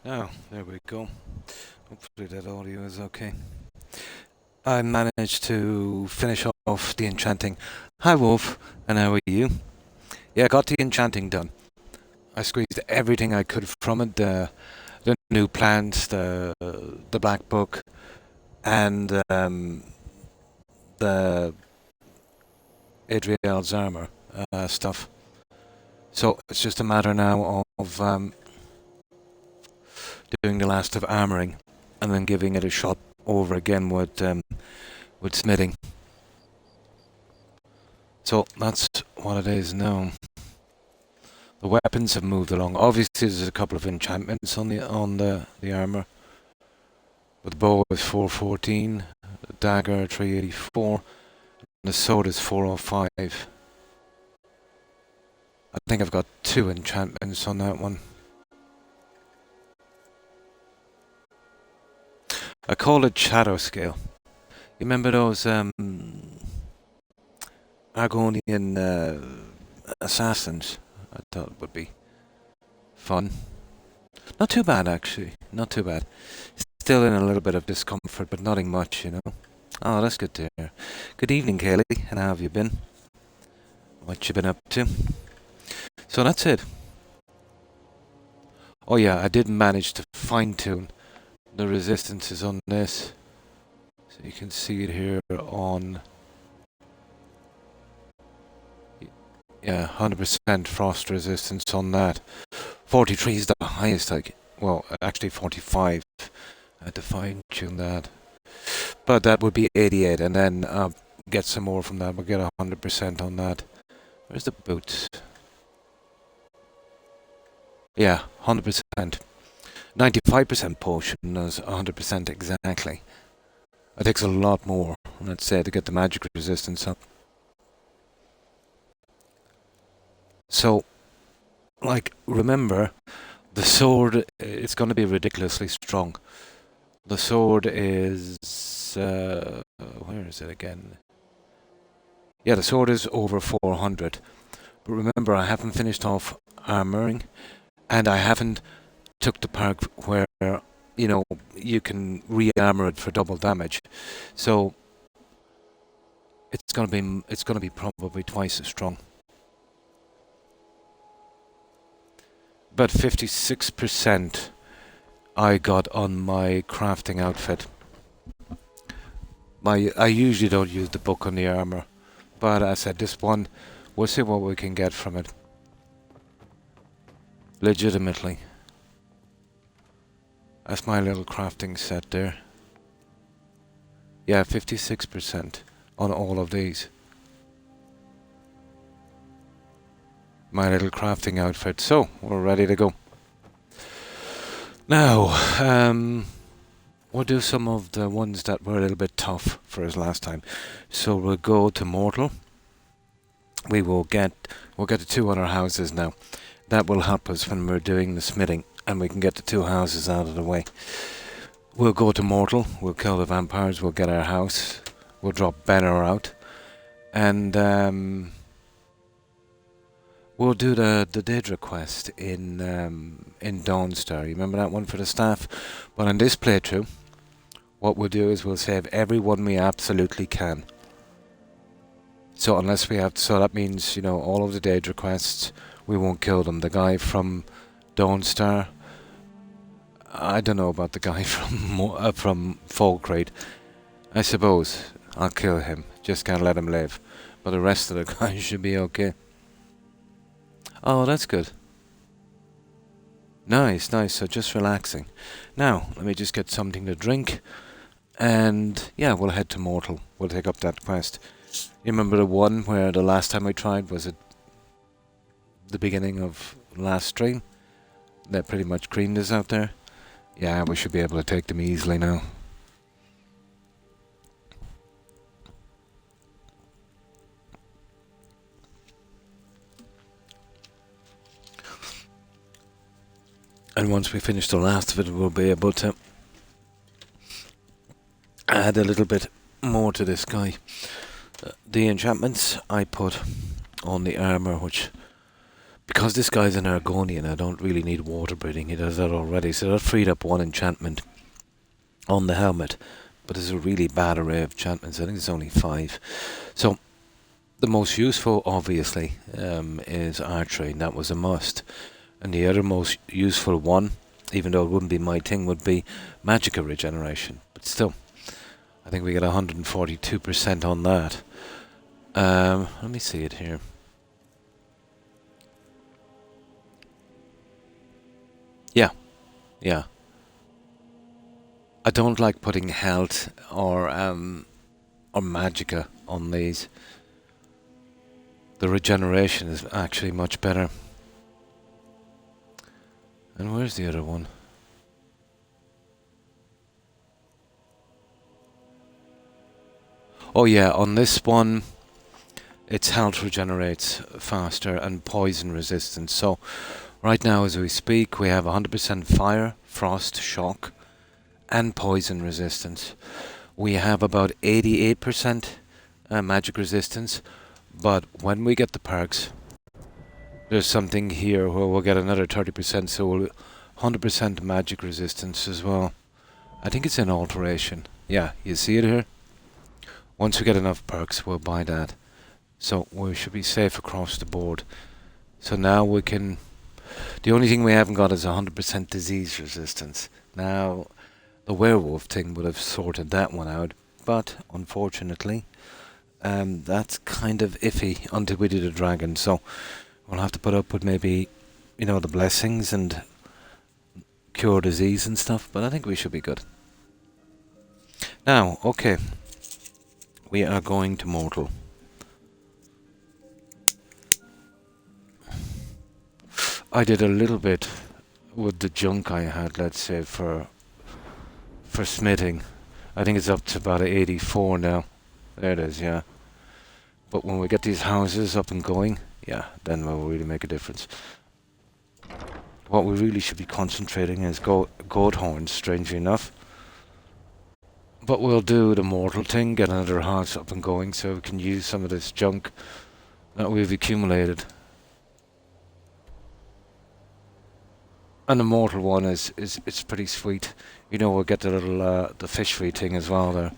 Oh, there we go. Hopefully that audio is okay. I managed to finish off the enchanting. Hi, Wolf, and how are you? Yeah, I got the enchanting done. I squeezed everything I could from it: the new plants, the black book, and the Adriel's armor stuff. So it's just a matter now of doing the last of armoring, and then giving it a shot over again with smithing. So that's what it is now. The weapons have moved along. Obviously, there's a couple of enchantments on the armor. But the bow is 414, the dagger 384, and the sword is 405. I think I've got 2 enchantments on that one. I call it shadow scale. You remember those Argonian assassins? I thought it would be fun. Not too bad, actually. Not too bad. Still in a little bit of discomfort, but nothing much, you know. Oh, that's good to hear. Good evening, Kaylee. And how have you been? What you been up to? So that's it. Oh yeah, I did manage to fine-tune the resistances on this. So you can see it here on... Yeah, 100% frost resistance on that. 43 is the highest, well, actually 45. I had to fine-tune that. But that would be 88, and then I'll get some more from that. We'll get 100% on that. Where's the boots? Yeah, 100%. 95% potion is 100% exactly. It takes a lot more, let's say, to get the magic resistance up. So, like, remember, the sword, it's going to be ridiculously strong. The sword is... where is it again? Yeah, the sword is over 400. But remember, I haven't finished off armoring, and I haven't took the perk where, you know, you can re-armor it for double damage. So it's gonna be probably twice as strong. But 56% I got on my crafting outfit. I usually don't use the book on the armor, but I said this one, we'll see what we can get from it. Legitimately. That's my little crafting set there. Yeah, 56% on all of these. My little crafting outfit. So, we're ready to go. Now, we'll do some of the ones that were a little bit tough for us last time. So we'll go to Mortal. We'll get the 2 other houses now. That will help us when we're doing the smithing, and we can get the 2 houses out of the way. We'll go to Mortal, we'll kill the vampires, we'll get our house, we'll drop Banner out, and we'll do the Daedra quest in Dawnstar. You remember that one for the staff? But in this playthrough, what we'll do is we'll save everyone we absolutely can. So unless we have, so that means, you know, all of the Daedra quests, we won't kill them. The guy from Dawnstar, I don't know about the guy from Falkreath. I suppose I'll kill him. Just can't let him live. But the rest of the guys should be okay. Oh, that's good. Nice, nice. So just relaxing. Now, let me just get something to drink. And yeah, we'll head to Mortal. We'll take up that quest. You remember the one where the last time we tried was at the beginning of last stream? That pretty much creamed us out there. Yeah, we should be able to take them easily now. And once we finish the last of it, we'll be able to add a little bit more to this guy. The enchantments I put on the armor, which Because this guy's an Argonian, I don't really need water breathing. He does that already. So that freed up one enchantment on the helmet. But there's a really bad array of enchantments. I think there's only 5. So the most useful, obviously, is archery. And that was a must. And the other most useful one, even though it wouldn't be my thing, would be magicka regeneration. But still, I think we get 142% on that. Let me see it here. Yeah. I don't like putting health or magicka on these. The regeneration is actually much better. And where's the other one? Oh yeah, on this one, its health regenerates faster and poison resistance. So right now as we speak, we have 100% fire, frost, shock, and poison resistance. We have about 88% magic resistance, but when we get the perks, there's something here where we'll get another 30%, so we'll 100% magic resistance as well. I think it's an alteration. Yeah, you see it here? Once we get enough perks, we'll buy that. So we should be safe across the board. So now we can... The only thing we haven't got is 100% disease resistance. Now, the werewolf thing would have sorted that one out, but unfortunately, that's kind of iffy until we do the dragon. So we'll have to put up with maybe, the blessings and cure disease and stuff, but I think we should be good. Now, okay, we are going to mortal. I did a little bit with the junk I had, let's say, for smithing. I think it's up to about 84 now. There it is, yeah. But when we get these houses up and going, yeah, then we'll really make a difference. What we really should be concentrating is goat horns, strangely enough. But we'll do the mortal thing, get another house up and going so we can use some of this junk that we've accumulated. And the mortal one it's pretty sweet. We'll get the little the fish free thing as well there.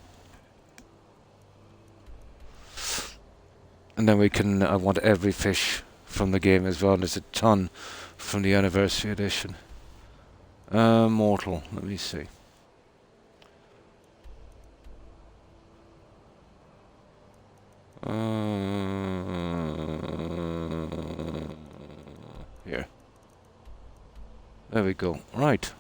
And then we can, I want every fish from the game as well. And there's a ton from the anniversary edition. Mortal, let me see. Here. There we go. Right.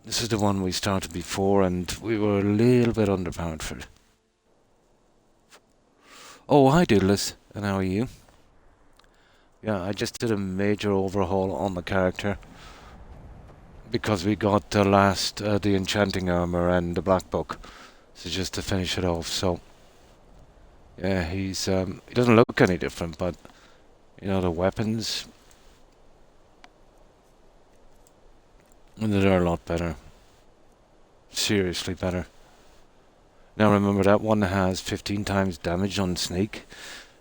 This is the one we started before, and we were a little bit underpowered for it. Oh, hi Doodles, and how are you? Yeah, I just did a major overhaul on the character because we got the last, the enchanting armor and the black book. So just to finish it off, so... Yeah, he doesn't look any different, but, the weapons... They're a lot better. Seriously better. Now remember, that one has 15 times damage on sneak,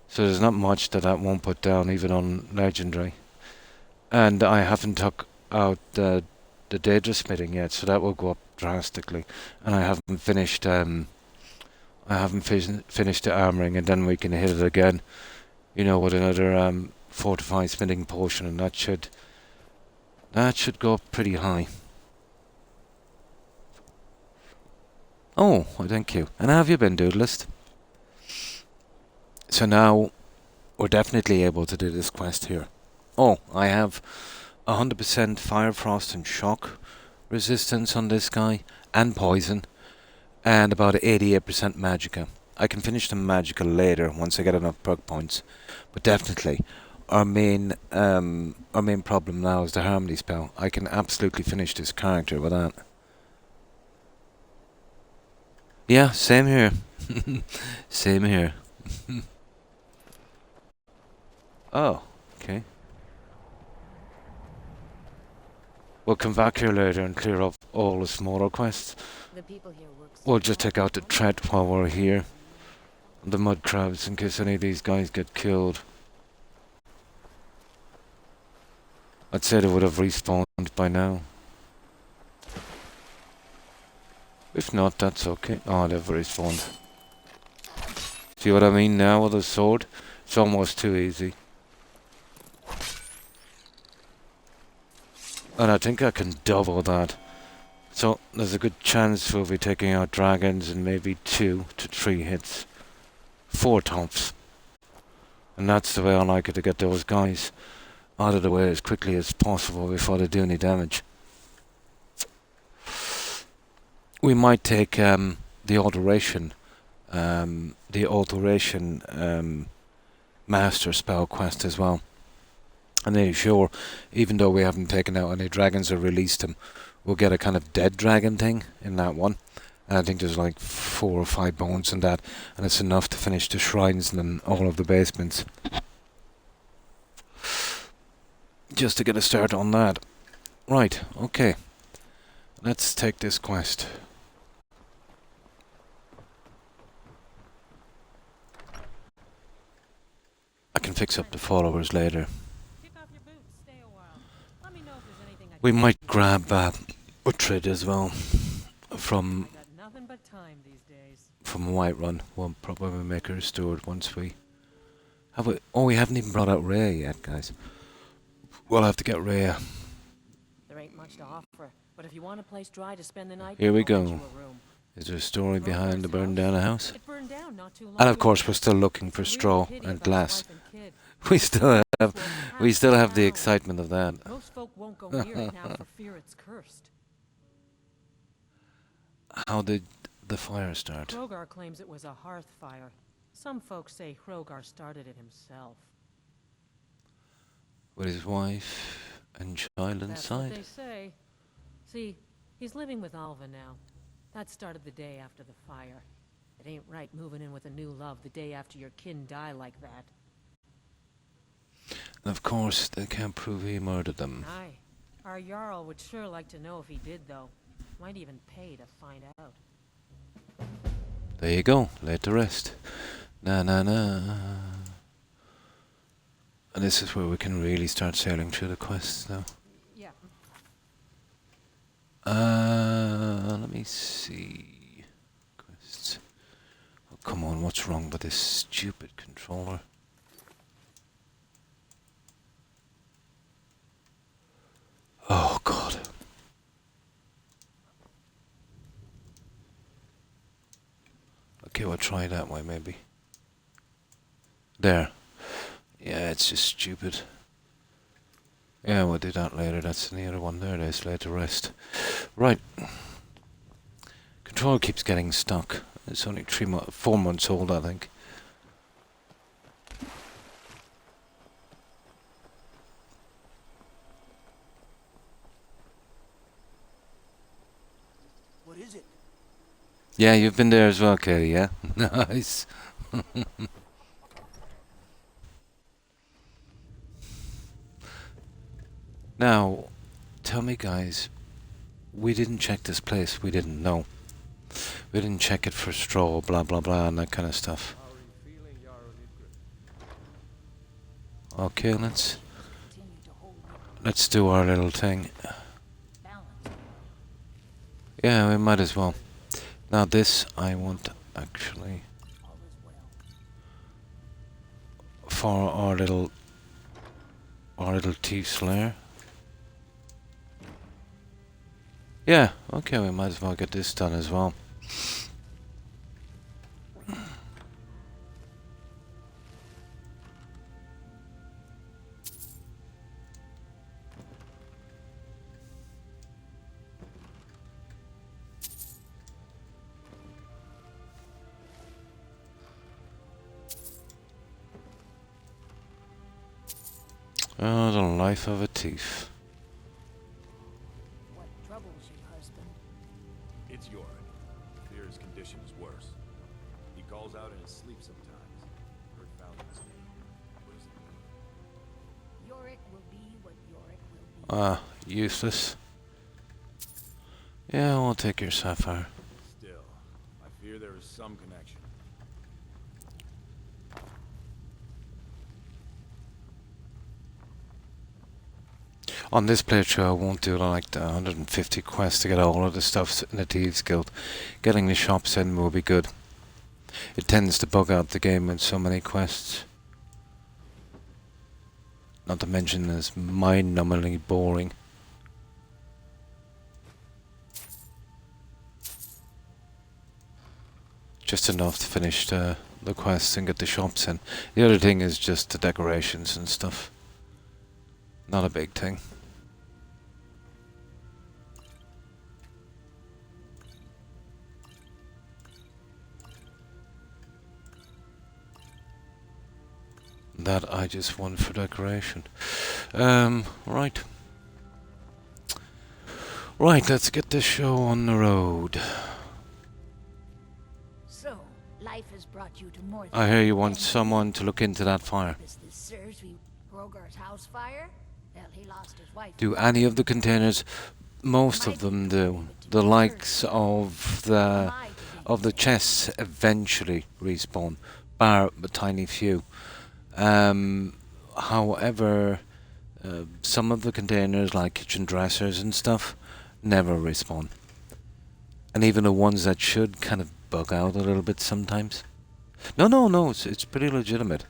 so there's not much that won't put down, even on legendary. And I haven't took out the Daedra smithing yet, so that will go up drastically. And I haven't finished finished the armoring, and then we can hit it again, with another fortified smithing potion, and that should go up pretty high. Oh, thank you. And how have you been, Doodlist? So now we're definitely able to do this quest here. Oh, I have 100% fire, frost and shock resistance on this guy, and poison, and about 88% magicka. I can finish the magicka later once I get enough perk points, but definitely our main problem now is the harmony spell. I can absolutely finish this character with that. Yeah, same here. Same here. Oh, okay. We'll come back here later and clear up all the smaller quests. We'll just take out the threat while we're here. The mud crabs, in case any of these guys get killed. I'd say they would have respawned by now. If not, that's okay. Oh, they've respawned. See what I mean now with the sword? It's almost too easy. And I think I can double that. So there's a good chance we'll be taking out dragons in maybe 2 to 3 hits. 4 tops. And that's the way I like it, to get those guys out of the way as quickly as possible before they do any damage. We might take the alteration master spell quest as well. And then sure, even though we haven't taken out any dragons or released them, we'll get a kind of dead dragon thing in that one. And I think there's like 4 or 5 bones in that, and it's enough to finish the shrines and all of the basements. Just to get a start on that. Right, okay. Let's take this quest. I can fix up the followers later. We might grab Uhtred as well from Whiterun. We'll probably make her steward once we have it. Oh, we haven't even brought out Rhea yet, guys. We'll have to get Rhea. There ain't much to offer, but if you want a place dry to spend the night, here we go. Is there a story behind the burn down a house? It burned down not too long and of course, we're still looking for straw and glass. We still have the excitement of that. Most folk won't go near it now for fear it's cursed. How did the fire start? Hrogar claims it was a hearth fire. Some folks say Hrogar started it himself. With his wife and child inside? That's what they say. See, he's living with Alva now. That started the day after the fire. It ain't right moving in with a new love the day after your kin die like that. And of course, they can't prove he murdered them. Aye. Our Jarl would sure like to know if he did, though. Might even pay to find out. There you go. Laid to rest. Na na na. And this is where we can really start sailing through the quests now. Yeah. Let me see. Quests. Oh, come on, what's wrong with this stupid controller? Oh, God. Okay, we'll try that way, maybe. There. Yeah, it's just stupid. Yeah, we'll do that later. That's the other one. There it is. Laid to rest. Right. Control keeps getting stuck. It's only 4 months old, I think. What is it? Yeah, you've been there as well, Katie, yeah? Nice. Now, tell me, guys, we didn't check this place. We didn't know. We didn't check it for straw, blah, blah, blah, and that kind of stuff. Okay, let's do our little thing. Yeah, we might as well. Now this I want actually for our little thief's lair. Yeah, okay, we might as well get this done as well. Oh, the life of a thief. What troubles you, husband? It's Yorick. Fear's condition is worse. He calls out in his sleep sometimes. Heard Fountain's name. What does it mean? Yorick will be what Yorick will be. Ah, useless. Yeah, we'll take your sapphire. Still, I fear there is some connection. On this playthrough, I won't do like the 150 quests to get all of the stuff in the Thieves Guild. Getting the shops in will be good. It tends to bug out the game with so many quests. Not to mention it's mind-numbingly boring. Just enough to finish the quests and get the shops in. The other thing is just the decorations and stuff. Not a big thing. That I just want for decoration. Right. Right, let's get this show on the road. So, life has brought you to more I hear you want someone to look into that fire. This serves we Rogar's house fire? Well, he lost his wife. Do any of the containers? Most of them do. The likes of the chests eventually respawn, bar a tiny few. However, some of the containers, like kitchen dressers and stuff, never respawn. And even the ones that should kind of bug out a little bit sometimes. No, it's pretty legitimate.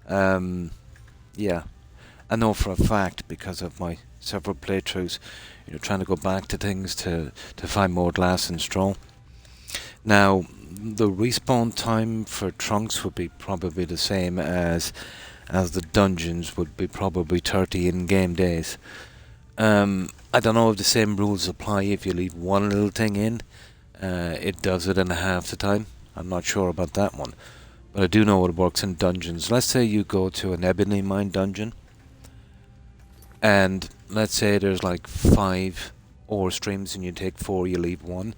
Yeah. I know for a fact because of my several playthroughs, trying to go back to things to find more glass and straw. Now, the respawn time for trunks would be probably the same as the dungeons would be probably 30 in-game days. I don't know if the same rules apply if you leave one little thing in. It does it in half the time. I'm not sure about that one. But I do know it works in dungeons. Let's say you go to an ebony mine dungeon. And let's say there's like 5 ore streams and you take 4, you leave 1.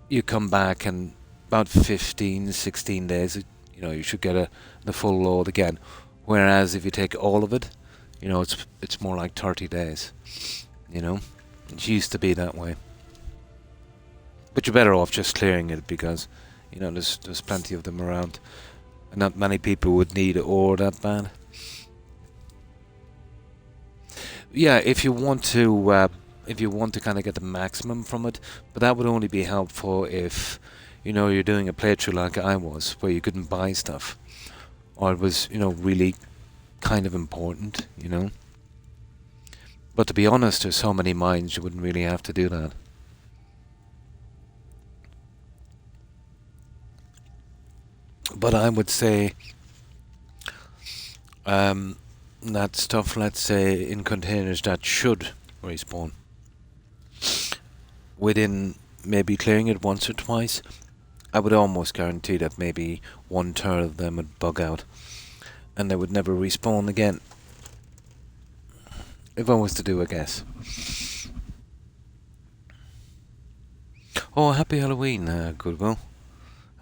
You come back and about 15, 16 days, you should get the full load again. Whereas if you take all of it, it's more like 30 days. It used to be that way. But you're better off just clearing it because, there's plenty of them around. And not many people would need ore that bad. Yeah, if you want to kind of get the maximum from it, but that would only be helpful if, you're doing a playthrough like I was, where you couldn't buy stuff, or it was, really kind of important, But to be honest, there's so many mines you wouldn't really have to do that. But I would say, that stuff, let's say, in containers that should respawn, within maybe clearing it once or twice, I would almost guarantee that maybe 1/3 of them would bug out and they would never respawn again. If I was to do a guess. Oh, happy Halloween, Goodwill.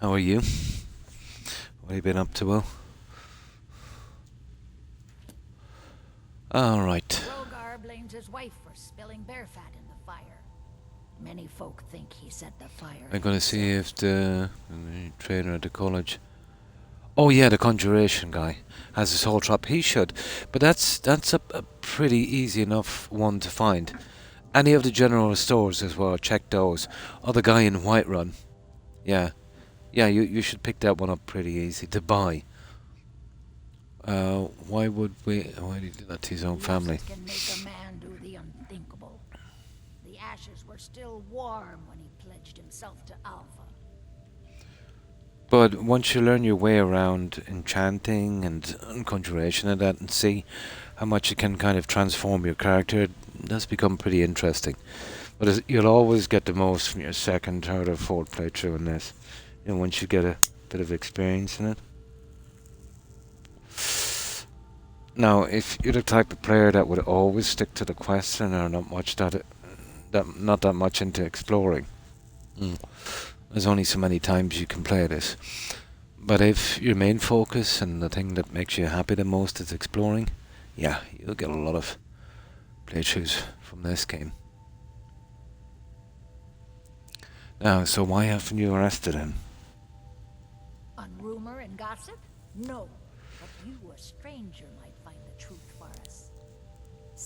How are you? What have you been up to, Will? Alright. Rogar blames his wife for spilling bear fat in the fire. Many folk think he set the fire. I'm gonna see if the trainer at the college. Oh yeah, the conjuration guy has his whole trap. He should, but that's a pretty easy enough one to find. Any of the general stores as well. Check those. Oh, the guy in Whiterun. Yeah, you should pick that one up pretty easy to buy. Why did he do that to his own family? Can make a man do the unthinkable. The ashes were still warm when he pledged himself to Alpha. But once you learn your way around enchanting and conjuration and that, and see how much it can kind of transform your character, it does become pretty interesting. But you'll always get the most from your second, third, or fourth playthrough in this. Once you get a bit of experience in it. Now, if you're the type of player that would always stick to the quests and are not that much into exploring, there's only so many times you can play this. But if your main focus and the thing that makes you happy the most is exploring, yeah, you'll get a lot of playthroughs from this game. Now, so why haven't you arrested him? On rumor and gossip? No. But you, a stranger, might find the truth for us.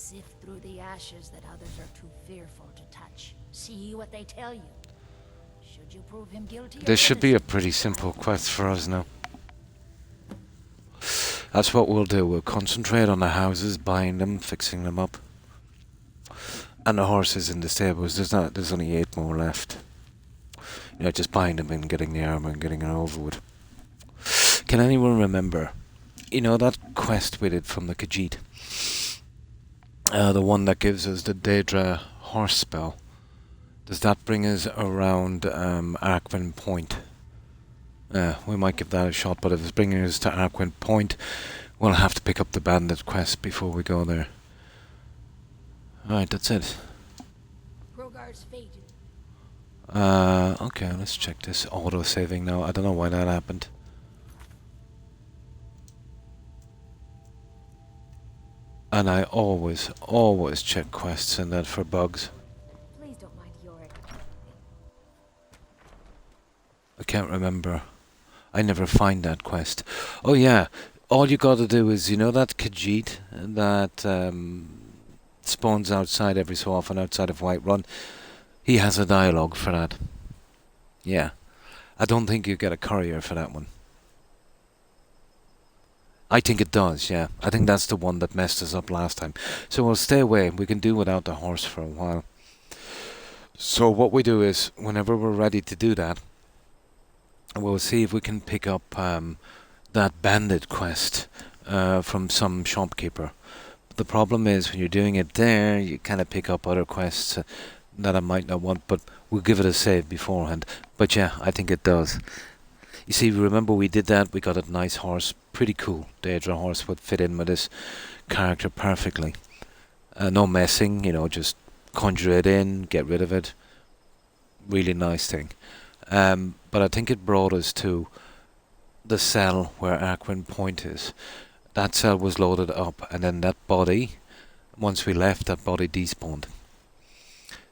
Sift through the ashes that others are too fearful to touch. See what they tell you. Should you prove him guilty or This should be a innocent, pretty simple quest for us now. That's what we'll do. We'll concentrate on the houses, buying them, fixing them up. And the horses in the stables. There's only 8 more left. You know, just buying them and getting the armor and getting it over with. Can anyone remember, you know, that quest we did from the Khajiit? The one that gives us the Daedra horse spell. Does that bring us around Arkwyn Point? We might give that a shot, but if it's bringing us to Arkwyn Point, we'll have to pick up the bandit quest before we go there. Alright, that's it. Rogar's fate. Okay, let's check this auto-saving now. I don't know why that happened. And I always check quests in that for bugs. Please don't mind Yorick. I can't remember. I never find that quest. Oh yeah, all you gotta do is, you know that Khajiit that spawns outside every so often outside of Whiterun? He has a dialogue for that. Yeah. I don't think you get a courier for that one. I think it does, yeah. I think that's the one that messed us up last time. So we'll stay away. We can do without the horse for a while. So what we do is, whenever we're ready to do that, we'll see if we can pick up that bandit quest from some shopkeeper. But the problem is, when you're doing it there, you kind of pick up other quests that I might not want, but we'll give it a save beforehand. But yeah, I think it does. You see, remember we did that, we got a nice horse, pretty cool. Daedra horse would fit in with this character perfectly. No messing, you know, just conjure it in, get rid of it. Really nice thing. But I think it brought us to the cell where Arkwyn Point is. That cell was loaded up, and then that body, once we left, that body despawned.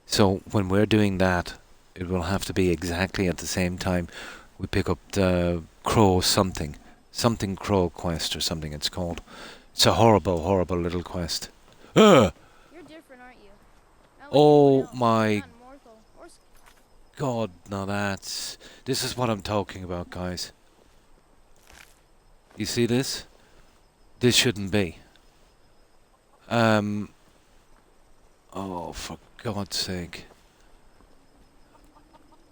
So when we're doing that, it will have to be exactly at the same time we pick up the Crow something Crow quest or something it's called. It's a horrible little quest. You're different, aren't you? Not like Oh everyone else. my You're not immortal or God, now this is what I'm talking about, guys. You see this? This shouldn't be. Oh, for God's sake.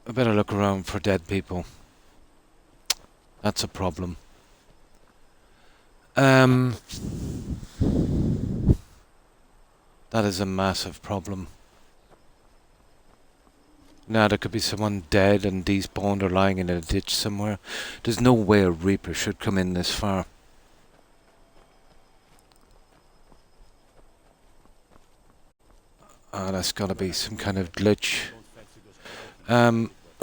I better look around for dead people. That's a problem. That is a massive problem. Now, there could be someone dead and despawned or lying in a ditch somewhere. There's no way a Reaper should come in this far. That's gotta be some kind of glitch. Let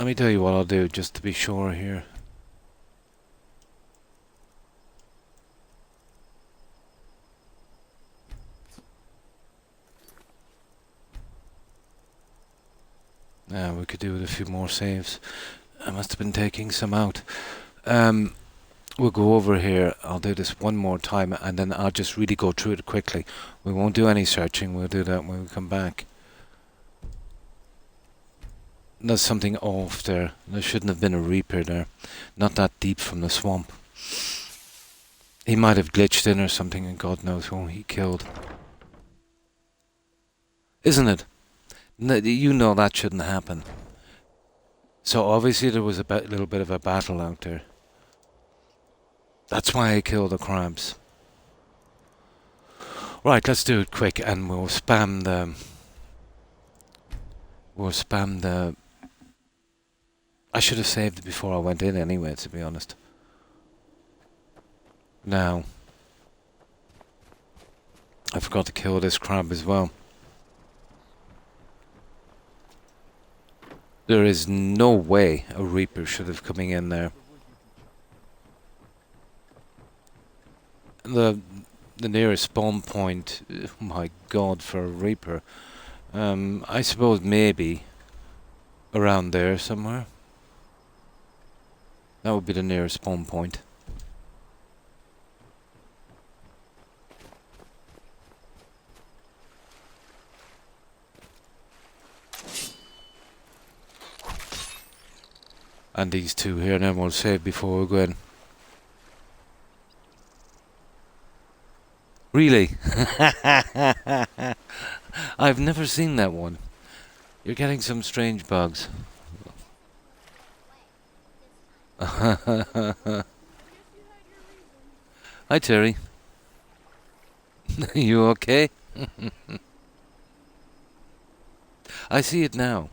me tell you what I'll do, just to be sure here. We could do with a few more saves. I must have been taking some out. We'll go over here. I'll do this one more time, and then I'll just really go through it quickly. We won't do any searching. We'll do that when we come back. There's something off there. There shouldn't have been a Reaper there. Not that deep from the swamp. He might have glitched in or something, and God knows who he killed. Isn't it? You know that shouldn't happen. So obviously there was a little bit of a battle out there. That's why I killed the crabs. Right, let's do it quick, and we'll spam the... I should have saved it before I went in anyway, to be honest. Now, I forgot to kill this crab as well. There is no way a Reaper should have coming in there. The nearest spawn point, oh my God, for a Reaper. I suppose maybe around there somewhere. That would be the nearest spawn point. And these two here, and then we'll save before we go in. Really? I've never seen that one. You're getting some strange bugs. Hi, Terry. You okay? I see it now.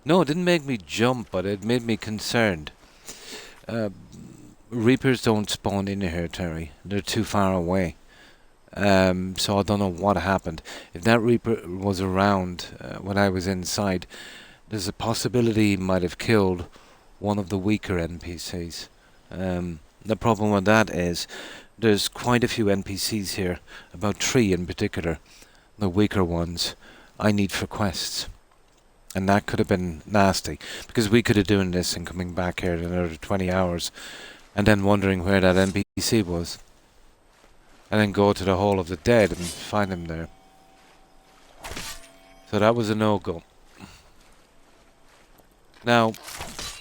No, it didn't make me jump, but it made me concerned. Reapers don't spawn in here, Terry. They're too far away. So I don't know what happened. If that Reaper was around when I was inside, there's a possibility he might have killed one of the weaker NPCs. The problem with that is there's quite a few NPCs here, about 3 in particular, the weaker ones, I need for quests. And that could have been nasty, because we could have doing this and coming back here in another 20 hours, and then wondering where that NPC was. And then go to the Hall of the Dead and find him there. So that was a no-go. Now,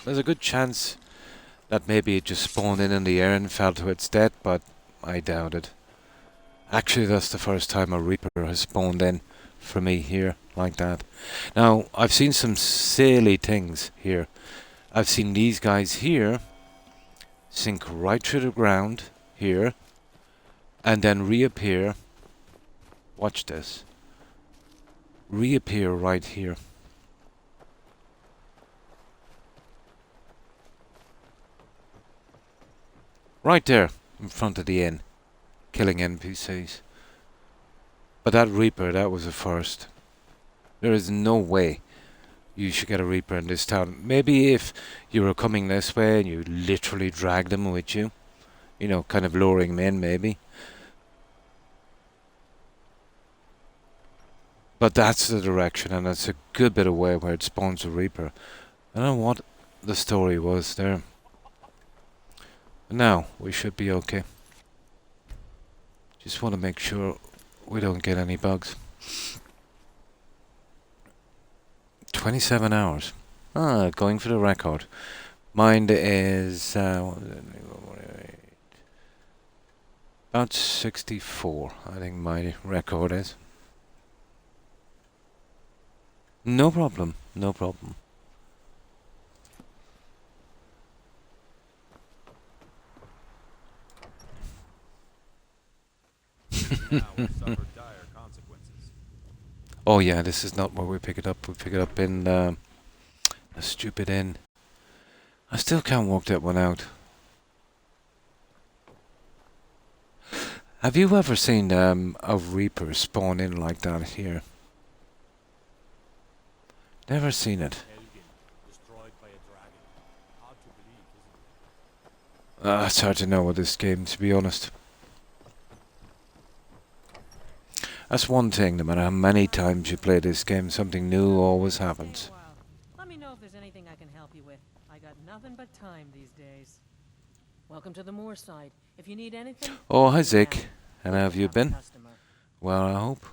there's a good chance that maybe it just spawned in the air and fell to its death, but I doubt it. Actually, that's the first time a Reaper has spawned in for me here, like that. Now, I've seen some silly things here. I've seen these guys here sink right through the ground here, and then reappear. Watch this. Reappear right here. Right there, in front of the inn, killing NPCs. But that Reaper, that was a first. There is no way you should get a Reaper in this town. Maybe if you were coming this way and you literally dragged them with you. You know, kind of luring them in, maybe. But that's the direction, and it's a good bit away where it spawns a Reaper. I don't know what the story was there. Now, we should be okay. Just want to make sure we don't get any bugs. 27 hours. Going for the record. Mine is about 64, I think my record is. No problem, no problem. Now we suffer dire consequences. Oh yeah, this is not where we pick it up. We pick it up in a stupid inn. I still can't work that one out. Have you ever seen a Reaper spawn in like that here? Never seen it. Destroyed by a dragon. Hard to believe, isn't it? It's hard to know with this game, to be honest. That's one thing, no matter how many times you play this game, something new always happens. Let me know if there's anything I can help you with. I got nothing but time these days. Welcome to the Moorside. If you need anything... Oh, hi Zeke. And how have you been? Well, I hope.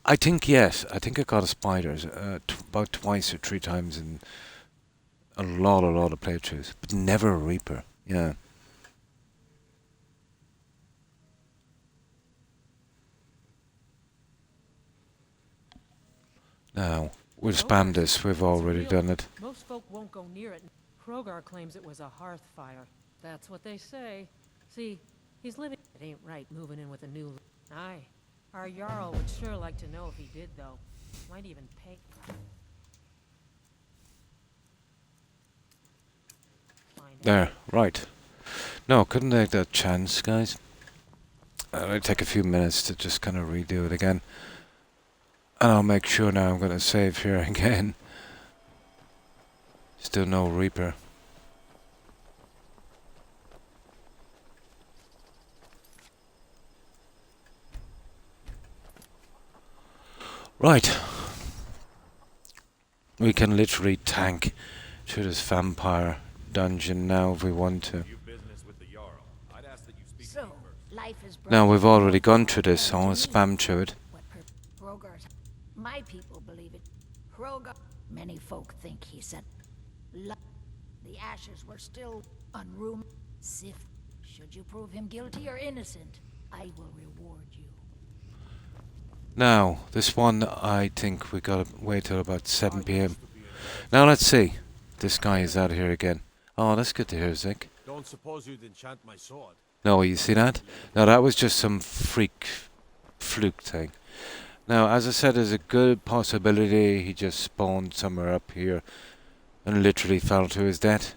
I think yes. I think I got a spiders about twice or 3 times in a lot of playthroughs, but never a Reaper. Yeah. Now we'll spam this. We've already done it. Most folk won't go near it. Krogar claims it was a hearth fire. That's what they say. See, he's living. It ain't right moving in with a new. Aye. Our Jarl would sure like to know if he did, though. Might even pay. There, right. No, couldn't take that chance, guys. It'll take a few minutes to just kind of redo it again. And I'll make sure now I'm going to save here again. Still no Reaper. Right. We can literally tank through this vampire dungeon now if we want to. So, life is Now we've already gone through this, so I'll spam through it. My people believe it. Kroger. Many folk think he said. The ashes were still unruly. Sif, should you prove him guilty or innocent, I will reward you. Now, this one, I think we gotta wait till about 7 p.m. Now, let's see. This guy is out here again. Oh, that's good to hear, Zik. Don't suppose you'd enchant my sword? No, you see that? Now, that was just some fluke thing. Now, as I said, there's a good possibility he just spawned somewhere up here and literally fell to his death.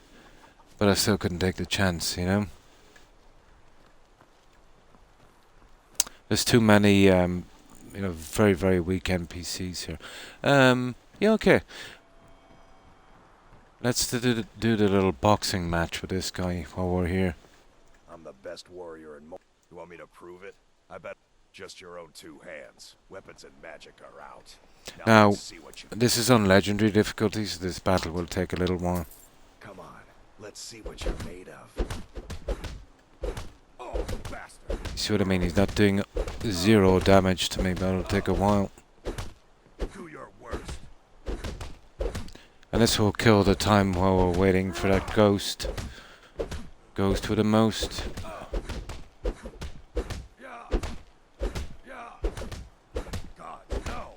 But I still couldn't take the chance, you know? There's too many, very, very weak NPCs here. Yeah, okay. Let's do the little boxing match with this guy while we're here. I'm the best warrior in You want me to prove it? I bet just your own 2 hands. Weapons and magic are out. Now, let's see what you... this is on legendary difficulties, so this battle will take a little while. Come on, let's see what you're made of. Oh, bastard! You see what I mean? He's not doing 0 damage to me, but it'll take a while. Do your worst. And this will kill the time while we're waiting for that ghost. Ghost with the most. God, no.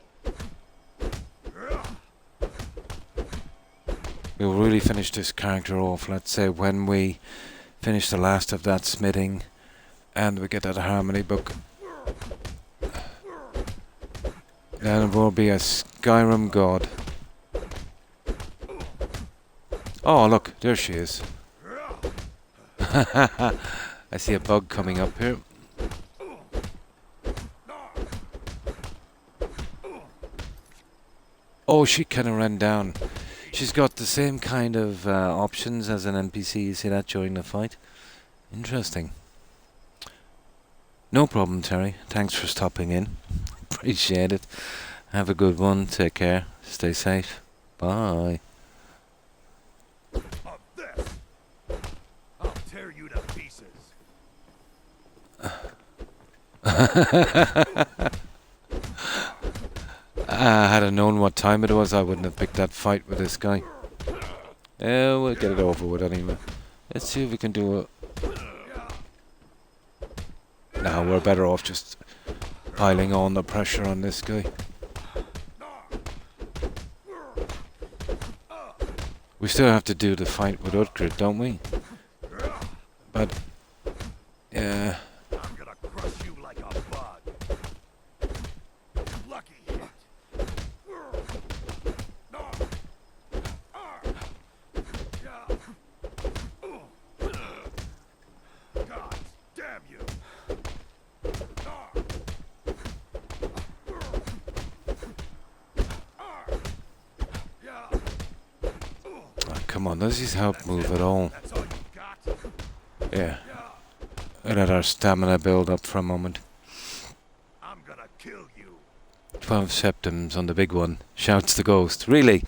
We'll really finish this character off, let's say, when we finish the last of that smithing and we get that harmony book. Then it will be a Skyrim god. Oh, look, there she is. I see a bug coming up here. Oh, she kind of ran down. She's got the same kind of options as an NPC. You see that during the fight? Interesting. No problem, Terry. Thanks for stopping in. Appreciate it. Have a good one. Take care. Stay safe. Bye. Of this, I'll tear you to pieces. Had I known what time it was, I wouldn't have picked that fight with this guy. We'll get it over with anyway. Let's see if we can do a... No, we're better off just piling on the pressure on this guy. We still have to do the fight with Utgrid, don't we? But... yeah... I'm gonna crush you like a bug. Lucky hit. God damn you. Oh, come on, does his help move at all? That's all you got? Yeah. Let our stamina build up for a moment. I'm gonna kill you. 12 septums on the big one, shouts the ghost. Really?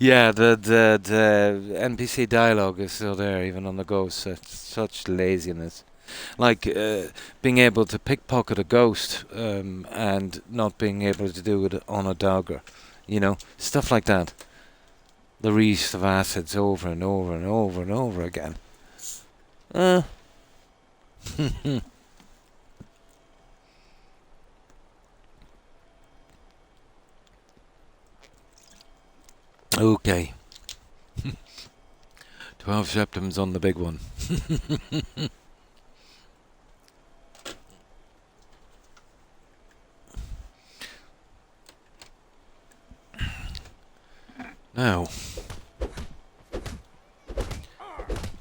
Yeah, the NPC dialogue is still there, even on the ghost. It's such laziness. Like being able to pickpocket a ghost and not being able to do it on a dagger. You know, stuff like that. The reuse of acids over and over and over and over again. Okay. 12 septums on the big one. Now,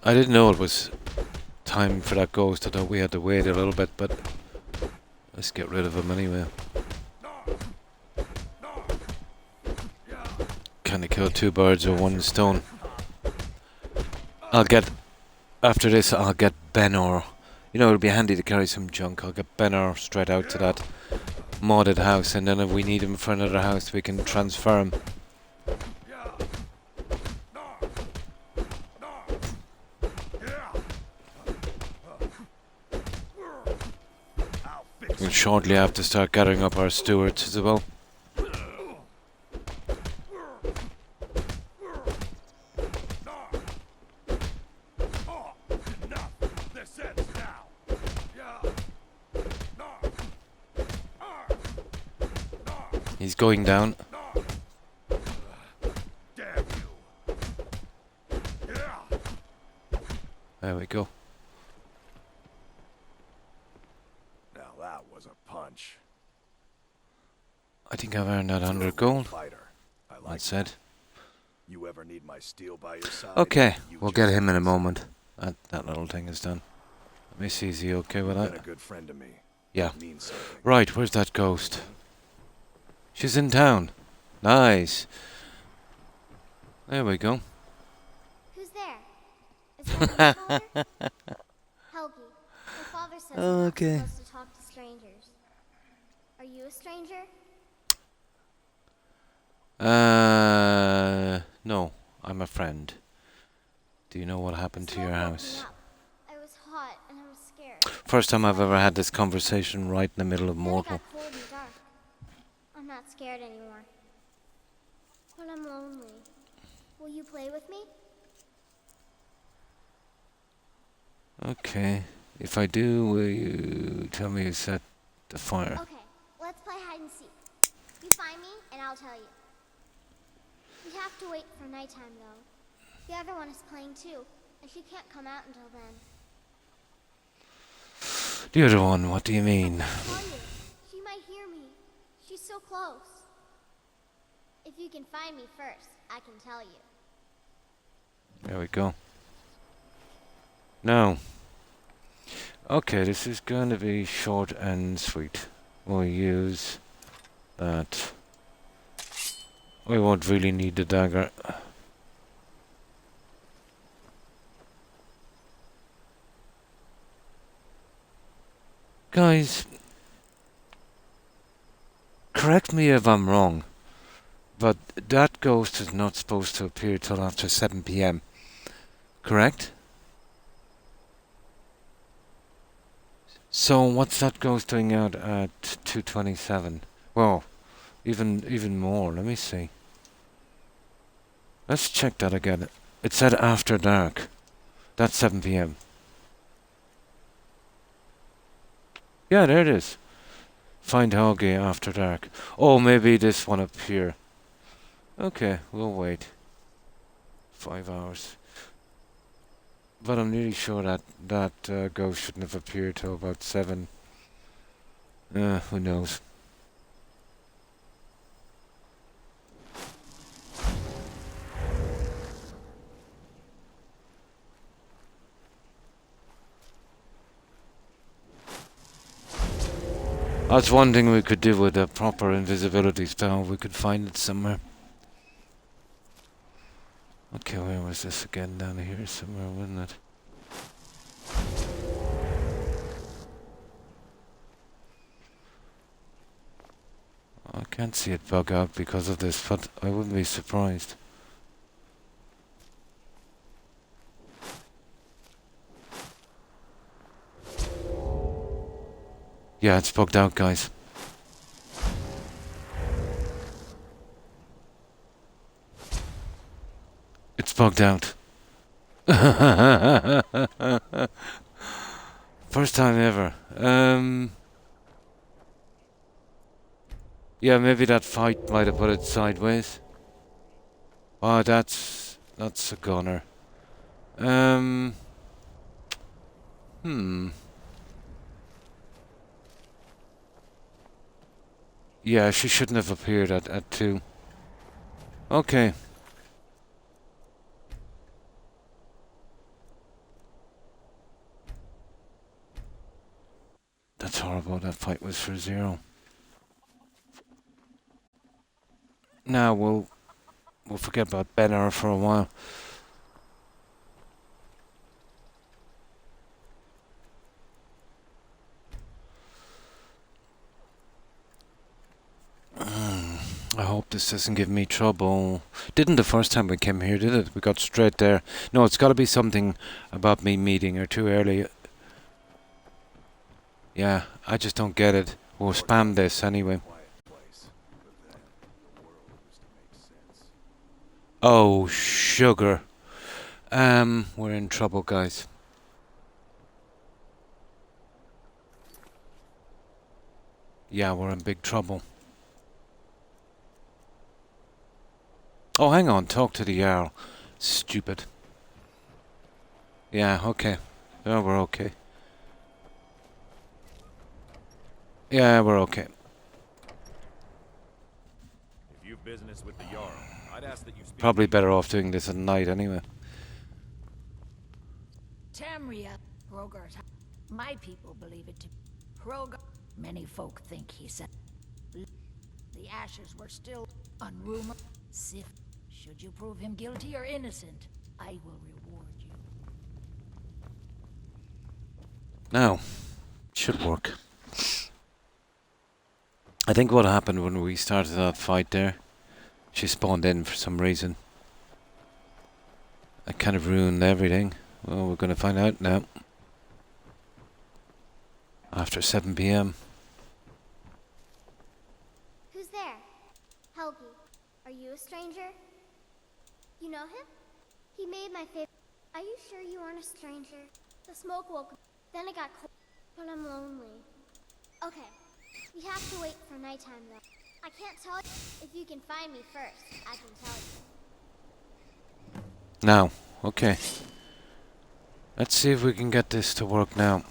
I didn't know it was time for that ghost. I thought we had to wait a little bit, but let's get rid of him anyway. Kind of kill 2 birds with 1 stone. After this, I'll get Benor. You know, it'll be handy to carry some junk. I'll get Benor straight out to that modded house, and then if we need him for another house, we can transfer him. I'll We'll shortly have to start gathering up our stewards as well. He's going down. There we go. Now that was a punch. I think I've earned that 100 gold. Fighter. I like That's it. You ever need my steel by your side? Okay, you we'll just get him in a ask. moment. That little thing is done. Let me see, is he okay with You've been that? a good friend to me. Yeah. It means something. Right, where's that ghost? She's in town. Nice. There we go. Who's there? Is that your father? Helgi, my father says I'm not Okay. supposed to talk to strangers. Are you a stranger? No, I'm a friend. Do you know what happened to Smoke your woke me house? up. I was hot and I was scared. First time I've ever had this conversation right in the middle of Then I mortal. got cold and dark. I'm not scared anymore. But I'm lonely. Will you play with me? Okay. If I do, will you tell me you set the fire? Okay, let's play hide and seek. You find me, and I'll tell you. We have to wait for nighttime, though. The other one is playing too, and she can't come out until then. The other one, what do you mean? Tell you, she might hear me. She's so close. If you can find me first, I can tell you. There we go. Now. Okay, this is going to be short and sweet. We'll use that. We won't really need the dagger. Guys, correct me if I'm wrong, but that ghost is not supposed to appear till after 7 PM. Correct? So what's that ghost doing out at 2:27? Well, even more. Let me see. Let's check that again. It said after dark. That's 7 PM. Yeah, there it is. Find Helgi after dark. Oh, maybe this one up here. Okay, we'll wait. 5 hours. But I'm nearly sure that ghost shouldn't have appeared till about 7. Who knows? That's one thing we could do with a proper invisibility spell. We could find it somewhere. Okay, where was this again? Down here somewhere, wasn't it? I can't see it bug out because of this, but I wouldn't be surprised. Yeah, it's bugged out, guys. It's bugged out. First time ever. Yeah, maybe that fight might have put it sideways. Oh, that's a gunner. Yeah, she shouldn't have appeared at 2. Okay. That's horrible. That fight was for 0. Now we'll forget about Benner for a while. I hope this doesn't give me trouble. Didn't the first time we came here, did it? We got straight there. No, it's got to be something about me meeting her too early. Yeah, I just don't get it. We'll spam this anyway. Quiet place. But then, the world used to make sense. Oh, sugar. We're in trouble, guys. Yeah, we're in big trouble. Oh, hang on. Talk to the Jarl. Stupid. Yeah, okay. Oh, we're okay. Yeah, we're okay. If you've business with the Jarl, I'd ask that you speak. Probably better off doing this at night anyway. Tamria, Rogar's. My people believe it to be. Rogar. Many folk think he said. The ashes were still unrumored. Sif, should you prove him guilty or innocent, I will reward you. Now, should work. I think what happened when we started that fight there, she spawned in for some reason. That kind of ruined everything. Well, we're going to find out now. After 7 PM. Who's there? Helgi, are you a stranger? You know him? He made my favorite. Are you sure you aren't a stranger? The smoke woke me. Then it got cold. But I'm lonely. Okay. We have to wait for nighttime though. I can't tell you. If you can find me first, I can tell you. Now, okay. Let's see if we can get this to work now.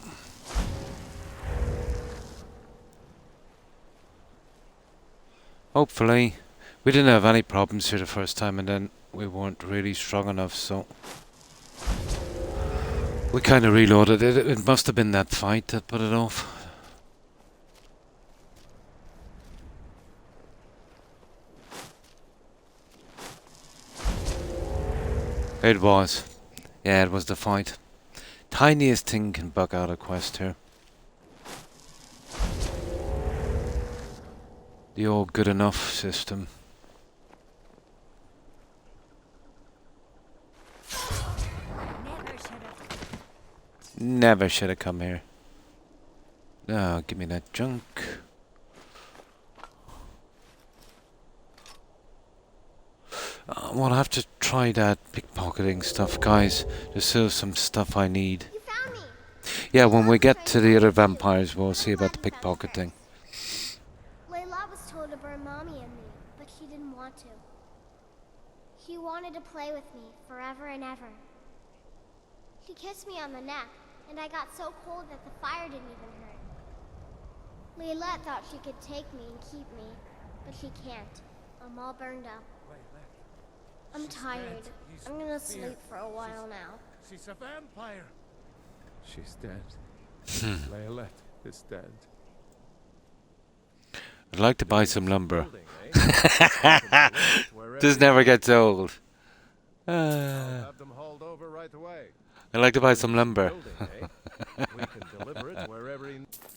Hopefully. We didn't have any problems here the first time, and then we weren't really strong enough, so we kind of reloaded it. It must have been that fight that put it off. It was. Yeah, it was the fight. Tiniest thing can bug out a quest here. The old good enough system. Never should have come here. No, give me that junk. Well, I'll have to try that pickpocketing stuff, guys. There's still some stuff I need. You found me! Yeah, when we get to the other vampires, we'll see about the pickpocketing. Layla was told to burn Mommy and me, but she didn't want to. She wanted to play with me forever and ever. She kissed me on the neck, and I got so cold that the fire didn't even hurt. Layla thought she could take me and keep me, but she can't. I'm all burned up. I'm tired. I'm gonna sleep for a while now. She's a vampire. She's dead. Layla is dead. I'd like to buy some lumber. Building, eh? This never gets old. I'll have them hauled over right away. I'd like to buy some lumber. Building, eh? We can deliver it wherever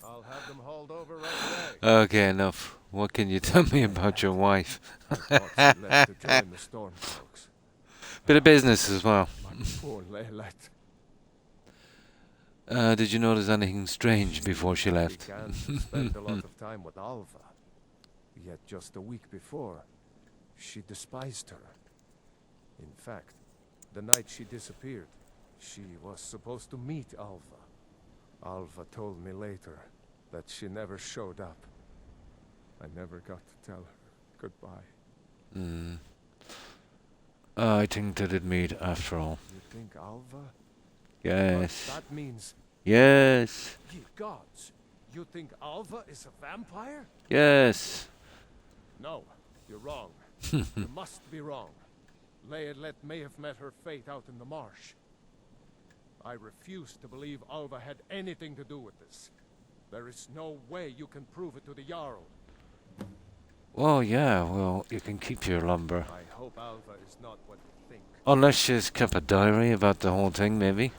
I'll have them hauled over right away. Okay, enough. What can you tell me about your wife? I thought she left to join the storm folks. Bit of business as well. My poor Layla. Did you notice anything strange before she left? She can't spend a lot of time with Alva. Yet just a week before, she despised her. In fact, the night she disappeared, she was supposed to meet Alva. Alva told me later that she never showed up. I never got to tell her goodbye. I think they did meet after all. You think Alva? Yes. But that means, Yes. Ye gods, you think Alva is a vampire? Yes. No, you're wrong. You must be wrong. Layla may have met her fate out in the marsh. I refuse to believe Alva had anything to do with this. There is no way you can prove it to the Jarl. Well, yeah, well, you can keep your lumber. I hope Alva is not what you think. Unless she's kept a diary about the whole thing, maybe.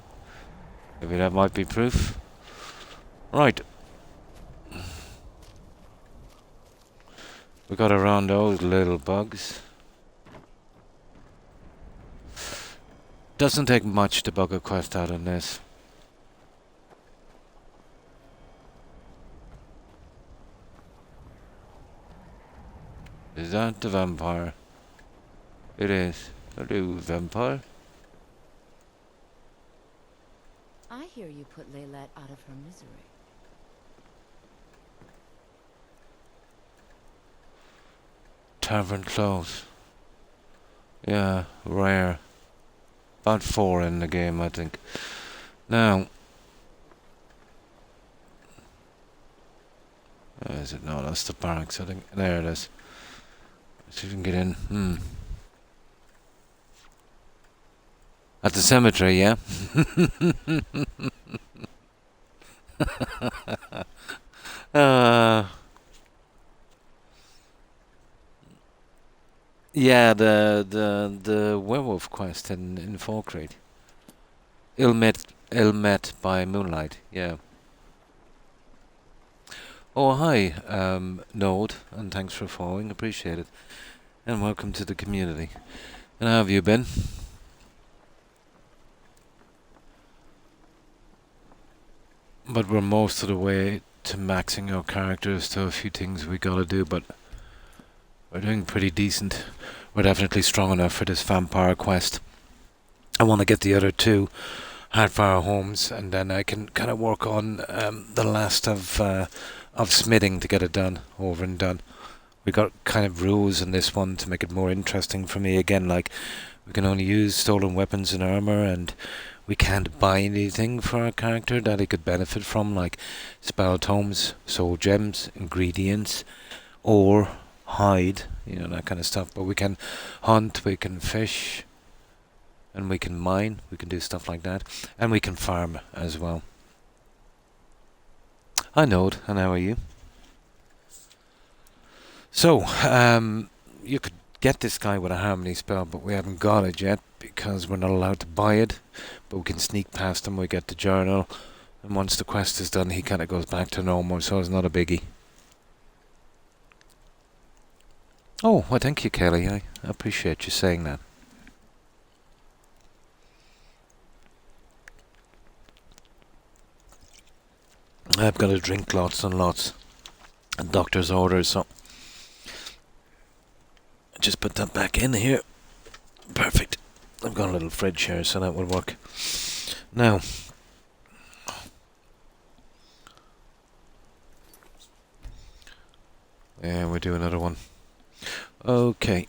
Maybe that might be proof. Right. We got around those little bugs. Doesn't take much to bug a quest out on this. Is that the vampire? It is. Hello, vampire. I hear you put Laylat out of her misery. Tavern close. Yeah, rare. About 4 in the game, I think. Now, is it? No, that's the barracks, I think. There it is. Let's see if we can get in. At the cemetery, yeah? Yeah, the werewolf quest in Falkreath. Ill met by moonlight, yeah. Oh, hi, Node, and thanks for following, appreciate it. And welcome to the community. And how have you been? But we're most of the way to maxing our characters, to a few things we gotta do, but we're doing pretty decent. We're definitely strong enough for this vampire quest. I want to get the other 2 Hardfire homes, and then I can kind of work on the last of smithing to get it done, over and done. We got kind of rules in this one to make it more interesting for me. Again, like, we can only use stolen weapons and armor, and we can't buy anything for our character that he could benefit from, like spell tomes, soul gems, ingredients, or hide, you know, that kind of stuff. But we can hunt, we can fish, and we can mine, we can do stuff like that, and we can farm as well. Hi Node, and how are you? So, you could get this guy with a harmony spell, but we haven't got it yet because we're not allowed to buy it. But we can sneak past him, we get the journal, and once the quest is done, he kind of goes back to normal, so it's not a biggie. Oh, well, thank you, Kelly. I appreciate you saying that. I've got to drink lots and lots. A doctor's orders, so just put that back in here. Perfect. I've got a little fridge here, so that will work. Now, yeah, we'll do another one. Okay.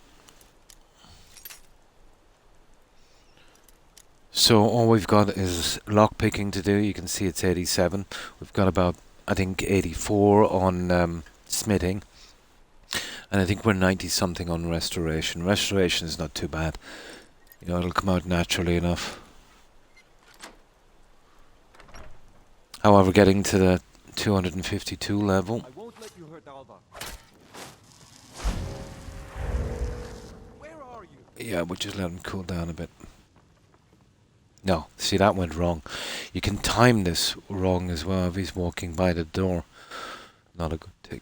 So all we've got is lockpicking to do. You can see it's 87. We've got about, I think, 84 on smithing. And I think we're 90 something on restoration. Restoration is not too bad. You know, it'll come out naturally enough. However, getting to the 252 level. I won't let you hurt Alva. Where are you? Yeah, we'll just let him cool down a bit. No, see, that went wrong. You can time this wrong as well if he's walking by the door. Not a good thing.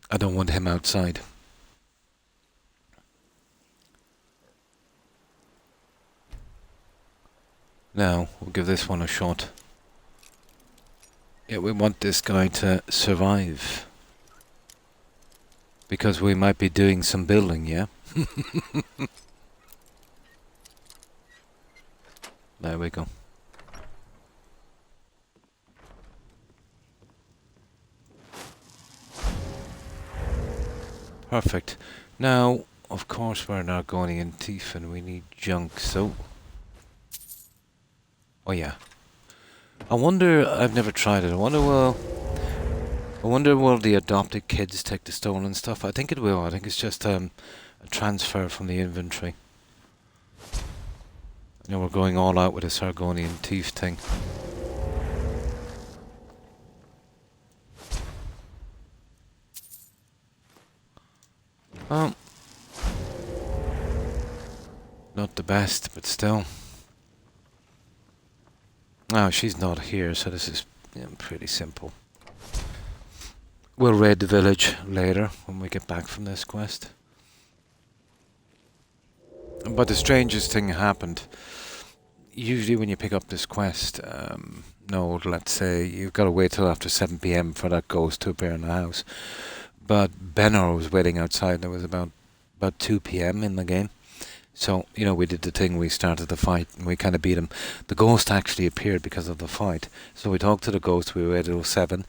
I don't want him outside. Now, we'll give this one a shot. Yeah, we want this guy to survive. Because we might be doing some building, yeah? There we go. Perfect. Now, of course, we're not going in teeth and we need junk, so... Oh yeah. I wonder, I've never tried it, I wonder will the adopted kids take the stolen stuff? I think it will. I think it's just a transfer from the inventory. You know, we're going all out with a Sargonian teeth thing. Well, not the best, but still. Oh, she's not here, so this is pretty simple. We'll raid the village later when we get back from this quest. But the strangest thing happened. Usually when you pick up this quest, no, let's say you've got to wait till after 7 PM for that ghost to appear in the house. But Benor was waiting outside. There was about 2 p.m. in the game. So, we did the thing. We started the fight and we kind of beat him. The ghost actually appeared because of the fight. So we talked to the ghost. We waited till 7.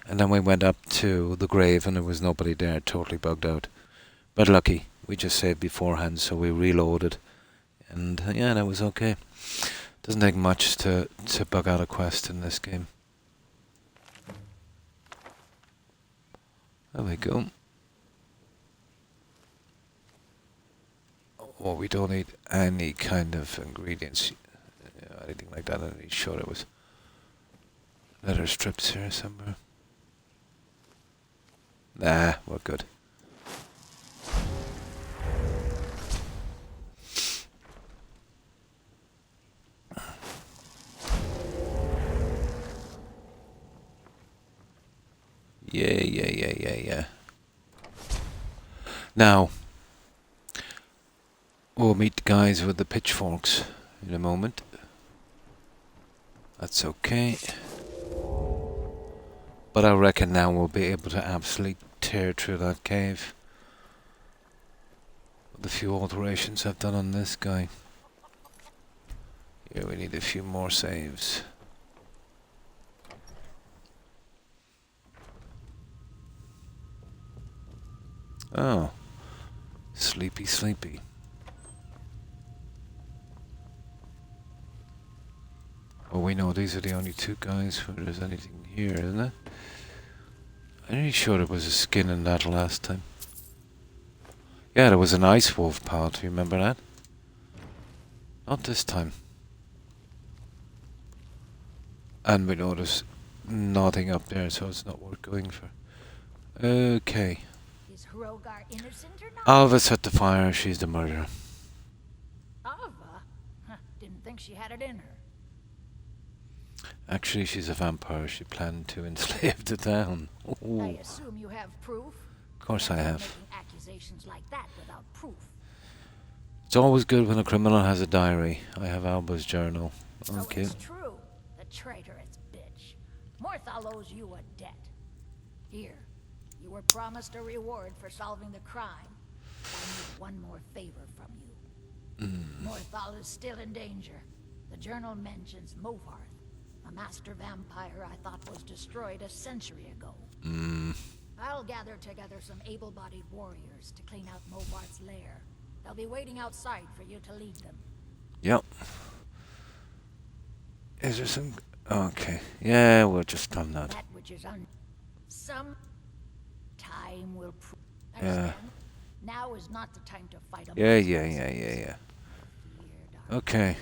And then we went up to the grave and there was nobody there. Totally bugged out. But lucky. We just saved beforehand. So we reloaded. And yeah, that was okay. Doesn't take much to bug out a quest in this game. There we go. Oh, we don't need any kind of ingredients, anything like that. I'm sure there was leather strips here somewhere. Nah, we're good. Yeah. Now, we'll meet the guys with the pitchforks in a moment. That's okay. But I reckon now we'll be able to absolutely tear through that cave. With the few alterations I've done on this guy. Yeah, we need a few more saves. Oh. Sleepy. Well, we know these are the only 2 guys where there's anything here, isn't it? I'm pretty sure there was a skin in that last time. Yeah, there was an ice wolf pal, do you remember that? Not this time. And we know there's nothing up there, so it's not worth going for. Okay. Is Hrogar innocent or not? Alva set the fire, she's the murderer. Alva? Didn't think she had it in her. Actually, she's a vampire. She planned to enslave the town. Ooh. I assume you have proof? Of course I have. Making accusations like that without proof. It's always good when a criminal has a diary. I have Alba's journal. So Okay. it's true. The traitorous bitch. Morthal owes you a debt. Here, you were promised a reward for solving the crime. I need one more favor from you. Morthal is still in danger. The journal mentions Movarth, a master vampire I thought was destroyed a century ago. I'll gather together some able-bodied warriors to clean out Movarth's lair. They'll be waiting outside for you to lead them. Yep. Is there some... Okay. Yeah, we'll just done that. That which is some time will prove. Yeah. Understand? Now is not the time to fight a Yeah. Fear, dark, Okay.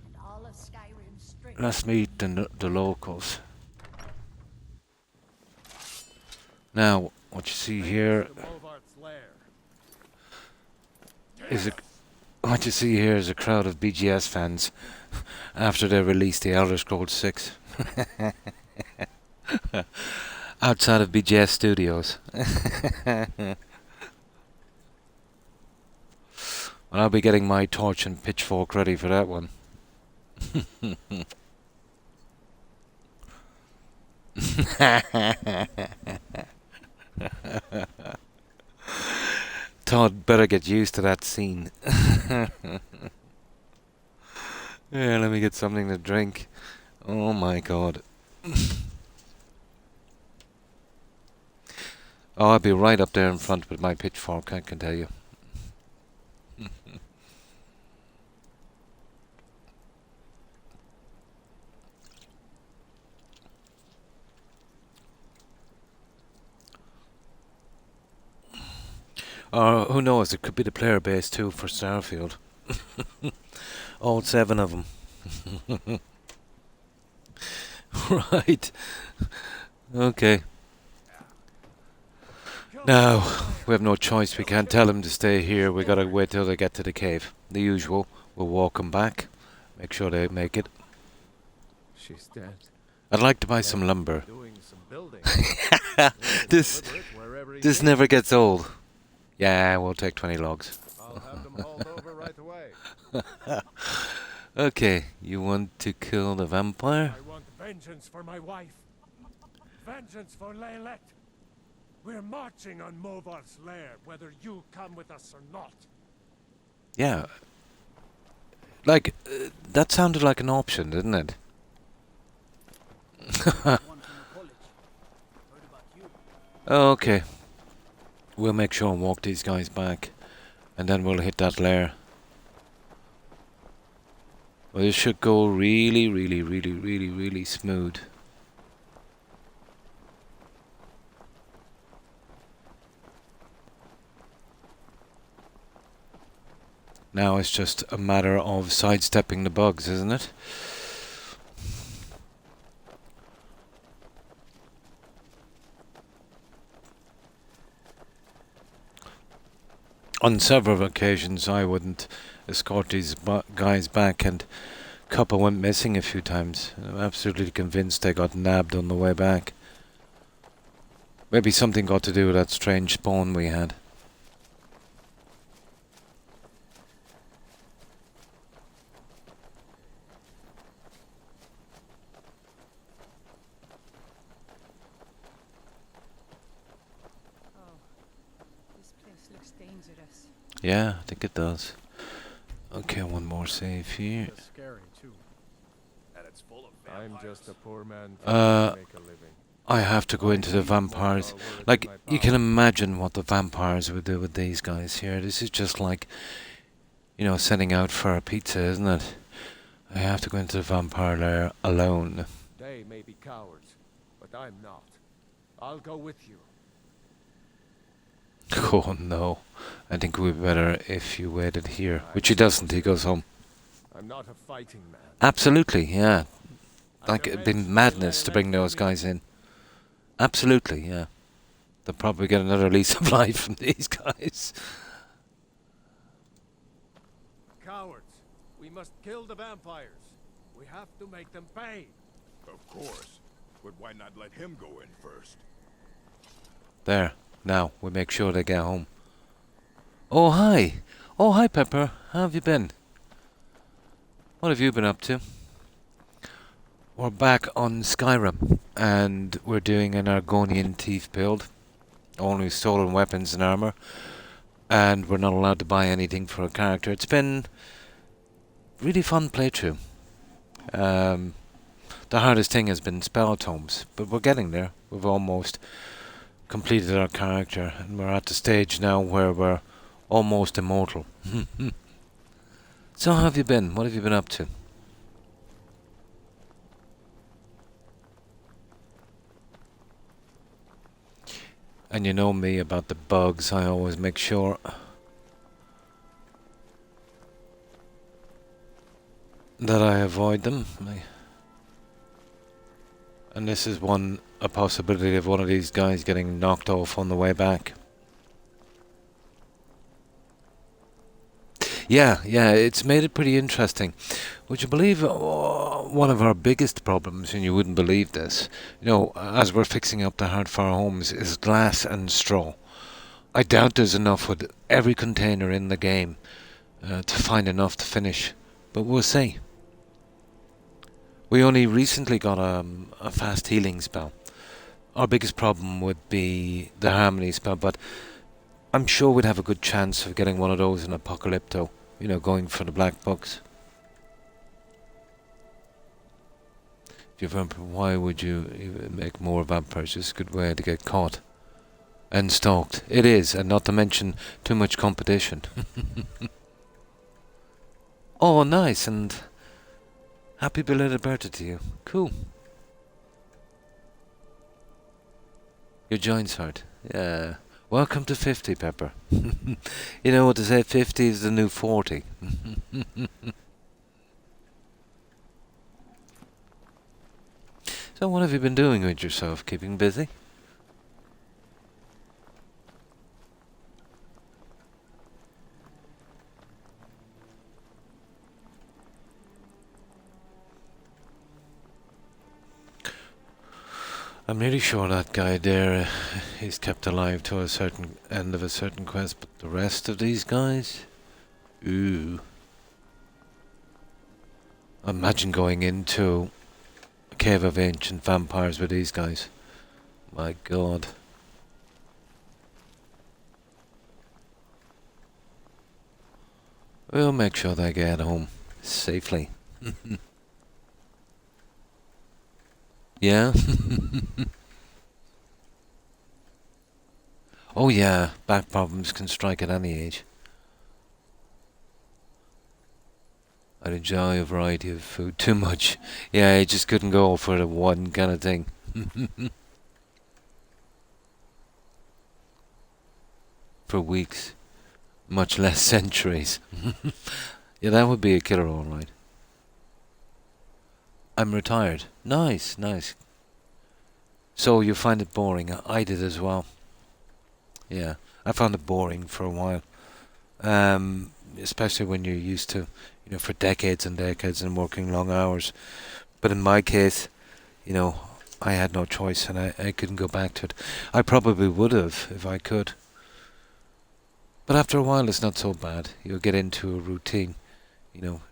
and all of Skyrim's strength. Let's meet the locals. Now, what you see here To Movarth's lair. is what you see here is a crowd of BGS fans after they released the Elder Scrolls 6 outside of BGS Studios. Well, I'll be getting my torch and pitchfork ready for that one. Todd better get used to that scene. Yeah, let me get something to drink. Oh my god. Oh, I'll be right up there in front with my pitchfork, I can tell you. Or who knows, it could be the player base too for Starfield. All 7 of them. Right. Okay. Now, we have no choice. We can't tell them to stay here. We gotta wait till they get to the cave. The usual. We'll walk them back. Make sure they make it. She's dead. I'd like to buy some lumber. Doing some building. This This never gets old. Yeah, we'll take 20 logs. I'll have them hauled over right away. Okay, you want to kill the vampire? I want vengeance for my wife. Vengeance for Laylette. We're marching on Movar's lair, whether you come with us or not. Yeah. Like, that sounded like an option, didn't it? Okay. We'll make sure and walk these guys back. And then we'll hit that lair. Well, this should go really, really, really, really, really smooth. Now it's just a matter of sidestepping the bugs, isn't it? On several occasions I wouldn't escort these guys back, and Cuppa went missing a few times. I'm absolutely convinced they got nabbed on the way back. Maybe something got to do with that strange spawn we had. This place looks dangerous. Yeah, I think it does. Okay, one more save here. It's scary too. And it's full of I'm vampires. just a poor man Uh, trying to make a living. I have to go into the vampires. Like, you can imagine what the vampires would do with these guys here. This is just like, you know, setting out for a pizza, isn't it? I have to go into the vampire lair alone. They may be cowards, but I'm not. I'll go with you. Oh no. I think it would be better if you waited here. Which he doesn't, he goes home. I'm not a fighting man. Absolutely, yeah. I Like, it'd demand been madness Leyland to bring those from you. guys in. Absolutely, yeah. They'll probably get another lease of life from these guys. Cowards. We must kill the vampires. We have to make them pay. Of course. But why not let him go in first? There. Now, we make sure they get home. Oh, hi. Oh, hi, Pepper. How have you been? What have you been up to? We're back on Skyrim, and we're doing an Argonian thief build. Only stolen weapons and armor. And we're not allowed to buy anything for a character. It's been really fun playthrough. The hardest thing has been spell tomes, but we're getting there. We've almost completed our character, and we're at the stage now where we're almost immortal. So how have you been? What have you been up to? And you know me about the bugs, I always make sure that I avoid them. And this is a possibility of one of these guys getting knocked off on the way back. Yeah, it's made it pretty interesting. Would you believe one of our biggest problems, and you wouldn't believe this, you know, as we're fixing up the heart for our homes, is glass and straw. I doubt there's enough with every container in the game to find enough to finish, but we'll see. We only recently got a fast healing spell. Our biggest problem would be the harmony spell, but I'm sure we'd have a good chance of getting one of those in Apocalypto, you know, going for the black books. If you remember, why would you even make more vampires? It's a good way to get caught and stalked. It is, and not to mention too much competition. Oh, nice, and happy belated birthday to you. Cool. Your joints hurt. Yeah. Welcome to 50, Pepper. You know what they say, 50 is the new 40. So what have you been doing with yourself? Keeping busy? I'm nearly sure that guy there is kept alive to a certain end of a certain quest, but the rest of these guys? Ooh. Imagine going into a cave of ancient vampires with these guys. My god. We'll make sure they get home safely. Yeah? Oh yeah, back problems can strike at any age. I'd enjoy a variety of food too much. Yeah, I just couldn't go for the one kind of thing. For weeks, much less centuries. Yeah, that would be a killer, alright. I'm retired. Nice, nice. So you find it boring? I did as well. Yeah, I found it boring for a while. Especially when you're used to, for decades and decades and working long hours. But in my case, I had no choice and I couldn't go back to it. I probably would have if I could. But after a while, it's not so bad. You'll get into a routine,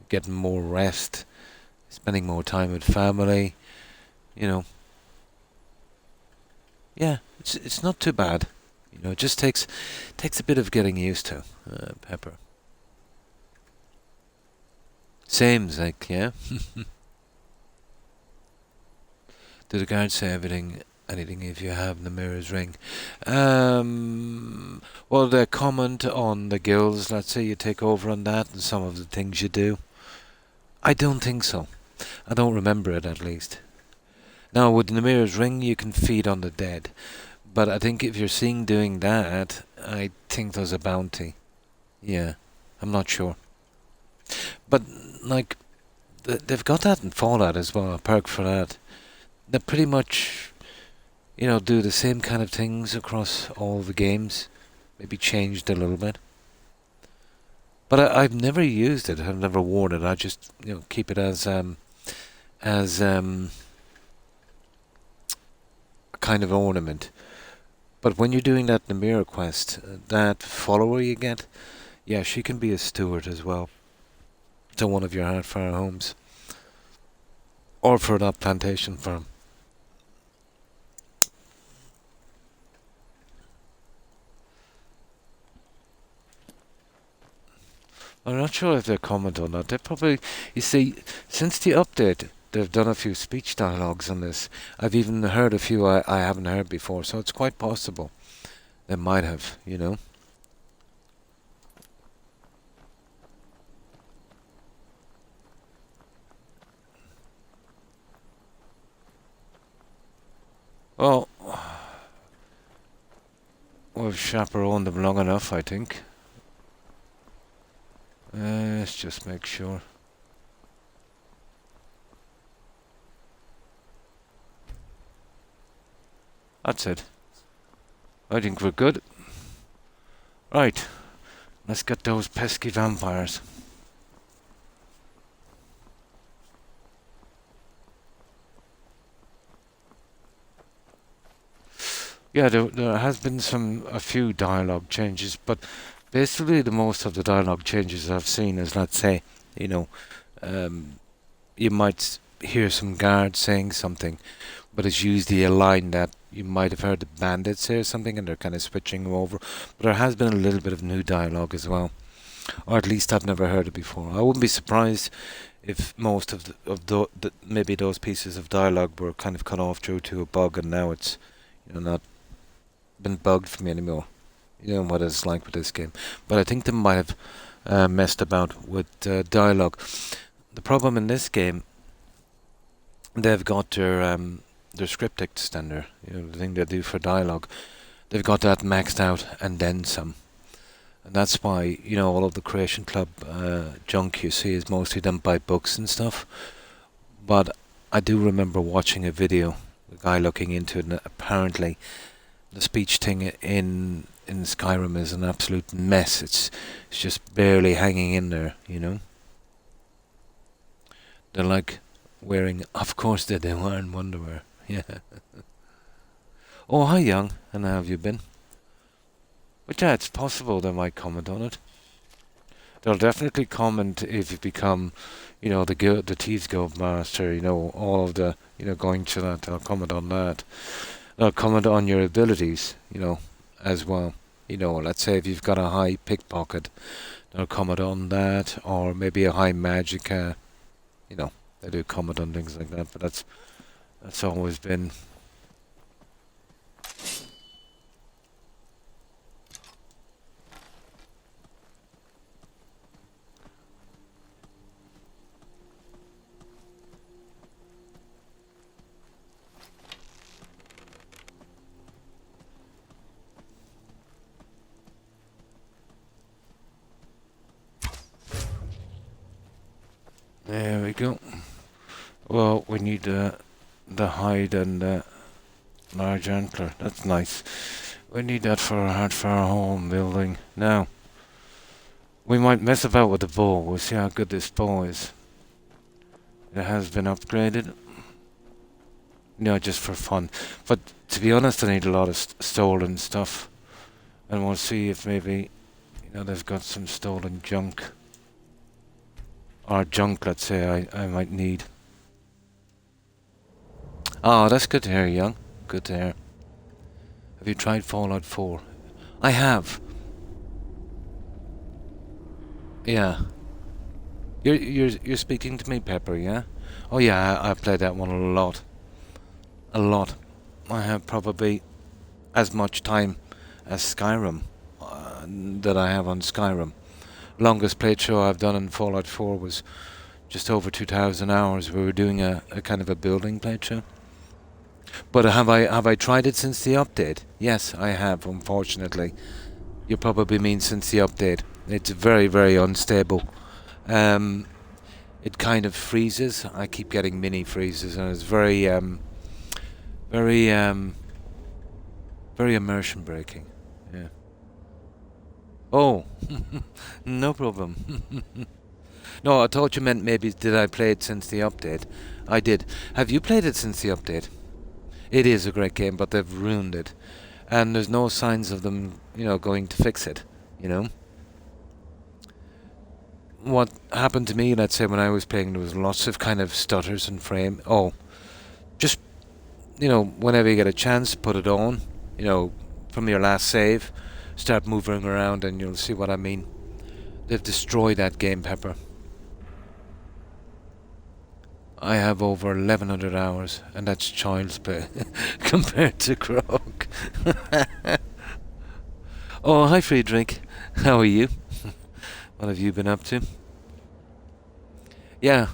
getting more rest, spending more time with family, Yeah, it's not too bad. It just takes a bit of getting used to. Pepper. Same, like, yeah. Do the guards say anything if you have the mirror's ring? Well, they comment on the guilds. Let's say you take over on that and some of the things you do. I don't think so. I don't remember it, at least. Now, with the mirror's ring, you can feed on the dead. But I think if you're seen doing that, I think there's a bounty. Yeah, I'm not sure. But, like, they've got that in Fallout as well, a perk for that. They pretty much, do the same kind of things across all the games. Maybe changed a little bit. But I've never used it. I've never worn it. I just, keep it as a kind of ornament. But when you're doing that in the mirror quest, that follower you get, yeah, she can be a steward as well to one of your Heartfire homes. Or for that plantation farm. I'm not sure if they comment on that. They probably, you see, since the update, they've done a few speech dialogues on this. I've even heard a few I haven't heard before, so it's quite possible they might have, Well, we've chaperoned them long enough, I think. Let's just make sure. That's it. I think we're good. Right. Let's get those pesky vampires. Yeah, there has been a few dialogue changes, but basically the most of the dialogue changes I've seen is, let's say, you might hear some guards saying something, but it's usually a line that you might have heard the bandits say or something, and they're kind of switching over. But there has been a little bit of new dialogue as well, or at least I've never heard it before. I wouldn't be surprised if most of maybe those pieces of dialogue were kind of cut off due to a bug, and now it's not been bugged for me anymore. You know what it's like with this game. But I think they might have messed about with dialogue. The problem in this game, they've got their script extender, the thing they do for dialogue. They've got that maxed out and then some. And that's why, all of the Creation Club junk you see is mostly done by books and stuff. But I do remember watching a video, the guy looking into it, and apparently the speech thing in Skyrim is an absolute mess. It's just barely hanging in there, They're like wearing, of course they're wearing underwear. Yeah. Oh, hi, young. And how have you been? But yeah, it's possible they might comment on it. They'll definitely comment if you become, the Thieves Guild Master, all of the, going to that. They'll comment on that. They'll comment on your abilities, as well. You know, let's say if you've got a high pickpocket, they'll comment on that, or maybe a high magicka. You know, they do comment on things like that. But that's always been. There we go. Well, we need the hide and the large antler. That's nice. We need that for our home building. Now, we might mess about with the bow. We'll see how good this bow is. It has been upgraded. No, just for fun. But to be honest, I need a lot of stolen stuff. And we'll see if maybe, they've got some stolen junk. Or junk, let's say, I might need. Oh, that's good to hear, young. Good to hear. Have you tried Fallout 4? I have. Yeah. You're speaking to me, Pepper, yeah? Oh yeah, I played that one a lot. A lot. I have probably as much time as Skyrim that I have on Skyrim. Longest playthrough I've done in Fallout 4 was just over 2,000 hours. We were doing a kind of a building playthrough. But have I tried it since the update? Yes, I have, unfortunately. You probably mean since the update. It's very, very unstable. It kind of freezes. I keep getting mini freezes, and it's very immersion breaking. Yeah. Oh, no problem. No, I thought you meant maybe did I play it since the update? I did. Have you played it since the update? It is a great game, but they've ruined it. And there's no signs of them, going to fix it, What happened to me, let's say, when I was playing, there was lots of kind of stutters and frame. Oh, just, whenever you get a chance, put it on, from your last save, start moving around and you'll see what I mean. They've destroyed that game, Pepper. I have over 1,100 hours, and that's child's play compared to Croc. Oh, hi Friedrich. How are you? What have you been up to? Yeah,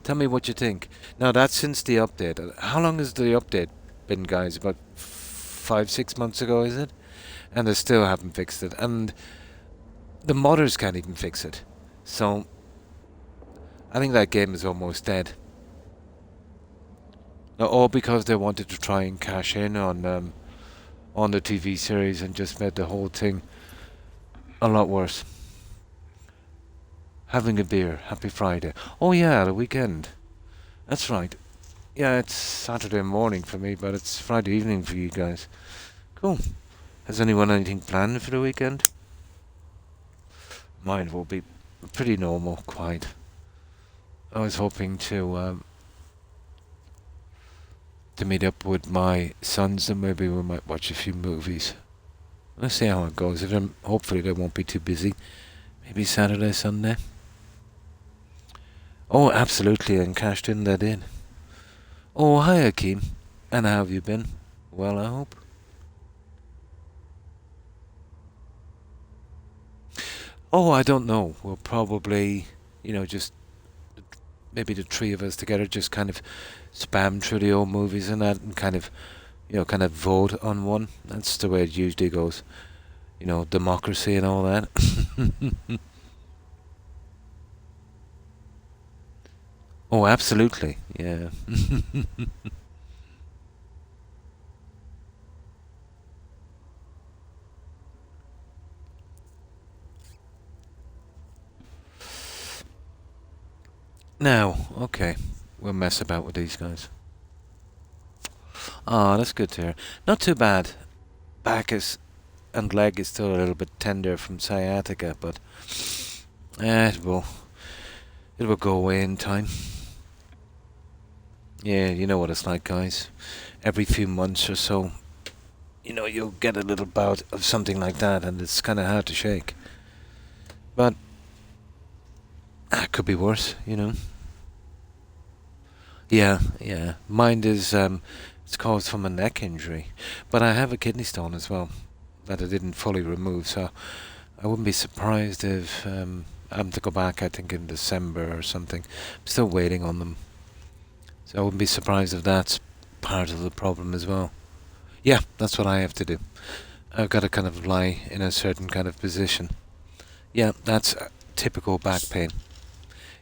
tell me what you think. Now, that's since the update. How long has the update been, guys? About 5-6 months ago, is it? And they still haven't fixed it. And the modders can't even fix it. So, I think that game is almost dead. All because they wanted to try and cash in on the TV series and just made the whole thing a lot worse. Having a beer. Happy Friday. Oh yeah, the weekend. That's right. Yeah, it's Saturday morning for me, but it's Friday evening for you guys. Cool. Has anyone anything planned for the weekend? Mine will be pretty normal, quiet. I was hoping to meet up with my sons and maybe we might watch a few movies. Let's see how it goes. Hopefully they won't be too busy. Maybe Saturday, Sunday. Oh, absolutely, and cashed in that in. Oh, hi Akeem. And how have you been? Well, I hope. Oh, I don't know. We'll probably, just maybe the three of us together just kind of spam through the old movies and that and kind of vote on one. That's the way it usually goes. Democracy and all that. Oh, absolutely. Yeah. Now, okay. We'll mess about with these guys. Ah, that's good to hear. Not too bad. Back and leg is still a little bit tender from sciatica, but it will go away in time. Yeah, you know what it's like, guys. Every few months or so, you know, you'll get a little bout of something like that, and it's kind of hard to shake. But it could be worse, you know. Yeah, yeah. Mine is it's caused from a neck injury, but I have a kidney stone as well that I didn't fully remove, so I wouldn't be surprised if I'm to go back. I think in December or something. I'm still waiting on them, so I wouldn't be surprised if that's part of the problem as well. Yeah, that's what I have to do. I've got to kind of lie in a certain kind of position. Yeah, that's typical back pain.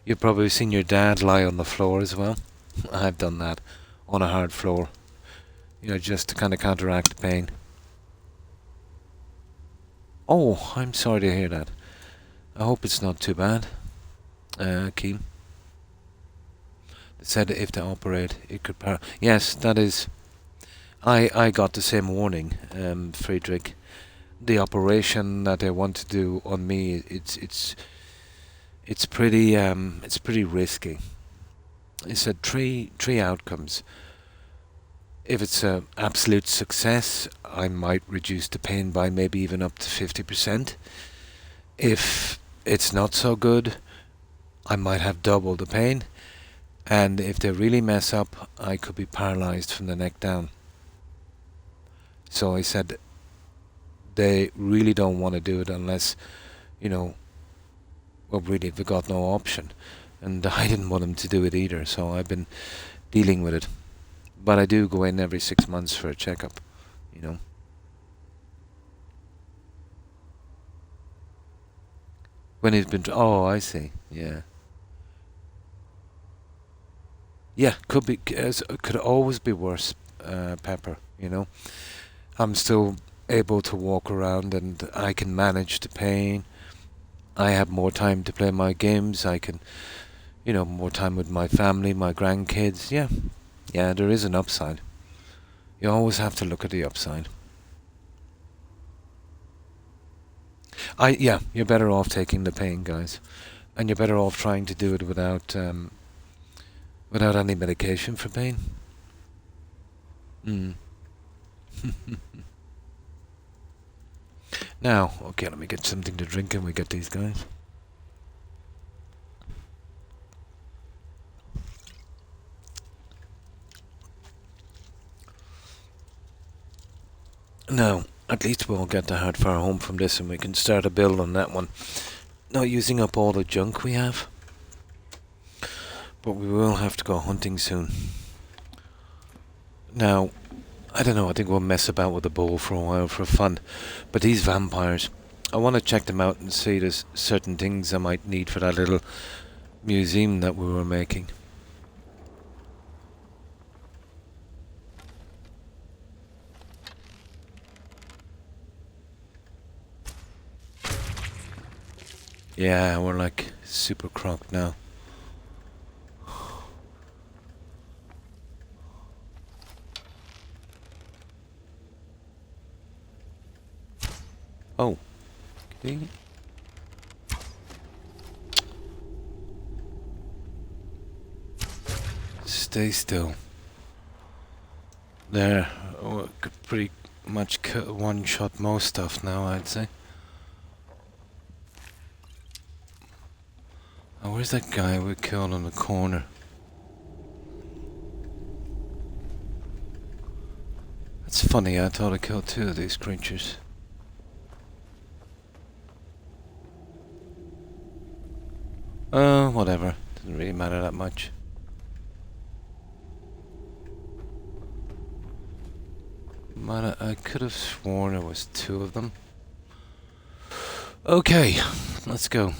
You've probably seen your dad lie on the floor as well. I've done that on a hard floor, you know, just to kind of counteract the pain. Oh, I'm sorry to hear that. I hope it's not too bad, Keen. They said if they operate, it could yes, that is. I got the same warning, Friedrich. The operation that they want to do on me, it's pretty risky. It said three outcomes. If it's an absolute success, I might reduce the pain by maybe even up to 50%. If it's not so good, I might have double the pain. And if they really mess up, I could be paralyzed from the neck down. So I said they really don't want to do it unless, you know, well, really, they've got no option. And I didn't want them to do it either, so I've been dealing with it. But I do go in every 6 months for a checkup, you know. When he's been... Oh, I see. Yeah. Yeah, could always be worse, Pepper, you know. I'm still able to walk around and I can manage the pain. I have more time to play my games. I can, you know, more time with my family, my grandkids. Yeah, yeah, there is an upside. You always have to look at the upside. Yeah, you're better off taking the pain, guys, and you're better off trying to do it without any medication for pain. Now, okay, let me get something to drink and we get these guys. Now, at least we'll get the hard far home from this and we can start a build on that one. Not using up all the junk we have. But we will have to go hunting soon. Now, I don't know, I think we'll mess about with the bow for a while for fun. But these vampires, I want to check them out and see there's certain things I might need for that little museum that we were making. Yeah, we're like super Croc now. Oh. Okay. Stay still. There. Oh, could pretty much one-shot most stuff now, I'd say. Oh, where's that guy we killed on the corner? That's funny, I thought I killed two of these creatures. Whatever. Doesn't really matter that much. I could have sworn there was two of them. Okay, let's go.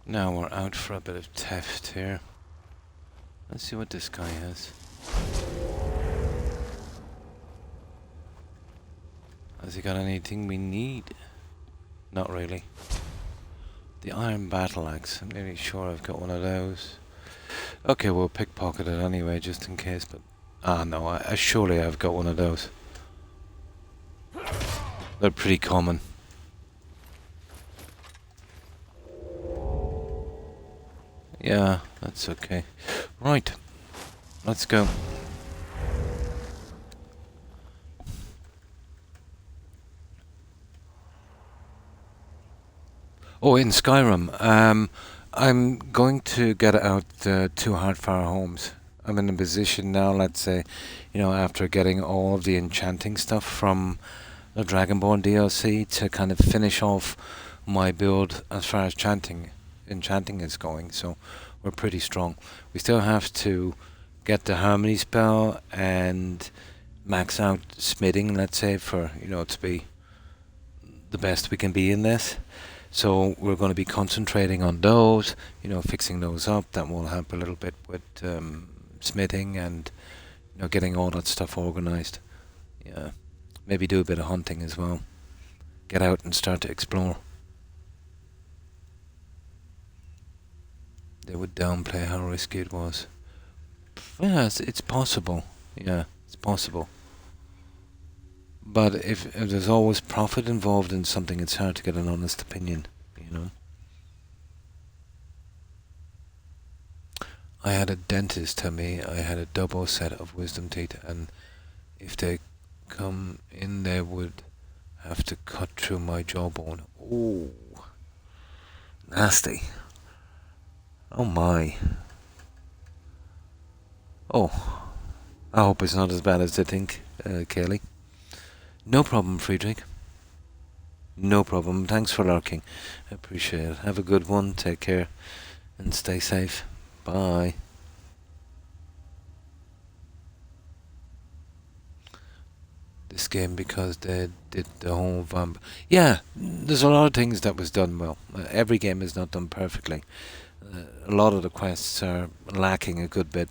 Now we're out for a bit of theft here. Let's see what this guy has. Has he got anything we need? Not really. The iron battle axe. I'm nearly sure I've got one of those. Okay, we'll pickpocket it anyway, just in case. But no, I surely I've got one of those. They're pretty common. Yeah, that's okay. Right, let's go. Oh, in Skyrim, I'm going to get out the 2 hardfire homes. I'm in a position now, let's say, after getting all of the enchanting stuff from the Dragonborn DLC to kind of finish off my build as far as enchanting is going. So we're pretty strong. We still have to get the harmony spell and max out smithing, let's say, for to be the best we can be in this. So we're going to be concentrating on those, fixing those up. That will help a little bit with smithing and getting all that stuff organized. Yeah, maybe do a bit of hunting as well. Get out and start to explore. They would downplay how risky it was. Yeah, it's possible. Yeah, it's possible. But if there's always profit involved in something, it's hard to get an honest opinion, I had a dentist tell me I had a double set of wisdom teeth, and if they come in, they would have to cut through my jawbone. Ooh, nasty. Oh my. Oh, I hope it's not as bad as they think, Kaylee. No problem, Friedrich. No problem. Thanks for lurking. I appreciate it. Have a good one. Take care. And stay safe. Bye. This game because they did the whole vamp. Yeah, there's a lot of things that was done well. Every game is not done perfectly. A lot of the quests are lacking a good bit.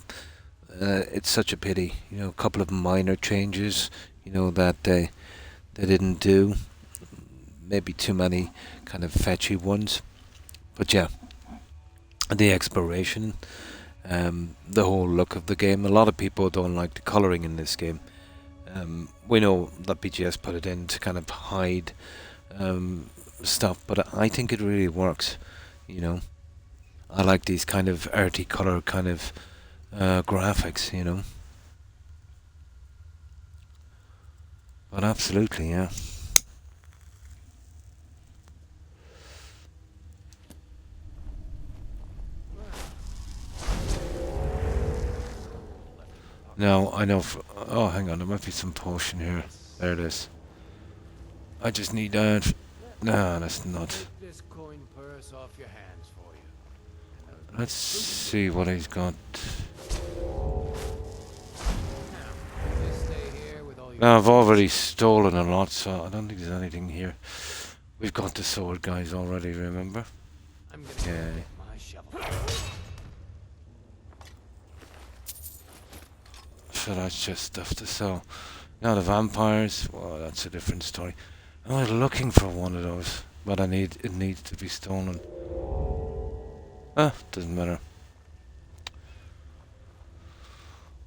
It's such a pity. A couple of minor changes, that they didn't do. Maybe too many kind of fetchy ones. But yeah, the exploration, the whole look of the game. A lot of people don't like the colouring in this game. We know that BGS put it in to kind of hide stuff, but I think it really works, I like these kind of earthy colour kind of graphics, But absolutely, yeah. No, I know. Oh, hang on. There might be some potion here. There it is. I just need that. No, that's not. This coin purse off your hands for you. Let's see what he's got. No, I've already stolen a lot, so I don't think there's anything here. We've got the sword guys already, remember? Yeah. So that's just stuff to sell. Now the vampires, well, that's a different story. I was looking for one of those, but it needs to be stolen. Doesn't matter.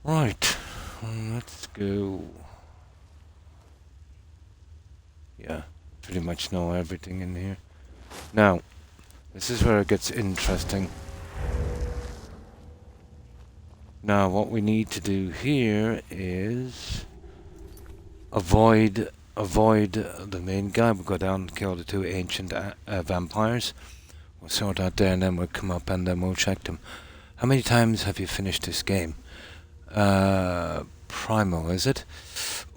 Right, let's go. Yeah, pretty much know everything in here. Now, this is where it gets interesting. Now, what we need to do here is avoid the main guy. We'll go down and kill the 2 ancient vampires. We'll sort out there, and then we'll come up and then we'll check them. How many times have you finished this game? Primal, is it?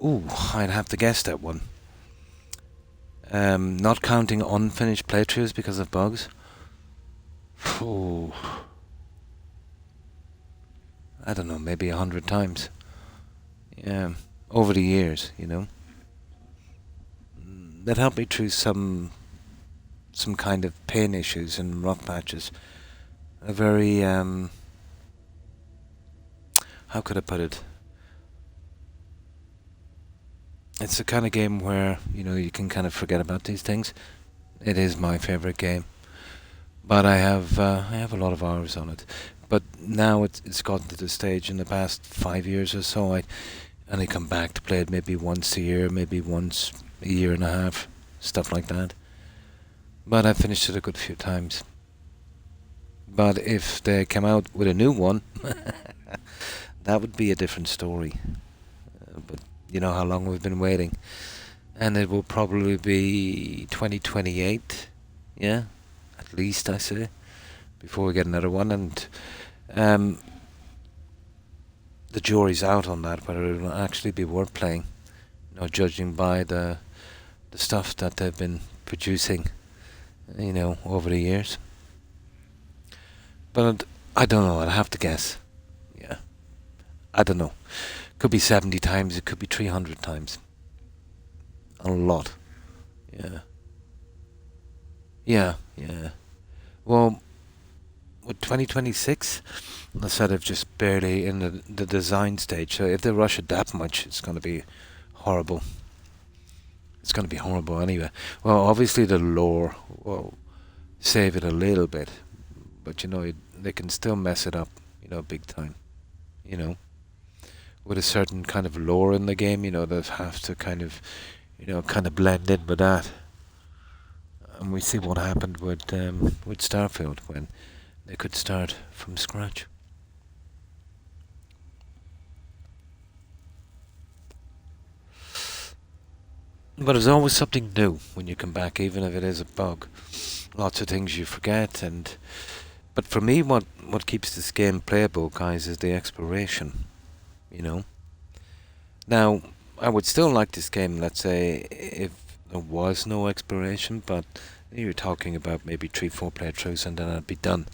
Ooh, I'd have to guess that one. Not counting unfinished playthroughs because of bugs. Ooh. I don't know, maybe 100 times. Yeah, over the years, That helped me through some kind of pain issues and rough patches. A very, how could I put it? It's the kind of game where, you can kind of forget about these things. It is my favorite game. But I have a lot of hours on it. But now it's gotten to the stage in the past 5 years or so, I only come back to play it maybe once a year, maybe once a year and a half, stuff like that. But I finished it a good few times. But if they come out with a new one, that would be a different story. But you know how long we've been waiting. And it will probably be 2028, yeah, at least I say, before we get another one. And the jury's out on that, whether it will actually be worth playing, you know, judging by the stuff that they've been producing, you know, over the years. But I don't know, I'd have to guess. Yeah. I don't know. Could be 70 times, it could be 300 times. A lot. Yeah. Yeah, yeah. Well, with 2026, I said they've just barely in the design stage, so if they rush it that much, it's going to be horrible. It's going to be horrible anyway. Well, obviously the lore will save it a little bit, but you know, they can still mess it up, you know, big time. You know, with a certain kind of lore in the game, you know, they have to kind of, you know, kind of blend in with that. And we see what happened with Starfield when they could start from scratch. But there's always something new when you come back, even if it is a bug. Lots of things you forget, but for me, what keeps this game playable, guys, is the exploration. You know. Now, I would still like this game, let's say, if there was no exploration, but you're talking about maybe 3-4 playthroughs and then I'd be done.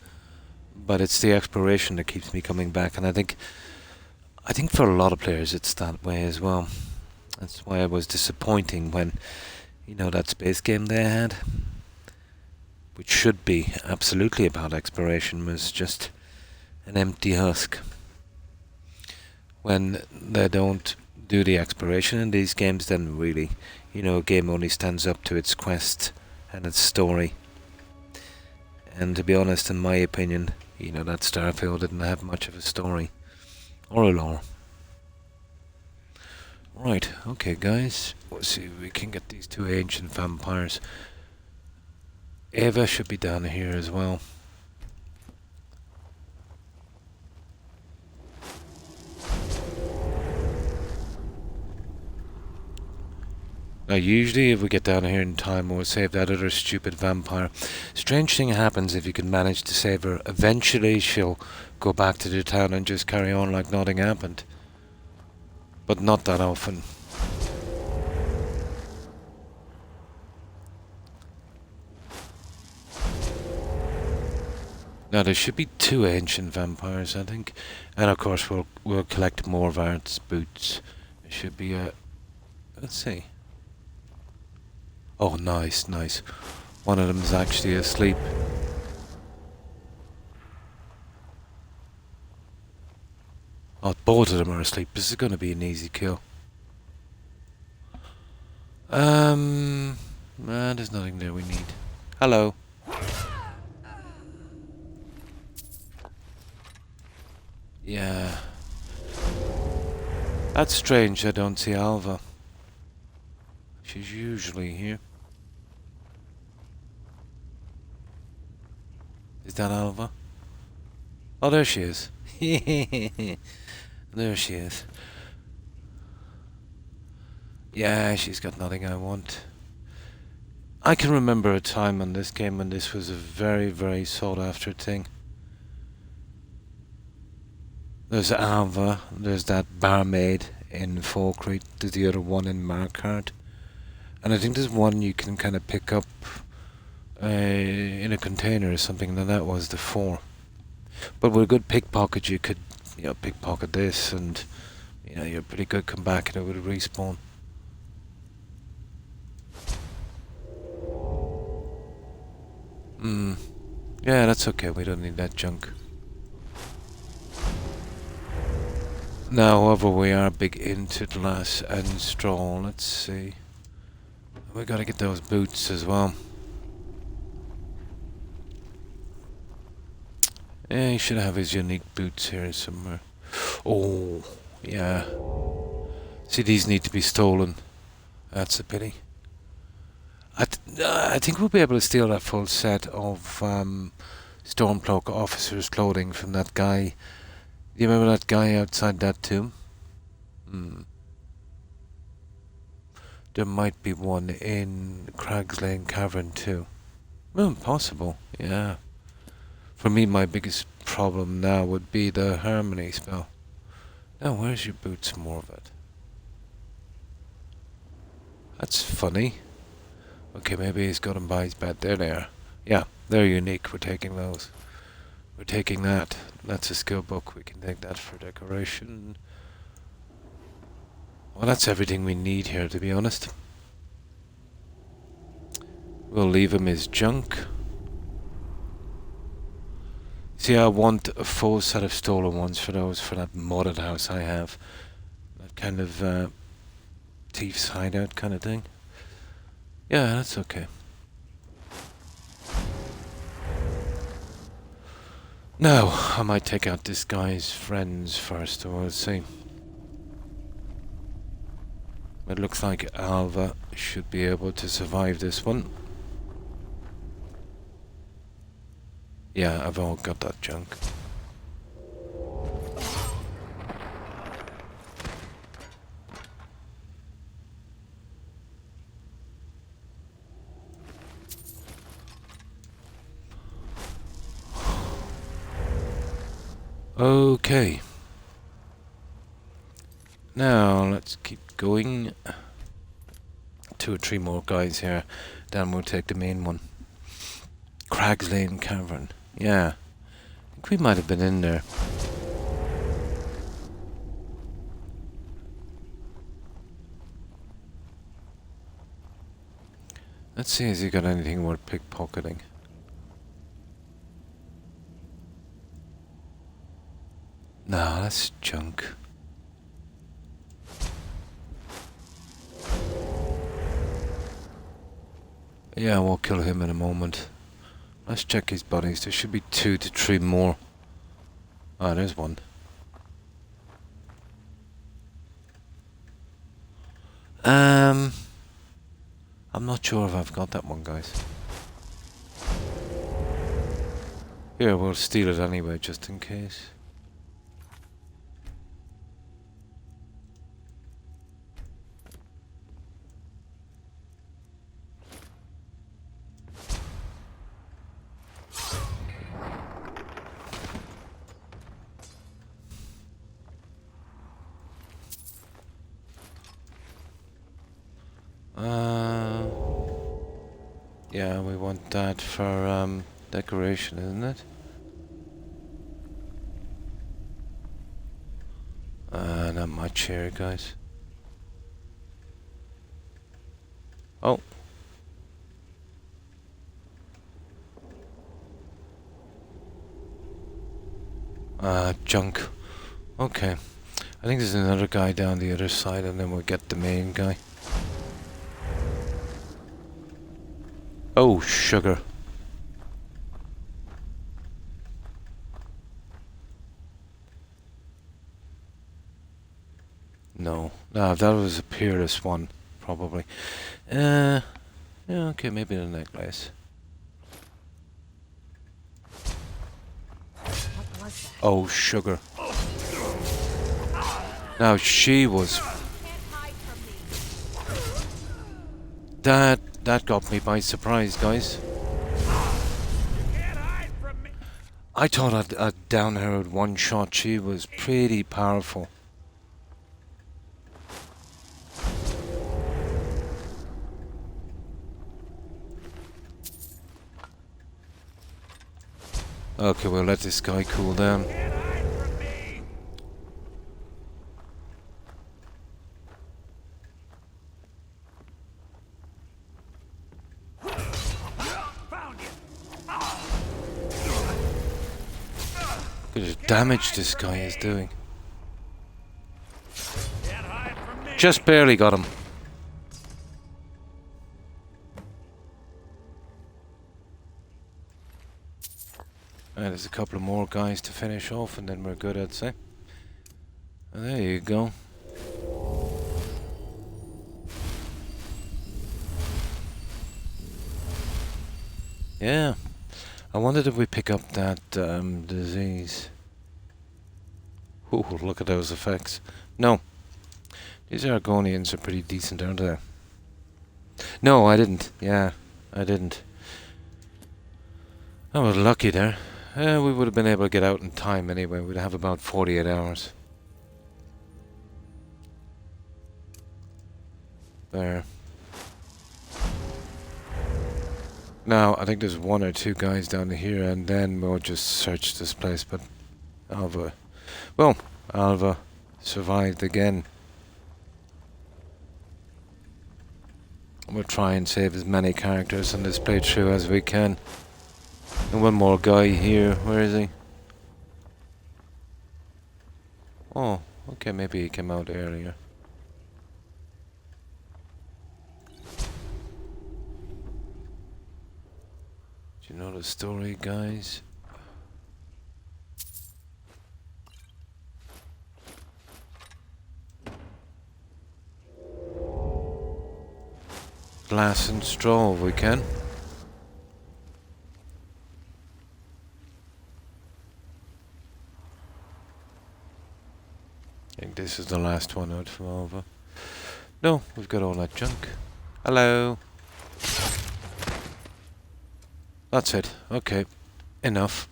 But it's the exploration that keeps me coming back, and I think for a lot of players it's that way as well. That's why it was disappointing when, you know, that space game they had, which should be absolutely about exploration, was just an empty husk. When they don't do the exploration in these games, then really, you know, a game only stands up to its quest and its story. And to be honest, in my opinion, you know, that Starfield didn't have much of a story or a lore. Right, okay guys, let's see if we can get these two ancient vampires. Ava should be down here as well. Now usually if we get down here in time we'll save that other stupid vampire. Strange thing happens if you can manage to save her. Eventually she'll go back to the town and just carry on like nothing happened. But not that often. Now there should be 2 ancient vampires, I think. And of course we'll collect more of Art's boots. There should be a... let's see. Oh, nice, nice. One of them is actually asleep. Oh, both of them are asleep. This is going to be an easy kill. There's nothing there we need. Hello. Yeah. That's strange, I don't see Alva. She's usually here. Is that Alva? Oh, there she is. There she is. Yeah, she's got nothing I want. I can remember a time on this game when this was a very, very sought after thing. There's Alva, there's that barmaid in Falkreath, there's the other one in Markarth. And I think there's one you can kind of pick up in a container or something, and that was the 4. But with a good pickpocket you could, you know, pickpocket this and, you know, you're pretty good, come back and it would respawn. Yeah, that's okay, we don't need that junk. Now, however, we are big into glass and straw. Let's see. We gotta get those boots as well. Yeah, he should have his unique boots here somewhere. Oh, yeah. See, these need to be stolen. That's a pity. I think we'll be able to steal that full set of Stormcloak officer's clothing from that guy. Do you remember that guy outside that tomb? There might be one in Crag's Lane Cavern too. Well, possible, yeah. For me, my biggest problem now would be the harmony spell. Now, where's your boots, more of it? That's funny. Okay, maybe he's got them by his bed. There they are. Yeah, they're unique. We're taking those. We're taking that. That's a skill book. We can take that for decoration. Well, that's everything we need here, to be honest. We'll leave him his junk. See, I want a full set of stolen ones for that modded house I have. That kind of thief's hideout kind of thing. Yeah, that's okay. Now, I might take out this guy's friends first, or we'll see. It looks like Alva should be able to survive this one. Yeah, I've all got that junk. Okay. Now, let's keep going. 2 or 3 more guys here. Then we'll take the main one. Crag's Lane Cavern. Yeah. I think we might have been in there. Let's see, has he got anything worth pickpocketing? No, that's junk. Yeah, we'll kill him in a moment. Let's check his bodies. There should be 2 to 3 more. Ah, there's one. I'm not sure if I've got that one, guys. Here, we'll steal it anyway, just in case. Yeah, we want that for decoration, isn't it? Not much here, guys. Oh. Junk. Okay. I think there's another guy down the other side, and then we'll get the main guy. Oh, sugar. No. No, that was a peerless one, probably. Yeah, okay, maybe the necklace. What was that? Oh, sugar. Now, she was... That got me by surprise, guys. I thought I'd down her with one shot. She was pretty powerful. Okay, we'll let this guy cool down. Look at the damage this guy is doing. Just barely got him. There's a couple of more guys to finish off and then we're good, I'd say. And there you go. Yeah. I wondered if we pick up that disease. Ooh, look at those effects. No. These Argonians are pretty decent, aren't they? No, I didn't. Yeah, I didn't. I was lucky there. We would have been able to get out in time anyway. We'd have about 48 hours. There. Now, I think there's one or two guys down here, and then we'll just search this place, but Alva... Well, Alva survived again. We'll try and save as many characters in this playthrough as we can. And one more guy here. Where is he? Oh, okay, maybe he came out earlier. Do you know the story, guys? Glass and straw, if we can. I think this is the last one out from over. No, we've got all that junk. Hello. That's it. Okay. Enough.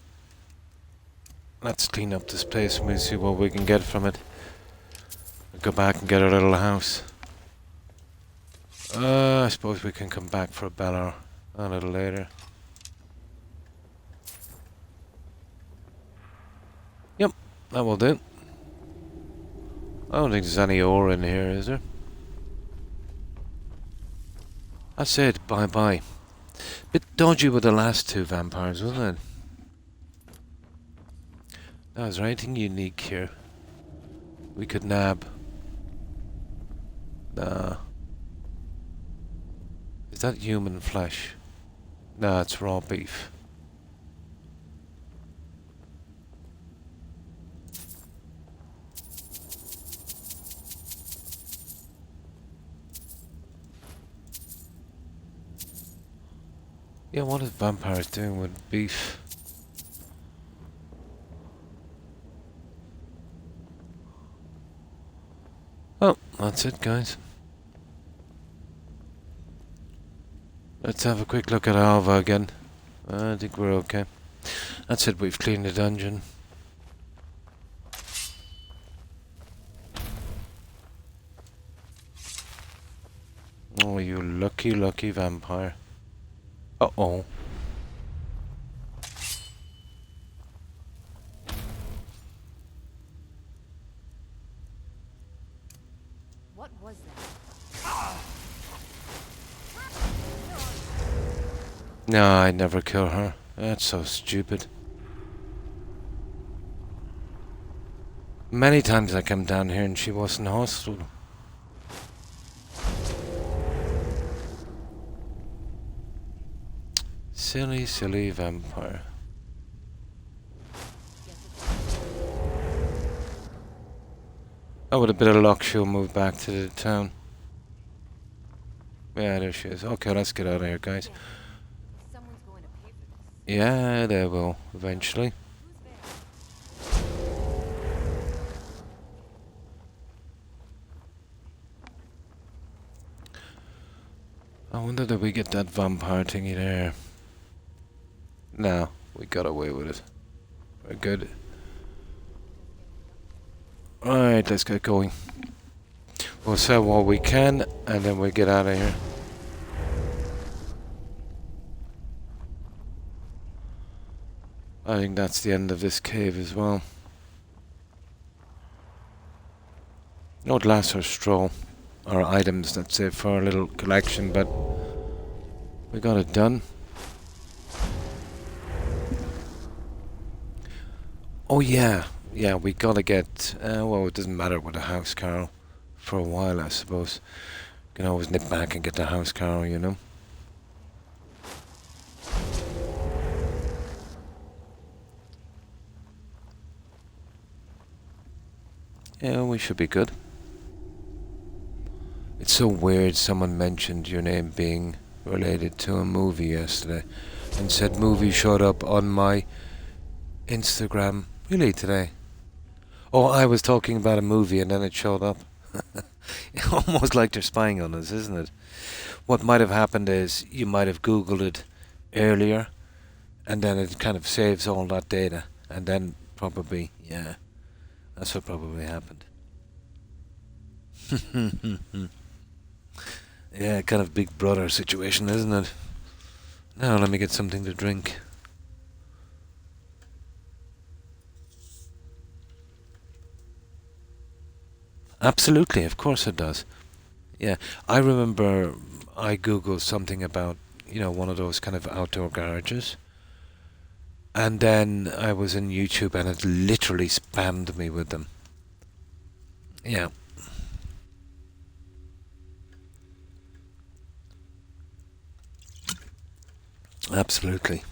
Let's clean up this place and we'll see what we can get from it. We'll go back and get our little house. I suppose we can come back for a Bellar a little later. Yep, that will do. I don't think there's any ore in here, is there? That's it, bye-bye. Bit dodgy with the last two vampires, wasn't it? Now, is there anything unique here we could nab? Nah. Is that human flesh? Nah, it's raw beef. Yeah, what is vampires doing with beef? Oh, that's it, guys. Let's have a quick look at Alva again. I think we're okay. That's it, we've cleaned the dungeon. Oh, you lucky, lucky vampire. Uh-oh. What was that? No, I'd never kill her. That's so stupid. Many times I come down here and she wasn't hostile. Silly, silly vampire. Oh, with a bit of luck, she'll move back to the town. Yeah, there she is. Okay, let's get out of here, guys. Someone's going to pay for this. Yeah, they will, eventually. I wonder did we get that vampire thingy there? No, we got away with it. We're good. Alright, let's get going. We'll sell what we can, and then we'll get out of here. I think that's the end of this cave as well. No glass or straw, or items, that's it for our little collection, but we got it done. Oh yeah, we gotta get, well, it doesn't matter with the house, Carol. For a while, I suppose. You can always nip back and get the house, Carol, you know. Yeah, we should be good. It's so weird someone mentioned your name being related to a movie yesterday. and said movie showed up on my Instagram. Really, today? Oh, I was talking about a movie and then it showed up. Almost like they're spying on us, isn't it? What might have happened is you might have Googled it earlier and then it kind of saves all that data and then probably, yeah, that's what probably happened. Yeah, kind of Big Brother situation, isn't it? Now let me get something to drink. Absolutely, of course it does. Yeah, I remember I googled something about, one of those kind of outdoor garages. And then I was in YouTube and it literally spammed me with them. Yeah. Absolutely.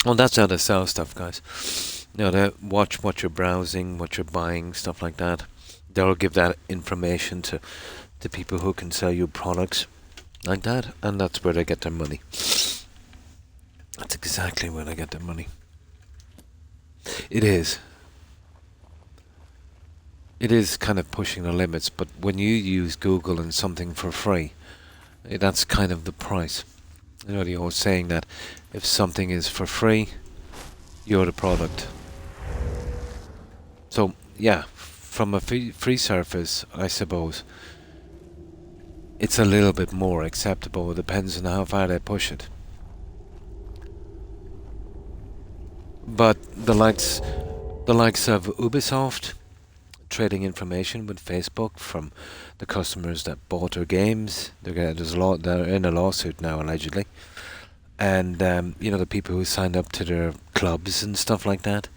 Well, that's how they sell stuff, guys. They watch what you're browsing, what you're buying, stuff like that. They'll give that information to people who can sell you products like that, and that's where they get their money. That's exactly where they get their money. It is. It is kind of pushing the limits, but when you use Google and something for free, that's kind of the price. The old saying that if something is for free, you're the product. So, yeah, from a free surface, I suppose, it's a little bit more acceptable. It depends on how far they push it. But the likes of Ubisoft trading information with Facebook from the customers that bought their games, they're in a lawsuit now allegedly, and the people who signed up to their clubs and stuff like that.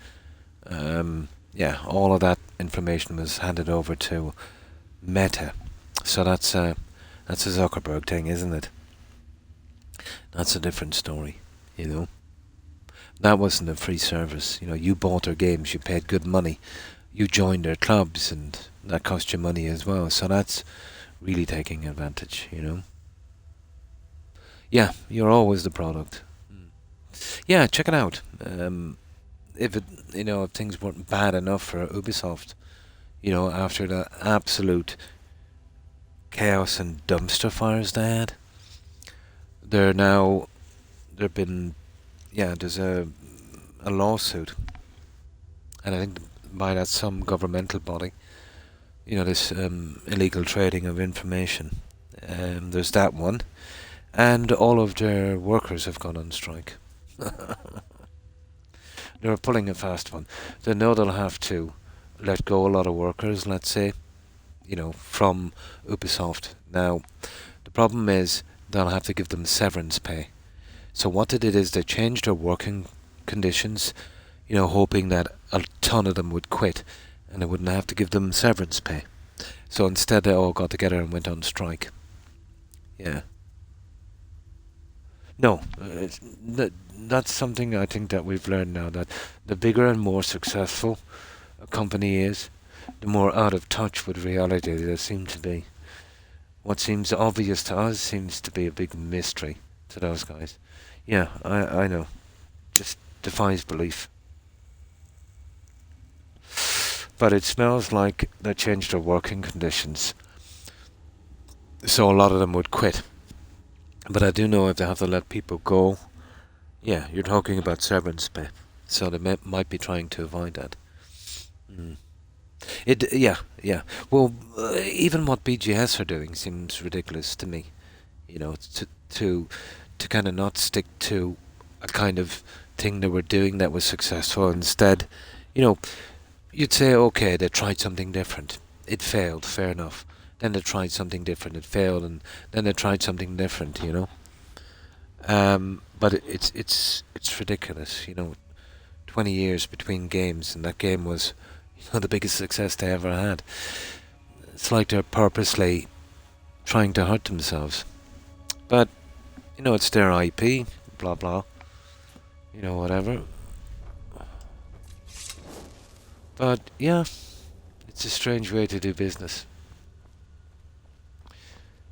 Yeah, all of that information was handed over to Meta. So that's a Zuckerberg thing, isn't it? That's a different story, That wasn't a free service. You bought their games, you paid good money, you joined their clubs, and that cost you money as well. So that's really taking advantage, Yeah, you're always the product. Yeah, check it out. If things weren't bad enough for Ubisoft, after the absolute chaos and dumpster fires they had, there's a lawsuit, and I think by that some governmental body, this illegal trading of information. There's that one, and all of their workers have gone on strike. They're pulling a fast one. They know they'll have to let go a lot of workers, let's say, from Ubisoft. Now, the problem is they'll have to give them severance pay. So what they did is they changed their working conditions, hoping that a ton of them would quit and they wouldn't have to give them severance pay. So instead they all got together and went on strike. Yeah. No, that's something I think that we've learned now, that the bigger and more successful a company is, the more out of touch with reality they seem to be. What seems obvious to us seems to be a big mystery to those guys. Yeah, I know. Just defies belief. But it smells like they changed their working conditions, so a lot of them would quit. But I do know if they have to let people go, yeah, you're talking about severance pay. So they might be trying to avoid that. Yeah. Well, even what BGS are doing seems ridiculous to me. To kind of not stick to a kind of thing they were doing that was successful. Instead, you'd say, okay, they tried something different. It failed, fair enough. Then they tried something different, it failed, and then they tried something different, But it's ridiculous, 20 years between games, and that game was, the biggest success they ever had. It's like they're purposely trying to hurt themselves. But, it's their IP, blah blah, whatever. But, yeah, it's a strange way to do business.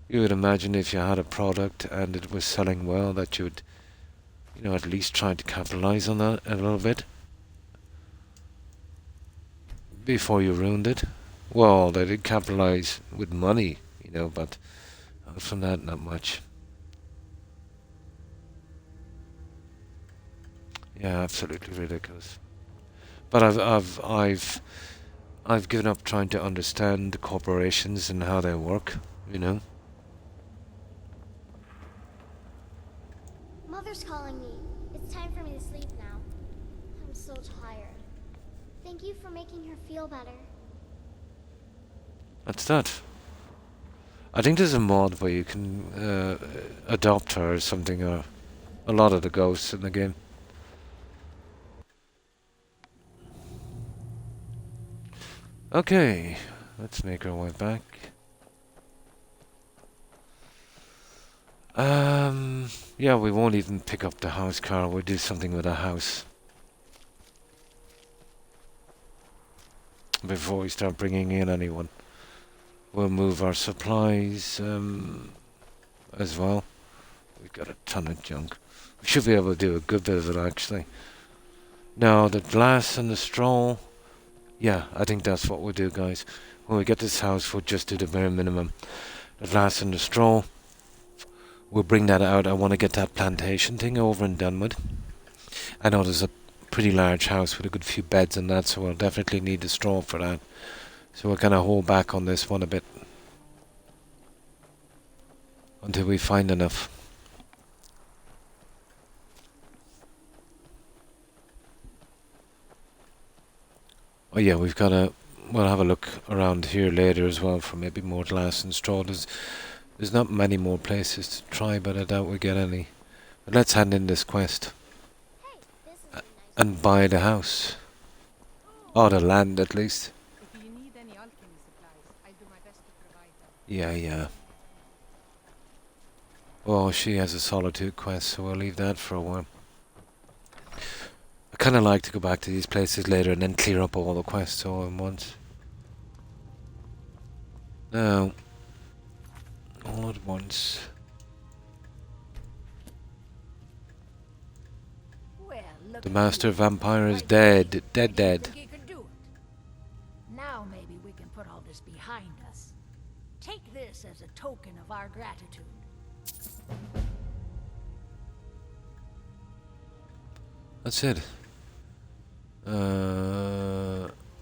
You would imagine if you had a product and it was selling well that you would You know, at least try to capitalize on that a little bit before you ruined it. Well, they did capitalize with money, you know, but from that, not much. Yeah, absolutely ridiculous. But I've given up trying to understand the corporations and how they work, you know. Mother's calling me. It's time for me to sleep now. I'm so tired. Thank you for making her feel better. That's that. I think there's a mod where you can adopt her or something, or a lot of the ghosts in the game. Okay, let's make our way back. Yeah, we won't even pick up the house car. We'll do something with the house before we start bringing in anyone. We'll move our supplies as well. We've got a ton of junk. We should be able to do a good bit of it, actually. Now, the glass and the straw. Yeah, I think that's what we'll do, guys. When we get this house, we'll just do the bare minimum. The glass and the straw. We'll bring that out. I want to get that plantation thing over and done with. I know there's a pretty large house with a good few beds and that, so we'll definitely need the straw for that. So we'll kind of hold back on this one a bit until we find enough. Oh yeah, we've got to... We'll have a look around here later as well for maybe more glass and straw. There's not many more places to try, but I doubt we get any. But let's hand in this quest Hey, this is a nice and buy the house. Or the land, at least. If you need any alchemy supplies, I'll do my best to provide them. Yeah. Oh, she has a solitude quest, so we'll leave that for a while. I kind of like to go back to these places later and then clear up all the quests all at once. Now, all at once. Well, look The at Master you. Vampire is Right dead. away, Dead. you think you could do it. Now maybe we can put all this behind us. Take this as a token of our gratitude. That's it.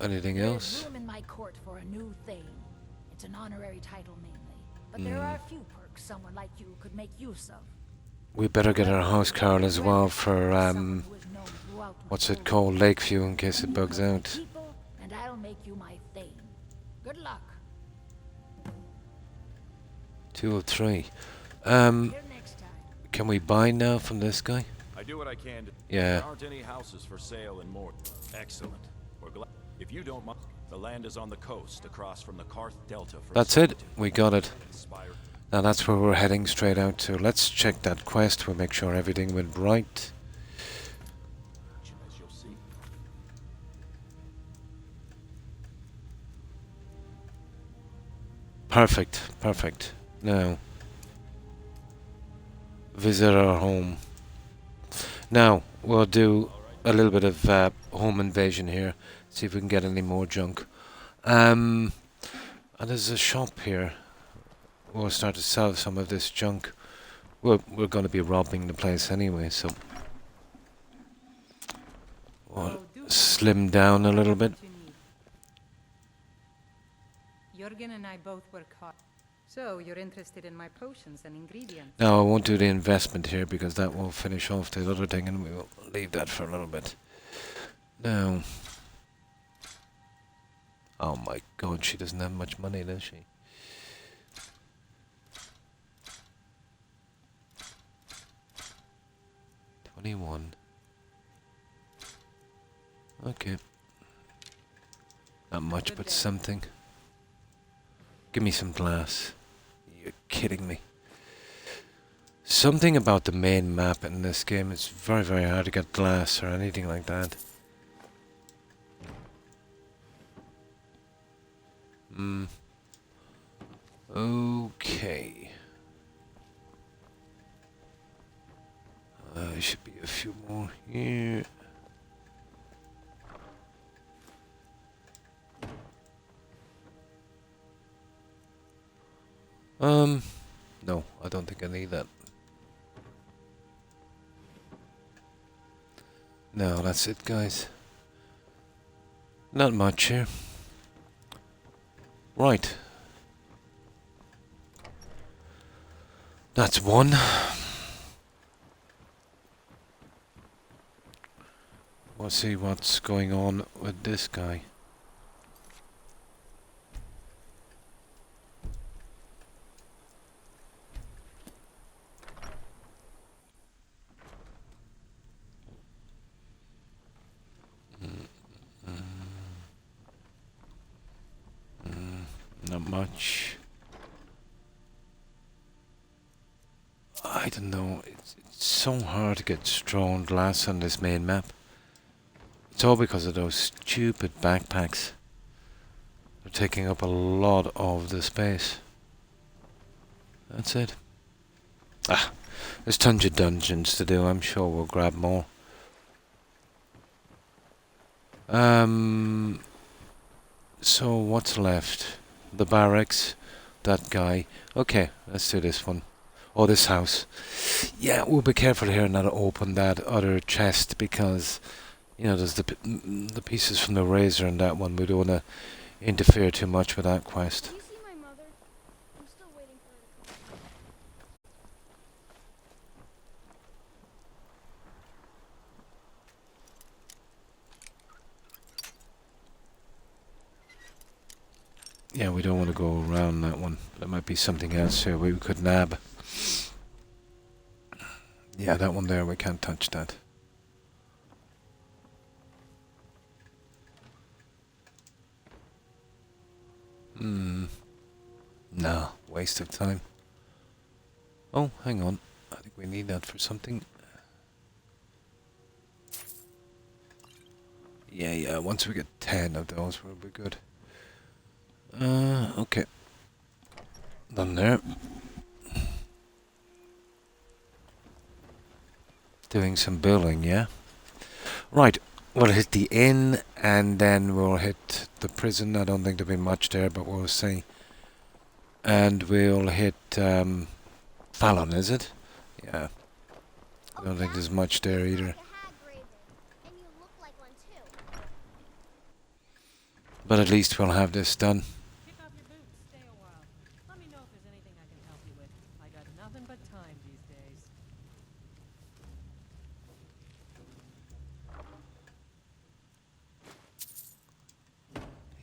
Anything There's else? room in my court for a new thing. It's an honorary title mainly, but there are a few perks someone like you could make use of. We better get our house card as well for, Someone who is known throughout my what's it whole called? Lakeview, in case it bugs out. people, and I'll make you my thane. Good luck. 203. Till next time. Can we buy now from this guy? I do what I can to... Yeah. There aren't any houses for sale in Mort. Excellent. We're glad. If you don't mind, the land is on the coast across from the Karth Delta. For That's it. We got it. Inspire. Now that's where we're heading straight out to. Let's check that quest. We'll make sure everything went right. As you'll see. Perfect. Now, visit our home. Now, we'll do a little bit of home invasion here. See if we can get any more junk. And there's a shop here. We'll start to sell some of this junk. We're going to be robbing the place anyway, so we'll slim down a little bit. Jurgen and I both work hard. So, you're interested in my potions and ingredients? Now I won't do the investment here because that will finish off the other thing, and we will leave that for a little bit. Now, oh my God, she doesn't have much money, does she? $21. Okay. Not much, but something. Give me some glass. You're kidding me. Something about the main map in this game, it's very, very hard to get glass or anything like that. Okay. There should be a few more here. No, I don't think I need that. No, that's it, guys. Not much here. Right. That's one. We'll see what's going on with this guy. Not much. I don't know. It's so hard to get strong glass on this main map. It's all because of those stupid backpacks. They're taking up a lot of the space. That's it. Ah, there's tons of dungeons to do. I'm sure we'll grab more. So what's left? The barracks, that guy. Okay, let's do this one. Or this house. Yeah, we'll be careful here not to open that other chest because, you know, there's the pieces from the razor in that one. We don't want to interfere too much with that quest. Do you see my mother? I'm still waiting for her to come. Yeah, we don't want to go around that one. There might be something else here we could nab. Yeah, that one there, we can't touch that. No, waste of time. Oh, hang on. I think we need that for something. Yeah, once we get 10 of those, we'll be good. Okay. Done there. Doing some building, yeah? Right, we'll hit the inn, and then we'll hit the prison. I don't think there'll be much there, but we'll see. And we'll hit, Fallon, is it? Yeah. I don't think there's much there either. And you look like one too. But at least we'll have this done. Kick off your boots, stay a while. Let me know if there's anything I can help you with. I got nothing but time these days.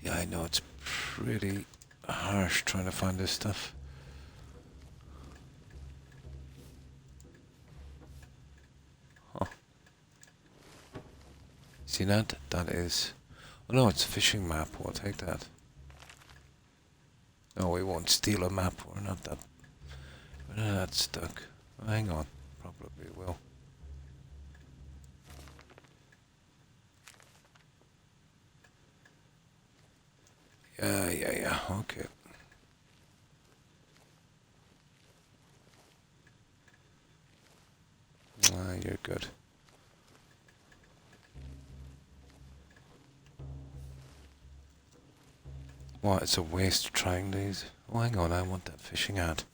Yeah, I know it's pretty harsh trying to find this stuff. Huh. See that? That is... Oh no, it's a fishing map. We'll take that. No, we won't steal a map. We're not that stuck. Oh, hang on. Probably will. Yeah. Okay. You're good. What? It's a waste trying these. Oh, hang on. I want that fishing ad.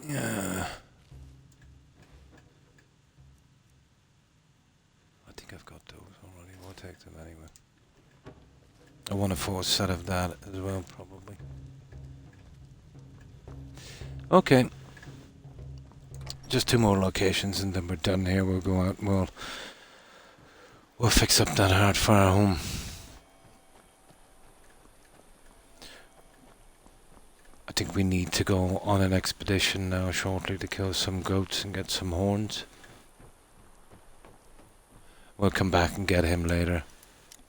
Yeah. I think I've got those already. We'll take them anyway. I want a full set of that as well, probably. Okay. Just 2 more locations and then we're done here. We'll go out and we'll fix up that hard fire home. I think we need to go on an expedition now shortly to kill some goats and get some horns. We'll come back and get him later.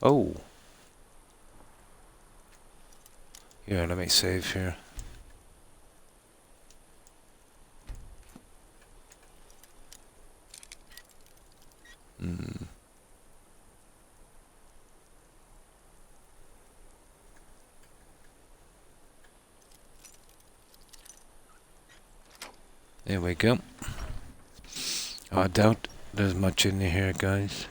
Oh. Here, let me save here. There we go. I doubt there's much in here, guys.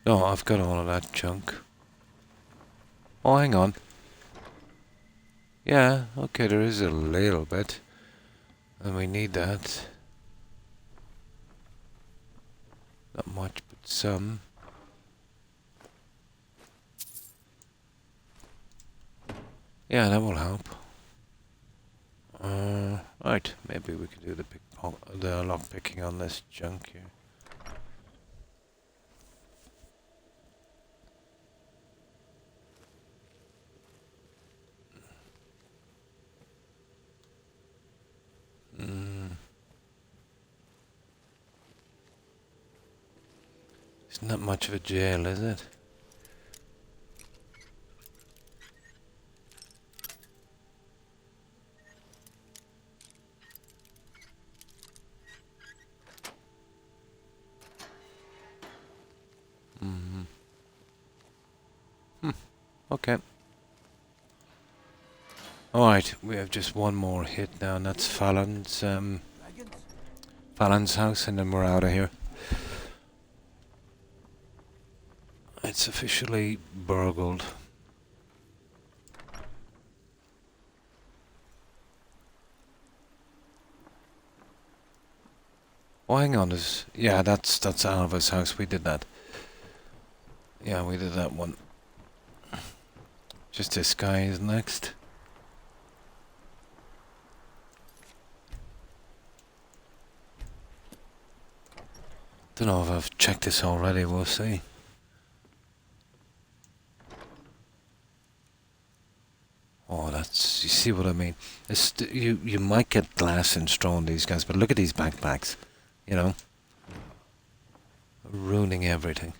No, I've got all of that junk. Oh, hang on. Yeah, okay, there is a little bit. And we need that. Not much, but some. Yeah, that will help. Right, maybe we could do the lock picking on this junk here. It's not much of a jail, is it? Okay. Alright, we have just one more hit now, and that's Fallon's house, and then we're out of here. It's officially burgled. Oh, hang on, yeah, that's Alva's house. We did that. Yeah, we did that one. Just this guy is next. Don't know if I've checked this already. We'll see. Oh, that's, you see what I mean? You might get glass and straw on these guys, but look at these backpacks. You know, ruining everything.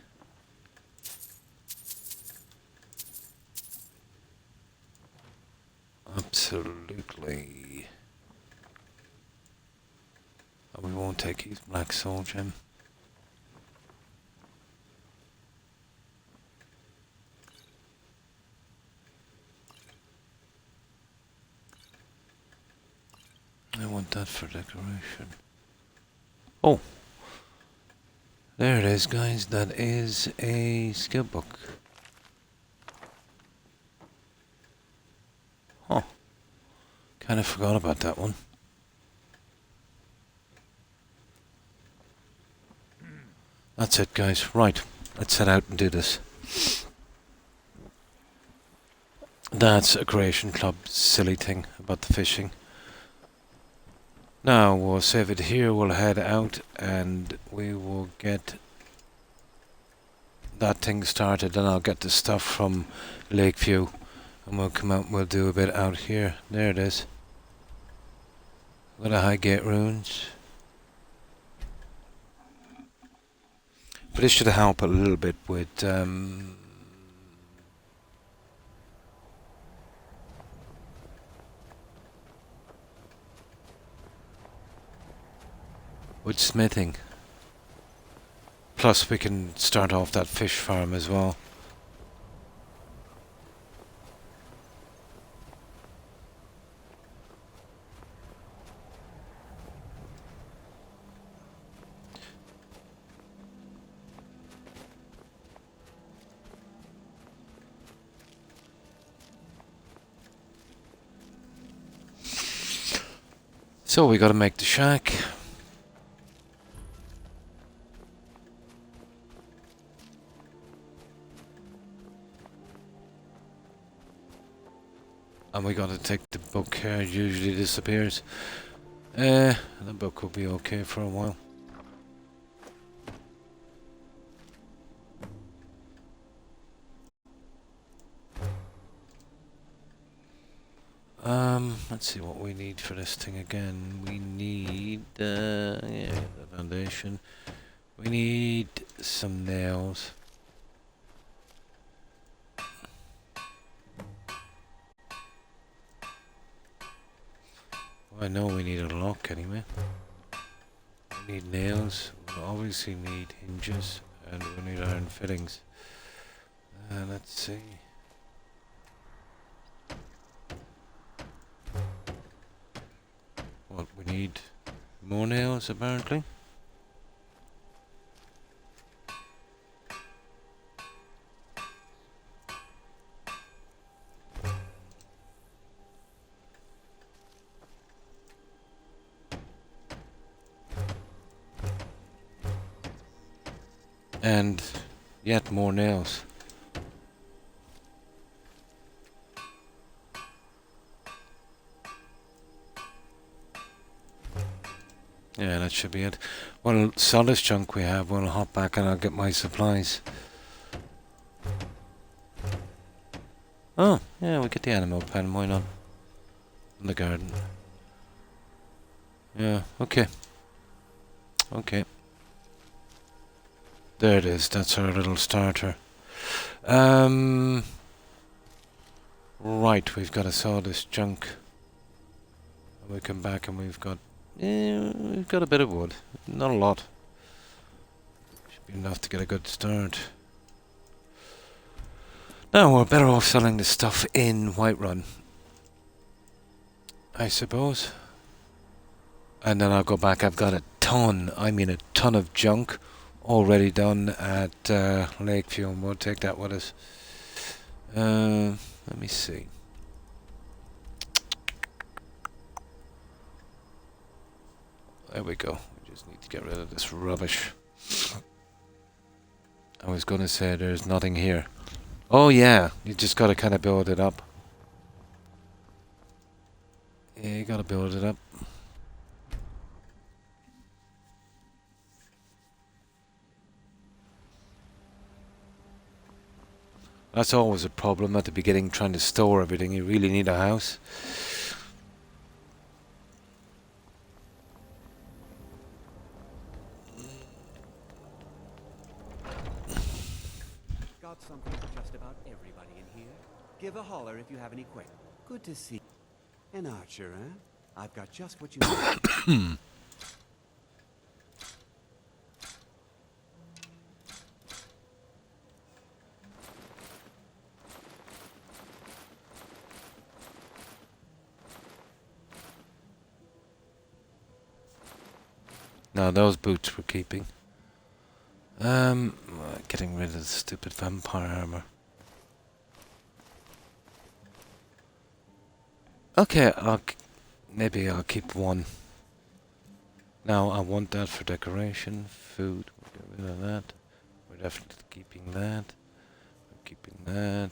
Absolutely. Oh, we won't take his black soul gem. I want that for decoration. Oh, there it is, guys. That is a skill book. Huh. Kind of forgot about that one. That's it, guys. Right, let's head out and do this. That's a creation club silly thing about the fishing. Now we'll save it here, we'll head out and we will get that thing started, then I'll get the stuff from Lakeview and we'll come out and we'll do a bit out here. There it is. Got the Highgate ruins. But this should help a little bit with smithing. Plus we can start off that fish farm as well. So we gotta make the shack. And we gotta take the book here, it usually disappears. The book will be okay for a while. Let's see what we need for this thing again. We need, yeah, the foundation. We need some nails. I know we need a lock anyway. We need nails. We obviously need hinges, and we need iron fittings. Let's see. need more nails, apparently. And yet more nails. Yeah, that should be it. Well, solace junk we have, we'll hop back and I'll get my supplies. Oh, yeah, we'll get the animal pen, why not? In the garden. Yeah, okay. Okay. There it is, that's our little starter. Right, we've got to saw this junk. We come back and we've got a bit of wood. Not a lot. Should be enough to get a good start. Now we're better off selling the stuff in Whiterun, I suppose. And then I'll go back. I've got a ton of junk already done at Lakeview, and we'll take that with us. Let me see. There we go. We just need to get rid of this rubbish. I was going to say there's nothing here. Oh yeah, you just got to kind of build it up. Yeah, you got to build it up. That's always a problem at the beginning, trying to store everything. You really need a house. Got something for just about everybody in here. Give a holler if you have any questions. Good to see. An archer, huh? I've got just what you need. No, those boots we're keeping. Getting rid of the stupid vampire armor. Okay, maybe I'll keep one. Now I want that for decoration. Food, we'll get rid of that. We're definitely keeping that. We're keeping that.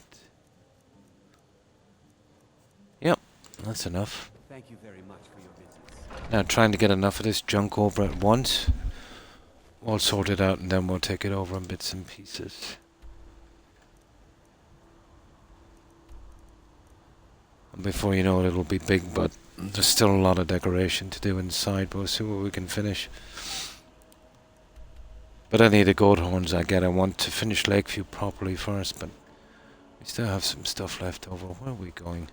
Yep, that's enough. Thank you very much for your business. Now trying to get enough of this junk over at once. We'll sort it out and then we'll take it over in bits and pieces. And before you know it, it'll be big, but there's still a lot of decoration to do inside, but we'll see what we can finish. But any of the goat horns I get, I want to finish Lakeview properly first, but we still have some stuff left over. Where are we going?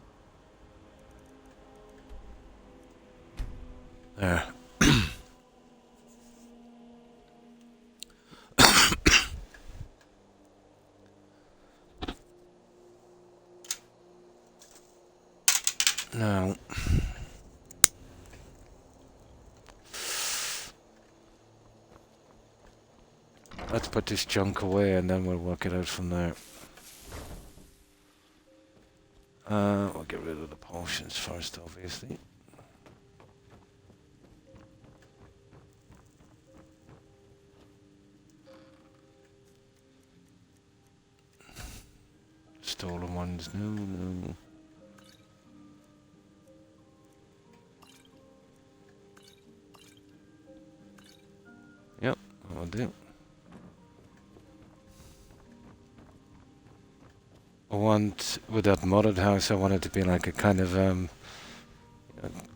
There. Now, let's put this junk away and then we'll work it out from there. We'll get rid of the potions first, obviously. Stolen ones, no. Yep, that'll do. I want, with that modded house, I want it to be like a kind of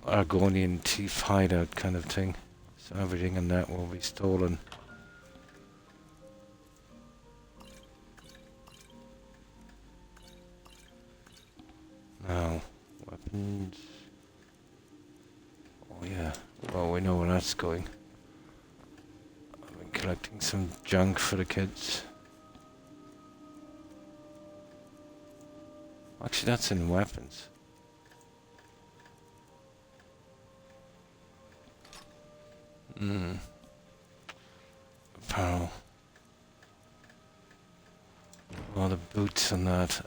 Argonian thief hideout kind of thing. So everything in that will be stolen. Now, weapons. Oh yeah, well we know where that's going. I've been collecting some junk for the kids. Actually, that's in weapons. Apparel. Oh, the boots and that.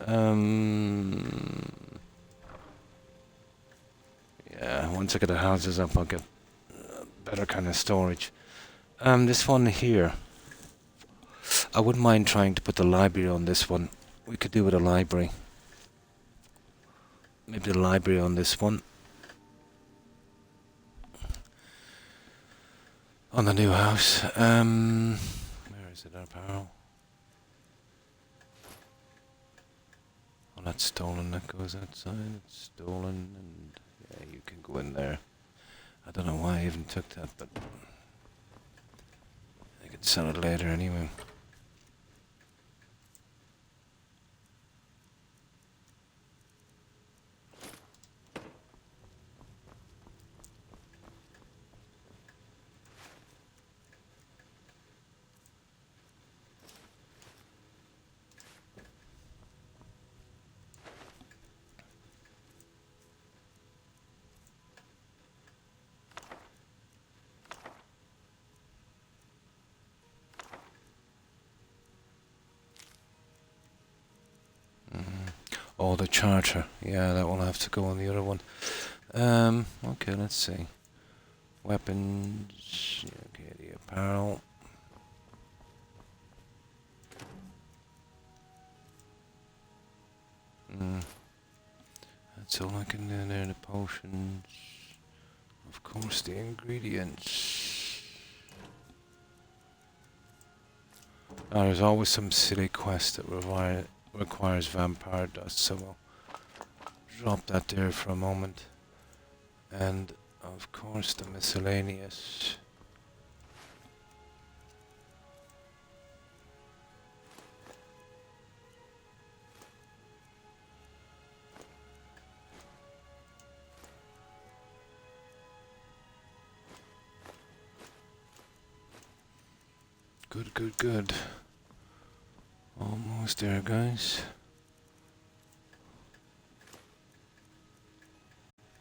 Yeah, once I get the houses up, I'll get better kind of storage. This one here. I wouldn't mind trying to put the library on this one. We could do with a library. Maybe the library on this one. On the new house. Where is it, our apparel? Oh, that's stolen. That goes outside. It's stolen, and yeah, you can go in there. I don't know why I even took that, but I can sell it later anyway. Oh, the charger. Yeah, that will have to go on the other one. Okay, let's see. Weapons. Okay, the apparel. That's all I can do there. The potions. Of course, the ingredients. Oh, there's always some silly quest that requires vampire dust, so we'll drop that there for a moment. And of course the miscellaneous. Good, good, good. Almost there, guys.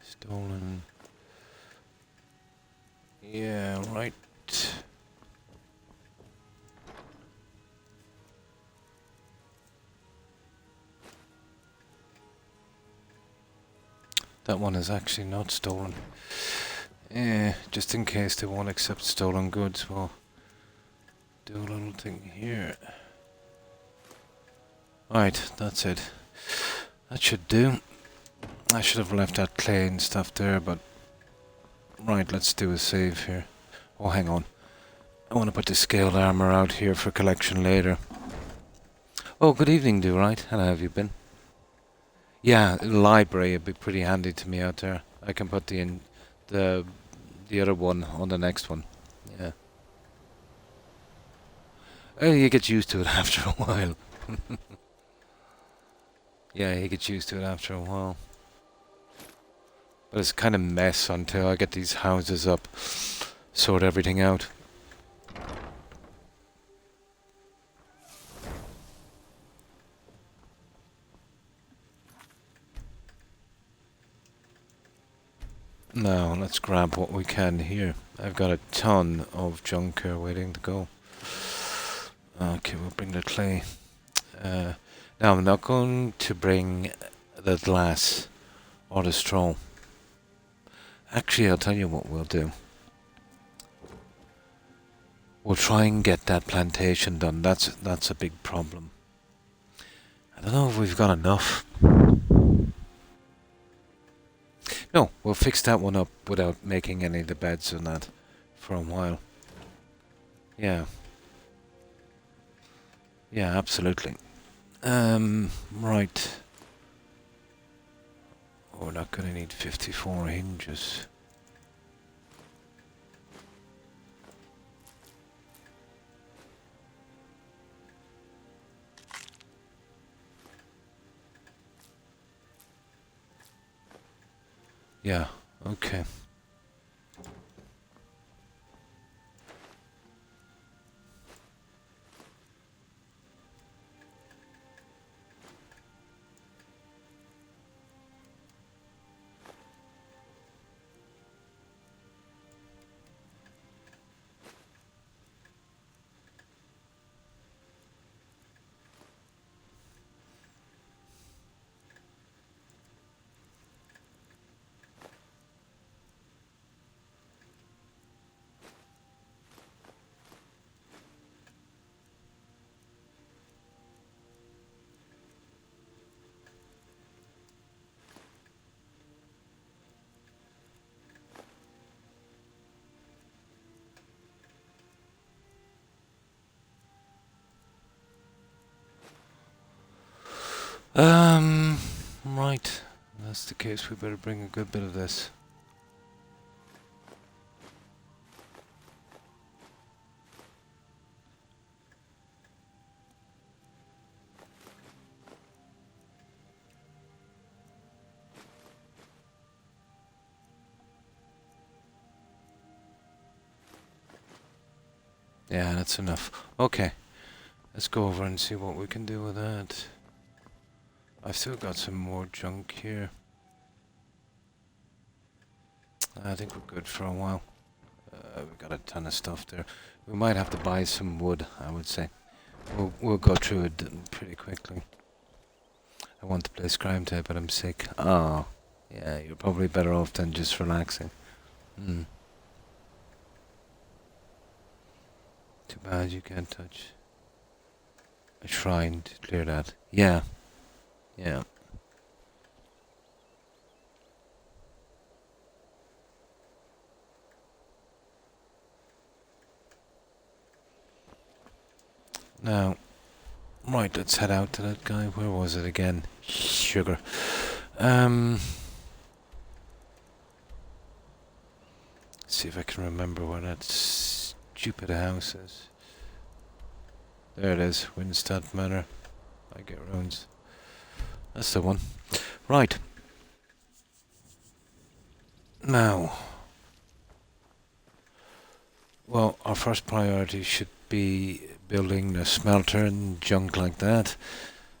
Stolen. Yeah, right. That one is actually not stolen. Yeah, just in case they won't accept stolen goods, we'll do a little thing here. Right, that's it. That should do. I should have left that clay and stuff there, but... Right, let's do a save here. Oh, hang on. I want to put the scaled armor out here for collection later. Oh, good evening, Do-Right. How have you been? Yeah, the library would be pretty handy to me out there. I can put the other one on the next one. Yeah. Oh, you get used to it after a while. Yeah, he gets used to it after a while. But it's kind of mess until I get these houses up, sort everything out. Now, let's grab what we can here. I've got a ton of junk here waiting to go. Okay, we'll bring the clay. Now, I'm not going to bring the glass or the straw. Actually, I'll tell you what we'll do. We'll try and get that plantation done. That's a big problem. I don't know if we've got enough. No, we'll fix that one up without making any of the beds and that for a while. Yeah. Yeah, absolutely. Right. Oh, we're not going to need 54 hinges. Yeah, okay. Right. That's the case. We better bring a good bit of this. Yeah, that's enough. Okay. Let's go over and see what we can do with that. I've still got some more junk here. I think we're good for a while. We've got a ton of stuff there. We might have to buy some wood, I would say. We'll go through it pretty quickly. I want to play Skyrim today, but I'm sick. Oh, yeah, you're probably better off than just relaxing. Hmm. Too bad you can't touch a shrine to clear that. Yeah. Yeah. Now, right, let's head out to that guy. Where was it again? Sugar. See if I can remember where that stupid house is. There it is, Winstead Manor. I get runes. That's the one. Right. Now, well, our first priority should be building a smelter and junk like that.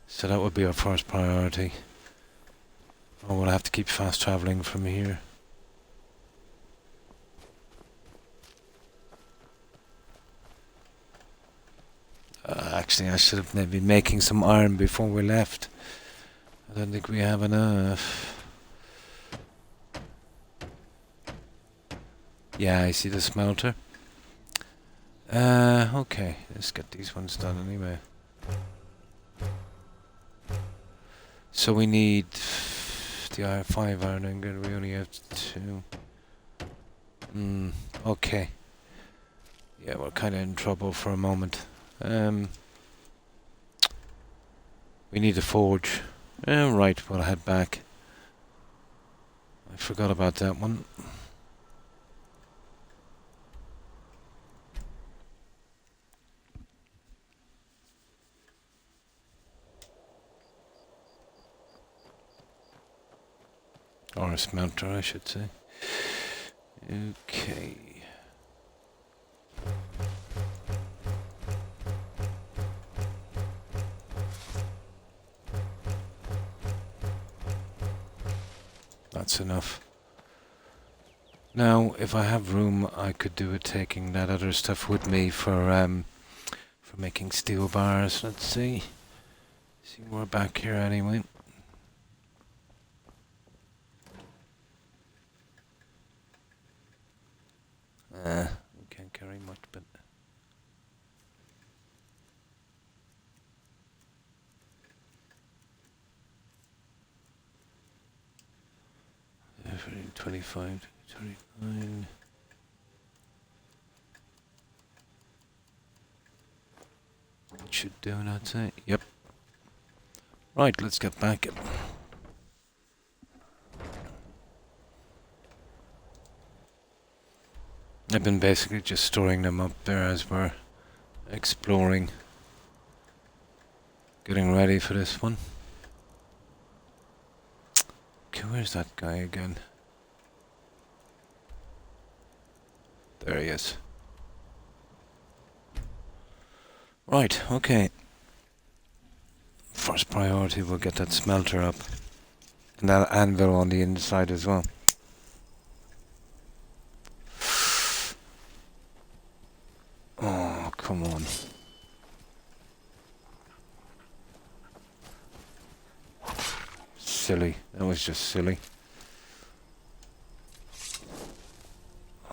So that would be our first priority. Oh, we'll have to keep fast traveling from here. Actually, I should have maybe making some iron before we left. I don't think we have enough. Yeah, I see the smelter. Okay, let's get these ones done anyway. So we need the 5 iron ingot, we only have 2. Okay. Yeah, we're kind of in trouble for a moment. We need a forge. Right, we'll head back. I forgot about that one. Or a smelter, I should say. Okay. That's enough. Now, if I have room, I could do it taking that other stuff with me for making steel bars. Let's see. See, we're back here anyway. We can't carry much, but... Yeah, 25, 39... It should do, I'd say. Yep. Right, let's get back. I've been basically just storing them up there as we're exploring. Getting ready for this one. Okay, where's that guy again? There he is. Right, okay. First priority, we'll get that smelter up. And that anvil on the inside as well. Oh, come on. Silly. That was just silly.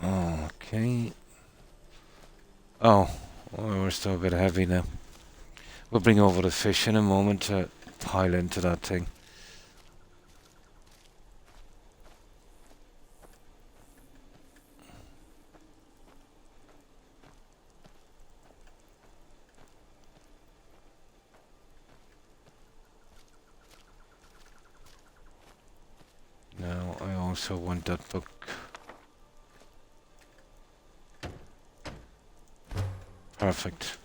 Okay. Oh, we're still a bit heavy now. We'll bring over the fish in a moment to pile into that thing. also want that book. Perfect.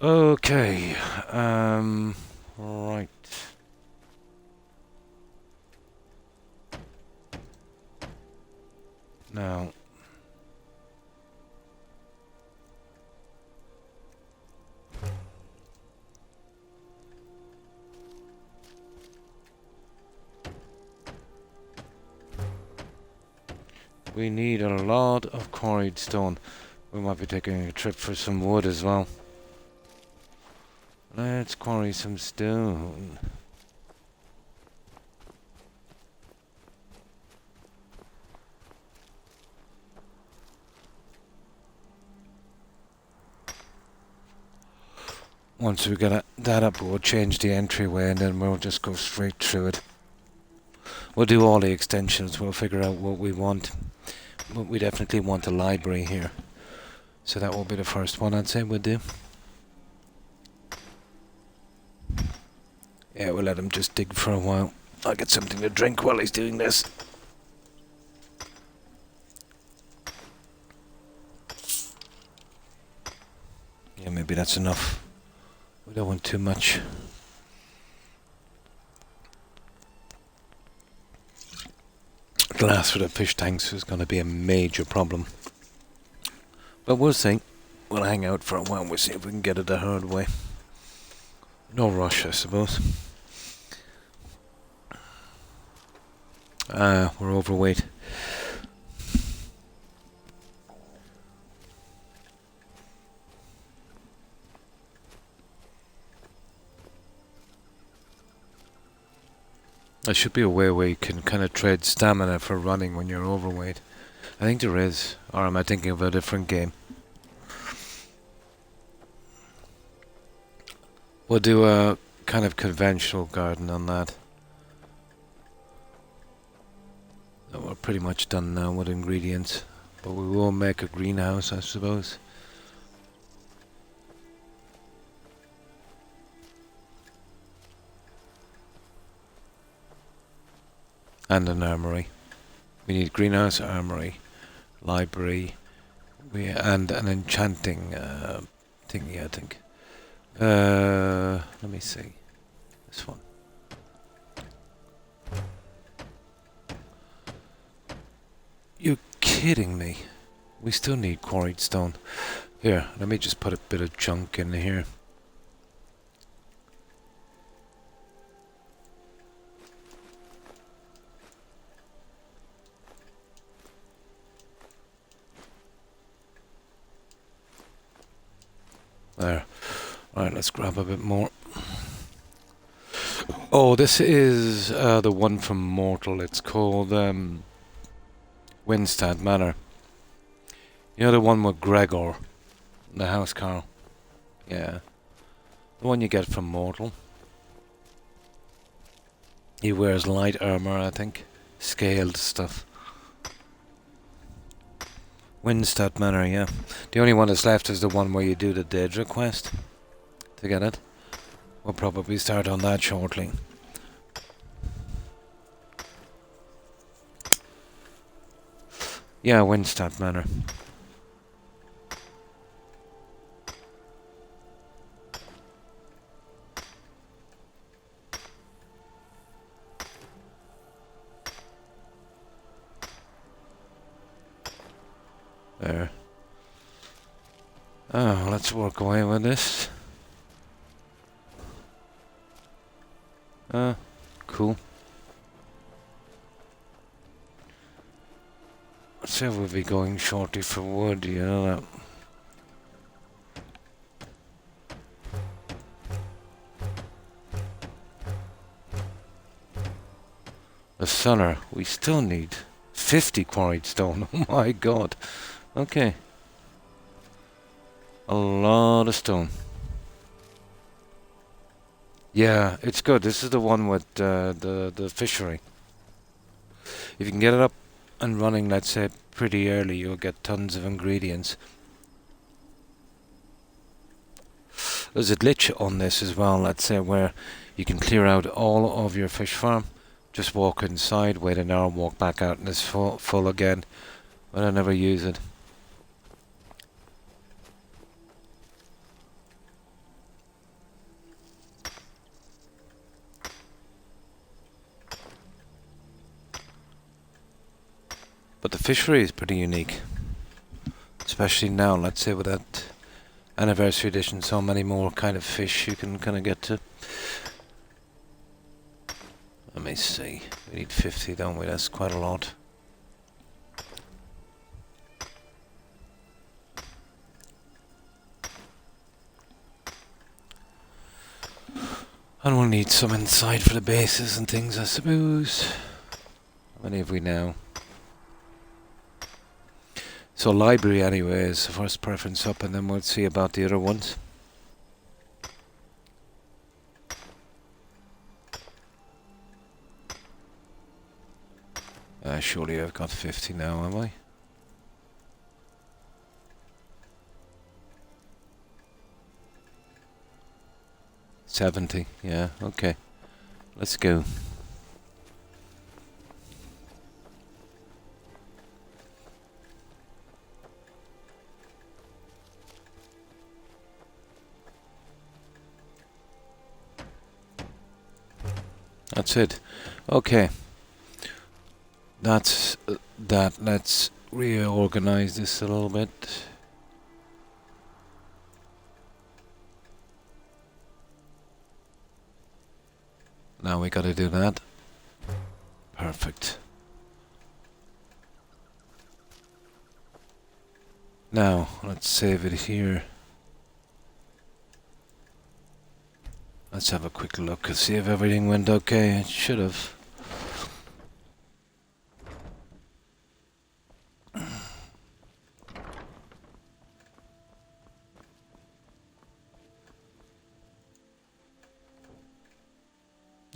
Okay. Right. Now. We need a lot of quarried stone. We might be taking a trip for some wood as well. Let's quarry some stone. Once we get that up, we'll change the entryway and then we'll just go straight through it. We'll do all the extensions, we'll figure out what we want. But we definitely want a library here. So that will be the first one I'd say we'll do. Yeah, we'll let him just dig for a while. I'll get something to drink while he's doing this. Yeah, maybe that's enough. We don't want too much. Glass for the fish tanks is going to be a major problem. But we'll see. We'll hang out for a while. We'll see if we can get it the hard way. No rush, I suppose. We're overweight. There should be a way where you can kind of trade stamina for running when you're overweight. I think there is. Or am I thinking of a different game? We'll do a kind of conventional garden on that. We're pretty much done now with ingredients. But we will make a greenhouse, I suppose. And an armory. We need greenhouse, armory, library, and an enchanting thingy, I think. Let me see. This one. You're kidding me. We still need quarried stone. Here, let me just put a bit of junk in here. There. Alright, let's grab a bit more. Oh, this is the one from Mortal. It's called Winstad Manor. You know the one with Gregor? The house car? Yeah. The one you get from Mortal. He wears light armor, I think. Scaled stuff. Winstad Manor, yeah. The only one that's left is the one where you do the Daedra quest to get it. We'll probably start on that shortly. Yeah, Winstad Manor. There. Oh, let's work away with this. Cool. So we'll be going shortly for wood, you know that. The cellar, we still need 50 quarried stone. Oh my god. Okay. A lot of stone. Yeah, it's good. This is the one with the fishery. If you can get it up and running, let's say, pretty early, you'll get tons of ingredients. There's a glitch on this as well, let's say, where you can clear out all of your fish farm Just walk inside, wait an hour, and walk back out, and it's full again. But I never use it. But the fishery is pretty unique. Especially now, let's say with that anniversary edition, so many more kind of fish you can kind of get to. Let me see. We need 50, don't we? That's quite a lot. And we'll need some inside for the bases and things, I suppose. How many have we now? So library anyway is the first preference up, and then we'll see about the other ones. Surely I've got 50 now, am I? $70, yeah, okay. Let's go. That's it. Okay. That's that. Let's reorganize this a little bit. Now we gotta do that. Perfect. Now, let's save it here. Let's have a quick look and see if everything went okay. It should have.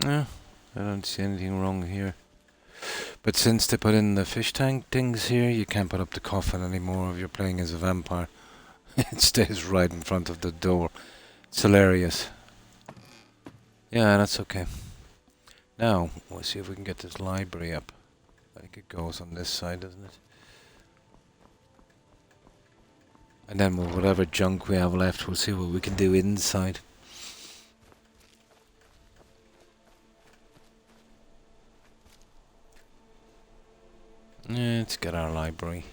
Yeah, I don't see anything wrong here. But since they put in the fish tank things here, you can't put up the coffin anymore if you're playing as a vampire. It stays right in front of the door. It's hilarious. Yeah, that's okay. Now, we'll see if we can get this library up. I think it goes on this side, doesn't it? And then with whatever junk we have left, we'll see what we can do inside. Yeah, let's get our library.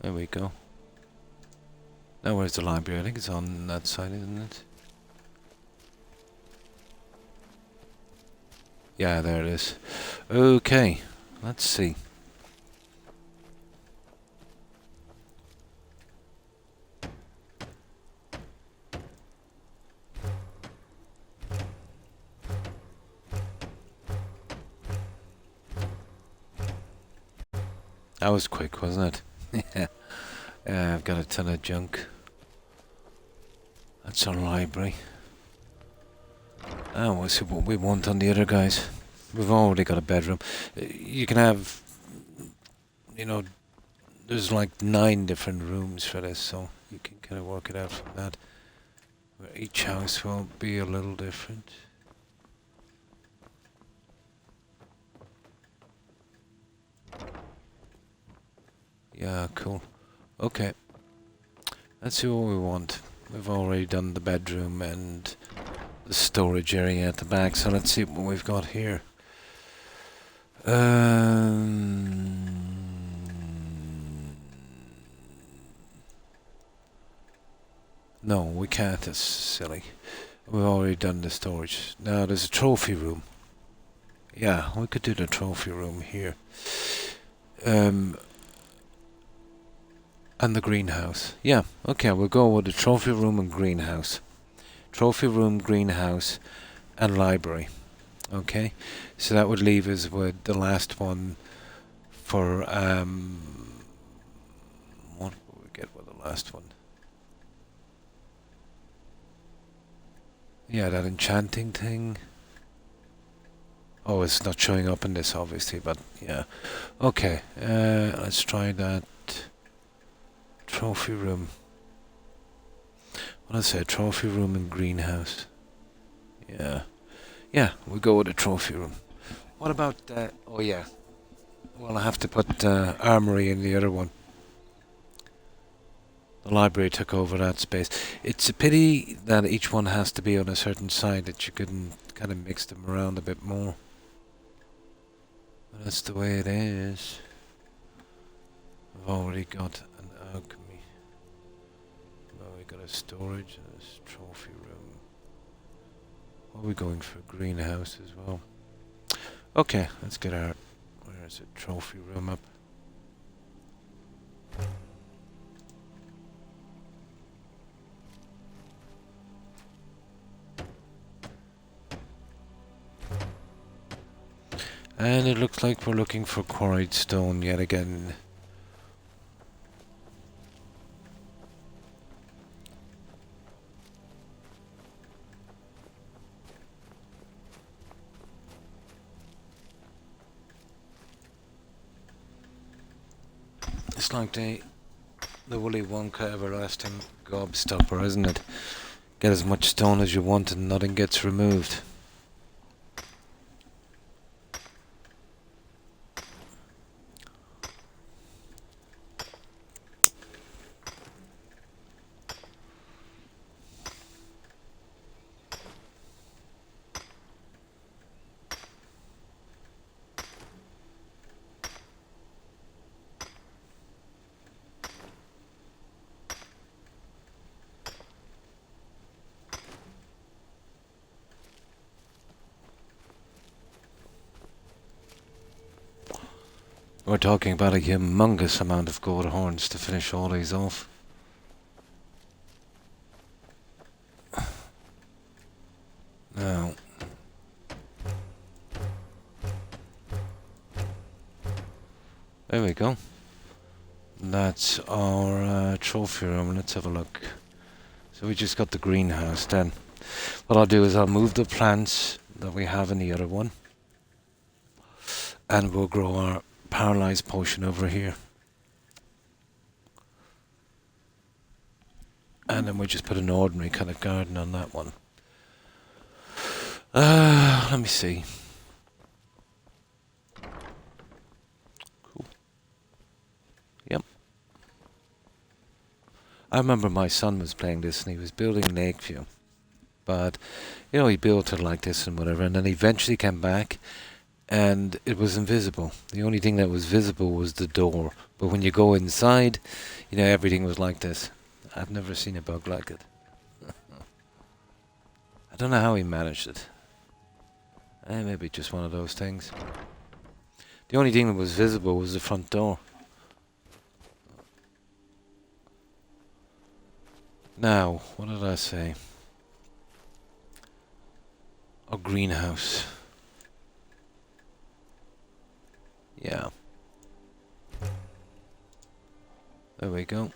There we go. Now where's the library? I think it's on that side, isn't it? Yeah, there it is. Okay, let's see. That was quick, wasn't it? Yeah. I've got a ton of junk. That's our library. Now we'll see what we want on the other guys. We've already got a bedroom. You can have, you know, there's like 9 different rooms for this, so you can kind of work it out from that. Where each house will be a little different. Yeah, cool. Okay. Let's see what we want. We've already done the bedroom and the storage area at the back, so let's see what we've got here. No, we can't. That's silly. We've already done the storage. Now there's a trophy room. Yeah, we could do the trophy room here. And the greenhouse. Yeah, okay, we'll go with the trophy room and greenhouse. Trophy room, greenhouse, and library. Okay, so that would leave us with the last one for, what will we get with the last one? Yeah, that enchanting thing. Oh, it's not showing up in this, obviously, but yeah. Okay, let's try that. Trophy room. What did I say? Trophy room and greenhouse. Yeah. Yeah, we'll go with the trophy room. What about, oh yeah. Well, I have to put armory in the other one. The library took over that space. It's a pity that each one has to be on a certain side, that you couldn't kind of mix them around a bit more. But that's the way it is. I've already got an alchemy. Now we got a storage and a trophy room. Are we going for a greenhouse as well? Okay, let's get our... Where's the trophy room up? And it looks like we're looking for quarried stone yet again. It's like the Willy Wonka everlasting gobstopper, isn't it? Get as much stone as you want and nothing gets removed. We're talking about a humongous amount of gold horns to finish all these off. Now, there we go. That's our trophy room. Let's have a look. So we just got the greenhouse then. What I'll do is I'll move the plants that we have in the other one. And we'll grow our paralyzed potion over here. And then we just put an ordinary kind of garden on that one. Let me see. Cool. Yep. I remember my son was playing this and he was building Lakeview. But, you know, he built it like this and whatever, and then he eventually came back and it was invisible. The only thing that was visible was the door. But when you go inside, you know, everything was like this. I've never seen a bug like it. I don't know how he managed it. Maybe just one of those things. The only thing that was visible was the front door. Now, what did I say? A greenhouse. Yeah. There we go.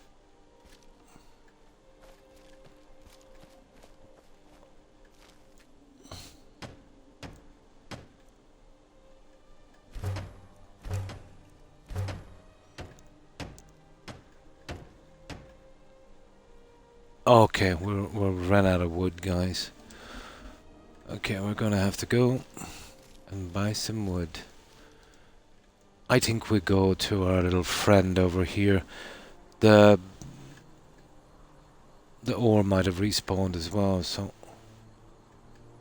Okay, we're ran out of wood, guys. Okay, we're gonna have to go and buy some wood. I think we go to our little friend over here. The ore might have respawned as well, so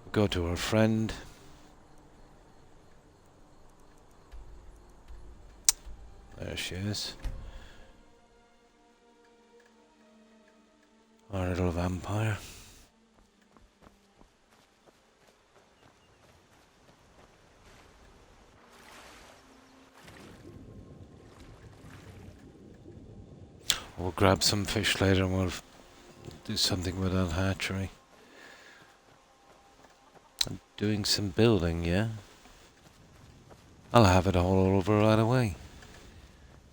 we'll go to our friend. There she is. Our little vampire. We'll grab some fish later and we'll do something with that hatchery. I'm doing some building, yeah? I'll have it all over right away.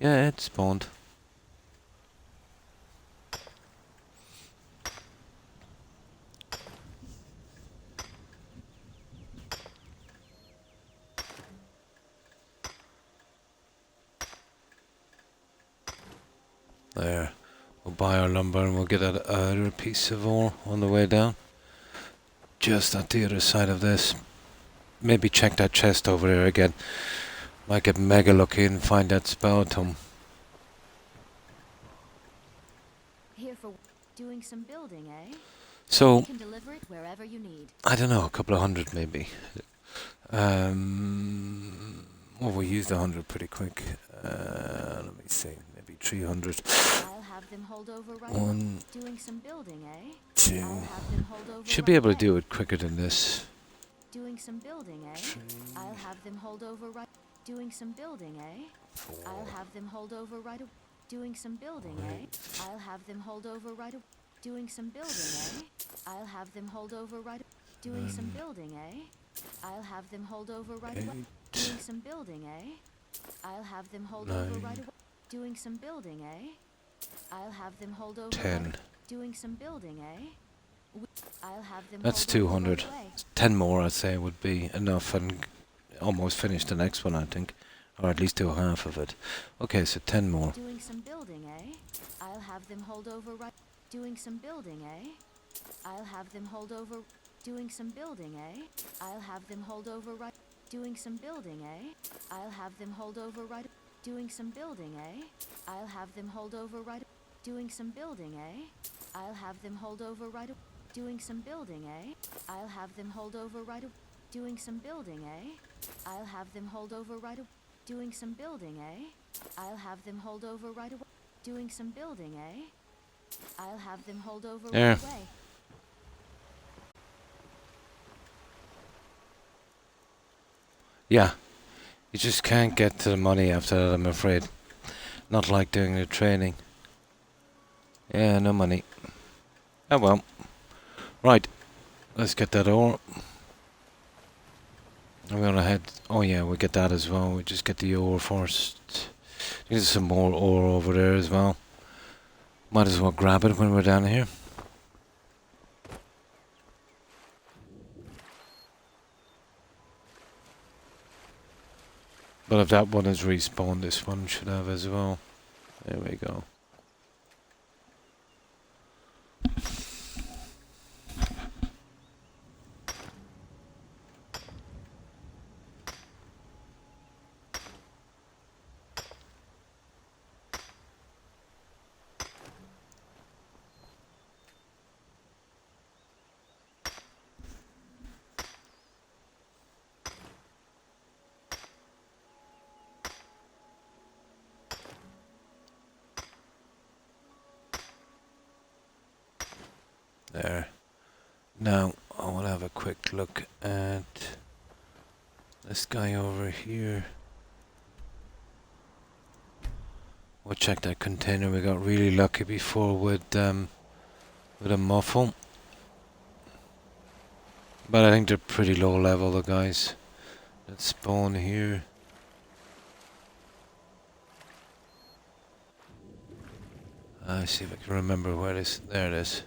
Yeah, it spawned. There. We'll buy our lumber and we'll get a piece of ore on the way down. just at the other side of this. Maybe check that chest over there again. Might get mega lucky and find that spell tome. Here for doing some building, eh? So, You can deliver it wherever you need. I don't know, a couple of hundred maybe. Well, we used 100 pretty quick. Let me see, maybe 300. I'll have them hold over right One, doing some building, eh? two. I'll have them hold over Should be right able to away. do it quicker than this. Doing some building, eh? I'll have them hold over right. Doing some building, eh? I'll have them hold over right. Doing some building, eh? I'll have them hold over right. Doing some building, eh? I'll have them hold over right. Doing some building, eh? I'll have them hold over right away. Doing some building, eh? I'll have them hold over right away. Doing some building, eh? I'll have them hold over. 10. Doing some building, eh? I'll have them. That's hold over 200. right away. 10 more, I'd say, would be enough and almost finish the next one, I think. Or at least do half of it. Okay, so 10 more. Doing some building, eh? I'll have them hold over right. Doing some building, eh? I'll have them hold over. Doing some building, eh? I'll have them hold over right. Doing some building, eh? I'll have them hold over right. Doing some building, eh? I'll have them hold over right. Doing some building, eh? I'll have them hold over right. Doing some building, eh? I'll have them hold over right. Doing some building, eh? I'll have them hold over right. Doing some building, eh? I'll have them hold over right away. Doing some building, eh? I'll have them hold over There. right away. Yeah. You just can't get to the money after that, I'm afraid. Not like doing the training. Yeah, no money. Oh well. Right. Let's get that ore. I'm gonna head... Oh yeah, we'll get that as well. We'll just get the ore first. There's some more ore over there as well. Might as well grab it when we're down here. But if that one is respawned, this one should have as well. There we go. There. Now, I want to have a quick look at this guy over here. We'll check that container. We got really lucky before with a muffle. But I think they're pretty low level, the guys that spawn here. See if I can remember where this... There it is.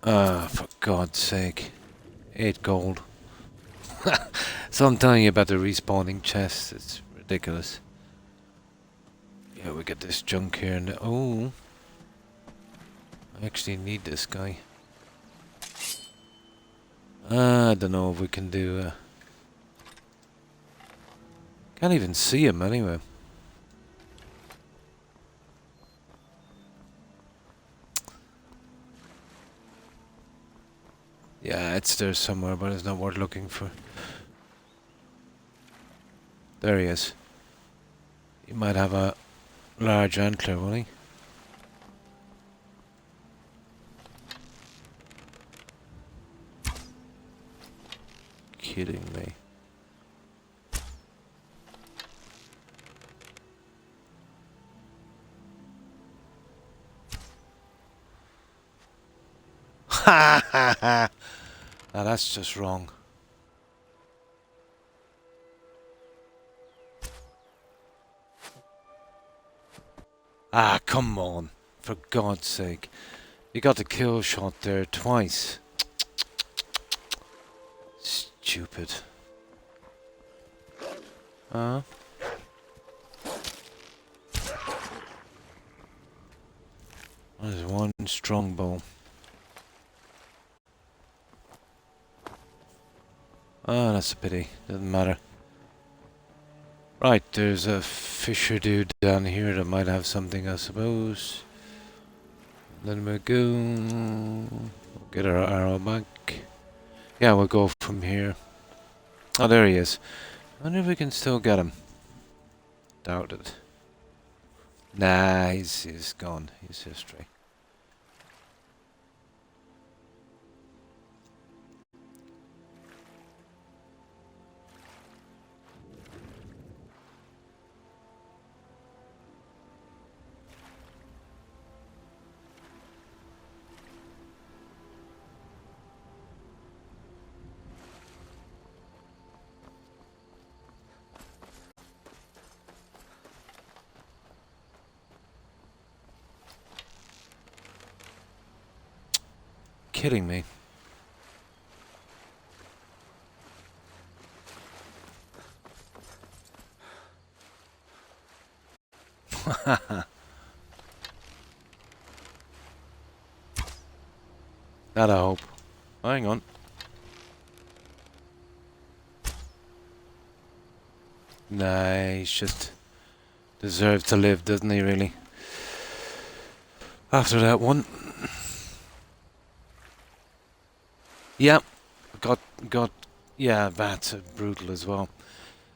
Ah, for God's sake. 8 gold. So I'm telling you about the respawning chests. It's ridiculous. Yeah, we get this junk here and... Oh! I actually need this guy. I don't know if we can do... Can't even see him anyway. Yeah, it's there somewhere, but it's not worth looking for. There he is. He might have a large antler, won't he? Kidding me. Ha ha ha! Now that's just wrong. Ah, come on. For God's sake. You got the kill shot there twice. Stupid. Huh? There's one strongbow. Oh, that's a pity. Doesn't matter. Right, there's a fisher dude down here that might have something, I suppose. Let me go. Get our arrow back. Yeah, we'll go from here. Oh, there he is. I wonder if we can still get him. Doubt it. Nah, he's gone. He's history. Kidding me. That I hope. Hang on. Nah, he just deserves to live, doesn't he, really? After that one. Yep. Yeah, that's brutal as well.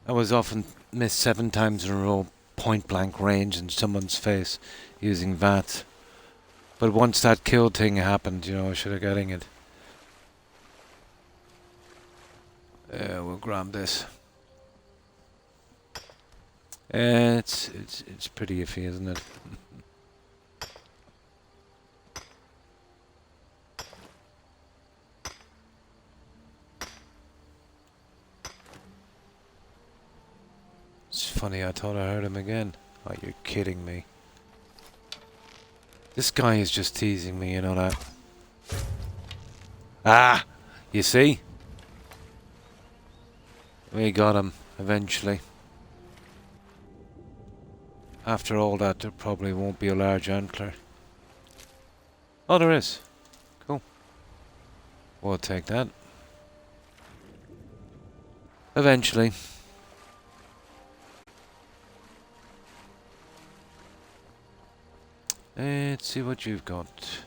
I was often missed 7 times in a row, point blank range in someone's face using VAT. But once that kill thing happened, you know, I should have getting it. We'll grab this. It's pretty iffy, isn't it? It's funny, I thought I heard him again. Oh, you're kidding me. This guy is just teasing me, you know that. Ah! You see? We got him, eventually. After all that, there probably won't be a large antler. Oh, there is. Cool. We'll take that. Eventually. Let's see what you've got.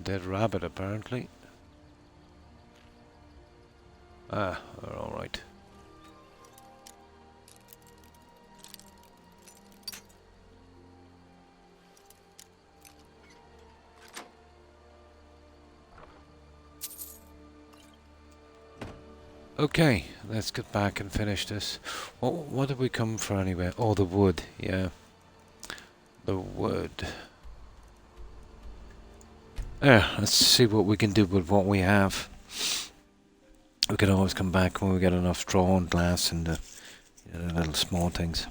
A dead rabbit, apparently. Ah, we're alright. Okay, let's get back and finish this. What did we come for anyway? Oh, the wood, yeah. The wood. Yeah, let's see what we can do with what we have. We can always come back when we get enough straw and glass and the little small things.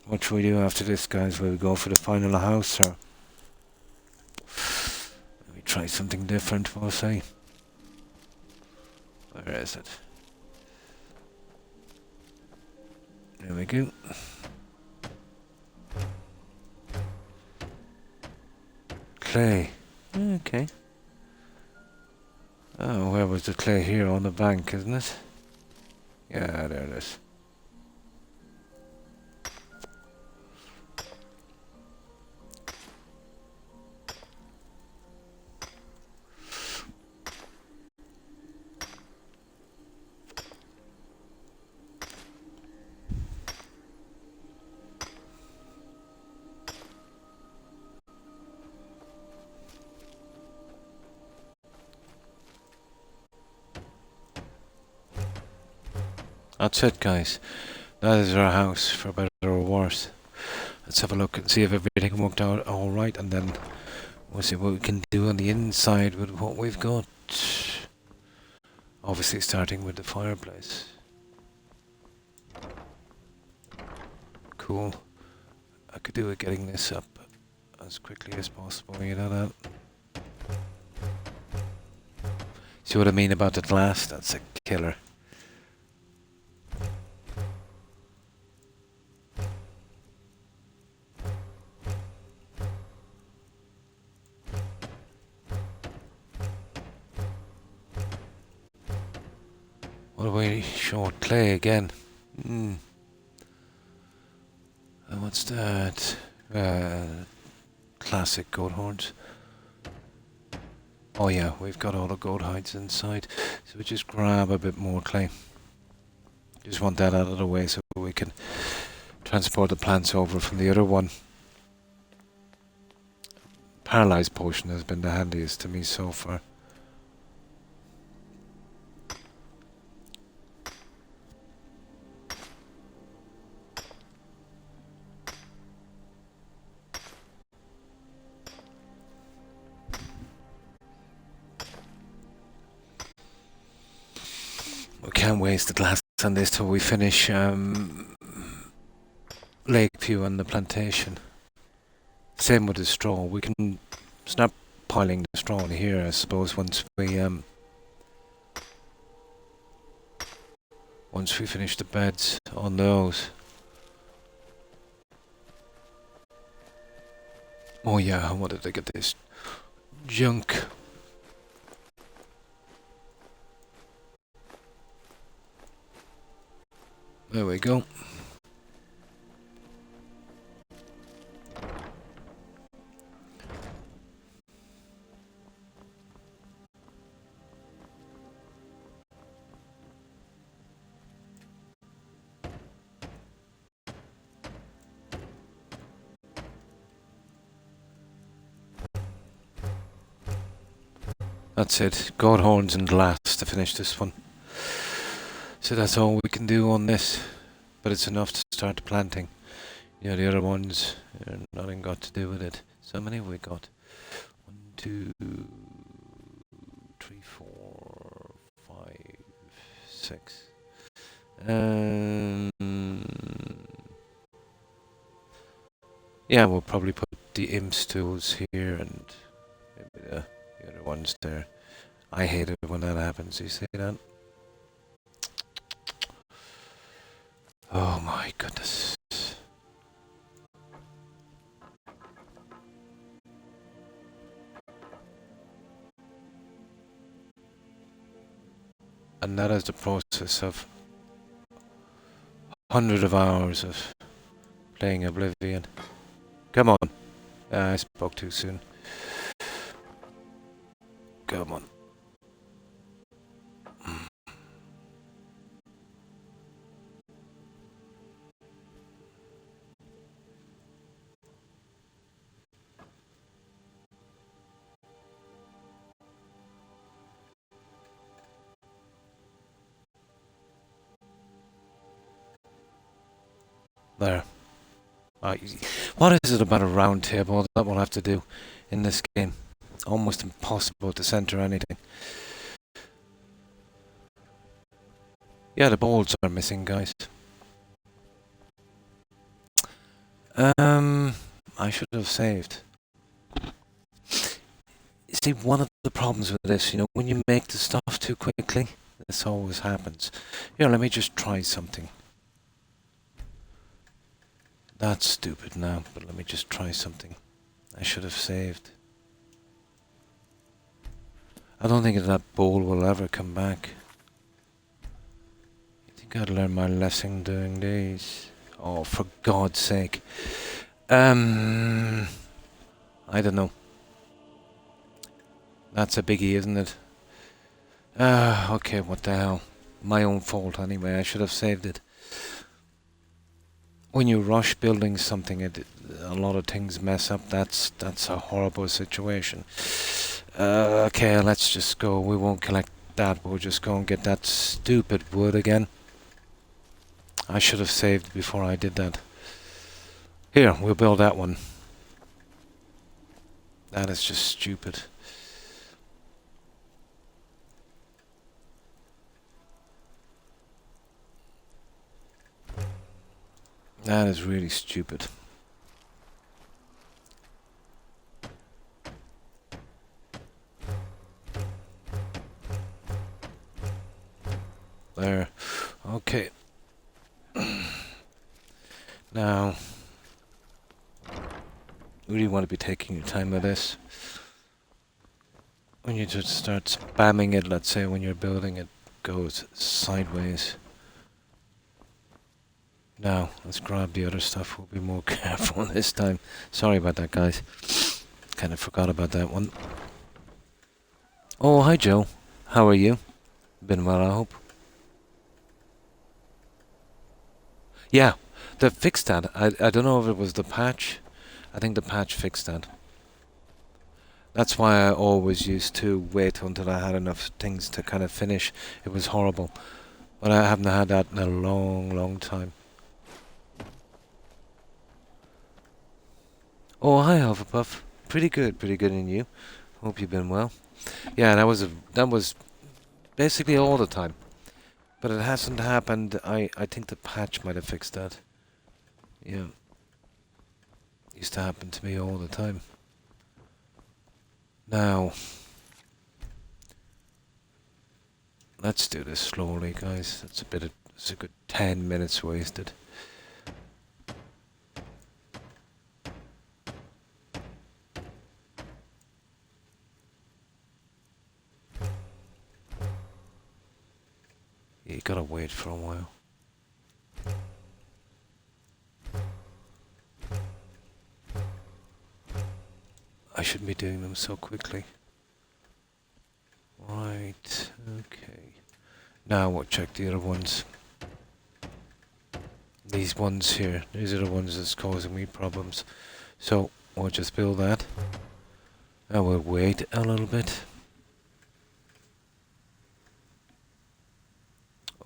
What should we do after this, guys? Will we go for the final house, or maybe try something different? We'll see. Where is it? There we go. Clay. Okay. Oh, where was the clay? Here on the bank, isn't it? Yeah, there it is. That's it, guys. That is our house, for better or worse. Let's have a look and see if everything worked out alright, and then we'll see what we can do on the inside with what we've got. Obviously starting with the fireplace. Cool. I could do with getting this up as quickly as possible, you know that? See what I mean about the glass? That's a killer. What do we show? Clay again. What's that? Classic goat horns. Oh yeah, we've got all the goat hides inside. So we just grab a bit more clay. Just want that out of the way so we can transport the plants over from the other one. Paralyzed potion has been the handiest to me so far. We can't waste the glass on this till we finish Lakeview and the plantation. Same with the straw. We can start piling the straw in here, I suppose, once we finish the beds on those. Oh yeah, I wanted to get this junk. There we go. That's it. Goat horns and glass to finish this one. So that's all we can do on this. But it's enough to start planting. You know, the other ones, nothing got to do with it. So many have we got? 1, 2, 3, 4, 5, 6. Yeah, we'll probably put the imp stools here and maybe the other ones there. I hate it when that happens, you see that? Oh my goodness. And that is the process of hundreds of hours of playing Oblivion. Come on. I spoke too soon. Come on. There. What is it about a round table that we'll have to do in this game? Almost impossible to center anything. Yeah, the balls are missing, guys. I should have saved. You see, one of the problems with this, you know, when you make the stuff too quickly, this always happens. Here, let me just try something. That's stupid now, but let me just try something. I should have saved. I don't think that bowl will ever come back. I think I'd learn my lesson doing these. Oh, for God's sake. I don't know. That's a biggie, isn't it? Okay, what the hell. My own fault anyway, I should have saved it. When you rush building something, a lot of things mess up. That's a horrible situation. Okay, let's just go. We won't collect that. We'll just go and get that stupid wood again. I should have saved before I did that. Here, we'll build that one. That is just stupid. That is really stupid. There. Okay. Now, you really want to be taking your time with this. When you just start spamming it, let's say when you're building it, goes sideways. Now, let's grab the other stuff. We'll be more careful this time. Sorry about that, guys. Kind of forgot about that one. Oh, hi, Joe. How are you? Been well, I hope. Yeah, they fixed that. I don't know if it was the patch. I think the patch fixed that. That's why I always used to wait until I had enough things to kind of finish. It was horrible. But I haven't had that in a long, long time. Oh, hi, Hufflepuff. Pretty good in you. Hope you've been well. Yeah, that was basically all the time. But it hasn't happened. I think the patch might have fixed that. Yeah. Used to happen to me all the time. Now, let's do this slowly, guys. It's a good 10 minutes wasted. You gotta wait for a while. I shouldn't be doing them so quickly. Right, okay. Now we'll check the other ones. These ones here, these are the ones that's causing me problems. So, we'll just build that. Now we'll wait a little bit.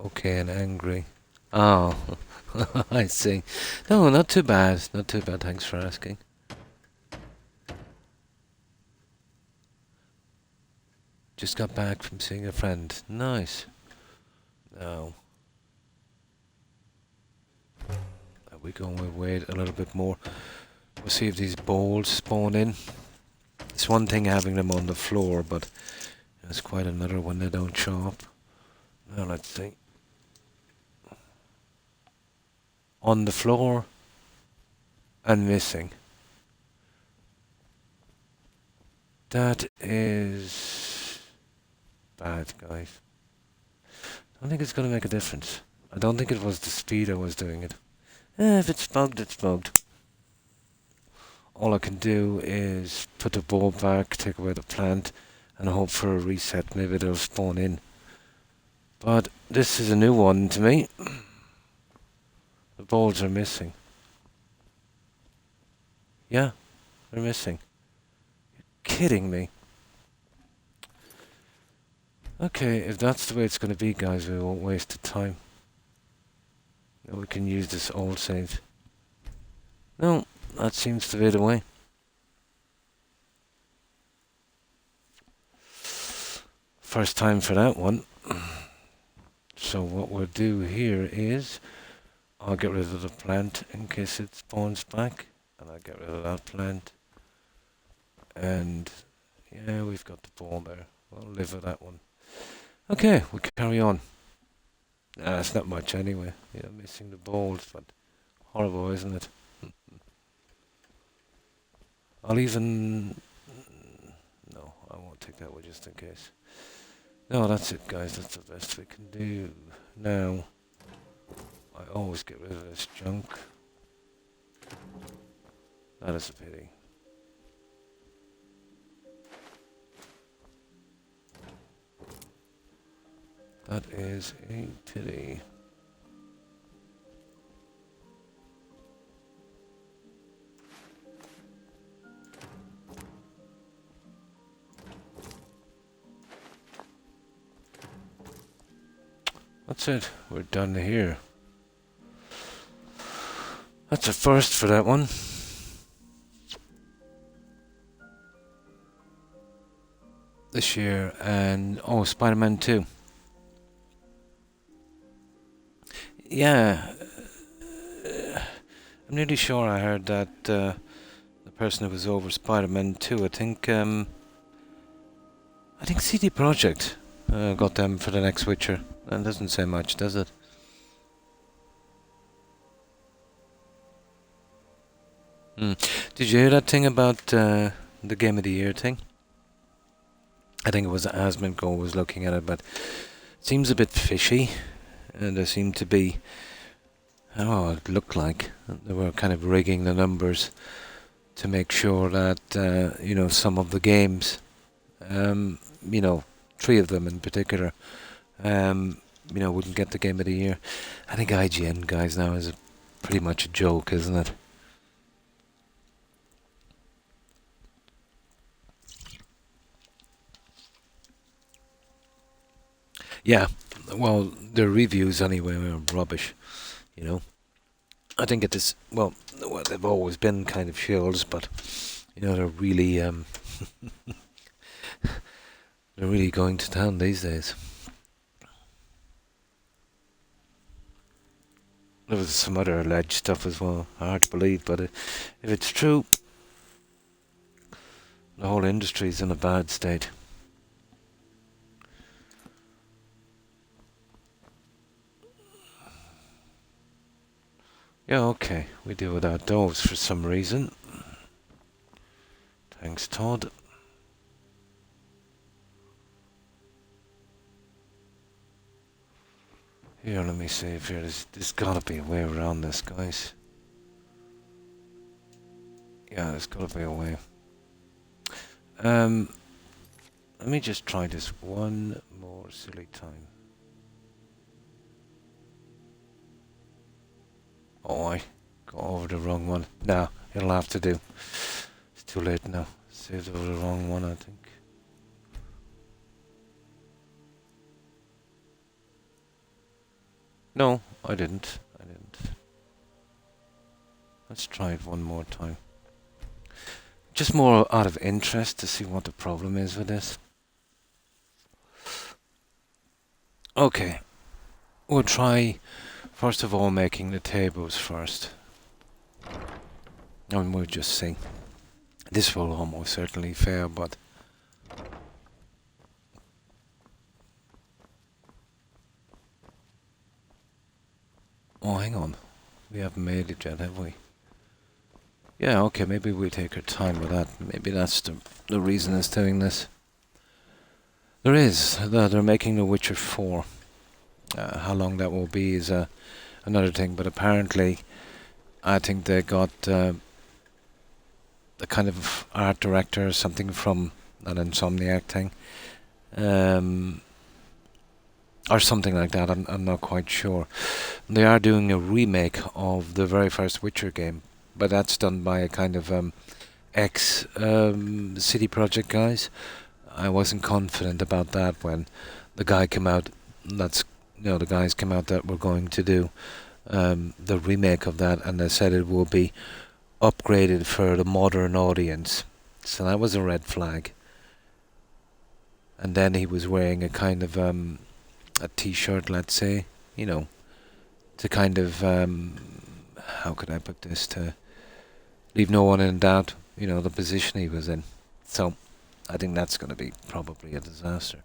Okay, and angry. Oh, I see. No, not too bad. Not too bad, thanks for asking. Just got back from seeing a friend. Nice. Now, we go and we'll wait a little bit more. We'll see if these balls spawn in. It's one thing having them on the floor, but it's quite another when they don't show up. Now let's see. On the floor and missing. That is bad, guys. I don't think it's going to make a difference. I don't think it was the speed I was doing it. If it's bugged, it's bugged. All I can do is put the ball back, take away the plant, and hope for a reset. Maybe they'll spawn in. But this is a new one to me. The balls are missing. Yeah, they're missing. You're kidding me. Okay, if that's the way it's going to be, guys, we won't waste the time. Now we can use this old save. No, that seems to be the way. First time for that one. So what we'll do here is I'll get rid of the plant in case it spawns back, and I'll get rid of that plant. And yeah, we've got the ball there. We'll live with that one. Okay, we'll carry on. It's not much anyway. Yeah, missing the balls, but horrible, isn't it? I'll even... No, I won't take that one just in case. No, that's it, guys. That's the best we can do. Now, I always get rid of this junk. That is a pity. That is a pity. That's it. We're done here. That's a first for that one. This year, and oh, Spider-Man 2. Yeah, I'm nearly sure I heard that the person who was over Spider-Man 2, I think CD Projekt got them for the next Witcher. That doesn't say much, does it? Did you hear that thing about the Game of the Year thing? I think it was Asmongold was looking at it, but Seems a bit fishy, and there seemed to be, oh, it looked like they were kind of rigging the numbers to make sure that, some of the games, 3 of them in particular, wouldn't get the Game of the Year. I think IGN, guys, now is pretty much a joke, isn't it? Yeah, well, their reviews anyway are rubbish, I think it is, well, they've always been kind of shills, but, they're really, they're really going to town these days. There was some other alleged stuff as well, hard to believe, but if it's true, the whole industry's in a bad state. Yeah, okay, we do without those for some reason. Thanks, Todd. Here, let me see if there's gotta be a way around this, guys. Yeah, there's gotta be a way. Let me just try this one more silly time. Oh, I got over the wrong one. No, it'll have to do. It's too late now. Saved over the wrong one, I think. No, I didn't. Let's try it one more time. Just more out of interest to see what the problem is with this. Okay. We'll try, first of all, making the tables first. And we'll just see. This will almost certainly fail, but... Oh, hang on. We haven't made it yet, have we? Yeah, okay, maybe we take our time with that. Maybe that's the reason it's doing this. There is. They're making The Witcher 4. How long that will be is another thing, but apparently I think they got the kind of art director or something from an Insomniac thing. Or something like that, I'm not quite sure. They are doing a remake of the very first Witcher game, but that's done by a kind of ex-CD Projekt guys. I wasn't confident about that when the guy came out, the guys came out that were going to do the remake of that, and they said it will be upgraded for the modern audience. So that was a red flag. And then he was wearing a kind of a t-shirt, let's say, to kind of, how could I put this, to leave no one in doubt, the position he was in. So, I think that's going to be probably a disaster.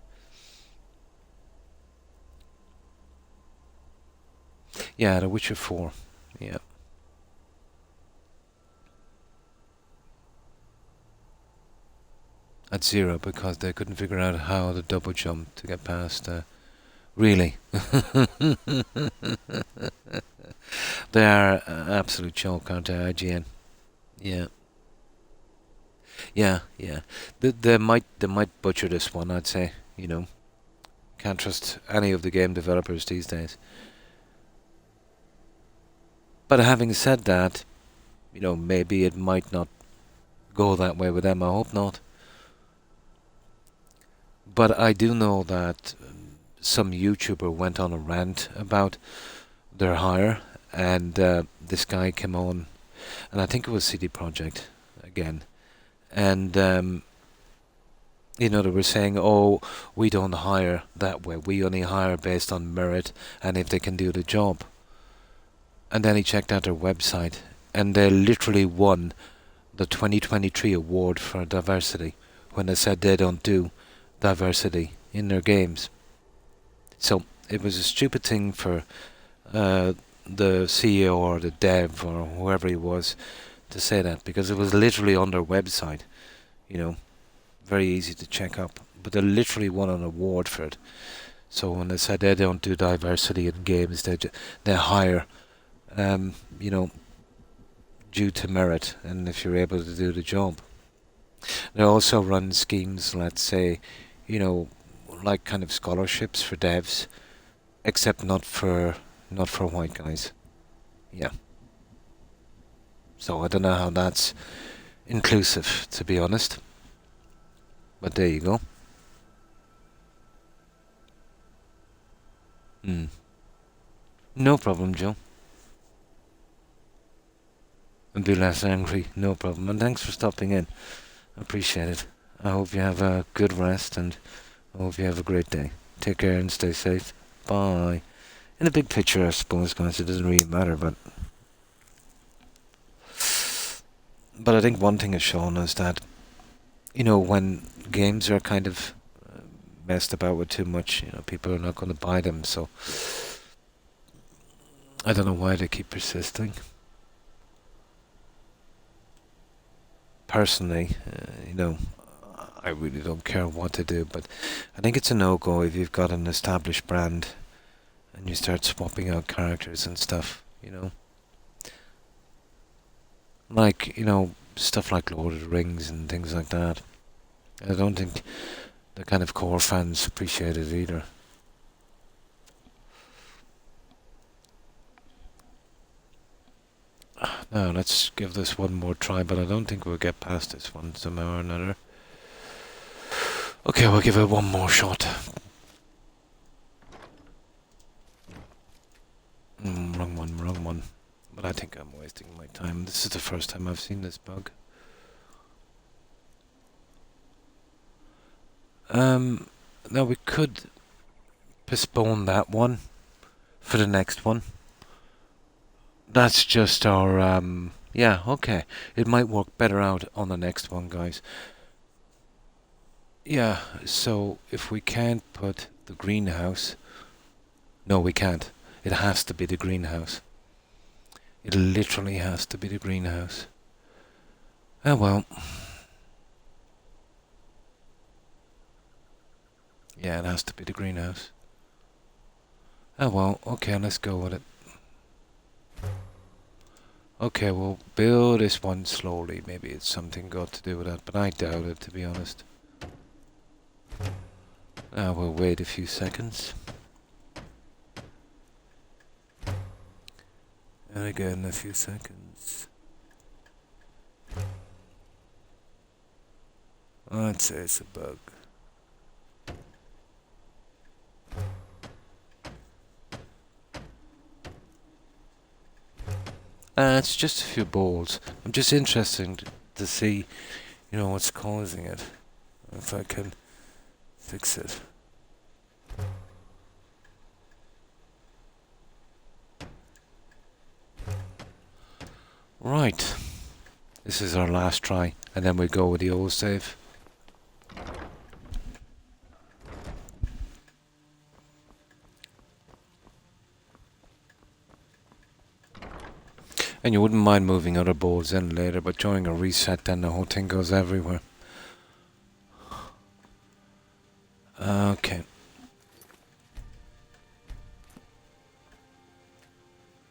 Yeah, The Witcher 4, yeah. At 0, because they couldn't figure out how to double jump to get past really. They are absolute joke, aren't they, IGN? Yeah. Yeah. They might butcher this one, I'd say, Can't trust any of the game developers these days. But having said that, maybe it might not go that way with them. I hope not. But I do know that some YouTuber went on a rant about their hire, and this guy came on, and I think it was CD Projekt again, and they were saying, oh, we don't hire that way, we only hire based on merit and if they can do the job. And then he checked out their website, and they literally won the 2023 award for diversity when they said they don't do diversity in their games. So it was a stupid thing for the CEO or the dev or whoever he was to say that, because it was literally on their website, very easy to check up. But they literally won an award for it. So when they said they don't do diversity in games, they hire, you know, due to merit, and if you're able to do the job. They also run schemes, let's say, you know, like kind of scholarships for devs, except not for white guys. Yeah. So I don't know how that's inclusive, to be honest. But there you go. No problem, Joe. And be less angry, no problem. And thanks for stopping in. I appreciate it. I hope you have a good rest, and I hope you have a great day. Take care and stay safe. Bye. In the big picture, I suppose, guys, it doesn't really matter, but I think one thing has shown us that, you know, when games are kind of messed about with too much, you know, people are not going to buy them, so I don't know why they keep persisting. Personally, you know, I really don't care what to do, but I think it's a no-go if you've got an established brand and you start swapping out characters and stuff, you know. Like, you know, stuff like Lord of the Rings and things like that. I don't think the kind of core fans appreciate it either. Now, let's give this one more try, but I don't think we'll get past this one somehow or another. Okay, we'll give it one more shot. Wrong one. But I think I'm wasting my time. This is the first time I've seen this bug. Now we could postpone that one for the next one. That's just our, yeah, okay. It might work better out on the next one, guys. Yeah, so if we can't put the greenhouse... No, we can't. It has to be the greenhouse. It literally has to be the greenhouse. Oh well. Yeah, it has to be the greenhouse. Oh well, okay, let's go with it. Okay, we'll build this one slowly. Maybe it's something got to do with that, but I doubt it, to be honest. Now we'll wait a few seconds. And again a few seconds. I'd say it's a bug. It's just a few balls. I'm just interested to see, you know, what's causing it. If I can fix it. Right. This is our last try, and then we go with the old save. And you wouldn't mind moving other balls in later, but during a reset then the whole thing goes everywhere. Okay.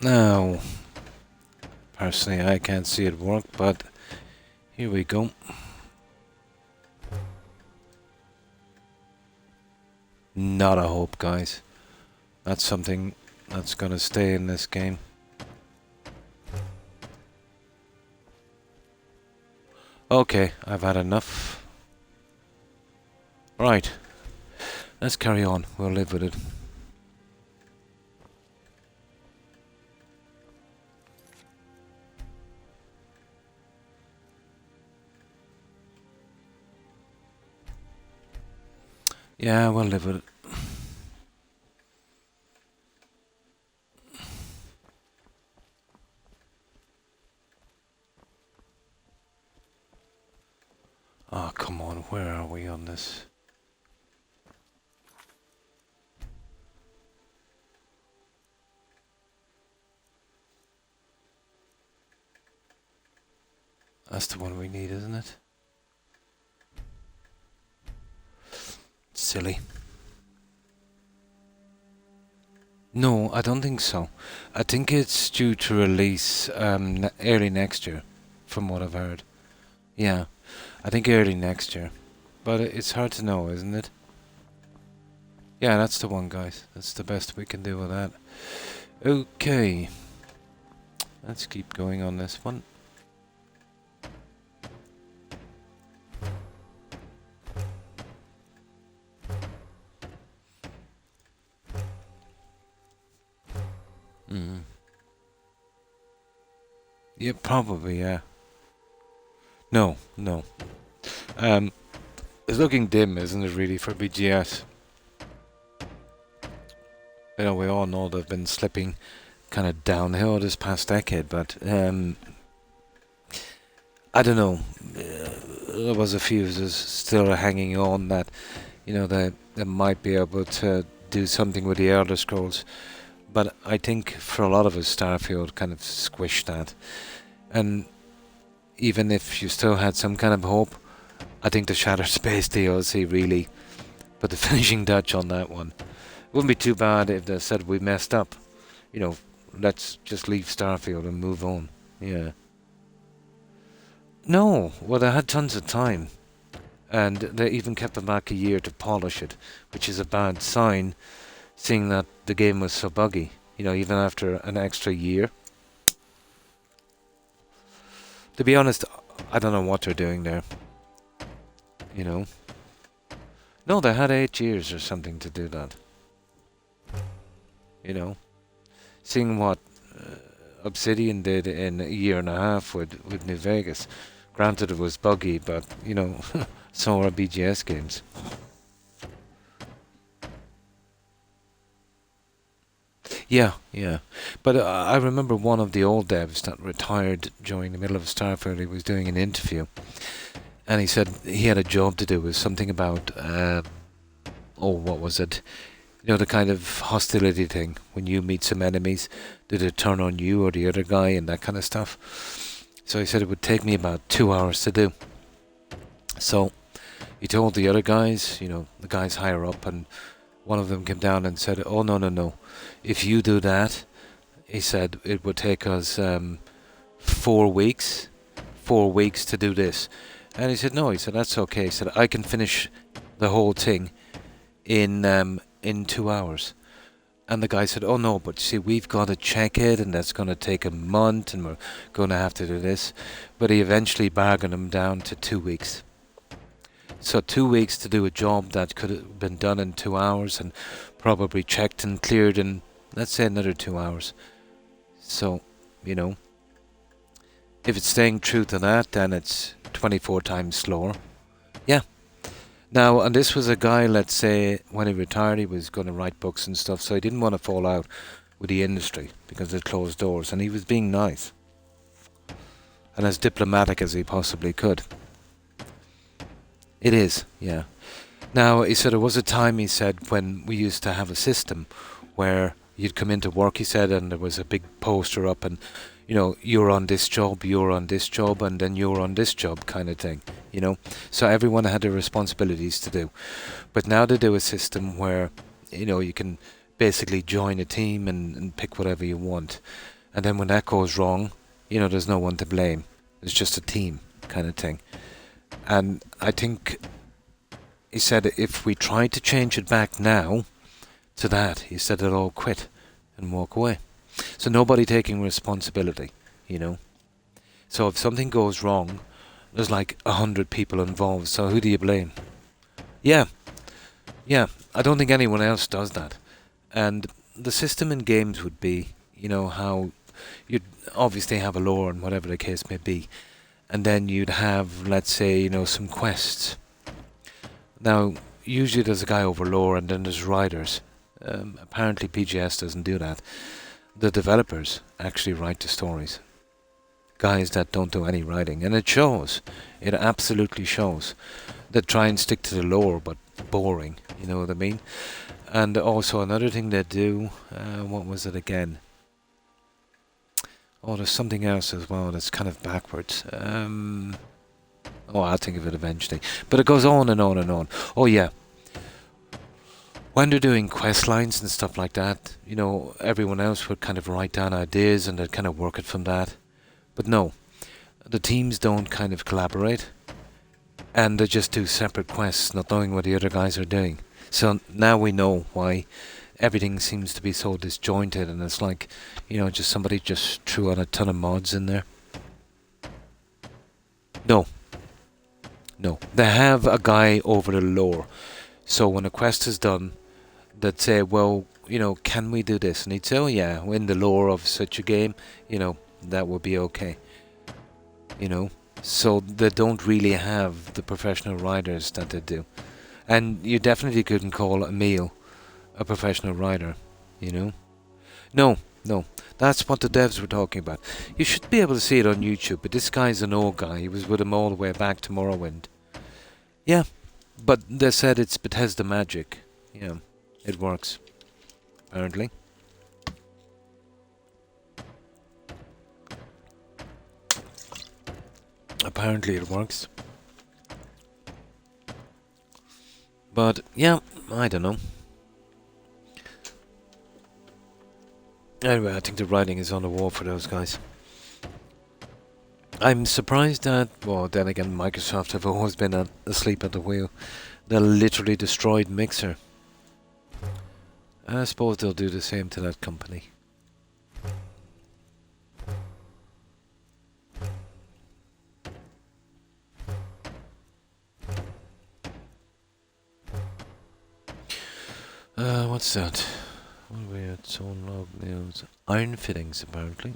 Now, personally I can't see it work, but here we go. Not a hope, guys. That's something that's gonna stay in this game. Okay, I've had enough. Right. Let's carry on. We'll live with it. Yeah, we'll live with it. Oh, come on, where are we on this? That's the one we need, isn't it? Silly. No, I don't think so. I think it's due to release early next year, from what I've heard. Yeah, I think early next year. But it's hard to know, isn't it? Yeah, that's the one, guys. That's the best we can do with that. Okay. Let's keep going on this one. Yeah, probably, yeah. No, no. It's looking dim, isn't it, really, for BGS? You know, we all know they've been slipping kind of downhill this past decade, but I don't know. There was a few who's still hanging on that, you know, they might be able to do something with the Elder Scrolls. But I think for a lot of us, Starfield kind of squished that. And even if you still had some kind of hope, I think the Shattered Space DLC really put the finishing touch on that one. It wouldn't be too bad if they said we messed up. You know, let's just leave Starfield and move on. Yeah. No, well, they had tons of time. And they even kept them back a year to polish it, which is a bad sign, seeing that the game was so buggy. You know, even after an extra year. To be honest, I don't know what they're doing there. You know. No, they had 8 years or something to do that. You know. Seeing what Obsidian did in a year and a half with New Vegas. Granted, it was buggy, but, you know, so are BGS games. Yeah, yeah. But I remember one of the old devs that retired during the middle of Starfield. He was doing an interview. And he said he had a job to do. It was something about, what was it? You know, the kind of hostility thing. When you meet some enemies, did it turn on you or the other guy and that kind of stuff? So he said it would take me about 2 hours to do. So he told the other guys, you know, the guys higher up, and one of them came down and said, oh, no. If you do that, he said, it would take us 4 weeks. 4 weeks to do this. And he said, no, he said, that's okay. He said, I can finish the whole thing in 2 hours. And the guy said, oh no, but see, we've got to check it, and that's going to take a month, and we're going to have to do this. But he eventually bargained him down to 2 weeks. So 2 weeks to do a job that could have been done in 2 hours, and probably checked and cleared in, let's say, another 2 hours. So, you know, if it's staying true to that, then it's 24 times slower. Yeah. Now, and this was a guy, let's say, when he retired, he was going to write books and stuff, so he didn't want to fall out with the industry because it closed doors, and he was being nice and as diplomatic as he possibly could. It is, yeah. Now, he said there was a time, he said, when we used to have a system where you'd come into work, he said, and there was a big poster up, and, you know, you're on this job, you're on this job, and then you're on this job kind of thing, you know. So everyone had their responsibilities to do. But now they do a system where, you know, you can basically join a team and pick whatever you want. And then when that goes wrong, you know, there's no one to blame. It's just a team kind of thing. And I think he said if we tried to change it back now to that, he said they'll all quit and walk away. So nobody taking responsibility, you know. So if something goes wrong, there's like 100 people involved, so who do you blame? Yeah, I don't think anyone else does that. And the system in games would be, you know, how you'd obviously have a lore and whatever the case may be. And then you'd have, let's say, you know, some quests. Now, usually there's a guy over lore and then there's writers. Apparently PGS doesn't do that. The developers actually write the stories. Guys that don't do any writing. And it shows. It absolutely shows. They try and stick to the lore, but boring. You know what I mean? And also another thing they do, what was it again? Oh, there's something else as well that's kind of backwards. I'll think of it eventually. But it goes on and on and on. Oh yeah. when they're doing quest lines and stuff like that, you know, everyone else would kind of write down ideas and they'd kind of work it from that. But no, the teams don't kind of collaborate, and they just do separate quests, not knowing what the other guys are doing. So now we know why everything seems to be so disjointed, and it's like, you know, just somebody just threw on a ton of mods in there. No. No. They have a guy over the lore. So when a quest is done, they'd say, well, you know, can we do this? And he'd say, oh yeah, in the lore of such a game, you know, that would be okay. You know? So they don't really have the professional writers that they do. And you definitely couldn't call Emil a professional writer, you know? No. That's what the devs were talking about. You should be able to see it on YouTube, but this guy's an old guy. He was with him all the way back to Morrowind. Yeah, but they said it's Bethesda magic. Yeah, it works. Apparently. Apparently it works. But, yeah, I don't know. Anyway, I think the writing is on the wall for those guys. I'm surprised that, well, then again, Microsoft have always been asleep at the wheel. They literally destroyed Mixer. I suppose they'll do the same to that company. What's that? What are we at? Zone log nails. Iron fittings, apparently.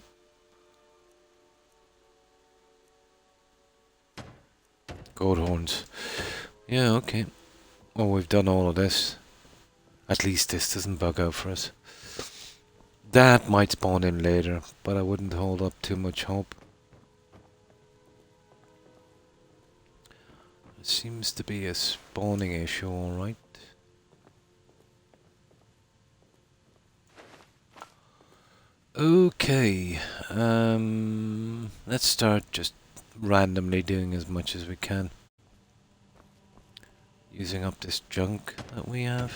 Goat horns. Yeah, okay. Well, we've done all of this. At least this doesn't bug out for us. That might spawn in later, but I wouldn't hold up too much hope. It seems to be a spawning issue, alright. Okay, let's start just randomly doing as much as we can. Using up this junk that we have.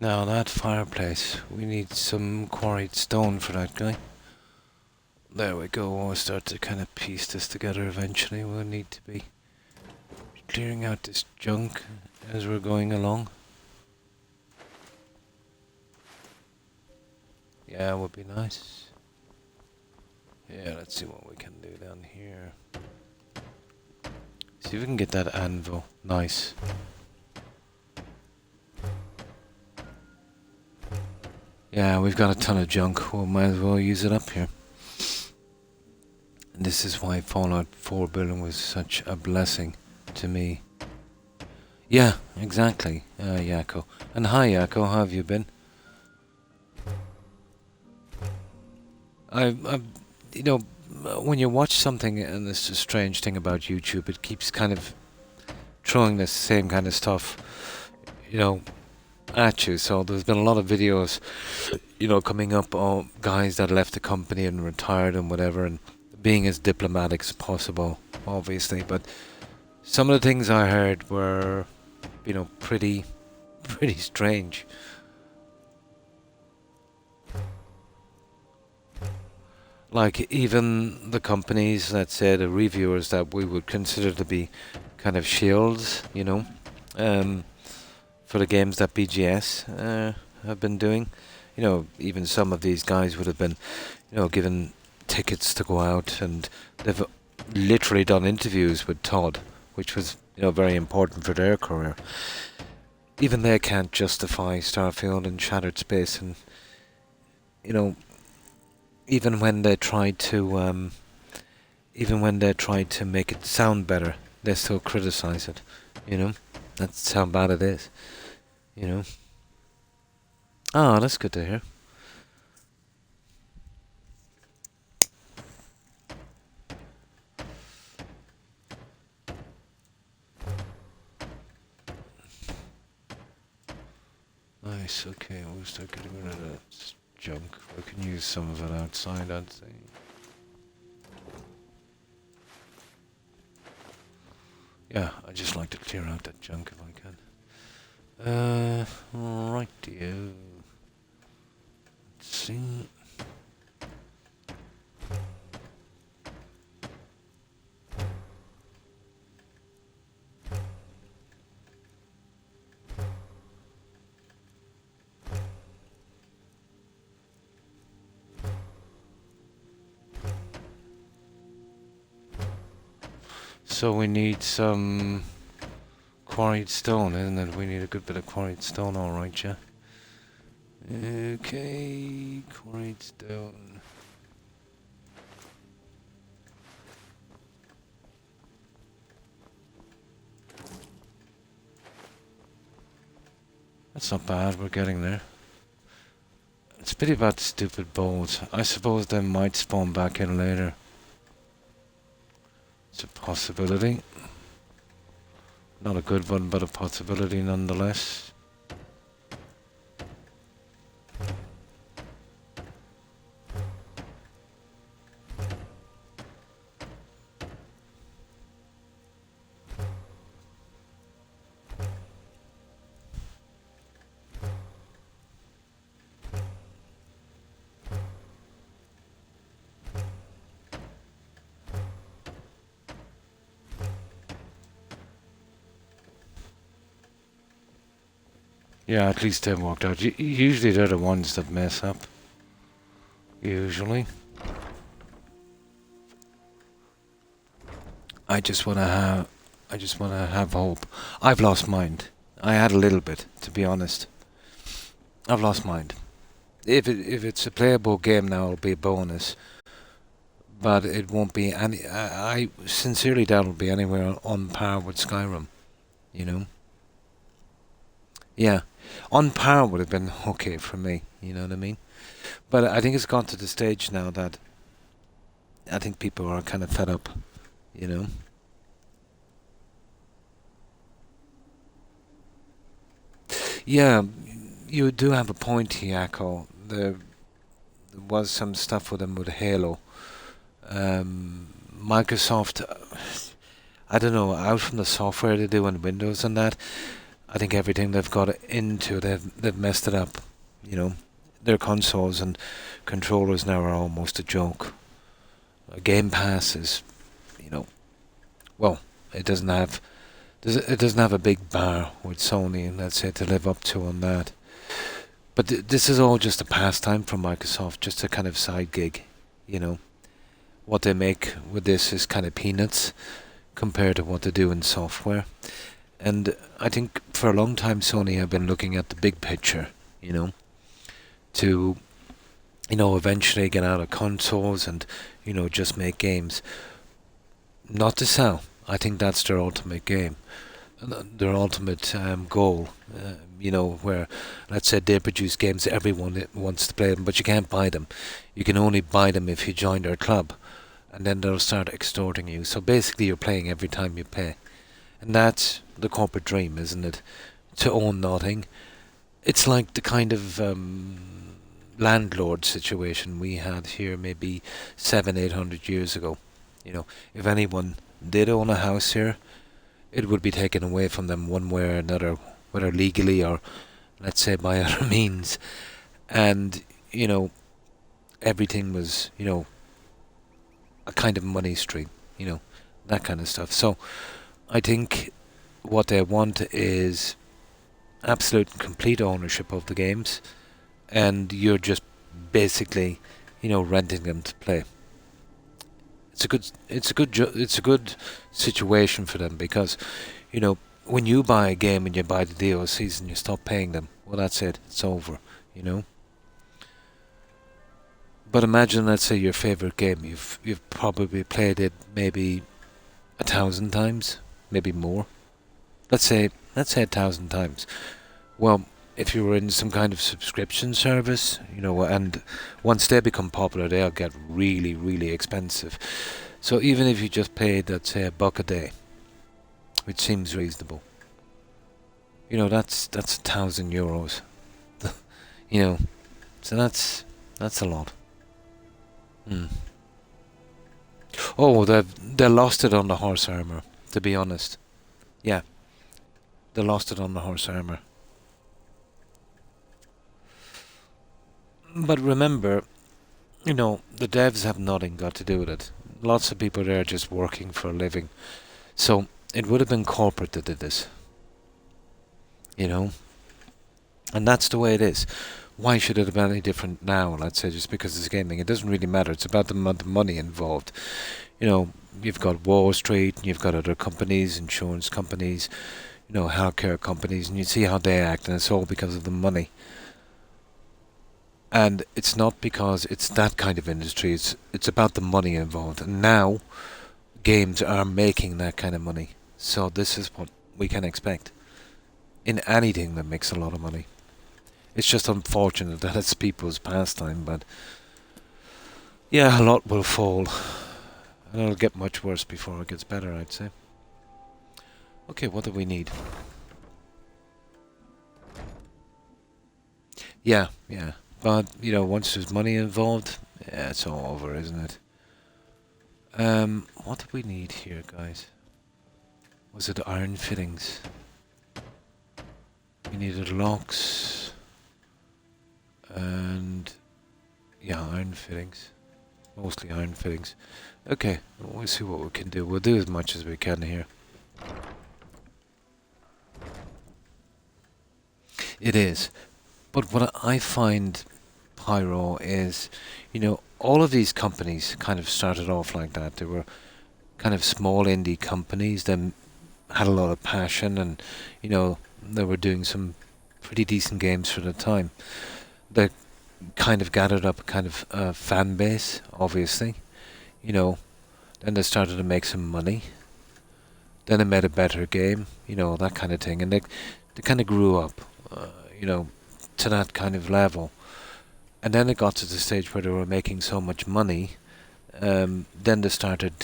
Now that fireplace, we need some quarried stone for that guy. There we go, we'll start to kind of piece this together eventually. We'll need to be clearing out this junk as we're going along. Yeah, would be nice. Yeah, let's see what we can do down here. See if we can get that anvil. Nice. Yeah, we've got a ton of junk. We might as well use it up here. And this is why Fallout 4 building was such a blessing to me. Yeah, exactly, Yako. And hi, Yako, how have you been? You know, when you watch something, and it's a strange thing about YouTube, it keeps kind of throwing the same kind of stuff, you know, at you. So there's been a lot of videos, you know, coming up on guys that left the company and retired and whatever, and being as diplomatic as possible, obviously. But some of the things I heard were, you know, pretty strange. Like even the companies, let's say the reviewers that we would consider to be kind of shields, you know, for the games that BGS have been doing. You know, even some of these guys would have been, you know, given tickets to go out, and they've literally done interviews with Todd, which was, you know, very important for their career. Even they can't justify Starfield and Shattered Space, and, you know, even when they tried to make it sound better, they still criticize it, you know. That's how bad it is, you know. Oh, that's good to hear. Nice, okay, we'll start getting rid of that junk. We can use some of it outside, I'd say. Yeah, I just like to clear out that junk if I can. Rightio. Let's see. So we need some quarried stone, isn't it? We need a good bit of quarried stone, alright, yeah. Okay, quarried stone. That's not bad, we're getting there. It's a pity about the stupid bows. I suppose they might spawn back in later. It's a possibility. Not a good one, but a possibility nonetheless. Yeah, at least they've walked out. Usually they're the ones that mess up. Usually. I just wanna have hope. I've lost mind. I had a little bit, to be honest. I've lost mind. If it's a playable game now, it'll be a bonus. But it won't be any. I sincerely doubt it'll be anywhere on par with Skyrim. You know. Yeah, on par would have been okay for me. You know what I mean? But I think it's gone to the stage now that I think people are kind of fed up. You know. Yeah, you do have a point, Hiyako. There was some stuff with them with Halo. Microsoft, I don't know, out from the software they do on Windows and that, I think everything they've got into, they've messed it up. You know, their consoles and controllers now are almost a joke. Game Pass is, you know, well, it doesn't have a big bar with Sony, let's say, to live up to on that. But this is all just a pastime from Microsoft, just a kind of side gig, you know. What they make with this is kind of peanuts compared to what they do in software. And I think for a long time Sony have been looking at the big picture, you know, to, you know, eventually get out of consoles and, you know, just make games. Not to sell. I think that's their ultimate game, their ultimate goal. You know, where, let's say, they produce games, everyone wants to play them, but you can't buy them. You can only buy them if you join their club, and then they'll start extorting you. So basically you're playing every time you pay. And that's the corporate dream, isn't it? To own nothing. It's like the kind of landlord situation we had here maybe 700-800 years ago. You know, if anyone did own a house here, it would be taken away from them one way or another, whether legally or, let's say, by other means. And, you know, everything was, you know, a kind of money stream, you know, that kind of stuff. So I think what they want is absolute and complete ownership of the games, and you're just basically, you know, renting them to play. It's a good situation for them, because, you know, when you buy a game and you buy the DLCs and you stop paying them, well, that's it. It's over, you know. But imagine, let's say, your favorite game. You've probably played it maybe 1,000 times, maybe more. let's say 1,000 times. Well, if you were in some kind of subscription service, and once they become popular, they'll get really, really expensive. So even if you just paid, let's say, $1 a day, which seems reasonable, that's €1,000. you know, so that's a lot. Oh, they lost it on the horse armor. To be honest, yeah, they lost it on the horse armor. But remember, the devs have nothing got to do with it. Lots of people there just working for a living. So it would have been corporate that did this. And that's the way it is. Why should it have been any different now, let's say, just because it's gaming? It doesn't really matter. It's about the money involved. You've got Wall Street, and you've got other companies, insurance companies, healthcare companies, and you see how they act, and it's all because of the money. And it's not because it's that kind of industry, it's about the money involved. And now, games are making that kind of money. So this is what we can expect in anything that makes a lot of money. It's just unfortunate that it's people's pastime, but yeah, a lot will fall. And it'll get much worse before it gets better, I'd say. Okay, what do we need? Yeah. But, once there's money involved, yeah, it's all over, isn't it? What do we need here, guys? Was it iron fittings? We needed locks. And... yeah, iron fittings. Mostly iron fittings. Okay, we'll see what we can do. We'll do as much as we can here. It is. But what I find, Pyro, is, all of these companies kind of started off like that. They were kind of small indie companies that had a lot of passion, and, they were doing some pretty decent games for the time. They kind of gathered up a kind of fan base, obviously. Then they started to make some money. Then they made a better game, that kind of thing. And they kind of grew up, to that kind of level. And then it got to the stage where they were making so much money. Then they started,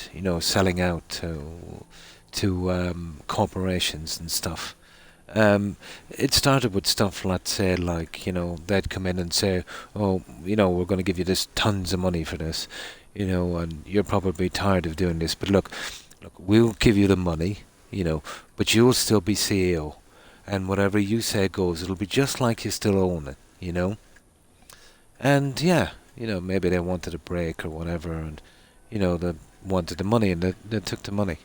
selling out to corporations and stuff. It started with stuff, let's say, like, they'd come in and say, oh, we're going to give you this tons of money for this, and you're probably tired of doing this, but look, we'll give you the money, but you'll still be CEO, and whatever you say goes. It'll be just like you still own it, And yeah, maybe they wanted a break or whatever, and, they wanted the money, and they took the money.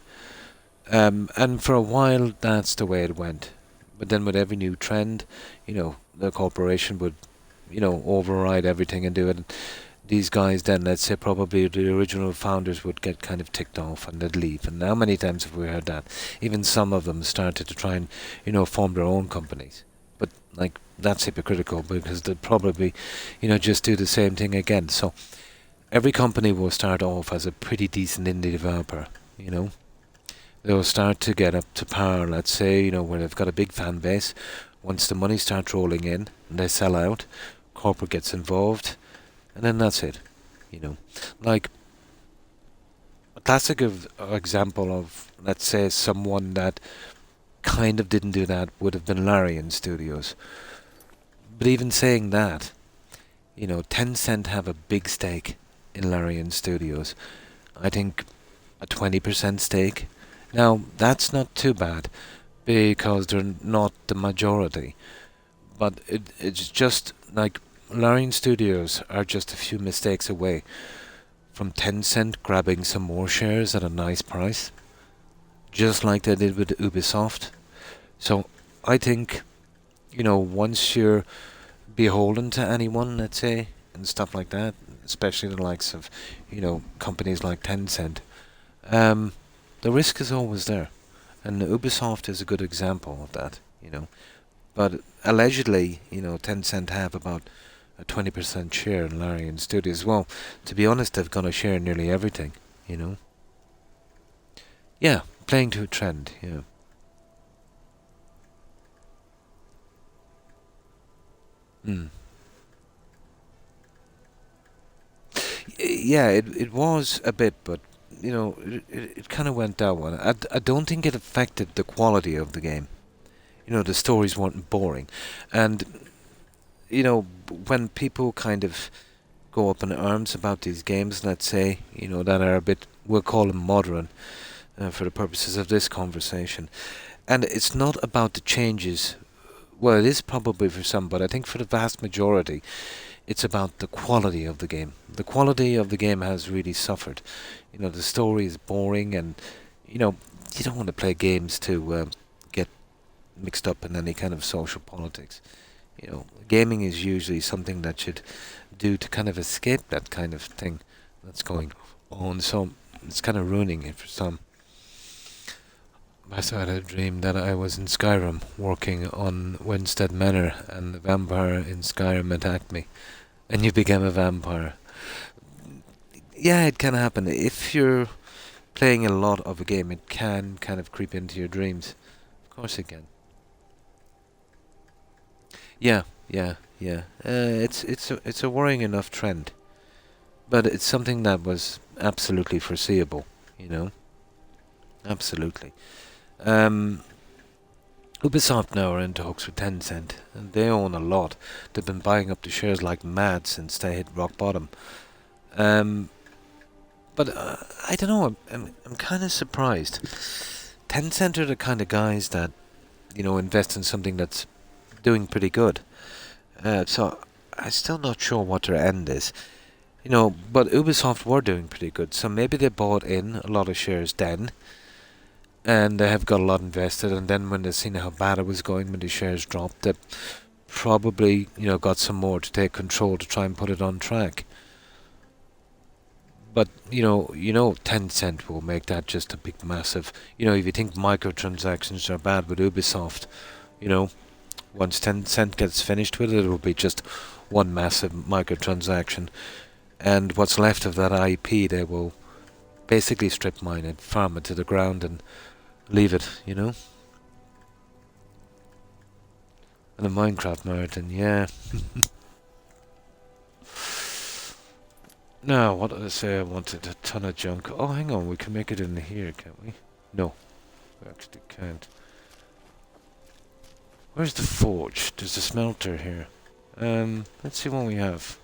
And for a while, that's the way it went. But then with every new trend, the corporation would, override everything and do it. These guys then, let's say probably the original founders would get kind of ticked off and they'd leave. And how many times have we heard that? Even some of them started to try and, form their own companies. But, that's hypocritical because they'd probably, just do the same thing again. So every company will start off as a pretty decent indie developer, They'll start to get up to par, let's say, where they've got a big fan base. Once the money starts rolling in and they sell out, corporate gets involved, and then that's it, Like, a classic example of, let's say, someone that kind of didn't do that would have been Larian Studios. But even saying that, Tencent have a big stake in Larian Studios. I think a 20% stake. Now, that's not too bad, because they're not the majority. But it's just, like, Larian Studios are just a few mistakes away from Tencent grabbing some more shares at a nice price, just like they did with Ubisoft. So, I think, once you're beholden to anyone, let's say, and stuff like that, especially the likes of, companies like Tencent, the risk is always there. And Ubisoft is a good example of that, But allegedly, Tencent have about a 20% share in Larian Studios. Well, to be honest, they've got a share in nearly everything, Yeah, playing to a trend, yeah. Mm. Yeah, it was a bit, but it kind of went down one. I don't think it affected the quality of the game. The stories weren't boring, and when people kind of go up in arms about these games, let's say, that are a bit, we'll call them modern, for the purposes of this conversation, and it's not about the changes. Well, it is probably for some, but I think for the vast majority, it's about the quality of the game. The quality of the game has really suffered. The story is boring, and you don't want to play games to get mixed up in any kind of social politics. Gaming is usually something that should do to kind of escape that kind of thing that's going on. So it's kind of ruining it for some. I had a dream that I was in Skyrim working on Winstead Manor, and the vampire in Skyrim attacked me, and you became a vampire. Yeah, it can happen. If you're playing a lot of a game, it can kind of creep into your dreams. Of course it can. Yeah, yeah, yeah. It's a worrying enough trend, but it's something that was absolutely foreseeable. Absolutely. Ubisoft now are into hooks with Tencent, and they own a lot. They've been buying up the shares like mad since they hit rock bottom. But I don't know. I'm kind of surprised. Tencent are the kind of guys that invest in something that's doing pretty good. So I'm still not sure what their end is. But Ubisoft were doing pretty good, so maybe they bought in a lot of shares then, and they have got a lot invested, and then when they seen how bad it was going, when the shares dropped, they probably, got some more to take control to try and put it on track. But, Tencent will make that just a big massive, if you think microtransactions are bad with Ubisoft, once Tencent gets finished with it, it will be just one massive microtransaction. And what's left of that IP, they will basically strip mine it, farm it to the ground, and leave it, And a Minecraft marathon, yeah. Now, what did I say? I wanted a ton of junk. Oh, hang on, we can make it in here, can't we? No, we actually can't. Where's the forge? There's a smelter here. Let's see what we have.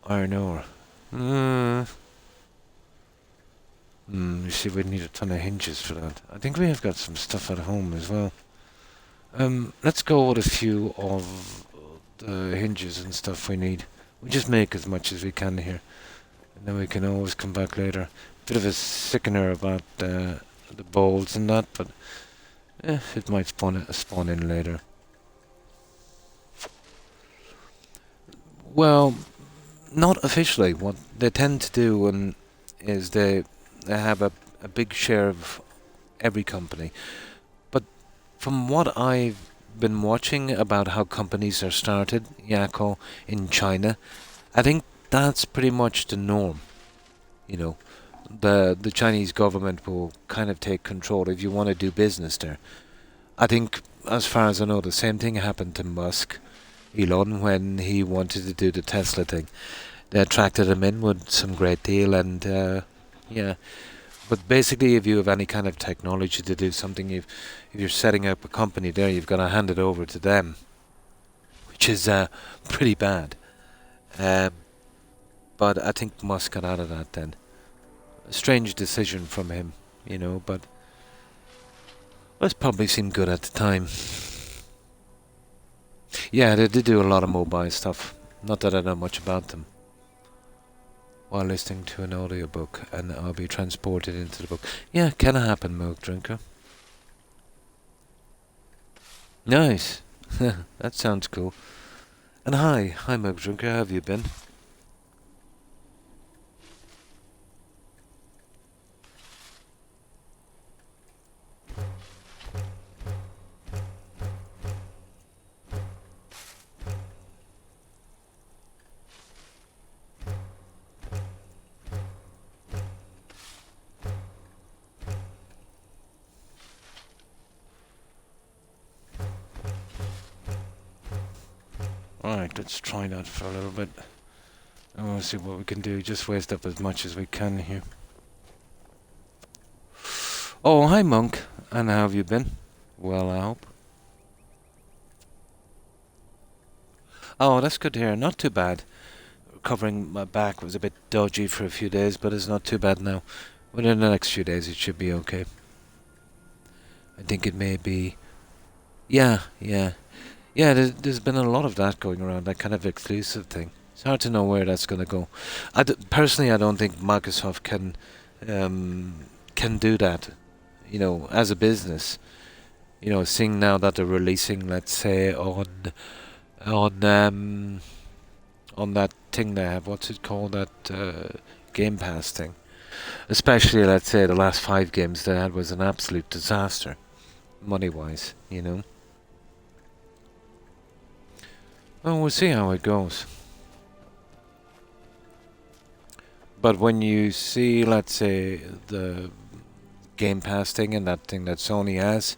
Iron ore. You see, we'd need a ton of hinges for that. I think we have got some stuff at home as well. Let's go with a few of the hinges and stuff we need. We just make as much as we can here, and then we can always come back later. Bit of a sickener about the bolts and that, but it might spawn in later. Well, not officially. What they tend to do is they have a big share of every company. But from what I've been watching about how companies are started, Yako, in China, I think that's pretty much the norm. The Chinese government will kind of take control if you want to do business there. I think, as far as I know, the same thing happened to Elon, when he wanted to do the Tesla thing. They attracted him in with some great deal, and yeah. But basically, if you have any kind of technology to do something, if you're setting up a company there, you've got to hand it over to them, which is pretty bad. But I think Musk got out of that then. A strange decision from him, but it probably seemed good at the time. Yeah, they did do a lot of mobile stuff. Not that I know much about them. While listening to an audiobook, and I'll be transported into the book. Yeah, can happen, Milk Drinker. Nice. That sounds cool. And hi Milk Drinker, how have you been? let's try that for a little bit. And we'll see what we can do. Just waste up as much as we can here. Oh, hi, Monk. And how have you been? Well, I hope. Oh, that's good to hear. Not too bad. Recovering my back was a bit dodgy for a few days, but it's not too bad now. Within the next few days, it should be okay. I think it may be... Yeah. There's been a lot of that going around, that kind of exclusive thing. It's hard to know where that's going to go. Personally, I don't think Microsoft can do that. You know, as a business. You know, seeing now that they're releasing, let's say, on that thing they have, what's it called, that Game Pass thing. Especially, let's say, the last 5 games they had was an absolute disaster, money-wise, you know. Well, we'll see how it goes. But when you see, let's say, the Game Pass thing and that thing that Sony has,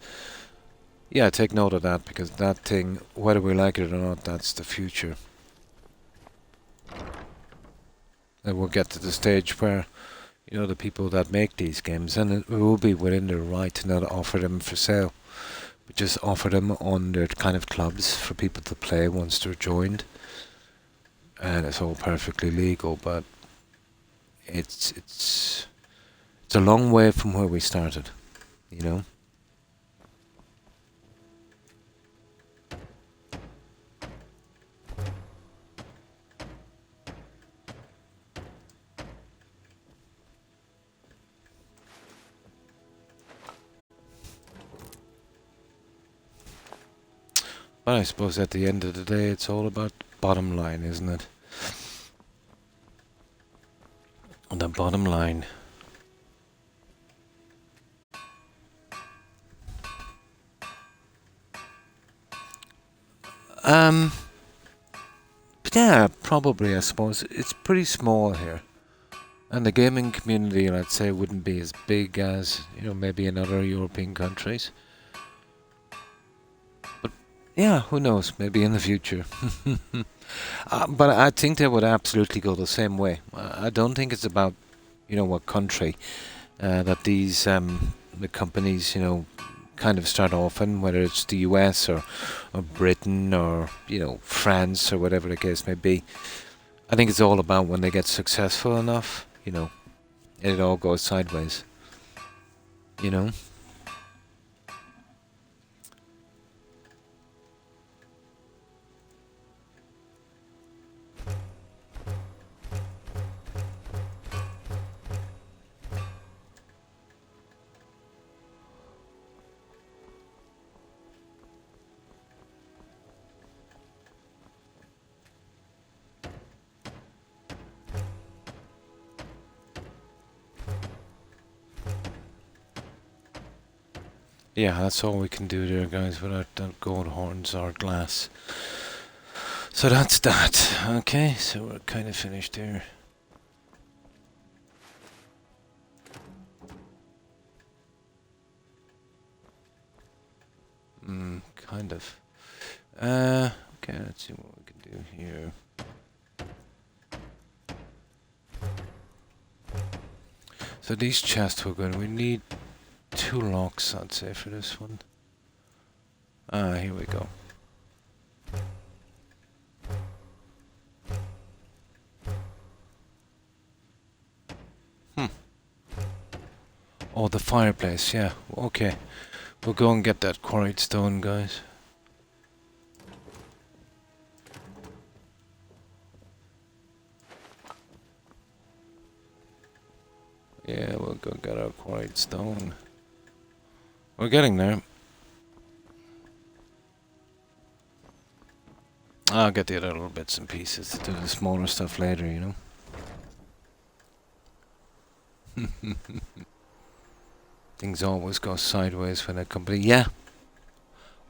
yeah, take note of that, because that thing, whether we like it or not, that's the future. And we'll get to the stage where, you know, the people that make these games, and it will be within their right to not offer them for sale, but just offer them on their kind of clubs for people to play once they're joined. And it's all perfectly legal, but it's a long way from where we started, you know. But I suppose at the end of the day, it's all about bottom line, isn't it? The bottom line. Yeah, probably, I suppose. It's pretty small here. And the gaming community, I'd say, wouldn't be as big as, you know, maybe in other European countries. But, yeah, who knows? Maybe in the future. But I think they would absolutely go the same way. I don't think it's about, you know, what country that these the companies, you know, kind of start off in, whether it's the US or Britain or, you know, France or whatever the case may be. I think it's all about when they get successful enough, you know, it all goes sideways, you know. Yeah, that's all we can do there, guys, without that gold horns or glass. So that's that. Okay, so we're kind of finished here. Kind of. Okay, let's see what we can do here. So these chests we're going, we need 2 locks, I'd say, for this one. Here we go. Oh, the fireplace, yeah, okay. We'll go and get that quarried stone, guys. Yeah, we'll go get our quarried stone. We're getting there. I'll get the other little bits and pieces to do the smaller stuff later, you know. Things always go sideways when a company... Yeah.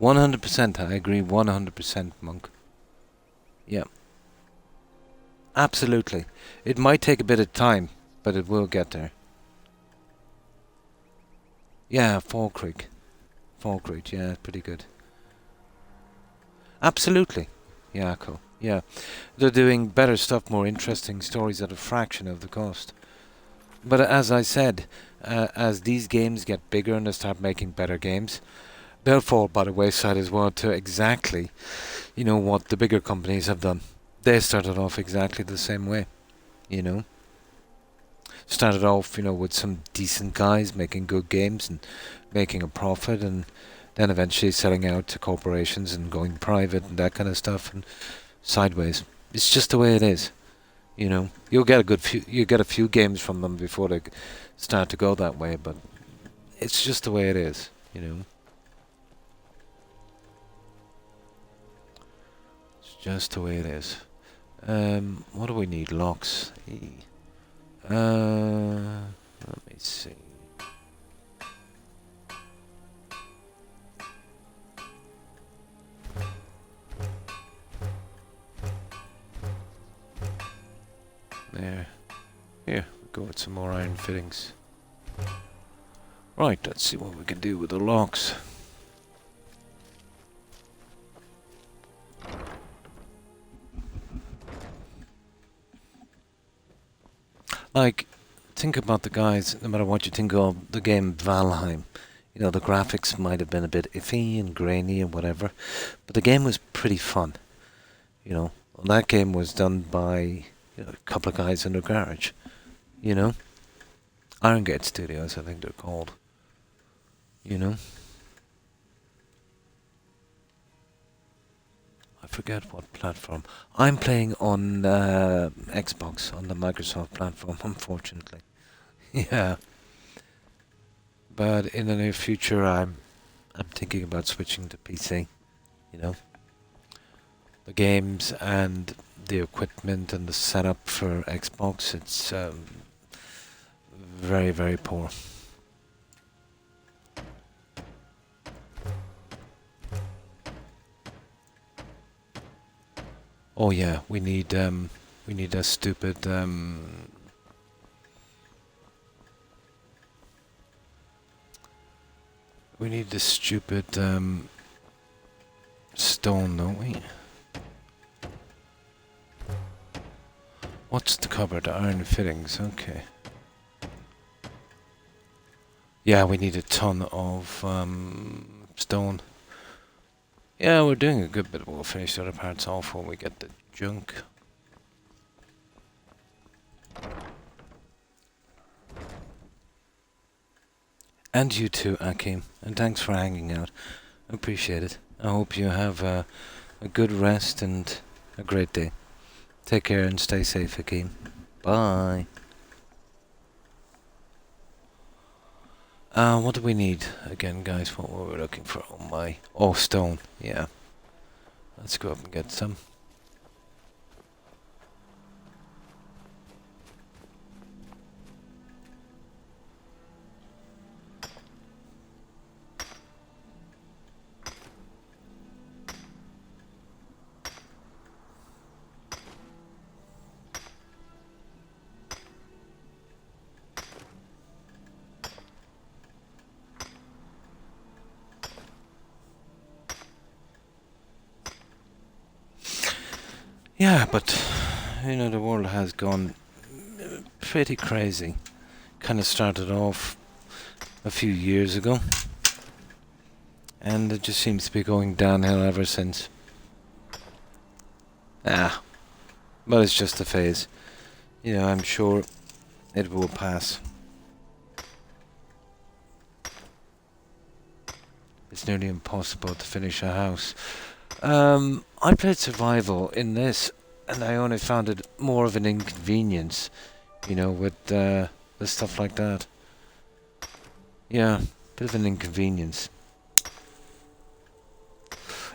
100%, I agree, 100%, Monk. Yeah. Absolutely. It might take a bit of time, but it will get there. Yeah, Fall Creek. Fall Creek, yeah, pretty good. Absolutely. Yeah, cool. Yeah, they're doing better stuff, more interesting stories at a fraction of the cost. But as I said, as these games get bigger and they start making better games, they'll fall by the wayside as well to exactly, what the bigger companies have done. They started off exactly the same way, you know. Started off, with some decent guys making good games and making a profit, and then eventually selling out to corporations and going private and that kind of stuff and sideways. It's just the way it is, You'll get a few games from them before they start to go that way, but it's just the way it is. It's just the way it is. What do we need? Locks. Let me see. There. Here, go with some more iron fittings. Right, let's see what we can do with the locks. Like, think about the guys, no matter what you think of the game Valheim. The graphics might have been a bit iffy and grainy and whatever, but the game was pretty fun. That game was done by a couple of guys in their garage. Iron Gate Studios, I think they're called. I forget what platform. I'm playing on Xbox, on the Microsoft platform, unfortunately. Yeah. But in the near future, I'm thinking about switching to PC. The games and the equipment and the setup for Xbox, it's very, very poor. Oh yeah, we need a stupid we need this stupid stone, don't we? What's the cupboard? Iron fittings, okay. Yeah, we need a ton of stone. Yeah, we're doing a good bit, but we'll finish the other parts off when we get the junk. And you too, Akim. And thanks for hanging out. I appreciate it. I hope you have a good rest and a great day. Take care and stay safe, Akim. Bye. What do we need again, guys? What were we looking for? Oh my. Oh, stone. Yeah. Let's go up and get some. Yeah, but, the world has gone pretty crazy. Kind of started off a few years ago. And it just seems to be going downhill ever since. But it's just a phase. I'm sure it will pass. It's nearly impossible to finish a house. I played survival in this, and I only found it more of an inconvenience, with the stuff like that. Yeah, bit of an inconvenience.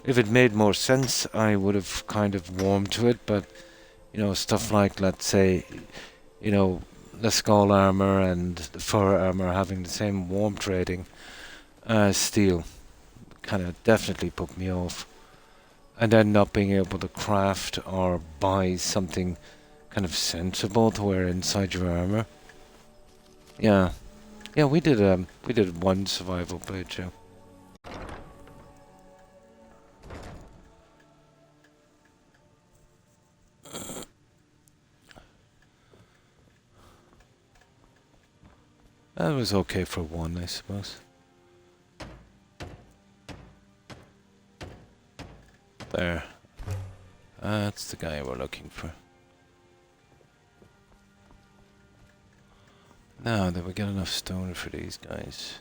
If it made more sense, I would have kind of warmed to it, but, stuff like, let's say, the skull armor and the fur armor having the same warmth rating as steel kind of definitely put me off. And then not being able to craft or buy something kind of sensible to wear inside your armor. Yeah. Yeah, we did one survival playthrough. That was okay for one, I suppose. There. That's the guy we're looking for. Now, did we get enough stone for these guys?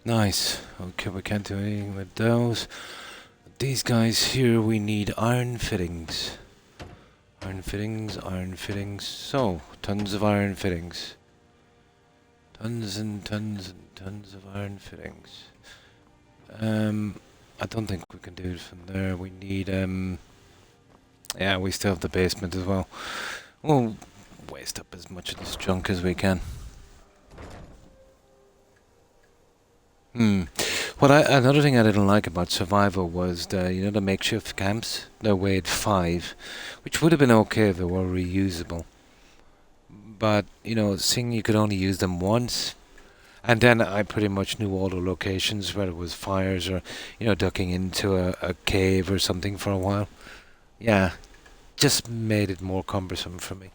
Nice. Okay, we can't do anything with those. These guys here, we need iron fittings. Iron fittings, iron fittings. So, tons of iron fittings. Tons and tons and tons of iron fittings. I don't think we can do it from there. We need, yeah, we still have the basement as well. We'll waste up as much of this junk as we can. Another thing I didn't like about Survival was the makeshift camps. They weighed 5, which would have been okay if they were reusable. But, seeing you could only use them once, and then I pretty much knew all the locations where it was fires or, ducking into a cave or something for a while. Yeah, just made it more cumbersome for me.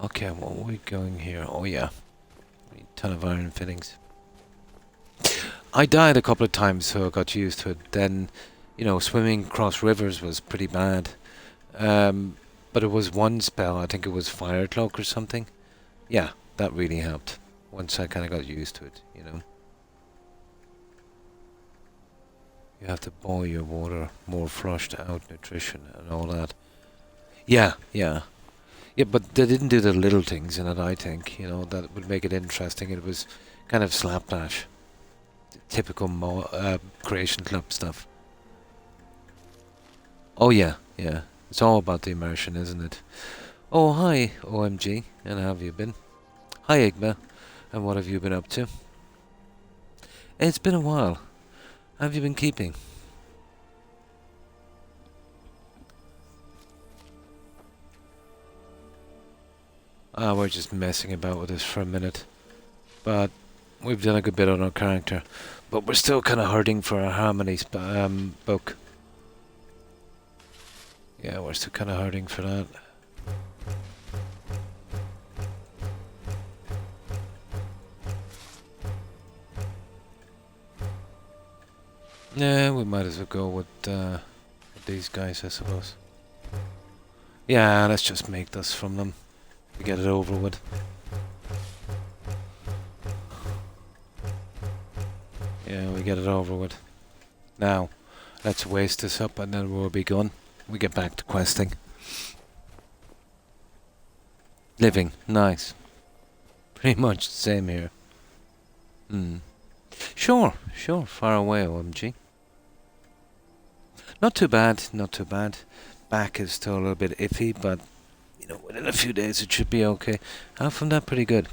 Okay, what are we going here? Oh yeah, we need a ton of iron fittings. I died a couple of times, so I got used to it. Then, swimming across rivers was pretty bad. But it was one spell, I think it was Fire Cloak or something. Yeah, that really helped. Once I kind of got used to it, You have to boil your water more flushed out, nutrition and all that. Yeah. Yeah, but they didn't do the little things in it, I think, that would make it interesting. It was kind of slapdash. Typical Creation Club stuff. Oh yeah. It's all about the immersion, isn't it? Oh, hi, OMG, and how have you been? Hi, Igma, and what have you been up to? It's been a while. How have you been keeping? We're just messing about with this for a minute. But we've done a good bit on our character. But we're still kind of hurting for our harmonies book. Yeah, we're still kind of hurting for that. Yeah, we might as well go with these guys, I suppose. Yeah, let's just make this from them. We get it over with. Yeah, we get it over with. Now, let's waste this up and then we'll be gone. We get back to questing. Living, nice. Pretty much the same here. Sure, far away, OMG. Not too bad. Back is still a little bit iffy, but within a few days it should be okay. I found that pretty good.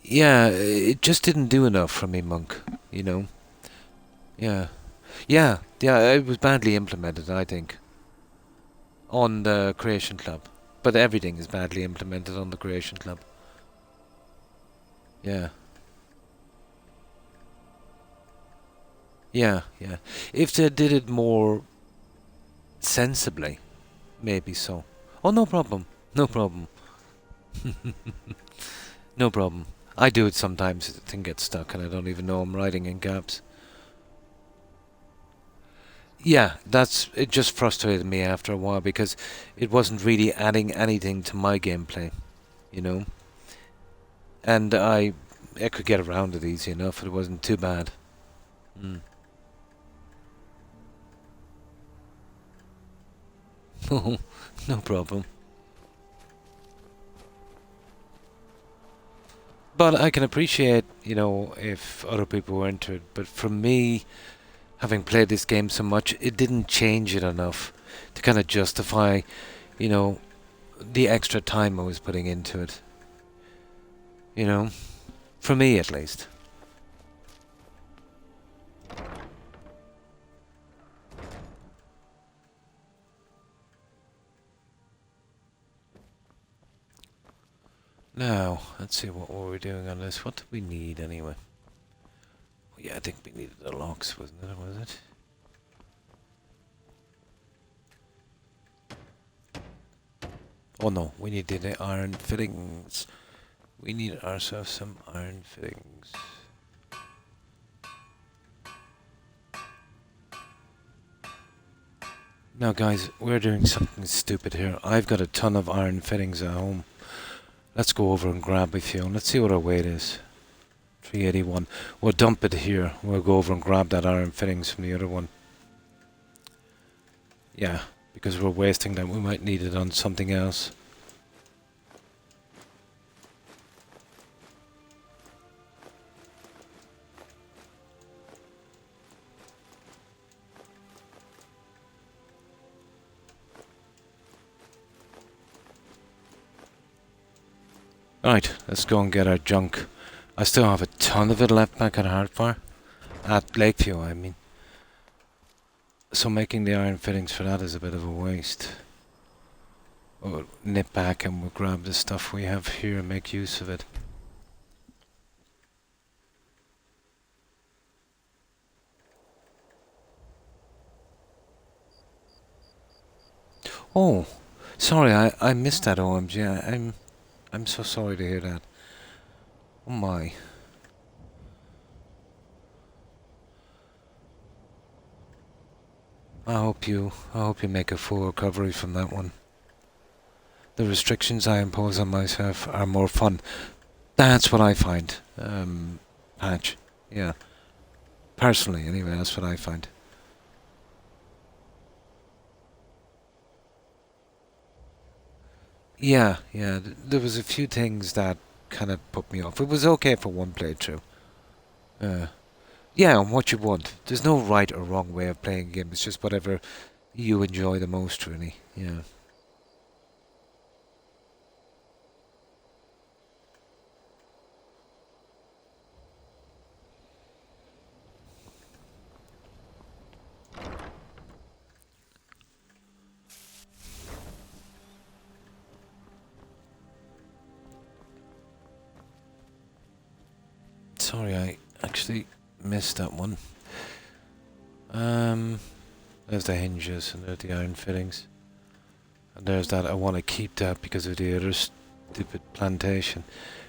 Yeah, it just didn't do enough for me, Monk. Yeah, it was badly implemented, I think, on the Creation Club. But everything is badly implemented on the Creation Club. Yeah. If they did it more sensibly, maybe so. Oh, no problem. No problem. I do it sometimes. The thing gets stuck and I don't even know I'm writing in gaps. Yeah, it just frustrated me after a while because it wasn't really adding anything to my gameplay, And I could get around it easy enough. It wasn't too bad. No problem. But I can appreciate, if other people were into it. But for me, having played this game so much, it didn't change it enough to kind of justify, the extra time I was putting into it. For me at least. Now, let's see what were we doing on this. What did we need anyway? Oh, yeah, I think we needed the locks, wasn't it? Was it? Oh no, we needed the iron fittings. We need ourselves some iron fittings. Now guys, we're doing something stupid here. I've got a ton of iron fittings at home. Let's go over and grab a few and let's see what our weight is. 381. We'll dump it here. We'll go over and grab that iron fittings from the other one. Yeah, because we're wasting them. We might need it on something else. Right, let's go and get our junk. I still have a ton of it left back at Hardfire. At Lakeview, I mean. So making the iron fittings for that is a bit of a waste. We'll nip back and we'll grab the stuff we have here and make use of it. Oh, sorry, I missed that OMG. I'm so sorry to hear that. Oh my. I hope you make a full recovery from that one. The restrictions I impose on myself are more fun. That's what I find. Patch. Yeah. Personally, anyway, that's what I find. Yeah, there was a few things that kind of put me off. It was okay for one playthrough. Yeah, and what you want. There's no right or wrong way of playing a game. It's just whatever you enjoy the most, really. Yeah. Sorry, I actually missed that one. There's the hinges and there's the iron fittings. And there's that. I want to keep that because of the other stupid plantation.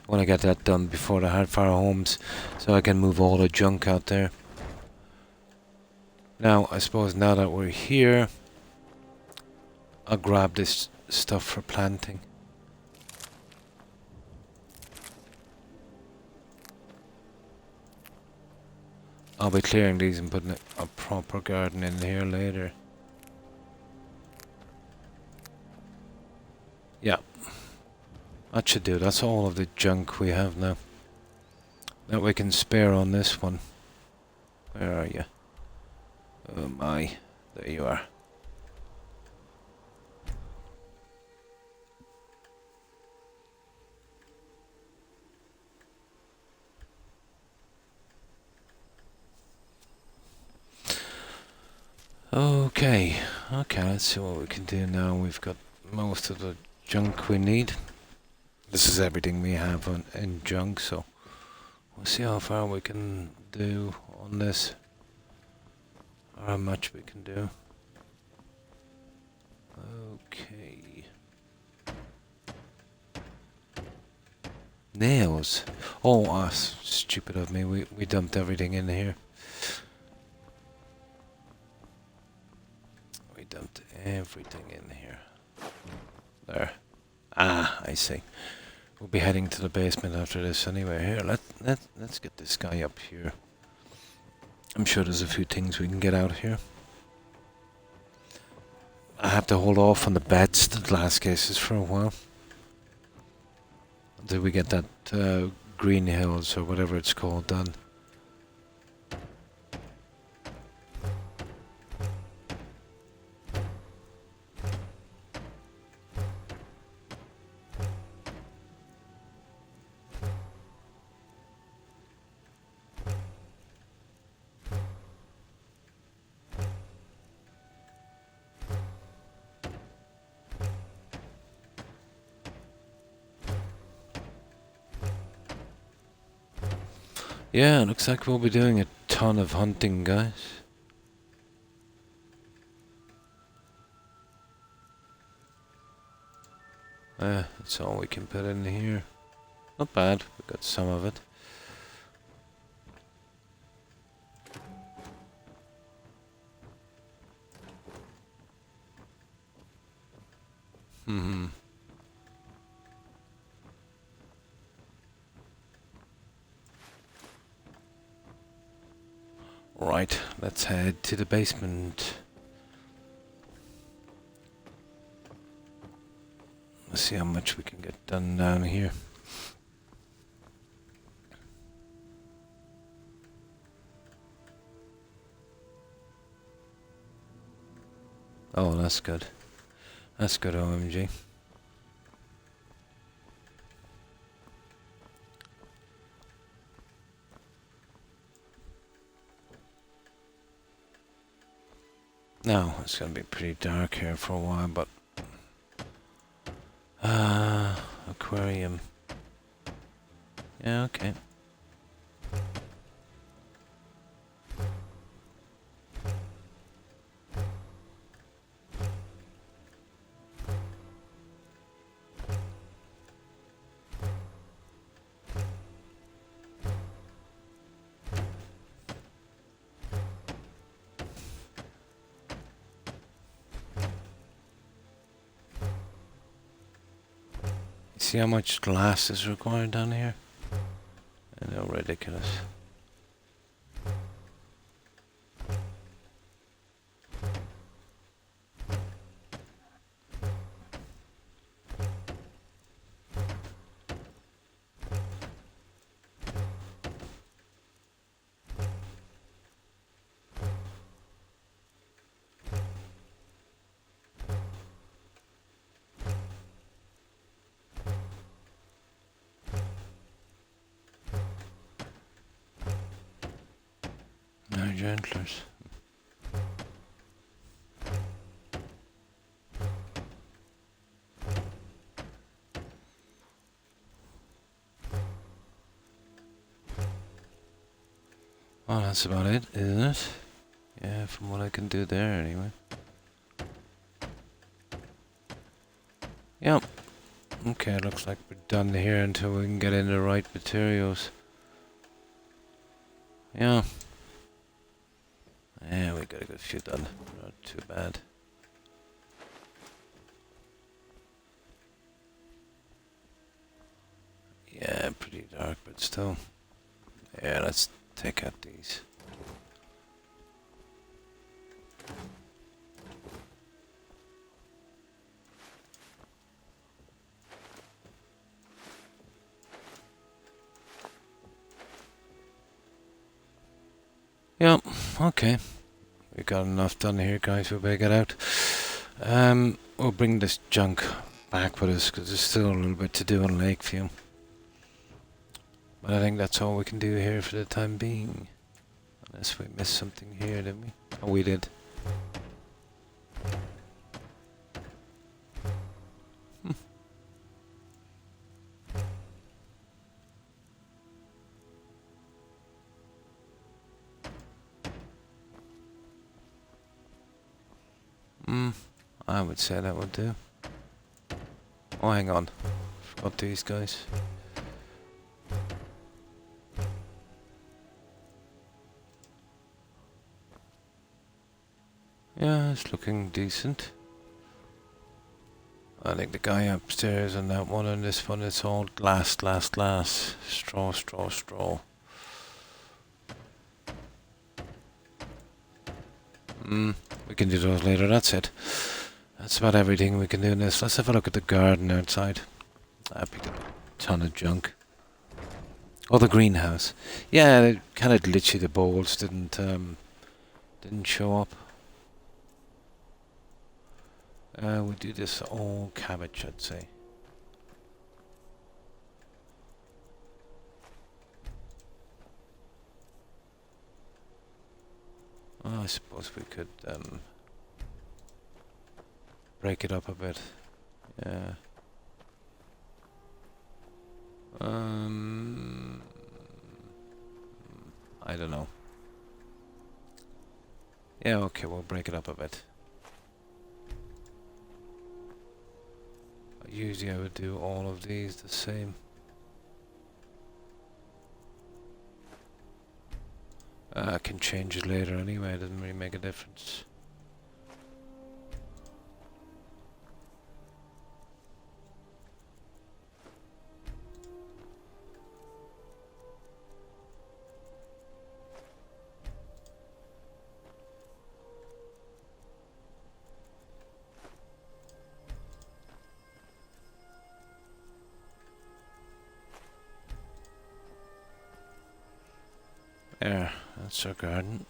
I want to get that done before the Hardfire homes so I can move all the junk out there. Now, I suppose now that we're here, I'll grab this stuff for planting. I'll be clearing these and putting a proper garden in here later. Yeah. That should do. That's all of the junk we have now. That we can spare on this one. Where are you? Oh my. There you are. Okay, let's see what we can do now. We've got most of the junk we need. This is everything we have in junk, so we'll see how far we can do on this. Or how much we can do. Okay. Nails. Oh, stupid of me. We dumped everything in here. Dumped everything in here. There. Ah, I see. We'll be heading to the basement after this anyway. Here, let's get this guy up here. I'm sure there's a few things we can get out here. I have to hold off on the beds, the glass cases for a while. Until we get that Green Hills or whatever it's called done. Yeah, looks like we'll be doing a ton of hunting, guys. That's all we can put in here. Not bad, we got some of it. Hmm. Right, let's head to the basement. Let's see how much we can get done down here. Oh, that's good. That's good, OMG. Now, it's gonna be pretty dark here for a while, but... aquarium. Yeah, okay. See how much glass is required down here? I know, ridiculous. No gentlers. Well, that's about it, isn't it? Yeah, from what I can do there anyway. Yep. Okay, looks like we're done here until we can get in the right materials. Yeah. Yeah, we got a good few done. Not too bad. Yeah, pretty dark, but still. Yeah, let's take out these. Yep, okay. We got enough done here, guys. We'll better get out. We'll bring this junk back with us because there's still a little bit to do on Lakeview. But I think that's all we can do here for the time being. Unless we missed something here, didn't we? Oh, we did. I would say that would do. Oh, hang on. Forgot these guys. Yeah, it's looking decent. I think the guy upstairs on that one and this one, it's all glass. Straw. We can do those later, that's it. That's about everything we can do in this. Let's have a look at the garden outside. I picked up a ton of junk. Oh, the greenhouse. Yeah, kind of literally the bowls didn't show up. We'll do this all cabbage, I'd say. Oh, I suppose we could break it up a bit. Yeah. I don't know. Yeah, okay, we'll break it up a bit. Usually I would do all of these the same. I can change it later anyway, it doesn't really make a difference. There, that's our garden.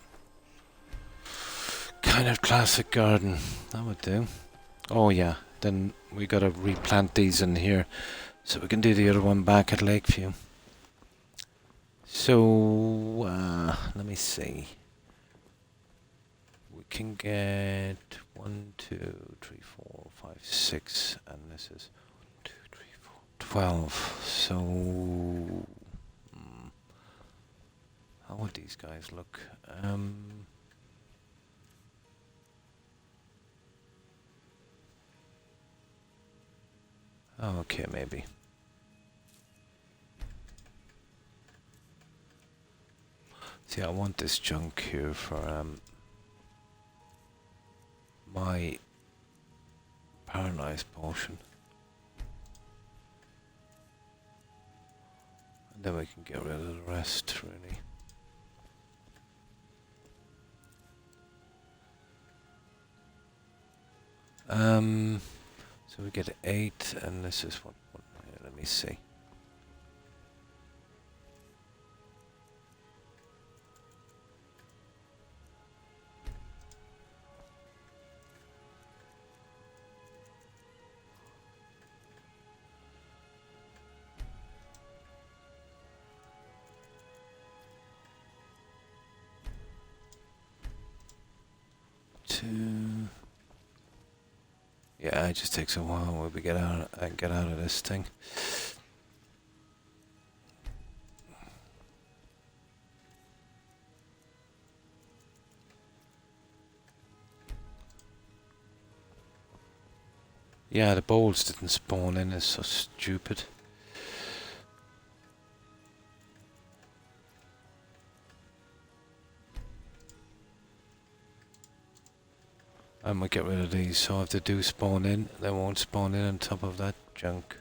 Kind of classic garden, that would do. Oh yeah, then we gotta replant these in here so we can do the other one back at Lakeview. So, let me see. We can get 1, 2, 3, 4, 5, 6, and this is 1, 2, 3, 4, 12. So, how would these guys look? Okay, maybe. See, I want this junk here for my paralyzed potion. And then we can get rid of the rest, really. So we get 8, and this is what here, let me see. Yeah, it just takes a while when we get out of this thing. Yeah, the bowls didn't spawn in, it's so stupid. I might get rid of these, so if they do spawn in, they won't spawn in on top of that junk.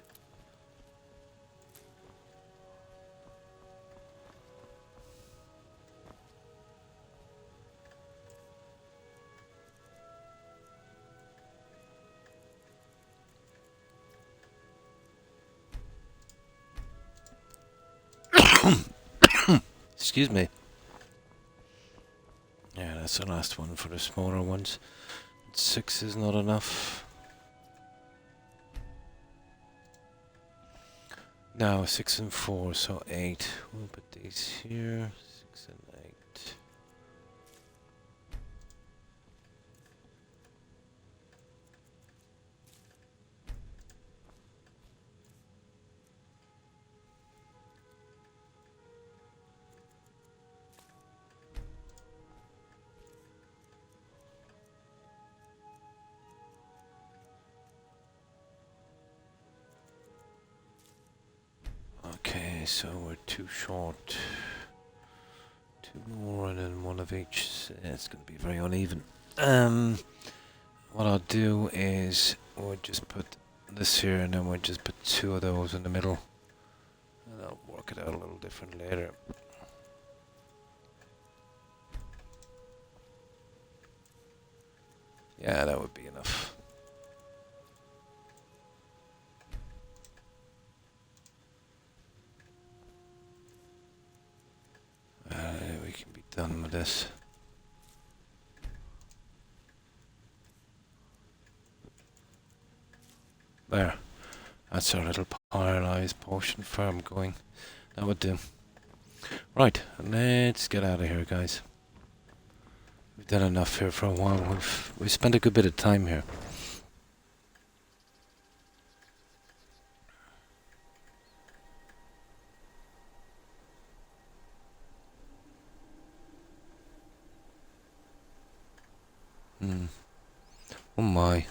Excuse me. Yeah, that's the last one for the smaller ones. 6 is not enough. Now 6 and 4, so 8. We'll put these here. 6 and 8. Okay, so we're too short. 2 more and then 1 of each. Yeah, it's going to be very uneven. What I'll do is we'll just put this here and then we'll just put 2 of those in the middle. And I'll work it out a little different later. Yeah, that would be enough. We can be done with this. There. That's our little paralyzed potion farm going. That would do. Right, let's get out of here, guys. We've done enough here for a while. We've spent a good bit of time here. Oh my.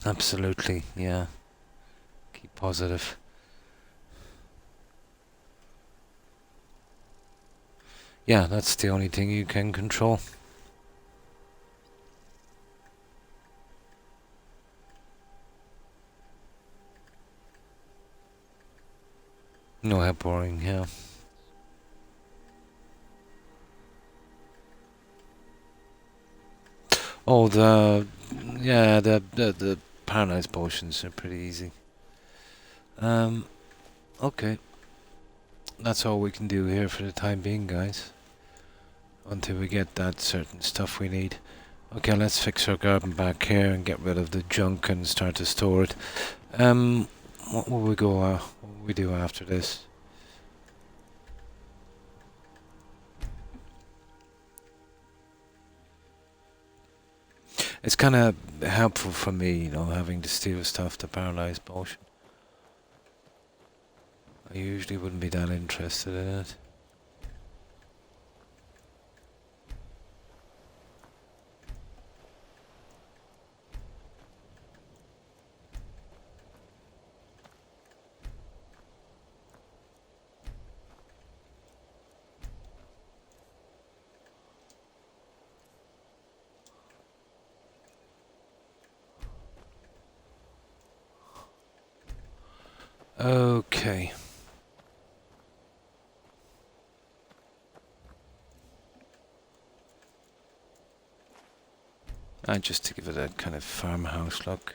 Absolutely, yeah. Keep positive. Yeah, that's the only thing you can control. No, how boring, yeah. Oh, the paralyzed potions are pretty easy. Okay. That's all we can do here for the time being, guys. Until we get that certain stuff we need. Okay, let's fix our garden back here and get rid of the junk and start to store it. What will we go? What will we do after this? It's kind of helpful for me, you know, having to steal stuff to paralyze potion. I usually wouldn't be that interested in it. Okay. Just to give it a kind of farmhouse look.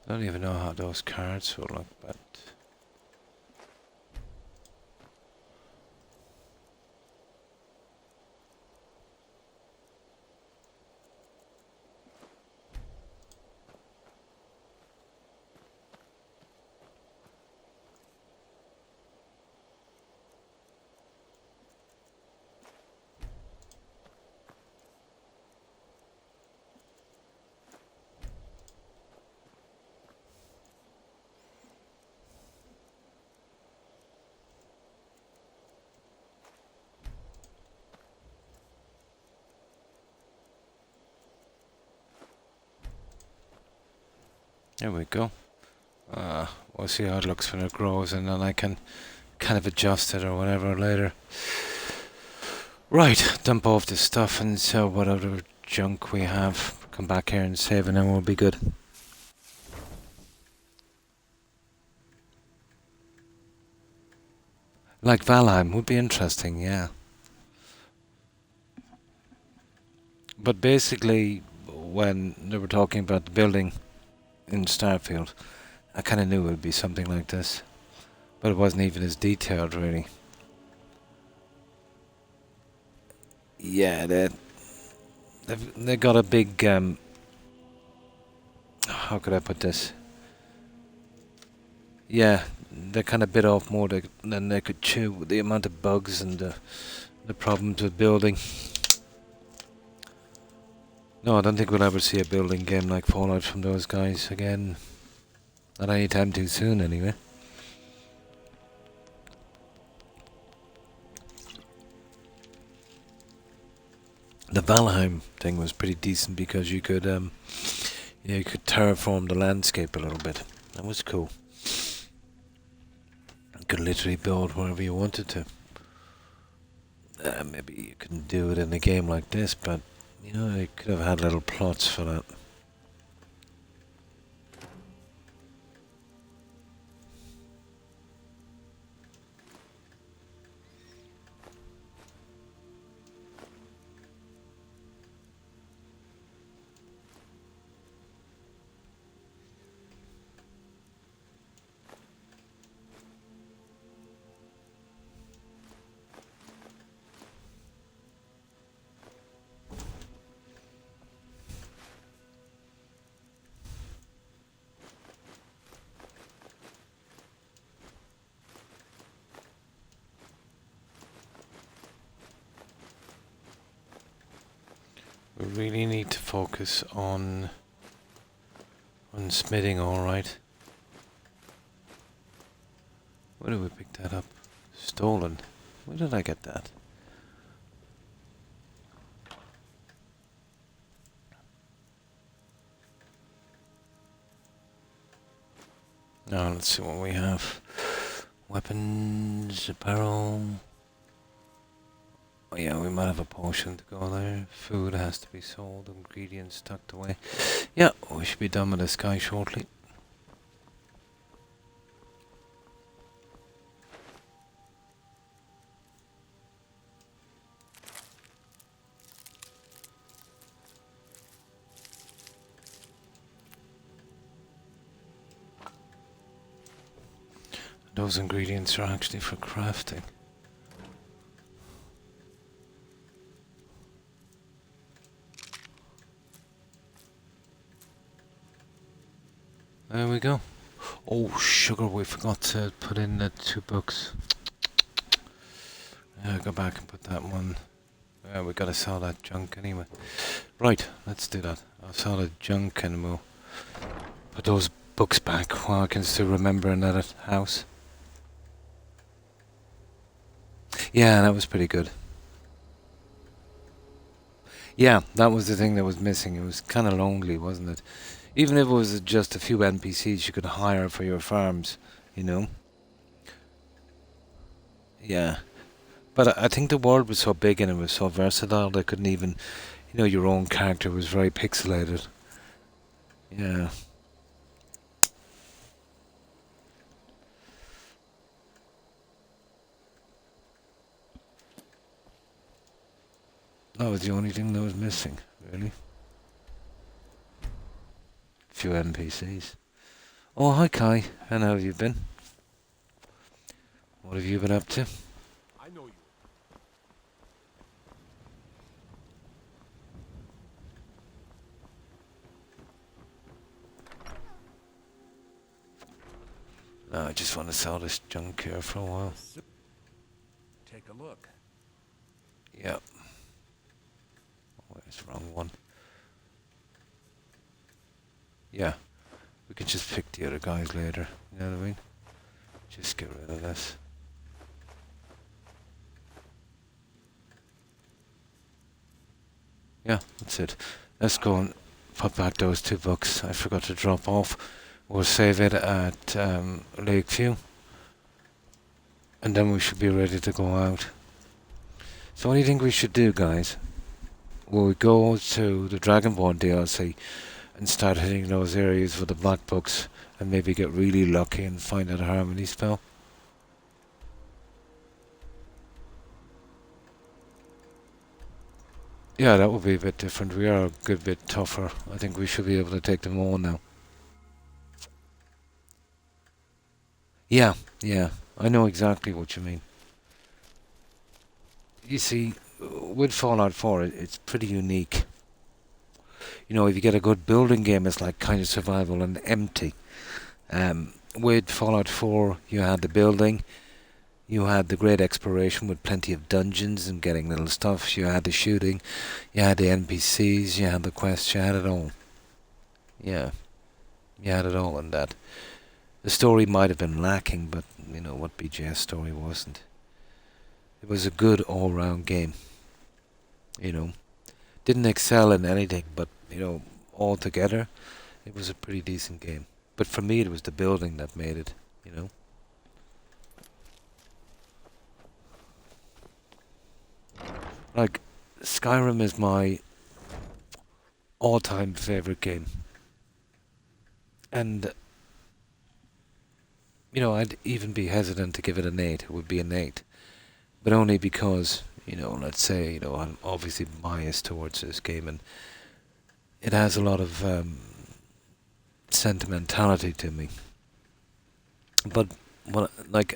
I don't even know how those cards will look, but... There we go. We'll see how it looks when it grows, and then I can kind of adjust it or whatever later. Right, dump off this stuff and sell whatever junk we have. Come back here and save, and then we'll be good. Like Valheim would be interesting, yeah. But basically, when they were talking about the building in Starfield, I kind of knew it would be something like this. But it wasn't even as detailed, really. Yeah, they got a big, how could I put this? Yeah, they kind of bit off more than they could chew with the amount of bugs and the problems with building. No, I don't think we'll ever see a building game like Fallout from those guys again. Not anytime too soon, anyway. The Valheim thing was pretty decent because you could terraform the landscape a little bit. That was cool. You could literally build wherever you wanted to. Maybe you couldn't do it in a game like this, but you know, you could have had little plots for that. We really need to focus on smithing, alright. Where did we pick that up? Stolen. Where did I get that? Now let's see what we have. Weapons, apparel. Oh yeah, we might have a potion to go there. Food has to be sold, ingredients tucked away. Yeah, we should be done with this guy shortly. Those ingredients are actually for crafting. There we go. Oh, sugar, we forgot to put in the 2 books. Go back and put that one. We gotta sell that junk anyway. Right, let's do that. I'll sell the junk and we'll put those books back while I can still remember another house. Yeah, that was pretty good. Yeah, that was the thing that was missing. It was kind of lonely, wasn't it? Even if it was just a few NPCs you could hire for your farms, you know? Yeah. But I think the world was so big and it was so versatile, they couldn't even... You know, your own character was very pixelated. Yeah. That was the only thing that was missing, really. Few NPCs. Oh, hi Kai. How have you been? What have you been up to? I know you. No, I just want to sell this junk here for a while. Take a look. Yep. Oh, it's the wrong one. Yeah. We can just pick the other guys later. You know what I mean? Just get rid of this. Yeah, that's it. Let's go and put back those 2 books I forgot to drop off. We'll save it at Lakeview. And then we should be ready to go out. So what do you think we should do, guys? Will we go to the Dragonborn DLC and start hitting those areas with the black books and maybe get really lucky and find out a harmony spell? Yeah, that would be a bit different. We are a good bit tougher. I think we should be able to take them all now. Yeah, I know exactly what you mean. You see, with Fallout 4, it's pretty unique. You know, if you get a good building game, it's like kind of survival and empty. With Fallout 4, you had the building, you had the great exploration with plenty of dungeons and getting little stuff, you had the shooting, you had the NPCs, you had the quests, you had it all. Yeah, you had it all in that. The story might have been lacking, but you know what BGS story wasn't. It was a good all-round game. You know, didn't excel in anything, but you know, altogether, it was a pretty decent game. But for me, it was the building that made it. You know. Like, Skyrim is my all-time favorite game. And you know, I'd even be hesitant to give it an 8. It would be an 8. But only because, you know, let's say, you know, I'm obviously biased towards this game and it has a lot of sentimentality to me. But,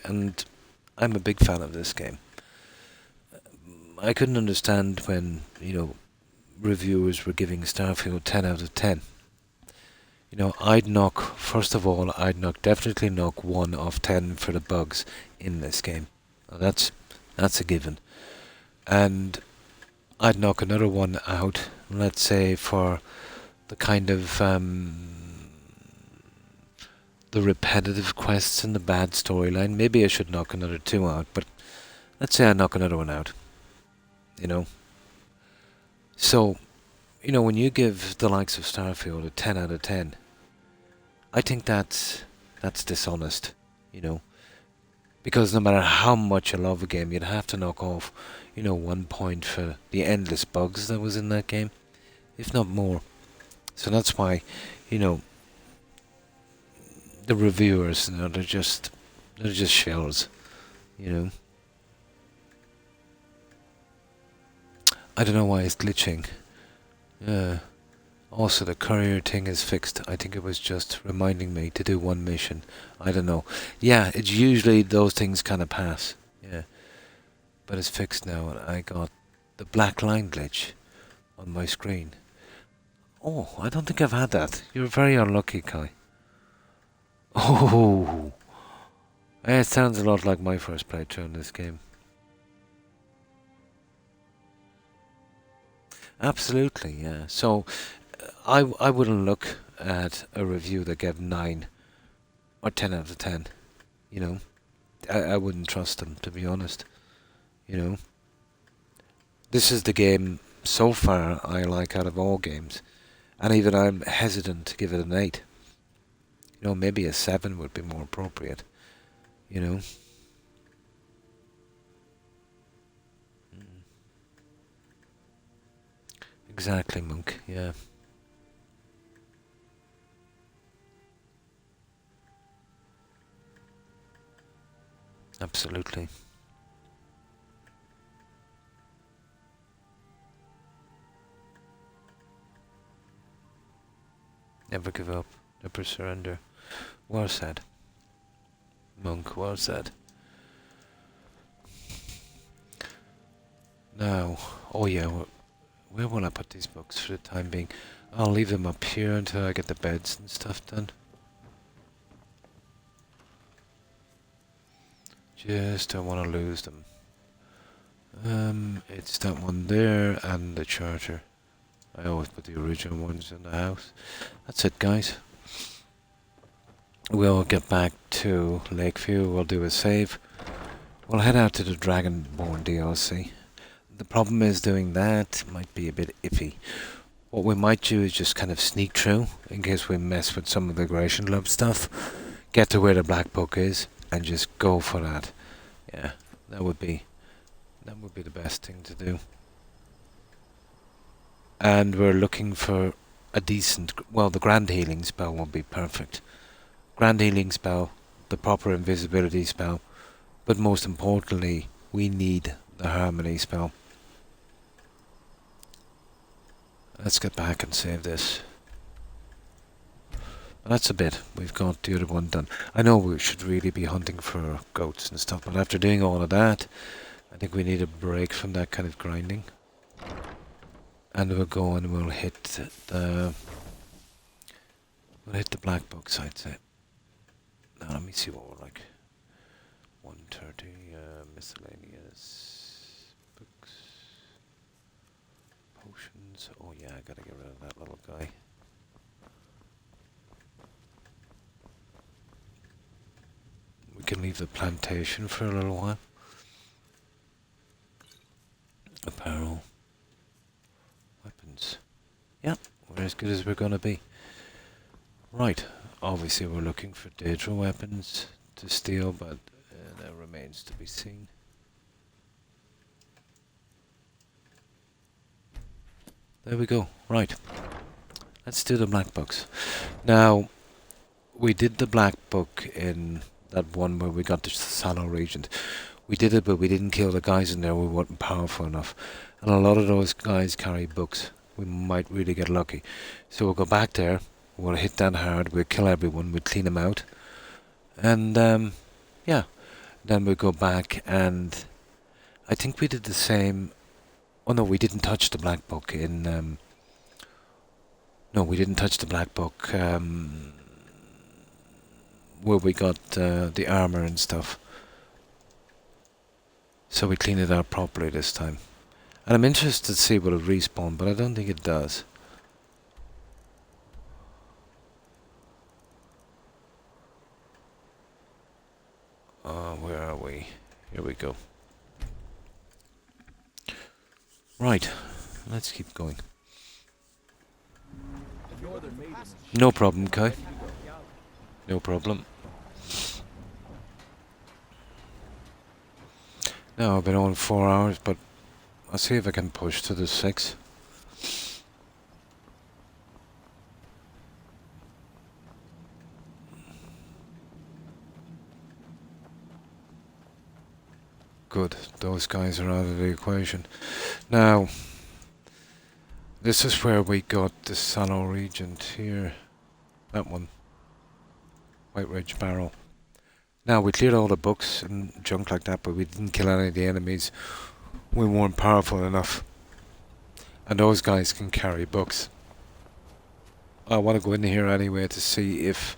and I'm a big fan of this game. I couldn't understand when, you know, reviewers were giving Starfield 10 out of 10. You know, first of all, I'd definitely knock 1 off 10 for the bugs in this game. Now that's a given. And I'd knock another one out, let's say for the kind of the repetitive quests and the bad storyline. Maybe I should knock another 2 out, but let's say I knock another one out, you know. So, you know, when you give the likes of Starfield a 10 out of 10, I think that's dishonest, you know. Because no matter how much you love a game, you'd have to knock off, you know, 1 point for the endless bugs that was in that game, if not more. So that's why, you know, the reviewers, you know, they're just shells, you know. I don't know why it's glitching. Also, the courier thing is fixed. I think it was just reminding me to do one mission. I don't know. Yeah, it's usually those things kind of pass. Yeah. But it's fixed now, and I got the black line glitch on my screen. Oh, I don't think I've had that. You're very unlucky, Kai. Oh! It sounds a lot like my first playthrough in this game. Absolutely, yeah. So, I wouldn't look at a review that gave 9 or 10 out of 10. You know, I wouldn't trust them, to be honest. You know, this is the game so far I like out of all games, and even I'm hesitant to give it an 8. You know, maybe a 7 would be more appropriate. You know. Exactly, Monk, yeah. Absolutely. Never give up, never surrender. Well said. Monk, well said. Now, oh yeah, where will I put these books for the time being? I'll leave them up here until I get the beds and stuff done. Just don't want to lose them. It's that one there and the charger. I always put the original ones in the house. That's it, guys. We'll get back to Lakeview. We'll do a save. We'll head out to the Dragonborn DLC. The problem is doing that might be a bit iffy. What we might do is just kind of sneak through in case we mess with some of the Gratian Love stuff. Get to where the Black Book is and just go for that. Yeah, that would be the best thing to do. And we're looking for a decent, well, the Grand Healing spell will be perfect. Grand Healing spell, the proper invisibility spell, but most importantly, we need the Harmony spell. Let's get back and save this. That's a bit. We've got the other one done. I know we should really be hunting for goats and stuff, but after doing all of that, I think we need a break from that kind of grinding. And we'll go and we'll hit the Black Books, I'd say. Now let me see what we're like. 130 miscellaneous books, potions. Oh yeah, I gotta get rid of that little guy. We can leave the plantation for a little while. Apparel. Weapons. Yep, we're as good as we're gonna be. Right, obviously we're looking for Daedra weapons to steal, but that remains to be seen. There we go, right. Let's do the Black Books. Now, we did the Black Book in that one where we got the Sallow Regent. We did it, but we didn't kill the guys in there, we weren't powerful enough. And a lot of those guys carry books. We might really get lucky. So we'll go back there, we'll hit that hard, we'll kill everyone, we'll clean them out. And, yeah. Then we'll go back and I think we did the same. Oh no, we didn't touch the Black Book in, no, we didn't touch the Black Book, where we got the armor and stuff. So we cleaned it out properly this time. And I'm interested to see what it respawn, but I don't think it does. Where are we? Here we go. Right, let's keep going. No problem, Kai. No problem. Now I've been on 4 hours, but I'll see if I can push to the 6. Good, those guys are out of the equation. Now, this is where we got the Sallow Regent here. That one. White Ridge Barrel. Now, we cleared all the books and junk like that, but we didn't kill any of the enemies. We weren't powerful enough. And those guys can carry books. I want to go in here anyway to see if...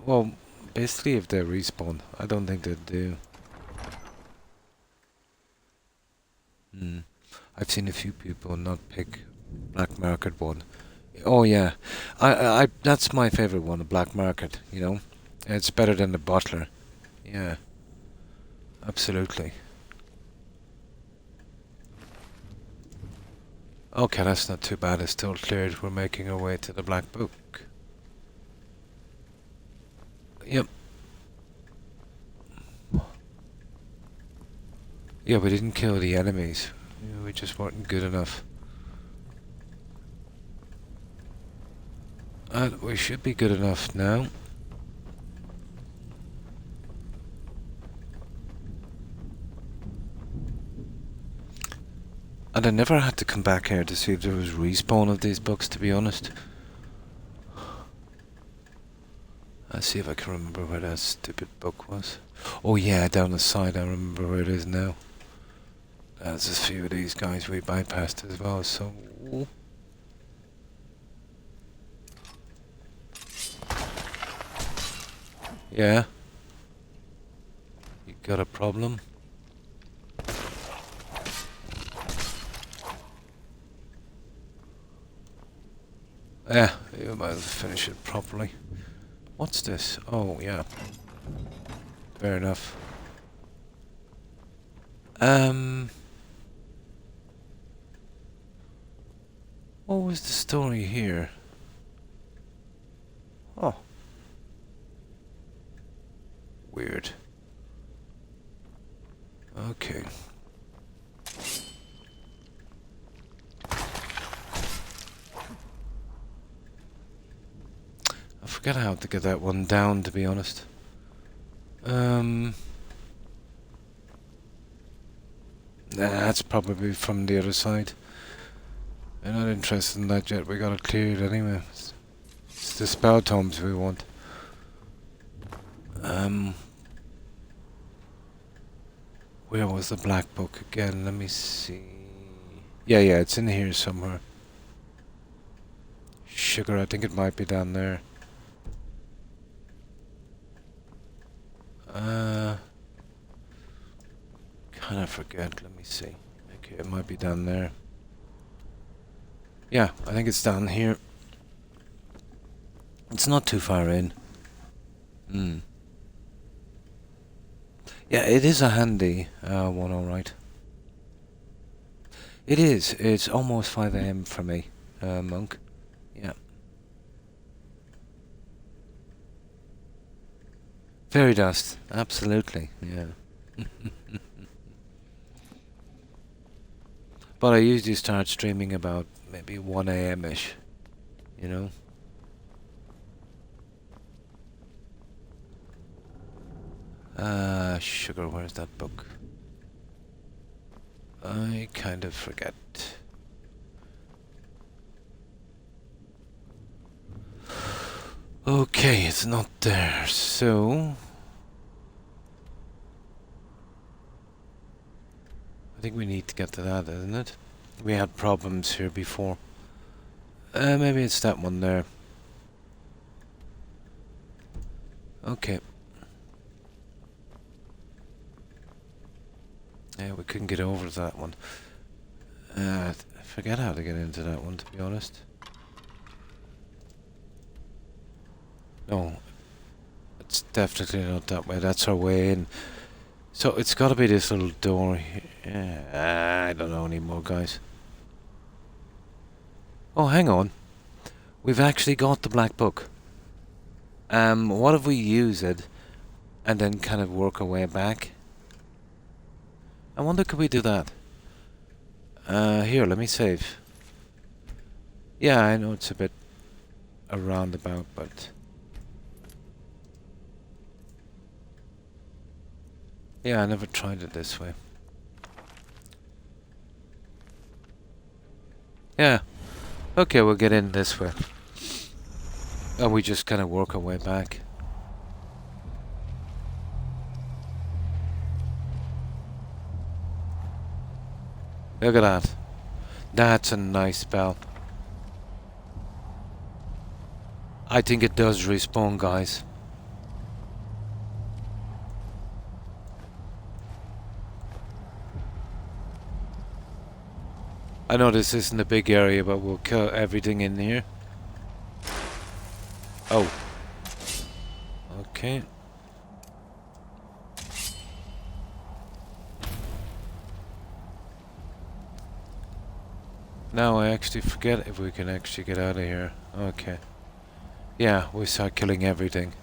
well, basically if they respawn. I don't think they do. I've seen a few people not pick Black Market one. Oh yeah, I that's my favorite one, the Black Market. You know, it's better than the Butler. Yeah, absolutely. Okay, that's not too bad. It's still cleared. We're making our way to the Black Book. Yep. Yeah, we didn't kill the enemies. We just weren't good enough. And we should be good enough now. And I never had to come back here to see if there was respawn of these books, to be honest. I'll see if I can remember where that stupid book was. Oh yeah, down the side, I remember where it is now. There's a few of these guys we bypassed as well, so... yeah? You got a problem? Yeah, you might as well finish it properly. What's this? Oh, yeah. Fair enough. What was the story here? Oh. Weird. Okay. I forget how to get that one down, to be honest. That's probably from the other side. We're not interested in that yet. We got it cleared anyway. It's the spell tomes we want. Where was the Black Book again? Let me see. Yeah, it's in here somewhere. Sugar, I think it might be down there. Kind of forget. Let me see. Okay, it might be down there. Yeah, I think it's down here. It's not too far in. Yeah, it is a handy one, alright. It is. It's almost 5 AM for me, Monk. Yeah. Fairy dust, absolutely, yeah. But I usually start streaming about maybe 1 AM-ish, you know? Sugar, where's that book? I kind of forget. Okay, it's not there, so... I think we need to get to that, isn't it? We had problems here before. Maybe it's that one there. Okay. Yeah, we couldn't get over to that one. I forget how to get into that one, to be honest. No, it's definitely not that way. That's our way in. So it's got to be this little door here. I don't know anymore, guys. Oh, hang on. We've actually got the black book. What if we use it and then kind of work our way back? I wonder, could we do that? Here, let me save. Yeah, I know it's a bit a roundabout, but... Yeah, I never tried it this way. Yeah. Okay, we'll get in this way. And we just kind of work our way back. Look at that. That's a nice bell. I think it does respawn, guys. I know this isn't a big area, but we'll kill everything in here. Oh. Okay. Now I actually forget if we can actually get out of here. Okay. Yeah, we start killing everything.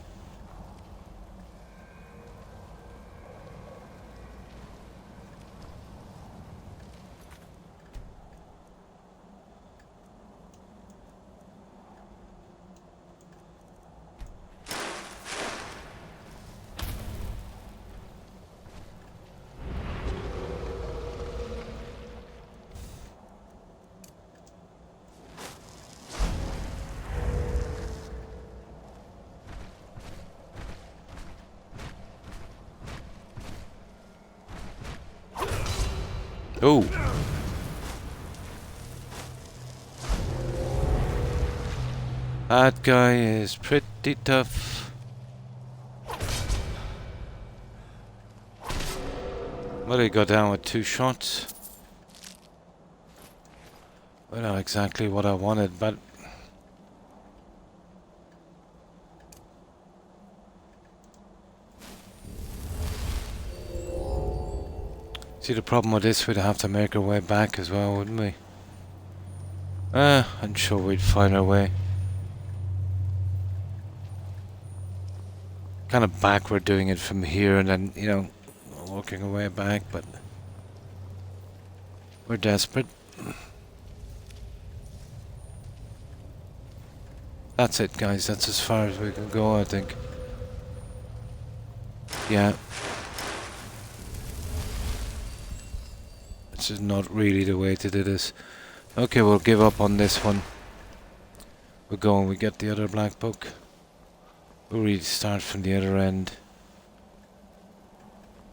Oh! That guy is pretty tough. Well, he got down with 2 shots. Well, not exactly what I wanted, but... See, the problem with this, we'd have to make our way back as well, wouldn't we? I'm sure we'd find our way. Kind of backward doing it from here and then, you know, walking our way back, but... We're desperate. That's it, guys. That's as far as we can go, I think. Yeah. This is not really the way to do this. Okay, we'll give up on this one. We'll go and we get the other black book. We'll really start from the other end.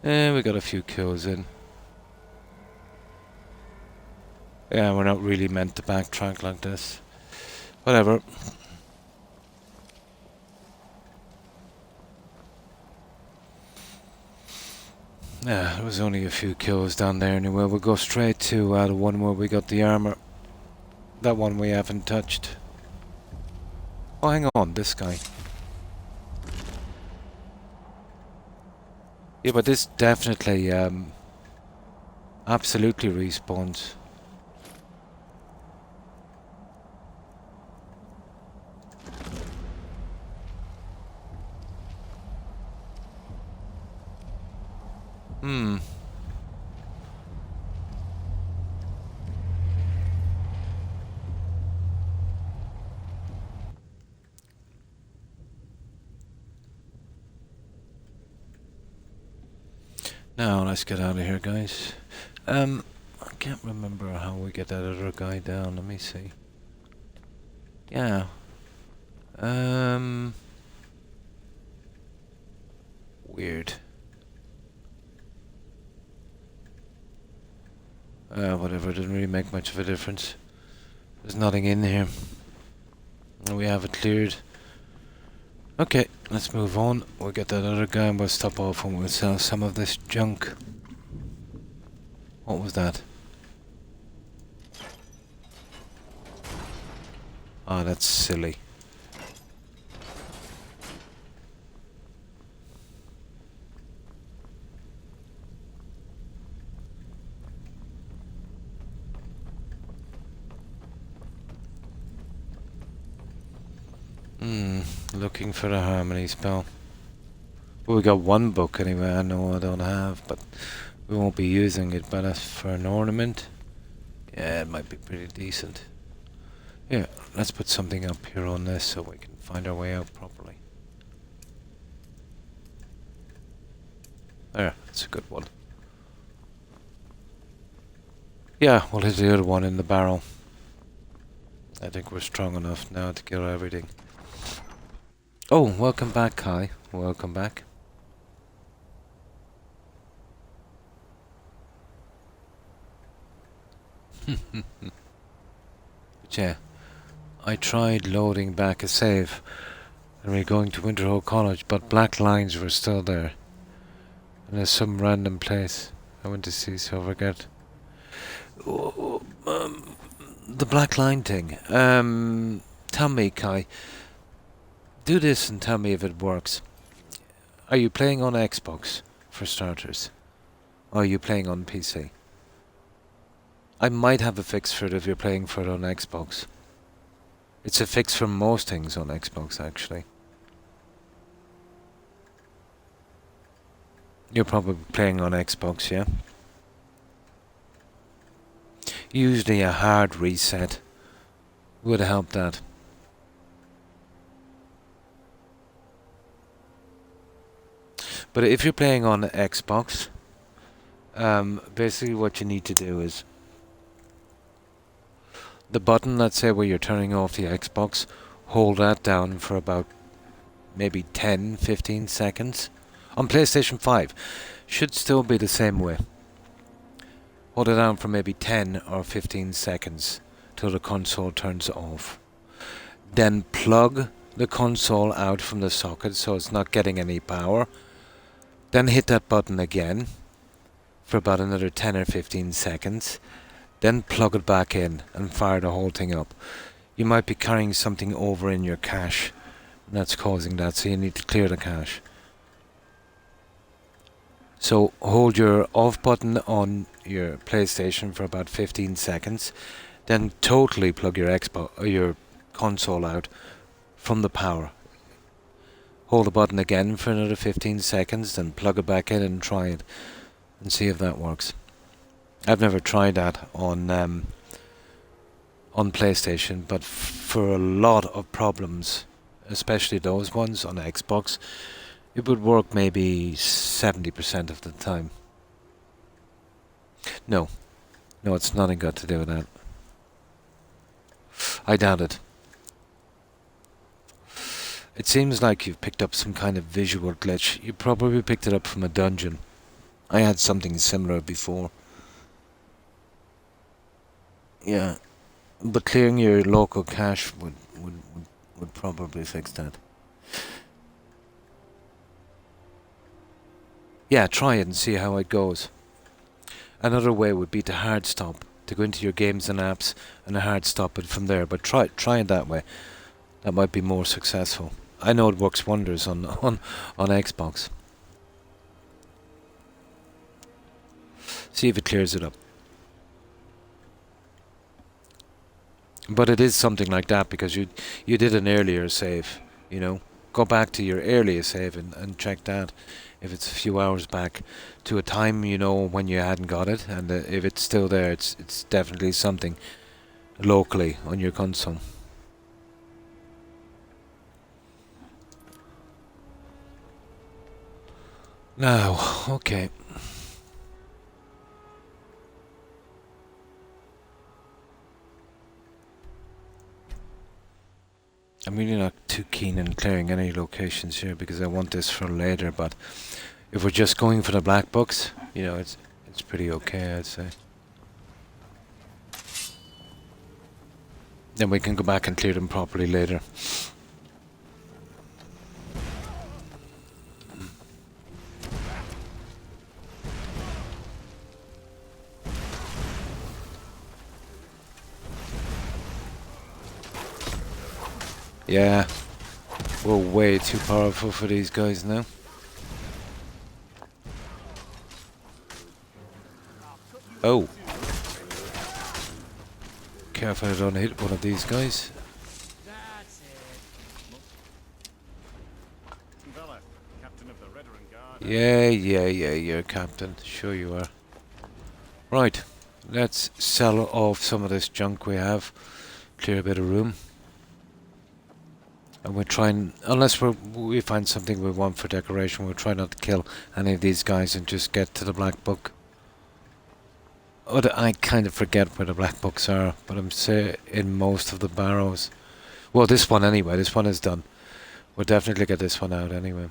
And we got a few kills in. Yeah, we're not really meant to backtrack like this. Whatever. Yeah, there was only a few kills down there anyway. We'll go straight to the one where we got the armor. That one we haven't touched. Oh, hang on, this guy. Yeah, but this definitely, absolutely respawns. Now, let's get out of here, guys. I can't remember how we get that other guy down. Let me see. Yeah. Weird. Whatever, it didn't really make much of a difference. There's nothing in here. We have it cleared. Okay, let's move on. We'll get that other guy and we'll stop off and we'll sell some of this junk. What was that? Oh, that's silly. Looking for a harmony spell. Well, we got one book anyway. I know I don't have, but we won't be using it. But as for an ornament, yeah, it might be pretty decent. Yeah, let's put something up here on this so we can find our way out properly. There, that's a good one. Yeah, we'll hit the other one in the barrel. I think we're strong enough now to kill everything. Oh, welcome back, Kai. Welcome back. But yeah, I tried loading back a save and we're going to Winterhold College, but black lines were still there. And there's some random place I went to see Silvergate. Oh, the black line thing. Tell me, Kai. Do this and tell me if it works. Are you playing on Xbox, for starters? Or are you playing on PC? I might have a fix for it if you're playing for it on Xbox. It's a fix for most things on Xbox, actually. You're probably playing on Xbox, yeah? Usually a hard reset would help that. But if you're playing on Xbox, basically what you need to do is the button, let's say where you're turning off the Xbox, hold that down for about maybe 10-15 seconds. On PlayStation 5, should still be the same way. Hold it down for maybe 10 or 15 seconds till the console turns off. Then plug the console out from the socket so it's not getting any power. Then hit that button again for about another 10 or 15 seconds. Then plug it back in and fire the whole thing up. You might be carrying something over in your cache that's causing that, so you need to clear the cache. So hold your off button on your PlayStation for about 15 seconds, then totally plug your Xbox or your console out from the power. Hold the button again for another 15 seconds, then plug it back in and try it and see if that works. I've never tried that on PlayStation, but for a lot of problems, especially those ones on Xbox, it would work maybe 70% of the time. No, it's nothing got to do with that. I doubt it. It seems like you've picked up some kind of visual glitch. You probably picked it up from a dungeon. I had something similar before. Yeah, but clearing your local cache would probably fix that. Yeah, try it and see how it goes. Another way would be to hard stop, to go into your games and apps and hard stop it from there. But try it that way. That might be more successful. I know it works wonders on Xbox. See if it clears it up. But it is something like that because you did an earlier save, you know. Go back to your earlier save and check that. If it's a few hours back to a time, you know, when you hadn't got it, and if it's still there, it's definitely something locally on your console. Now, okay. I'm really not too keen on clearing any locations here because I want this for later, but if we're just going for the black books, you know, it's pretty okay, I'd say. Then we can go back and clear them properly later. Yeah. We're way too powerful for these guys now. Oh. Careful I don't hit one of these guys. That's it. Vela, captain of the Veteran Guard. Yeah, you're captain. Sure you are. Right. Let's sell off some of this junk we have. Clear a bit of room. And we're trying, unless we find something we want for decoration, we'll try not to kill any of these guys and just get to the Black Book. I kind of forget where the Black Books are, but I'm say in most of the barrows. Well, this one anyway. This one is done. We'll definitely get this one out anyway.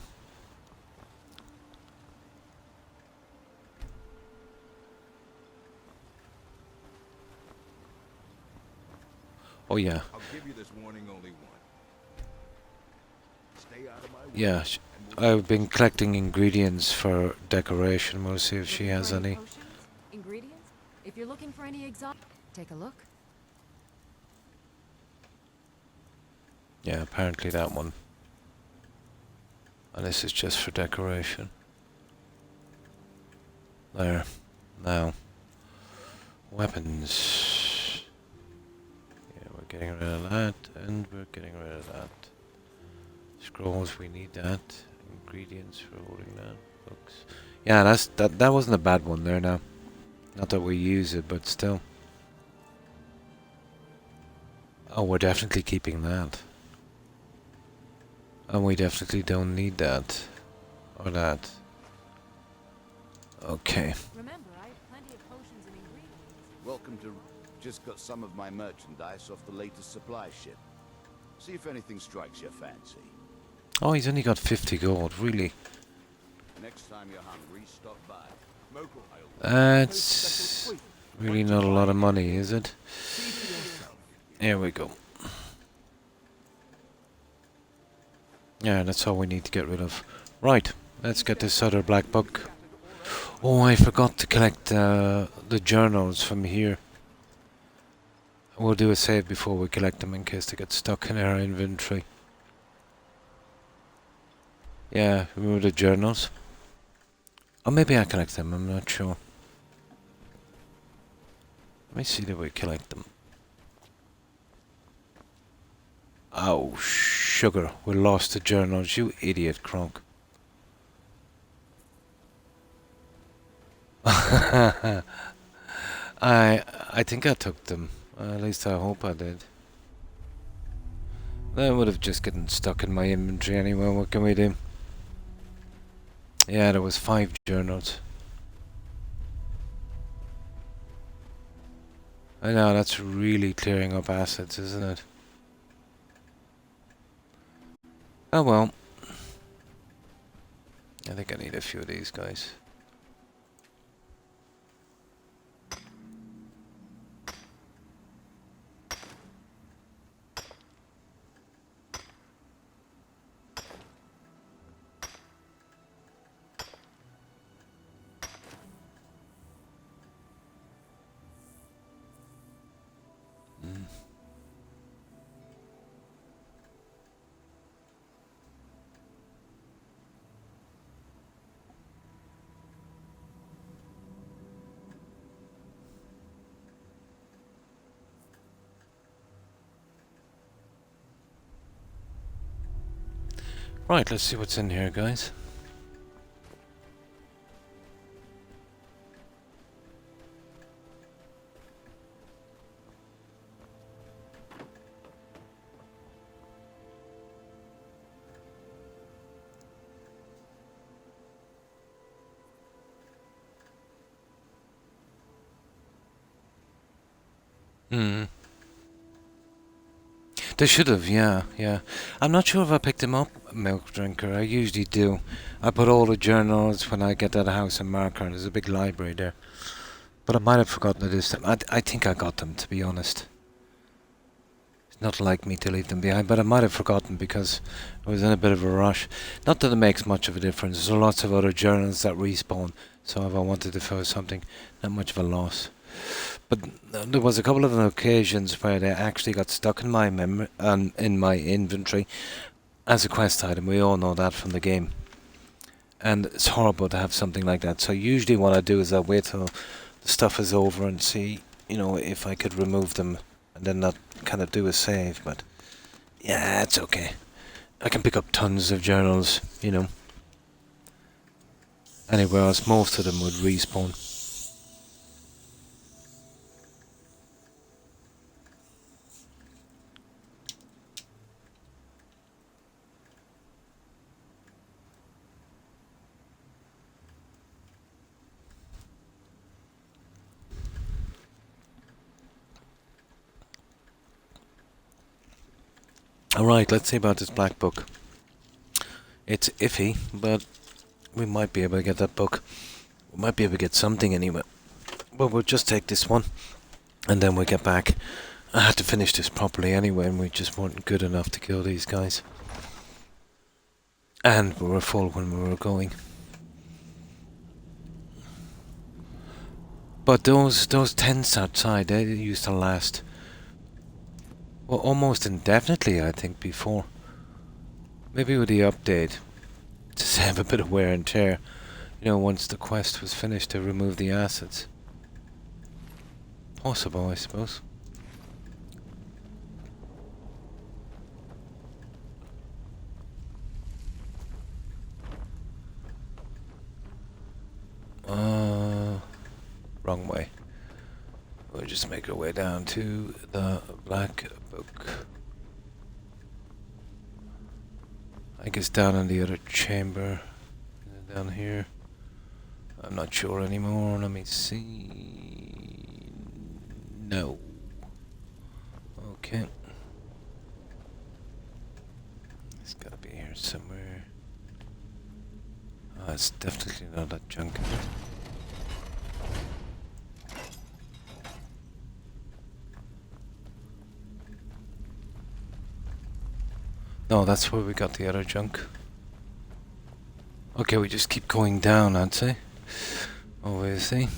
Oh yeah. I'll give you this warning only once. Stay out of my way. Yeah. I've been collecting ingredients for decoration. We'll see if she has any. Potions? Ingredients? If you're looking for any exotic, take a look. Yeah, apparently that one. And this is just for decoration. There. Now. Weapons. Yeah, we're getting rid of that, and we're getting rid of that. Scrolls, we need that. Ingredients for holding that. Books. Yeah, that wasn't a bad one there now. Not that we use it, but still. Oh, we're definitely keeping that. And we definitely don't need that. Or that. Okay. Remember, I have plenty of potions and ingredients. Welcome to... Just got some of my merchandise off the latest supply ship. See if anything strikes your fancy. Oh, he's only got 50 gold, really? Next time you're hungry, stop by. That's really not a lot of money, is it? Here we go. Yeah, that's all we need to get rid of. Right, let's get this other Black Book. Oh, I forgot to collect the journals from here. We'll do a save before we collect them in case they get stuck in our inventory. Yeah, remove the journals. Or maybe I collect them, I'm not sure. Let me see that we collect them. Oh, sugar. We lost the journals, you idiot, Croc. I think I took them. At least I hope I did. They would have just gotten stuck in my inventory anyway. What can we do? Yeah, there was 5 journals. I know, that's really clearing up assets, isn't it? Oh well. I think I need a few of these guys. Right, let's see what's in here, guys. They should have, yeah. I'm not sure if I picked them up, Milk Drinker. I usually do. I put all the journals when I get to the house in Marker. There's a big library there. But I might have forgotten it this time. I think I got them, to be honest. It's not like me to leave them behind, but I might have forgotten because I was in a bit of a rush. Not that it makes much of a difference. There's lots of other journals that respawn. So if I wanted to fill something, not much of a loss. But there was a couple of occasions where they actually got stuck in my memory and in my inventory as a quest item. We all know that from the game. And it's horrible to have something like that. So usually what I do is I wait till the stuff is over and see, if I could remove them and then not kind of do a save. But yeah, it's okay. I can pick up tons of journals, Anywhere else, most of them would respawn. Alright, let's see about this black book. It's iffy, but we might be able to get that book. We might be able to get something anyway. But we'll just take this one, and then we'll get back. I had to finish this properly anyway, and we just weren't good enough to kill these guys. And we were full when we were going. But those tents outside, they used to last, well, almost indefinitely, I think, before. Maybe with the update, to save a bit of wear and tear, once the quest was finished, to remove the acids. Possible, I suppose. Wrong way. We'll just make our way down to the black book. I guess down in the other chamber. Down here. I'm not sure anymore. Let me see. No. Okay. It's gotta be here somewhere. Oh, it's definitely not that junk. No, that's where we got the other junk. Okay, we just keep going down, I'd say. Obviously.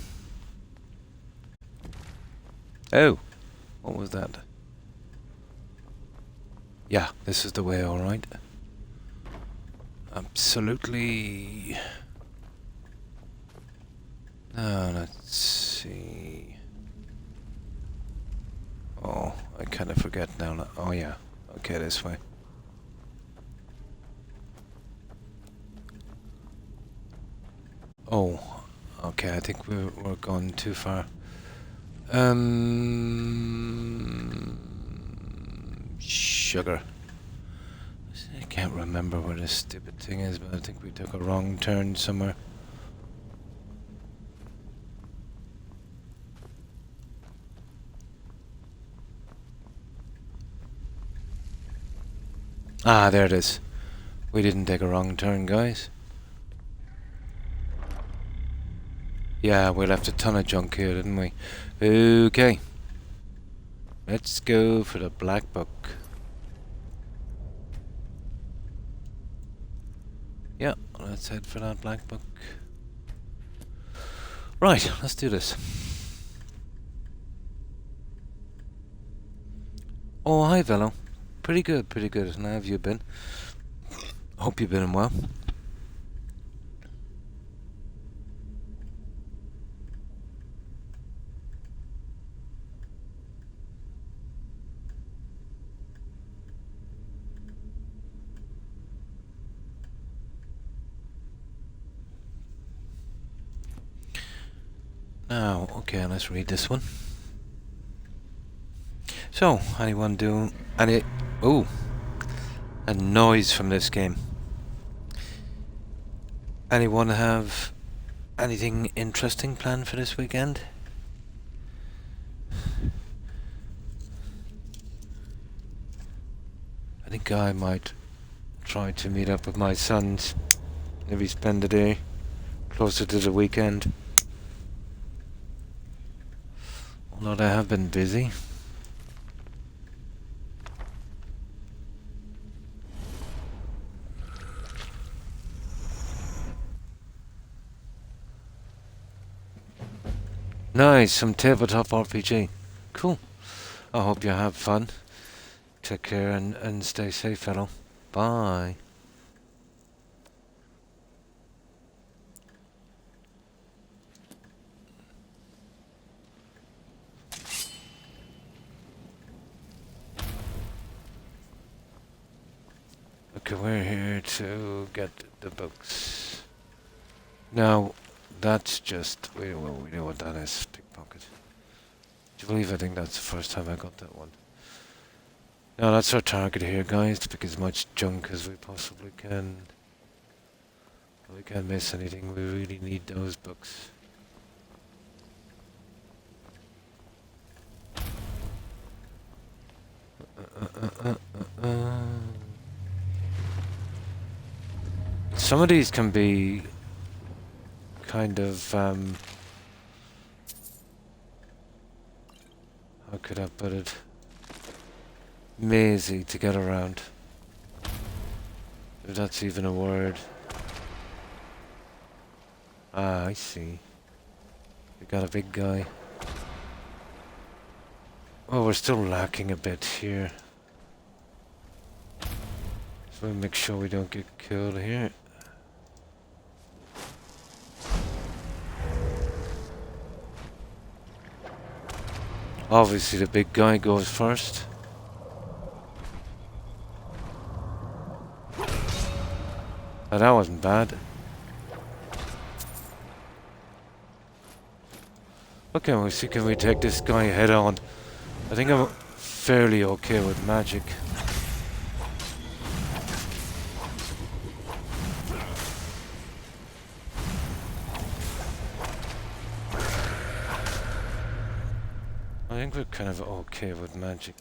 Oh! What was that? Yeah, this is the way, alright. Absolutely. Now, let's see. Oh, I kind of forget now. Oh, yeah. Okay, this way. Oh, okay, I think we're gone too far. Sugar. I can't remember where this stupid thing is, but I think we took a wrong turn somewhere. Ah, there it is. We didn't take a wrong turn, guys. Yeah, we left a ton of junk here, didn't we? Okay. Let's go for the black book. Yeah, let's head for that black book. Right, let's do this. Oh, hi, Velo. Pretty good, pretty good. How have you been? Hope you've been well. Now, okay, let's read this one. So, anyone do any... Ooh, a noise from this game. Anyone have anything interesting planned for this weekend? I think I might try to meet up with my sons. Maybe spend the day closer to the weekend. Although I have been busy. Nice, some tabletop RPG. Cool. I hope you have fun. Take care and stay safe, fellow. Bye. Okay, we're here to get the books. Now, that's just... we know what that is. Pickpocket. Do you believe I think that's the first time I got that one? Now, that's our target here, guys. To pick as much junk as we possibly can. We can't miss anything. We really need those books. Some of these can be kind of how could I put it? Mazy to get around. If that's even a word. Ah, I see. We got a big guy. Oh, we're still lacking a bit here. So we make sure we don't get killed here. Obviously the big guy goes first. Oh, that wasn't bad. Okay, we'll see, can we take this guy head on? I think I'm fairly okay with magic. I think we're kind of okay with magic.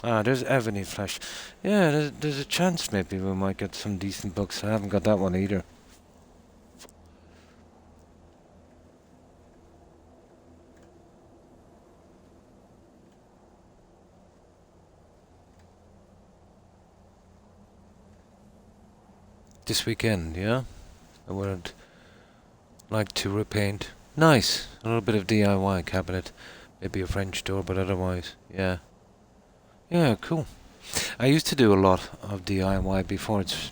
Ah, there's Ebony Flesh. Yeah, there's a chance maybe we might get some decent books. I haven't got that one either. This weekend, yeah? I would like to repaint. Nice! A little bit of DIY cabinet. Maybe a French door, but otherwise, yeah. Yeah, cool. I used to do a lot of DIY before. It'd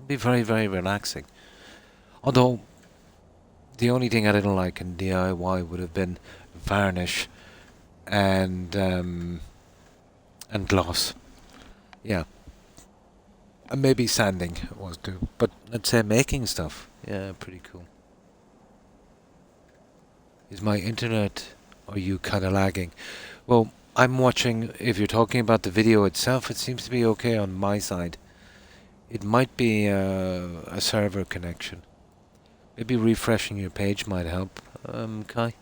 be very, very relaxing. Although, the only thing I didn't like in DIY would have been varnish and gloss. Yeah. And maybe sanding was too. But let's say making stuff. Yeah, pretty cool. Is my internet, or are you kind of lagging? Well, I'm watching, if you're talking about the video itself, it seems to be okay on my side. It might be a server connection. Maybe refreshing your page might help, Kai.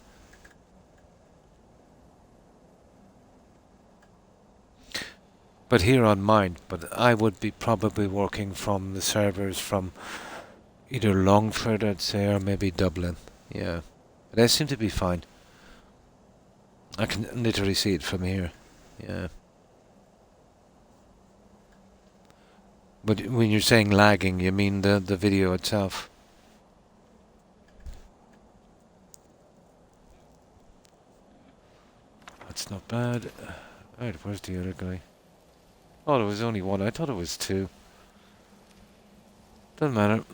But here on mine, but I would be probably working from the servers from either Longford, I'd say, or maybe Dublin. Yeah. But they seem to be fine. I can literally see it from here. Yeah. But when you're saying lagging, you mean the video itself? That's not bad. Right, where's the other guy? Oh, there was only one. I thought it was two. Doesn't matter.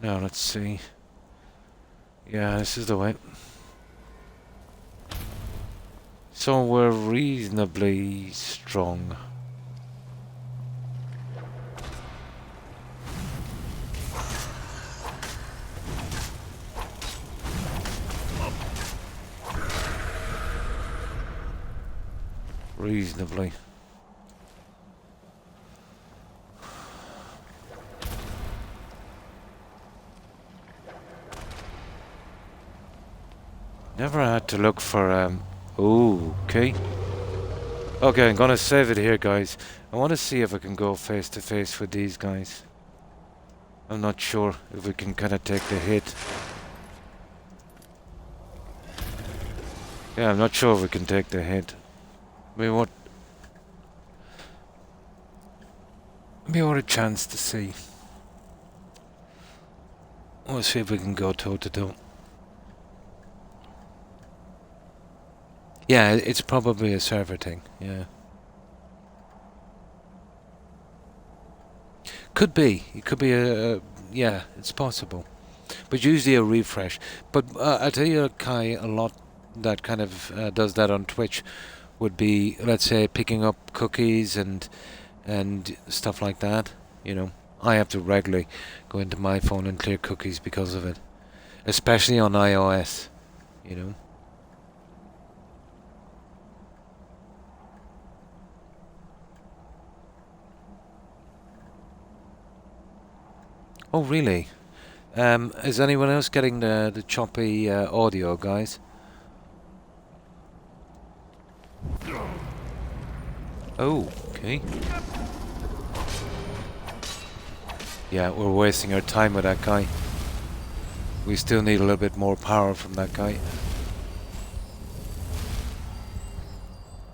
Now, let's see. Yeah, this is the way. So we're reasonably strong. Reasonably. Never had to look for okay. Okay, I'm gonna save it here, guys. I want to see if I can go face to face with these guys. I'm not sure if we can kind of take the hit. Yeah, I'm not sure if we can take the hit. I mean, what? Give me a chance to see. We'll see if we can go toe to toe. Yeah, it's probably a server thing, yeah. Could be. It could be yeah, it's possible. But usually a refresh. But I tell you, Kai, a lot that kind of does that on Twitch would be, let's say, picking up cookies and stuff like that. You know, I have to regularly go into my phone and clear cookies because of it, especially on iOS. You know. Oh really? Is anyone else getting the choppy audio, guys? Oh, okay. Yeah, we're wasting our time with that guy. We still need a little bit more power from that guy.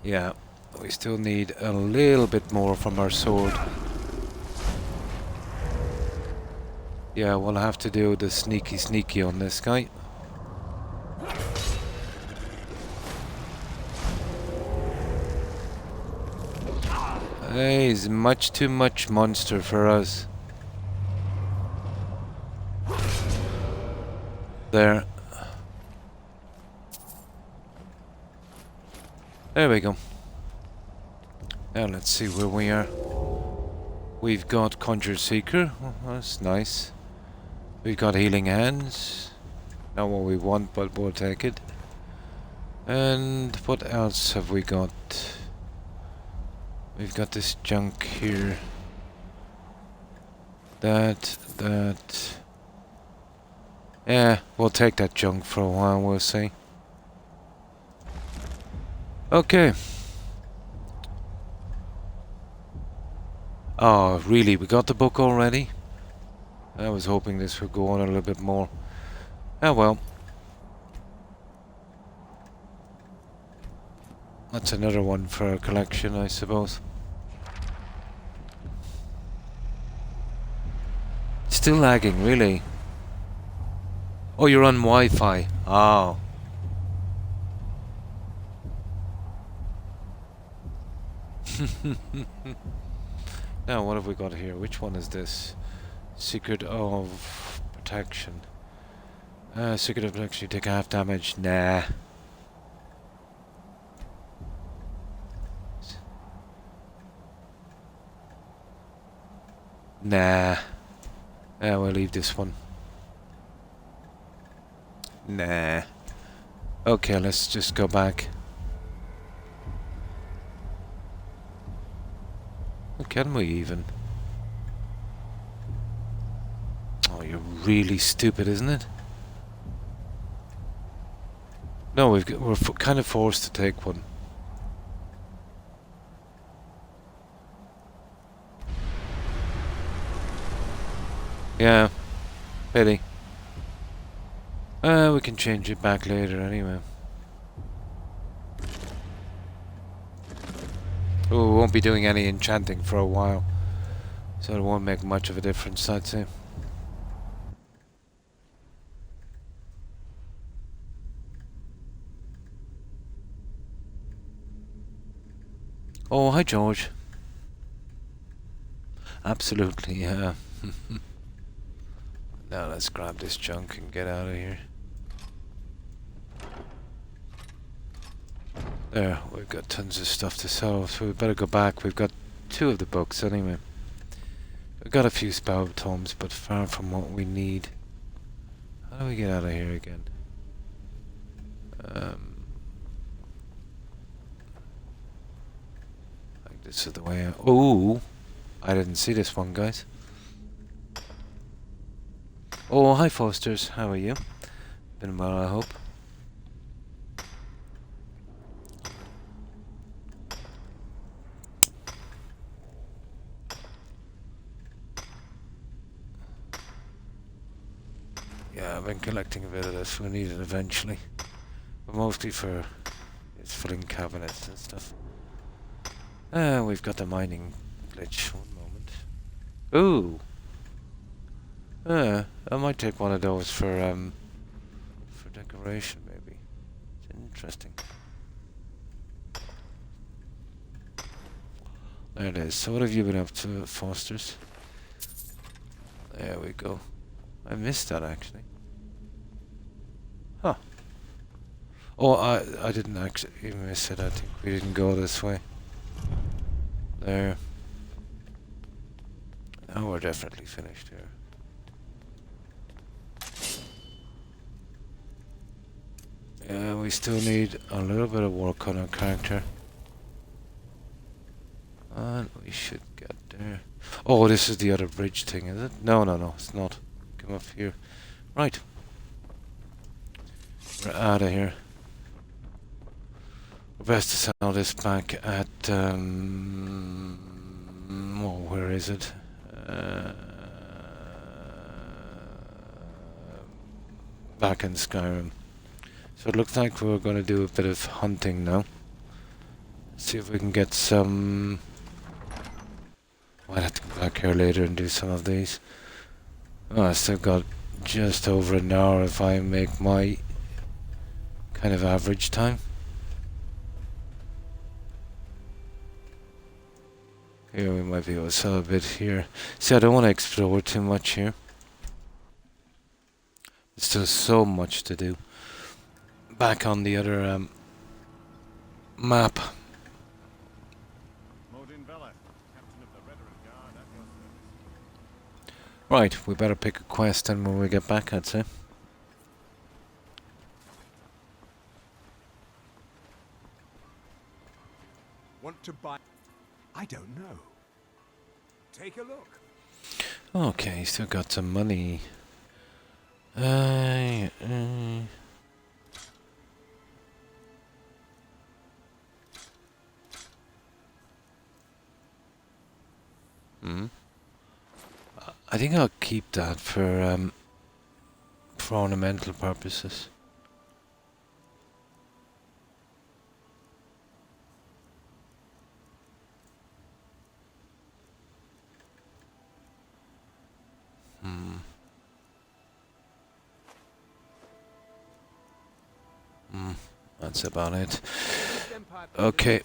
Yeah, we still need a little bit more from our sword. Yeah, we'll have to do the sneaky on this guy. He's much too much monster for us. There. There we go. Now let's see where we are. We've got Conjure Seeker. Oh, that's nice. We've got Healing Hands. Not what we want, but we'll take it. And what else have we got? We've got this junk here. That. Yeah, we'll take that junk for a while, we'll see. Okay. Oh, really? We got the book already? I was hoping this would go on a little bit more. Oh well. That's another one for our collection, I suppose. Still lagging, really? Oh, you're on Wi-Fi. Oh. Now, what have we got here? Which one is this? Secret of Protection. Secret of Protection, you take half damage. Nah. Nah. Yeah, we'll leave this one. Nah. Okay, let's just go back. Can we even? Oh, you're really stupid, isn't it? No, we're kind of forced to take one. Yeah, pity. We can change it back later anyway. Oh, we won't be doing any enchanting for a while, so it won't make much of a difference, I'd say. Oh, hi George. Absolutely, yeah. Now let's grab this junk and get out of here. There, we've got tons of stuff to sell, so we better go back. We've got 2 of the books anyway. We've got a few spell tomes, but far from what we need. How do we get out of here again? I think this is the way out. Oh, I didn't see this one, guys. Oh, hi Fosters, how are you? Been well, I hope. Yeah, I've been collecting a bit of this. We need it eventually, but mostly for it's filling cabinets and stuff. We've got the mining glitch. One moment. Ooh. I might take one of those for decoration, maybe. It's interesting. There it is. So what have you been up to, Foster's? There we go. I missed that, actually. Huh. Oh, I didn't actually miss it. I think we didn't go this way. There. Now we're definitely finished here. Yeah, we still need a little bit of work on our character. And we should get there. Oh, this is the other bridge thing, is it? No, it's not. Come up here. Right. We're out of here. We're best to sell this back at, oh, where is it? Back in Skyrim. So it looks like we're going to do a bit of hunting now. See if we can get some... Might have to come back here later and do some of these. Oh, I still got just over an hour if I make my kind of average time. Here we might be able to sell a bit here. See, I don't want to explore too much here. There's still so much to do. Back on the other map. Right, we better pick a quest and when we get back, I'd say. Want to buy? I don't know. Take a look. Okay, still got some money. I think I'll keep that for ornamental purposes. That's about it. Okay.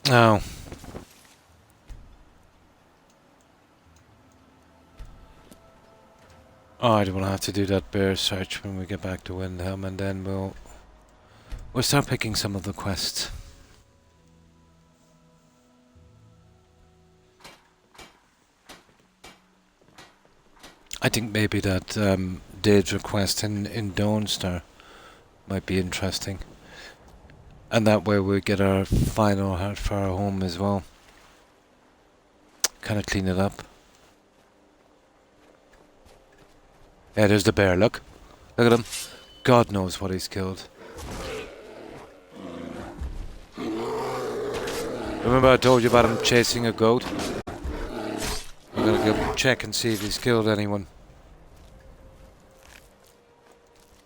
Now. Alright, we'll have to do that bear search when we get back to Windhelm, and then we'll start picking some of the quests. I think maybe that Daedra quest in Dawnstar might be interesting. And that way we get our final heart for our home as well. Kind of clean it up. Yeah, there's the bear, look. Look at him. God knows what he's killed. Remember I told you about him chasing a goat? I'm gonna go check and see if he's killed anyone.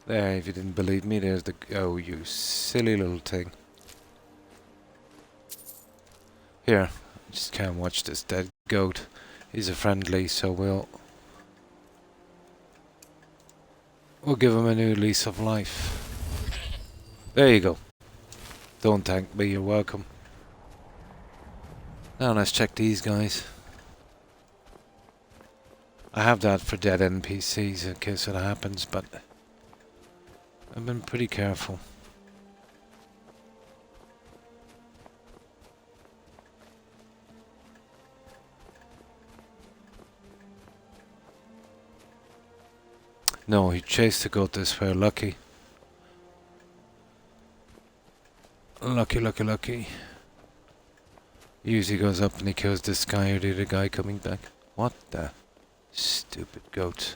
There, if you didn't believe me, there's the... Oh, you silly little thing. Here, I just can't watch this dead goat. He's a friendly, so we'll give him a new lease of life. There you go. Don't thank me, you're welcome. Now let's check these guys. I have that for dead NPCs in case it happens, but I've been pretty careful. No, he chased the goat this way, lucky. Lucky. He usually goes up and he kills this guy or the other guy coming back. What the? Stupid goat.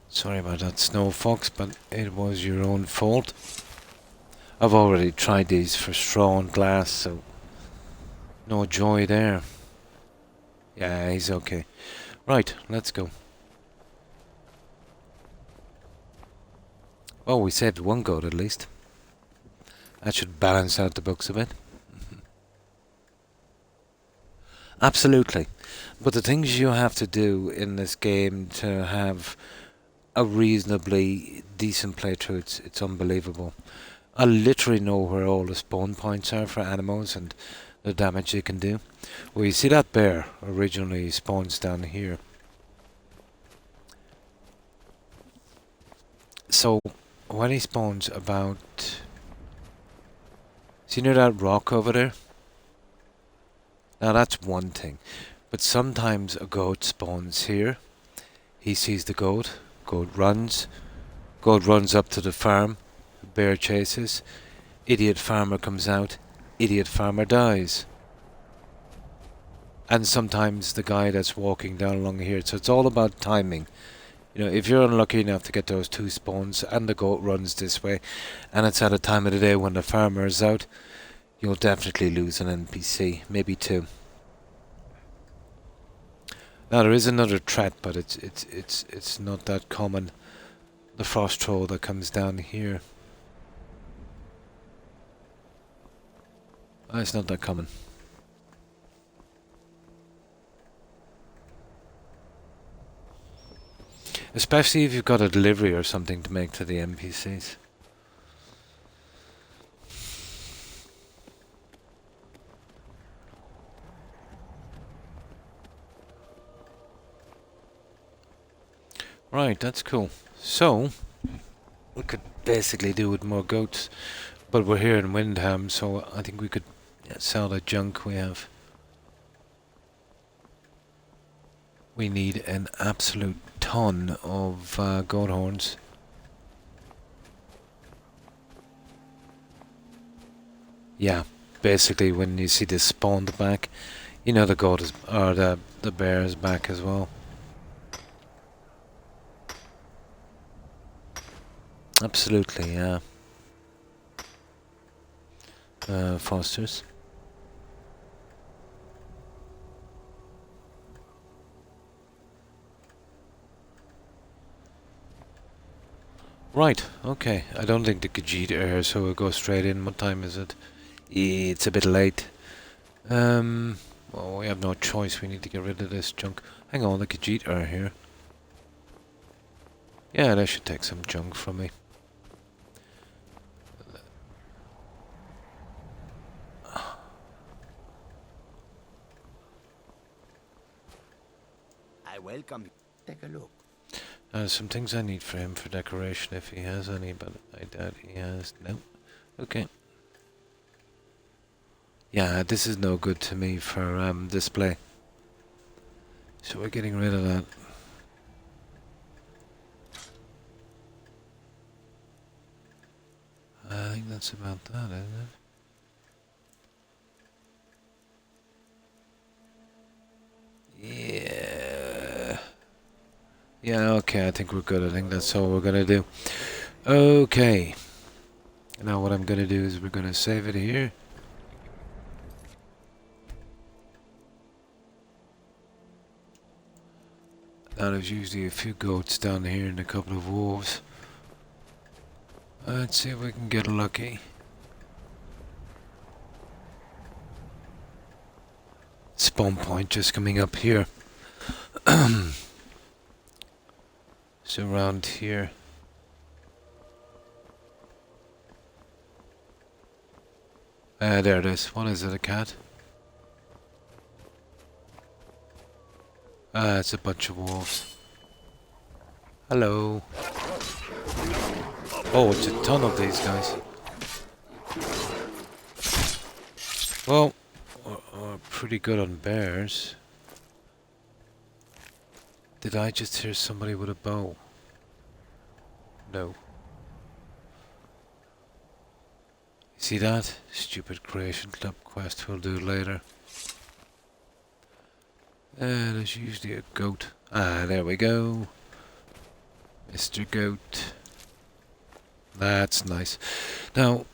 Sorry about that, Snow Fox, but it was your own fault. I've already tried these for straw and glass, so no joy there. Yeah, he's okay. Right, let's go. Oh, we saved one goat at least. That should balance out the books a bit. Absolutely. But the things you have to do in this game to have a reasonably decent playthrough, it's unbelievable. I literally know where all the spawn points are for animals and the damage they can do. Well, you see that bear originally spawns down here. So, when he spawns about... See near that rock over there? Now that's one thing. But sometimes a goat spawns here. He sees the goat. Goat runs up to the farm. The bear chases. Idiot farmer comes out. Idiot farmer dies. And sometimes the guy that's walking down along here. So it's all about timing. You know, if you're unlucky enough to get those two spawns and the goat runs this way, and it's at a time of the day when the farmer is out, you'll definitely lose an NPC, maybe two. Now there is another threat, but it's not that common. The frost troll that comes down here. It's not that common. Especially if you've got a delivery or something to make to the NPCs. Right, that's cool. So, we could basically do with more goats. But we're here in Windham, so I think we could sell the junk we have. We need an absolute ton of goat horns. Yeah, basically when you see this spawned back, you know the goat is, or the bear is back as well. Absolutely, yeah. Fosters. Right, okay. I don't think the Khajiit are here, so we'll go straight in. What time is it? It's a bit late. Well, we have no choice. We need to get rid of this junk. Hang on, the Khajiit are here. Yeah, they should take some junk from me. I welcome you. Take a look. Some things I need for him for decoration if he has any, but I doubt he has. No. Okay. Yeah, this is no good to me for display. So we're getting rid of that. I think that's about that, isn't it? Yeah. Yeah, okay, I think we're good. I think that's all we're gonna do. Okay. Now what I'm gonna do is we're gonna save it here. Now there's usually a few goats down here and a couple of wolves. Let's see if we can get lucky. Spawn point just coming up here. So around here. There it is. What is it, a cat? It's a bunch of wolves. Hello. Oh, it's a ton of these guys. Well, we're pretty good on bears. Did I just hear somebody with a bow? No. See that? Stupid Creation Club quest we'll do later. There's usually a goat. Ah, there we go. Mr. Goat. That's nice. Now,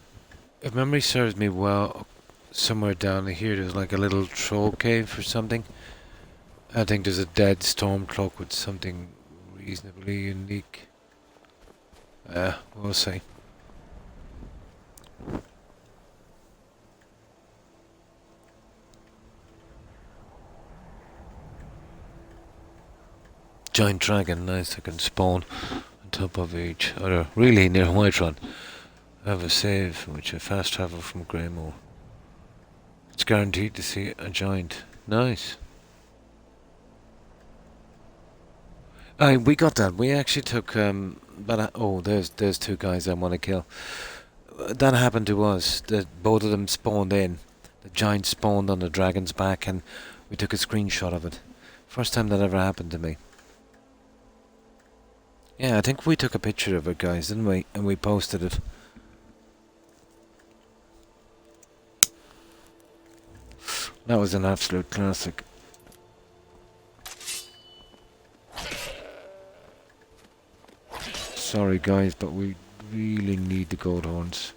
if memory serves me well, somewhere down here there's like a little troll cave or something. I think there's a dead storm cloak with something reasonably unique. We'll see. Giant dragon, nice. I can spawn on top of each other. Really near Whiterun. I have a save, which I fast travel from Greymore. It's guaranteed to see a giant. Nice. We got that. We actually took but oh, there's two guys I want to kill. That happened to us. Both of them spawned in. The giant spawned on the dragon's back, and we took a screenshot of it. First time that ever happened to me. Yeah, I think we took a picture of it, guys, didn't we? And we posted it. That was an absolute classic. Sorry, guys, but we really need the gold horns.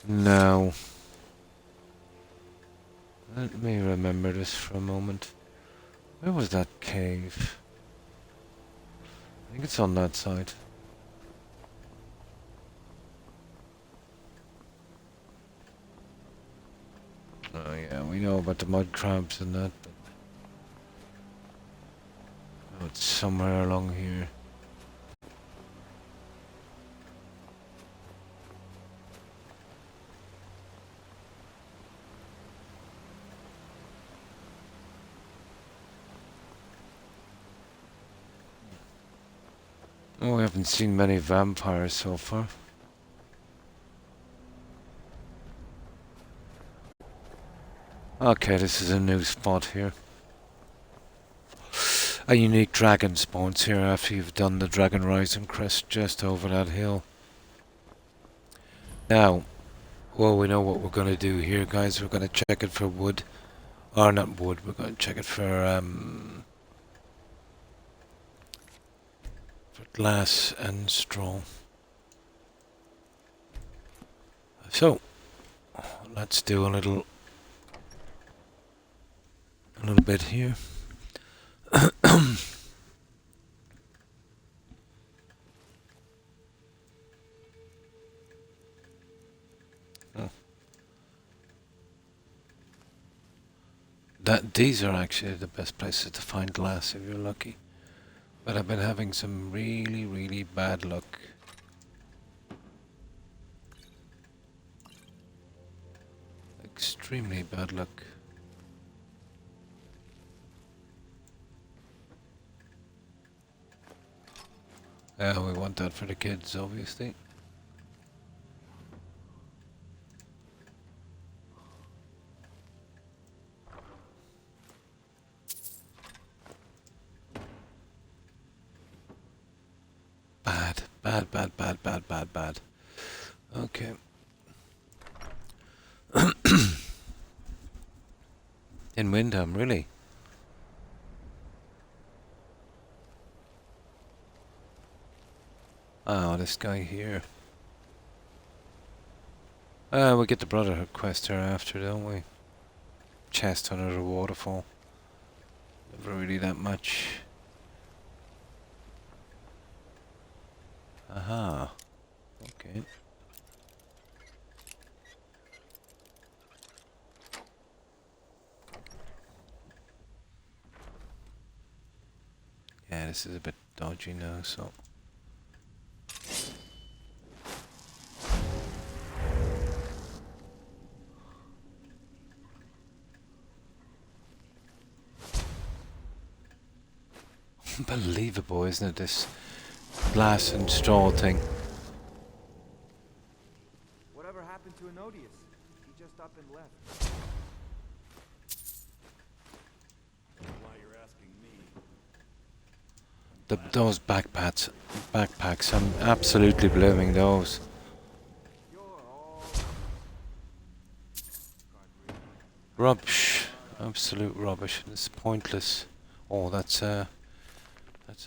Now, let me remember this for a moment. Where was that cave? I think it's on that side. Oh yeah, we know about the mud crabs and that, but oh, it's somewhere along here. Oh, we haven't seen many vampires so far. Okay, this is a new spot here. A unique dragon spawns here after you've done the Dragon Rising Crest just over that hill. Now, well, we know what we're going to do here, guys. We're going to check it for wood. Or not wood, we're going to check it for glass and straw. So, let's do a little bit here. Oh. These are actually the best places to find glass if you're lucky. But I've been having some really, really bad luck. Extremely bad luck. Yeah, we want that for the kids, obviously. Bad. Okay. In Windham, really? Oh, this guy here. We get the Brotherhood quest here after, don't we? Chest under the waterfall. Never really that much. Aha. Okay. Yeah, this is a bit dodgy now, so... Unbelievable, isn't it, this glass and straw thing? Whatever happened to Anodius? He just up and left. Why you're asking me? Those backpacks, I'm absolutely blooming those. Rubbish, absolute rubbish. It's pointless. Oh, that's a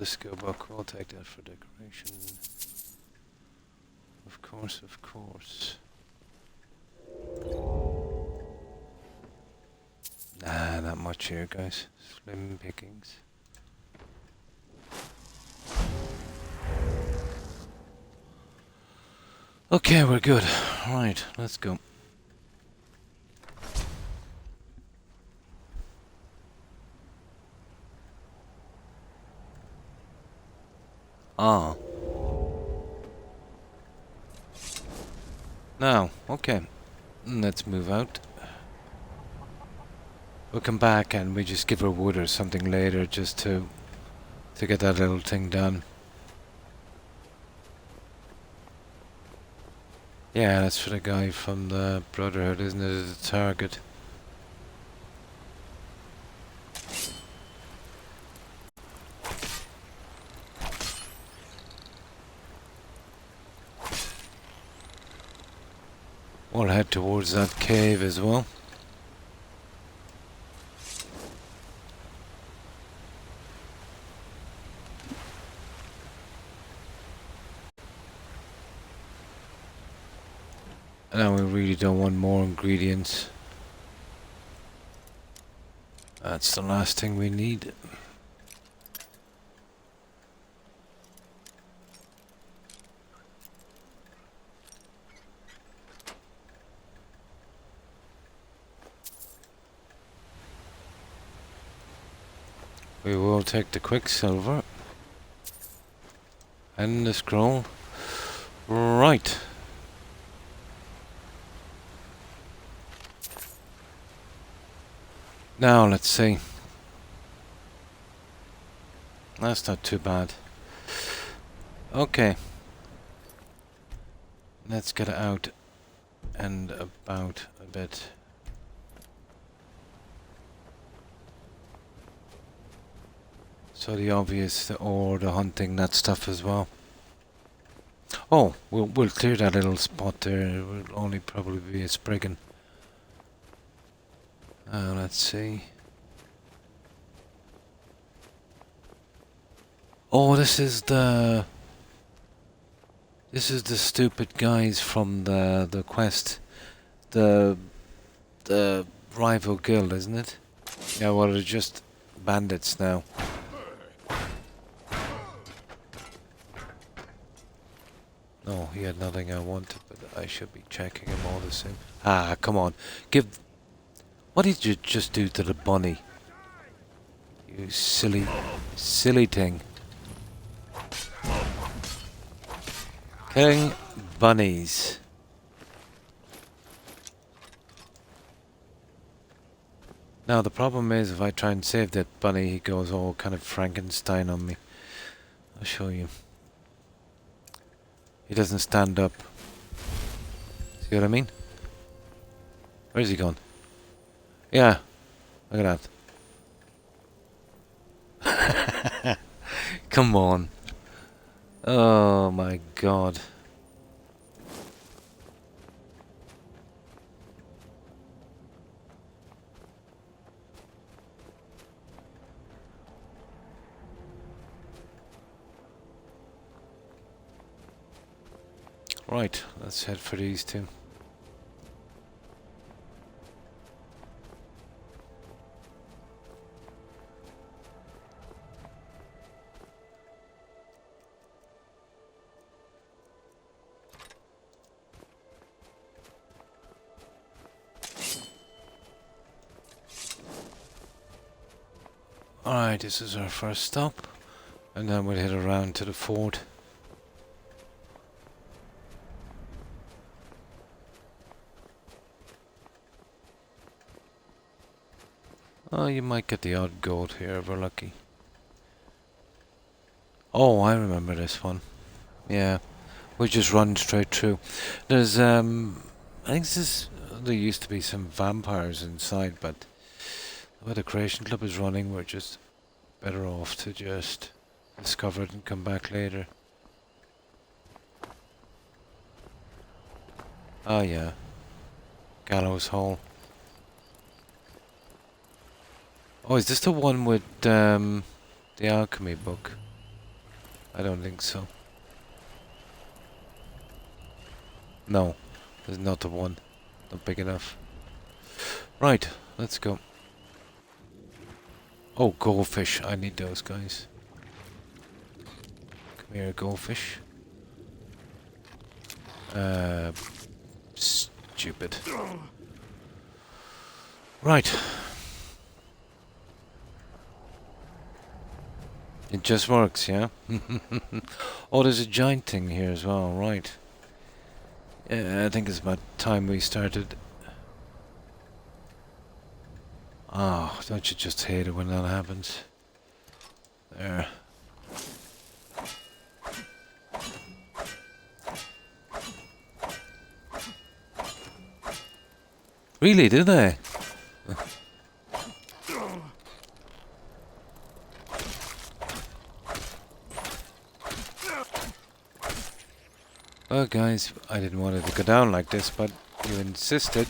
skill book. We'll take that for decoration. Of course. Nah, find that much here, guys. Slim pickings. Okay, we're good. Right, let's go. Ah. Now, okay. Let's move out. We'll come back and we just give her wood or something later just to get that little thing done. Yeah, that's for the guy from the Brotherhood, isn't it? The target. We'll head towards that cave as well. Now we really don't want more ingredients. That's the last thing we need. We will take the quicksilver and the scroll. Right. Now let's see. That's not too bad. Okay. Let's get out and about a bit. So the obvious, the ore, the hunting, that stuff as well. Oh, we'll clear that little spot there. It will only probably be a Spriggan. Let's see. Oh, this is the stupid guys from the quest, the rival guild, isn't it? Yeah, well, they're just bandits now. No, he had nothing I wanted, but I should be checking him all the same. Ah, come on, what did you just do to the bunny? You silly thing. Killing bunnies. Now the problem is if I try and save that bunny, he goes all kind of Frankenstein on me. I'll show you. He doesn't stand up. See what I mean? Where's he gone? Yeah, look at that. Come on. Oh my god. Right, let's head for these two. Alright, this is our first stop, and then we'll head around to the fort. Oh, you might get the odd goat here if we're lucky. Oh, I remember this one. Yeah, we just run straight through. There's, I think there used to be some vampires inside, but the way the Creation Club is running, we're just better off to just discover it and come back later. Oh yeah, Gallows Hall. Oh, is this the one with the alchemy book? I don't think so. No, there's not the one. Not big enough. Right, let's go. Oh, goldfish. I need those guys. Come here, goldfish. Stupid. Right. It just works, yeah? Oh, there's a giant thing here as well, right. Yeah, I think it's about time we started. Oh, don't you just hate it when that happens? There. Really, did they? Well, guys, I didn't want it to go down like this, but you insisted.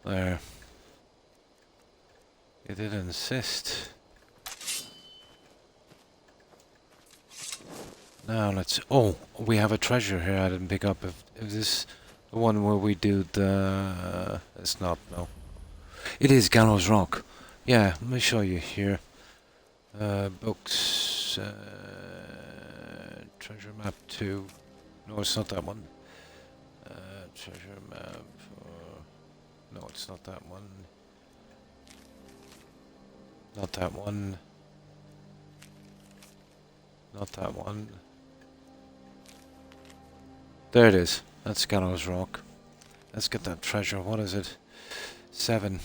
There. You did insist. Now let's... Oh, we have a treasure here I didn't pick up. If this the one where we do the... it's not, no. It is Gallows Rock. Yeah, let me show you here. Books... treasure map 2. No, it's not that one. Treasure map... no, it's not that one. Not that one. Not that one. There it is. That's Gallows Rock. Let's get that treasure. What is it? 7.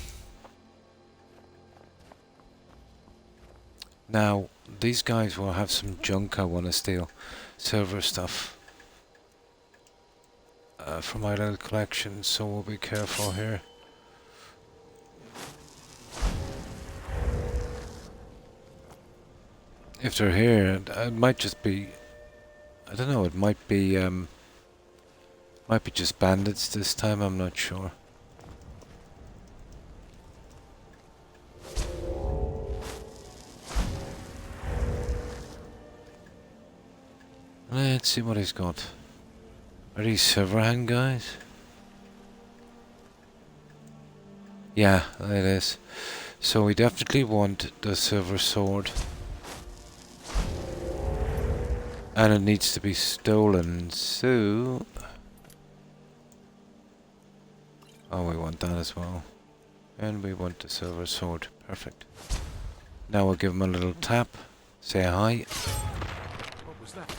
Now, these guys will have some junk I want to steal. Silver stuff. From my little collection, so we'll be careful here. If they're here, it might just be... I don't know, it might be just bandits this time, I'm not sure. Let's see what he's got. Are these Silverhand guys? Yeah, it is. So we definitely want the silver sword. And it needs to be stolen, so... oh, we want that as well. And we want the silver sword. Perfect. Now we'll give him a little tap. Say hi. What was that?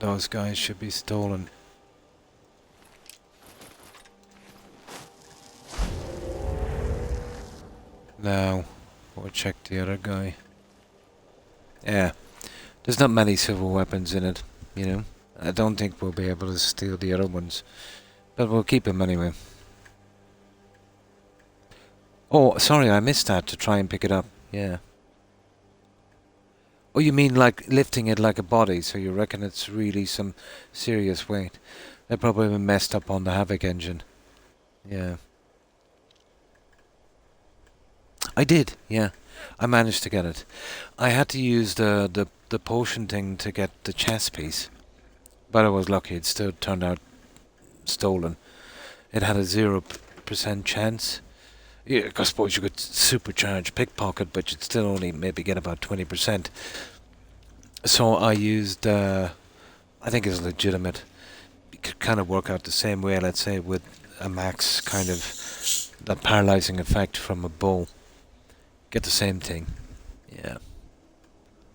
Those guys should be stolen. Now, we'll check the other guy. Yeah. There's not many silver weapons in it, you know. I don't think we'll be able to steal the other ones. But we'll keep them anyway. Oh, sorry, I missed that to try and pick it up. Yeah. Oh, you mean like lifting it like a body, so you reckon it's really some serious weight. They probably messed up on the Havoc engine. Yeah. I did, yeah. I managed to get it. I had to use the potion thing to get the chest piece. But I was lucky, it still turned out stolen. It had a 0% chance. Yeah, I suppose you could supercharge pickpocket, but you'd still only maybe get about 20%. So I used, I think it's legitimate. It could kind of work out the same way, let's say, with a max kind of that paralyzing effect from a bow. Get the same thing. Yeah.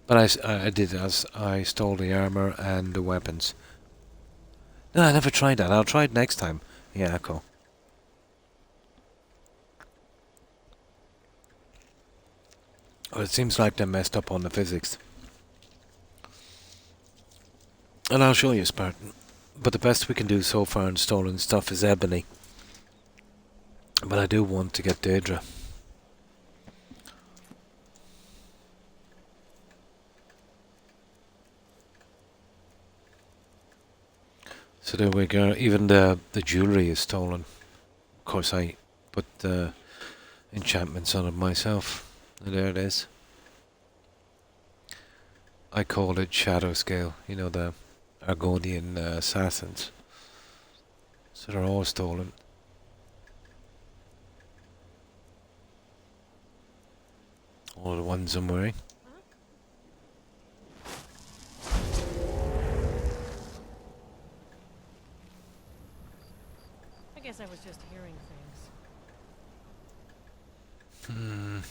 But I did, as I stole the armor and the weapons. No, I never tried that. I'll try it next time. Yeah, cool. Well, it seems like they messed up on the physics. And I'll show you, Spartan. But the best we can do so far in stolen stuff is ebony. But I do want to get Daedra. So there we go. Even the jewellery is stolen. Of course I put the enchantments on it myself. And there it is. I call it Shadow Scale. You know, the Argonian assassins. So they're all stolen. All the ones I'm wearing. I guess I was just hearing things.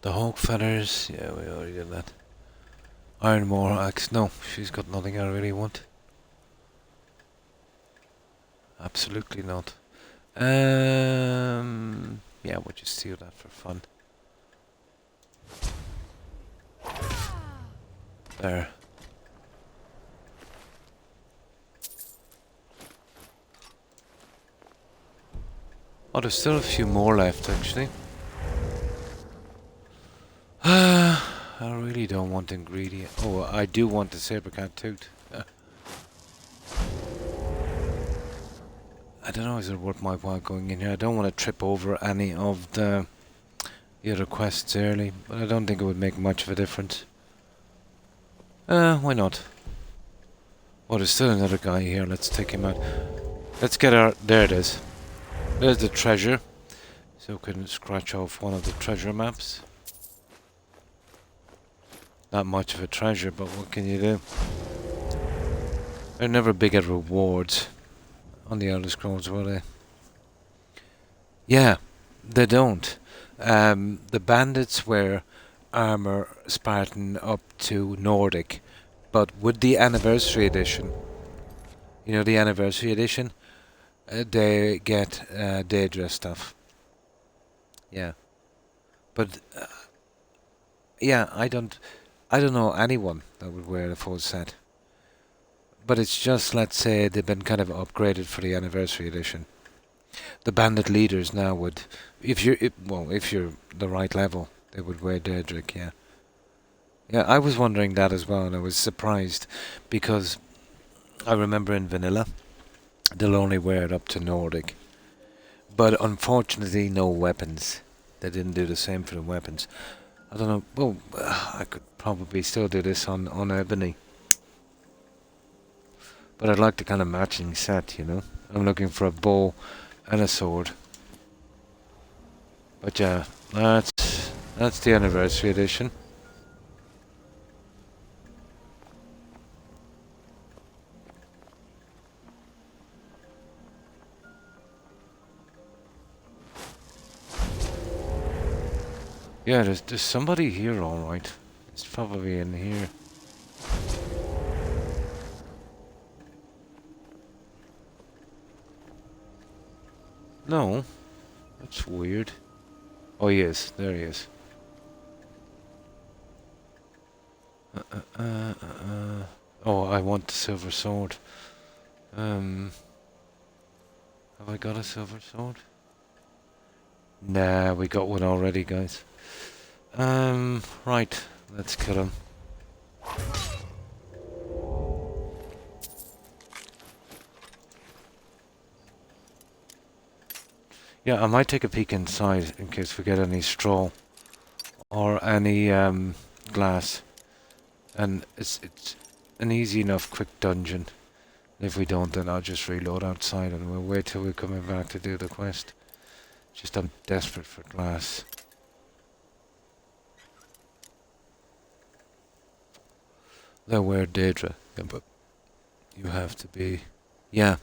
The hawk feathers. Yeah, we already did that. Iron Moor axe. No, she's got nothing I really want. Absolutely not. Yeah, we'll just steal that for fun. There. Oh, there's still a few more left, actually. I really don't want ingredient. Oh, I do want the saber-cat tooth. I don't know, is it worth my while going in here? I don't want to trip over any of the other quests early, but I don't think it would make much of a difference. Why not? Oh, there's still another guy here. Let's take him out. Let's get our... There it is. There's the treasure. So we can scratch off one of the treasure maps. Not much of a treasure, but what can you do? They're never big at rewards on the Elder Scrolls, were they? Yeah, they don't. The bandits wear armor Spartan up to Nordic, but with the anniversary edition, you know the anniversary edition, they get Daedra stuff. Yeah, but yeah, I don't know anyone that would wear the full set. But it's just, let's say, they've been kind of upgraded for the anniversary edition. The bandit leaders now would, if you're the right level, they would wear Daedric, yeah. Yeah, I was wondering that as well, and I was surprised, because I remember in Vanilla, they'll only wear it up to Nordic. But unfortunately, no weapons. They didn't do the same for the weapons. I don't know, well, I could probably still do this on Ebony. But I'd like the kind of matching set, you know. I'm looking for a bow and a sword. But yeah, that's the anniversary edition. Yeah, there's somebody here, all right. It's probably in here. No, that's weird. Oh, he is. There he is. Oh, I want the silver sword. Have I got a silver sword? Nah, we got one already, guys. Right, let's kill him. Yeah, I might take a peek inside in case we get any straw or any glass. And it's an easy enough quick dungeon. If we don't, then I'll just reload outside and we'll wait till we're coming back to do the quest. Just I'm desperate for glass. They'll wear Daedra, yeah, but you have to be... Yeah,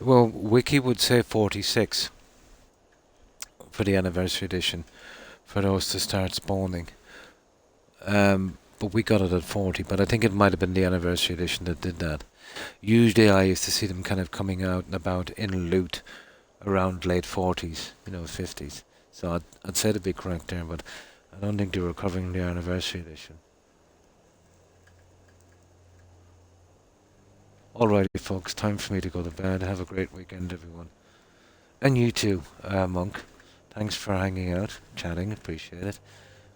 well, Wiki would say 46 for the anniversary edition for those to start spawning. But we got it at 40, but I think it might have been the anniversary edition that did that. Usually I used to see them kind of coming out and about in loot around late 40s, you know, 50s. So I'd say to be correct there, but I don't think they were covering the anniversary edition. Alrighty folks, time for me to go to bed. Have a great weekend everyone. And you too, Monk. Thanks for hanging out, chatting, appreciate it.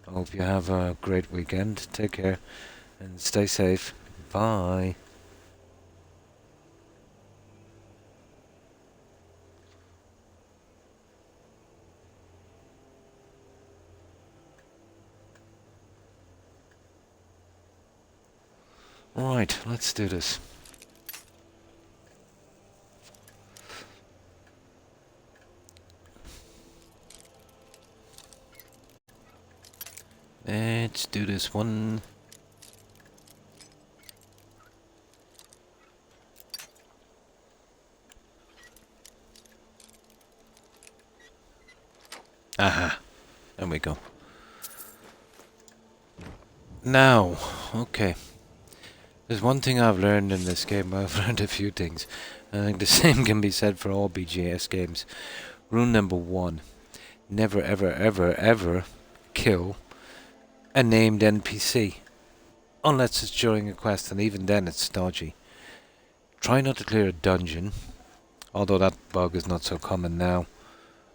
I hope you have a great weekend. Take care and stay safe. Bye. Right, let's do this. do this one. Aha. There we go. Now, okay. There's one thing I've learned in this game. I've learned a few things. I think the same can be said for all BGS games. Rule number 1. Never, ever, ever, ever kill a named NPC. Unless it's during a quest, and even then it's dodgy. Try not to clear a dungeon. Although that bug is not so common now.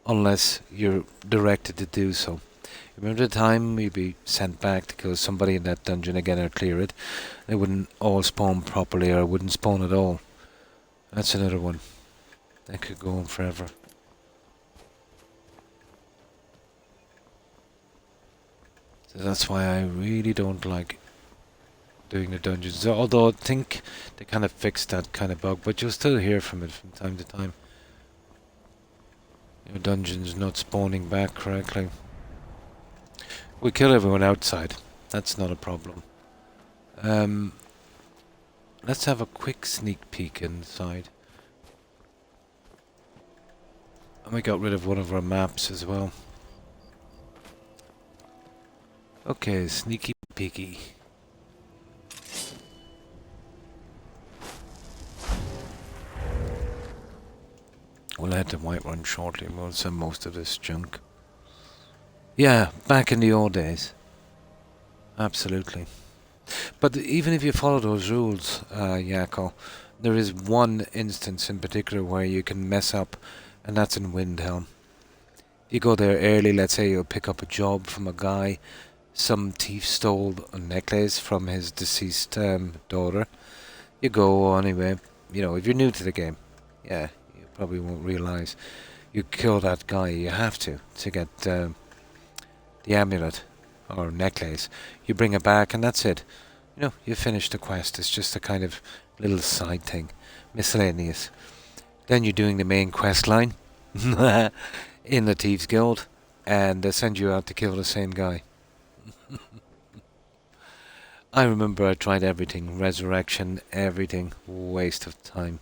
Unless you're directed to do so. Remember the time you'd be sent back to kill somebody in that dungeon again or clear it? They wouldn't all spawn properly or wouldn't spawn at all. That's another one. That could go on forever. So that's why I really don't like doing the dungeons. Although I think they kind of fixed that kind of bug, but you'll still hear from it from time to time. Your dungeon's not spawning back correctly. We kill everyone outside. That's not a problem. Let's have a quick sneak peek inside. And we got rid of one of our maps as well. Okay, sneaky peeky. We'll head to Whiterun shortly. We'll send most of this junk. Yeah, back in the old days. Absolutely. But even if you follow those rules, Yako, there is one instance in particular where you can mess up, and that's in Windhelm. You go there early, let's say you'll pick up a job from a guy, some thief stole a necklace from his deceased daughter. You go anyway, you know, if you're new to the game, yeah, you probably won't realise. You kill that guy, you have to get the amulet or necklace. You bring it back and that's it. You know, you finish the quest. It's just a kind of little side thing. Miscellaneous. Then you're doing the main quest line in the Thieves Guild, and they send you out to kill the same guy. I remember I tried everything. Resurrection, everything. Waste of time.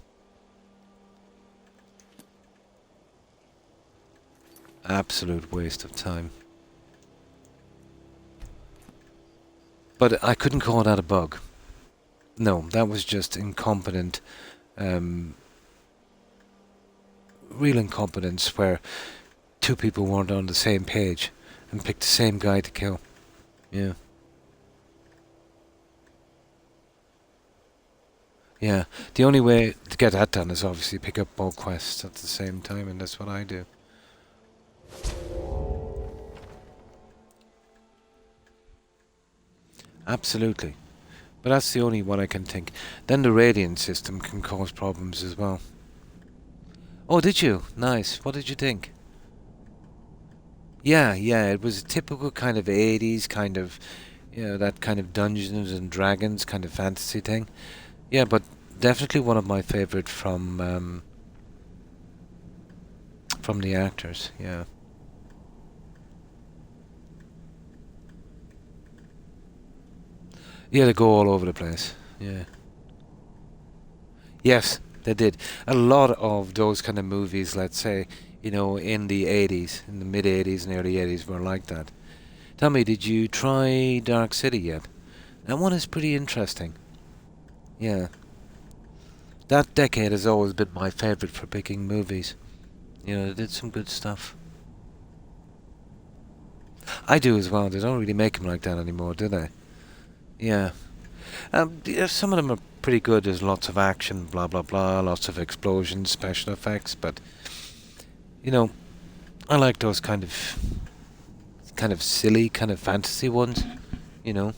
Absolute waste of time. But I couldn't call that a bug. No, that was just incompetent. Real incompetence where two people weren't on the same page and picked the same guy to kill. Yeah. Yeah. The only way to get that done is obviously pick up both quests at the same time, and that's what I do. Absolutely. But that's the only one I can think. Then the radiant system can cause problems as well. Oh, did you? Nice. What did you think? Yeah, it was a typical kind of 80s kind of, you know, that kind of Dungeons and Dragons kind of fantasy thing. Yeah, but definitely one of my favorite from the actors, yeah. Yeah, they go all over the place. Yeah. Yes, they did. A lot of those kind of movies, let's say, you know, in the 80s, in the mid 80s and early 80s were like that. Tell me, did you try Dark City yet? That one is pretty interesting. Yeah. That decade has always been my favorite for picking movies. You know, they did some good stuff. I do as well. They don't really make them like that anymore, do they? Yeah. Some of them are pretty good. There's lots of action, blah blah blah, lots of explosions, special effects, but you know, I like those kind of silly, kind of fantasy ones, you know.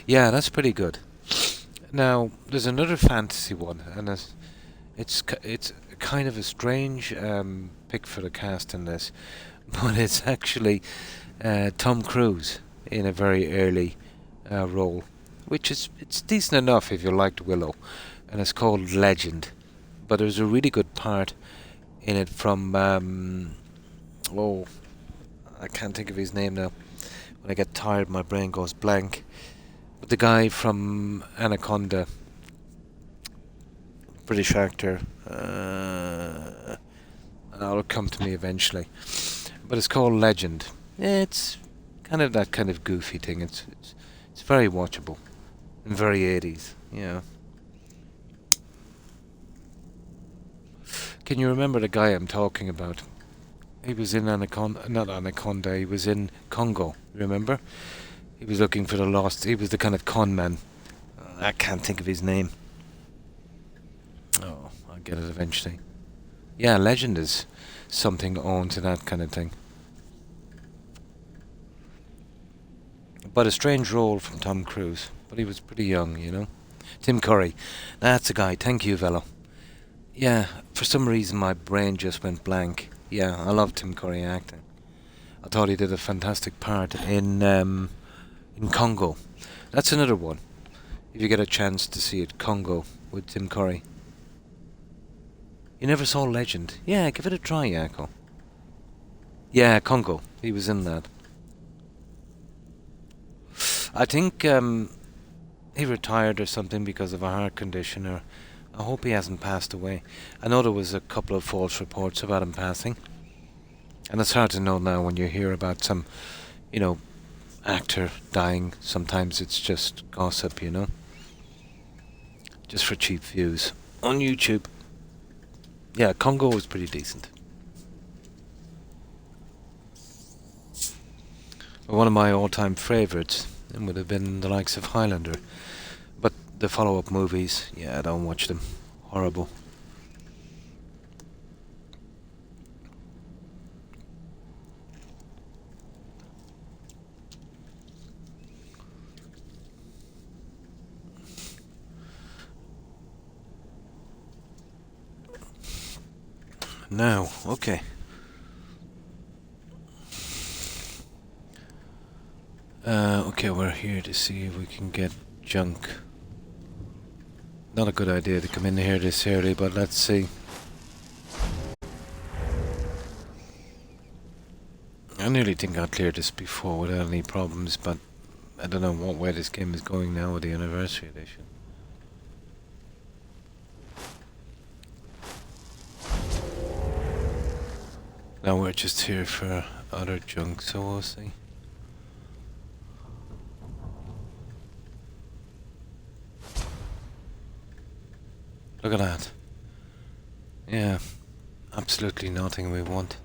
Yeah, that's pretty good. Now, there's another fantasy one, and it's kind of a strange pick for the cast in this, but it's actually Tom Cruise in a very early role, which it's decent enough if you liked Willow, and it's called Legend. But there's a really good part in it from oh, I can't think of his name now. When I get tired, my brain goes blank. But the guy from Anaconda, British actor, it'll come to me eventually. But it's called Legend. It's kind of that kind of goofy thing. It's very watchable and very 80s. Yeah. Can you remember the guy I'm talking about? He was in Anaconda, not Anaconda. He was in Congo. Remember? He was looking for the lost. He was the kind of con man. I can't think of his name. Oh, I'll get it eventually. Yeah, Legend is something owned to that kind of thing. But a strange role from Tom Cruise. But he was pretty young, you know. Tim Curry. That's a guy. Thank you, Velo. Yeah, for some reason my brain just went blank. Yeah, I love Tim Curry acting. I thought he did a fantastic part in Congo. That's another one. If you get a chance to see it, Congo with Tim Curry. You never saw Legend? Yeah, give it a try, Yako. Yeah, Congo. He was in that. I think he retired or something because of a heart condition, or I hope he hasn't passed away. I know there was a couple of false reports about him passing. And it's hard to know now when you hear about some, you know, actor dying. Sometimes it's just gossip, you know. Just for cheap views. On YouTube. Yeah, Congo was pretty decent. But one of my all-time favourites would have been the likes of Highlander. But the follow-up movies, yeah, I don't watch them. Horrible. Now, okay. Okay, we're here to see if we can get junk. Not a good idea to come in here this early, but let's see. I nearly think I cleared this before without any problems, but I don't know what way this game is going now with the anniversary edition. Now we're just here for other junk, so we'll see. Look at that. Yeah, absolutely nothing we want.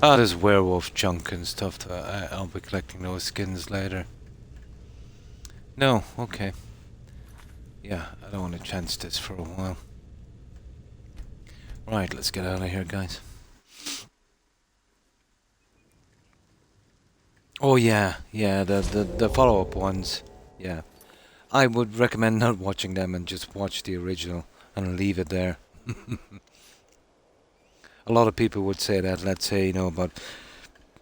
Ah, there's werewolf junk and stuff. I'll be collecting those skins later. No, okay. Yeah, I don't want to chance this for a while. Right, let's get out of here, guys. Oh yeah, the follow-up ones. Yeah. I would recommend not watching them and just watch the original and leave it there. A lot of people would say that, let's say, you know, about,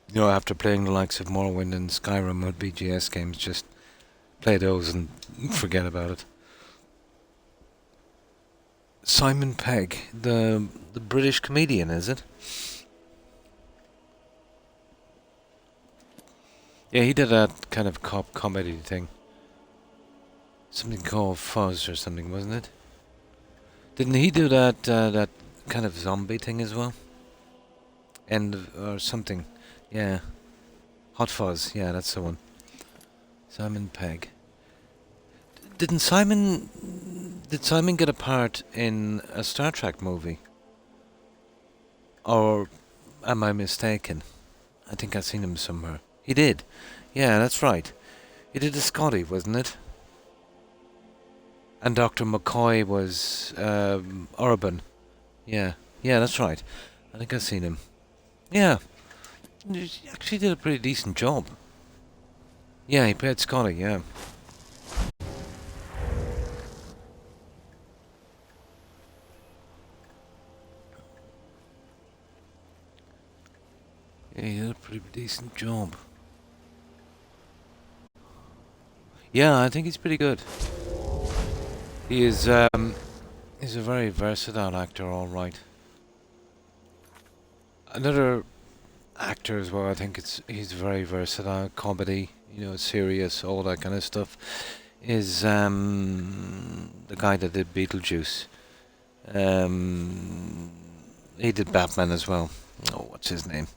you know, after playing the likes of Morrowind and Skyrim or BGS games, just play those and forget about it. Simon Pegg, the British comedian, is it? Yeah, he did that kind of cop comedy thing. Something called Fuzz or something, wasn't it? Didn't he do that that kind of zombie thing as well? Or something. Yeah. Hot Fuzz, yeah, that's the one. Simon Pegg. Did Simon get a part in a Star Trek movie? Or am I mistaken? I think I've seen him somewhere. He did. Yeah, that's right. He did a Scotty, wasn't it? And Dr. McCoy was Urban. Yeah, that's right. I think I've seen him. Yeah, he actually did a pretty decent job. Yeah, he played Scotty, yeah. Yeah, he did a pretty decent job. Yeah, I think he's pretty good. He is, He's a very versatile actor, all right. Another actor as well. I think he's very versatile. Comedy, serious, all that kind of stuff. Is the guy that did Beetlejuice. He did Batman as well. Oh, what's his name?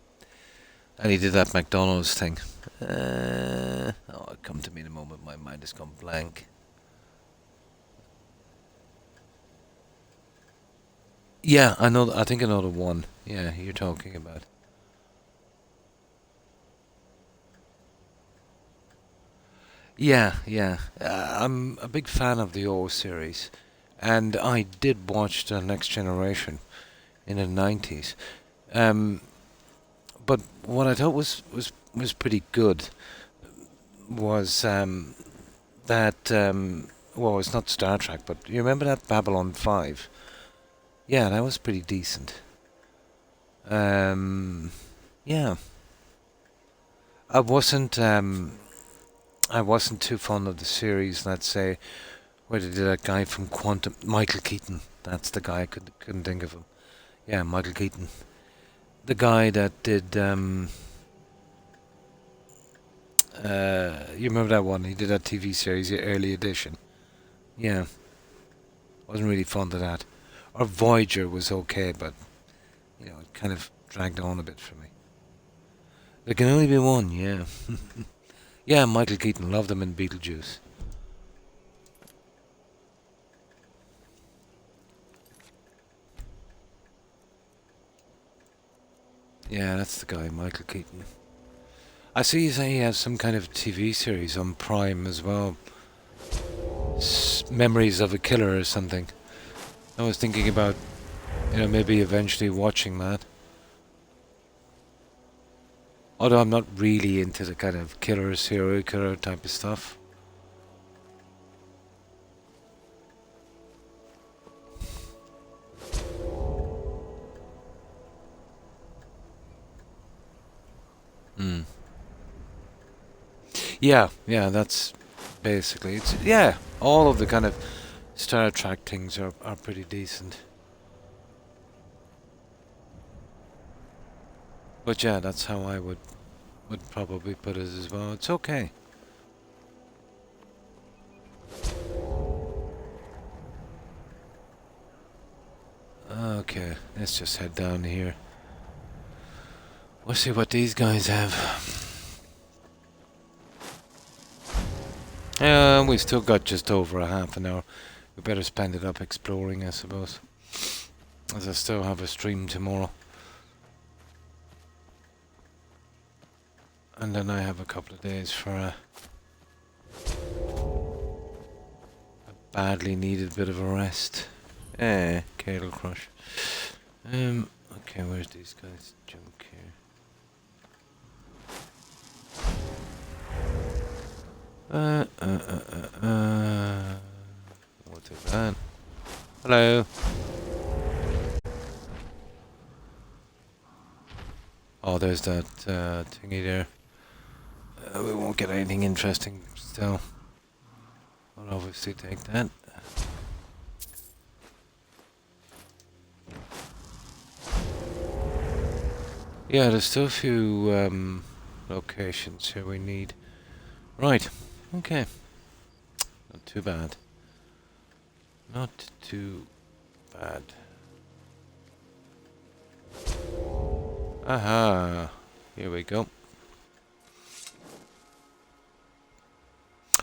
And he did that McDonald's thing. It'll come to me in a moment. My mind has gone blank. Yeah, I know. I think I know the one. Yeah, you're talking about. Yeah, yeah. I'm a big fan of the old series, and I did watch the Next Generation in the 90s. Um, but what I thought was pretty good was that well, it's not Star Trek, but you remember that Babylon 5? Yeah, that was pretty decent. Yeah, I wasn't I wasn't too fond of the series. Let's say where they did that guy from Quantum, Michael Keaton. That's the guy. I couldn't think of him. Yeah, Michael Keaton, the guy that did you remember that one? He did that TV series, the Early Edition. Yeah, wasn't really fond of that. Or Voyager was okay, but it kind of dragged on a bit for me. There can only be one, yeah. Yeah, Michael Keaton, loved him in Beetlejuice. Yeah, that's the guy, Michael Keaton. I see he has some kind of TV series on Prime as well. Memories of a Killer or something. I was thinking about, maybe eventually watching that. Although I'm not really into the kind of killer, serial killer type of stuff. Hmm. Yeah, that's basically it's. Yeah, all of the kind of Star Trek things are pretty decent. But yeah, that's how I would probably put it as well. It's okay. Okay, let's just head down here. We'll see what these guys have. We've still got just over a half an hour. We better spend it up exploring, I suppose. As I still have a stream tomorrow. And then I have a couple of days for a badly needed bit of a rest. Cattle Crush. Okay, where's these guys? Junk here. What's it that? Hello. Oh, there's that thingy there. We won't get anything interesting still. I'll obviously take that. Yeah, there's still a few locations here we need. Right, okay. Not too bad. Not too bad. Aha! Here we go.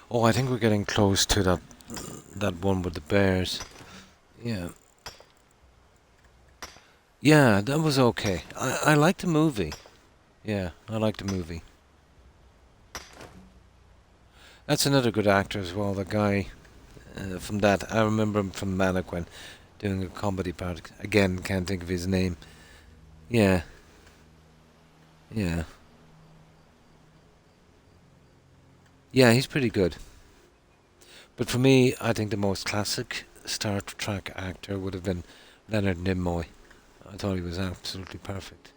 Oh, I think we're getting close to that one with the bears. Yeah. Yeah, that was okay. I liked the movie. Yeah, I liked the movie. That's another good actor as well, the guy from that. I remember him from Mannequin, doing a comedy part. Again, can't think of his name. Yeah. Yeah. Yeah, he's pretty good. But for me, I think the most classic Star Trek actor would have been Leonard Nimoy. I thought he was absolutely perfect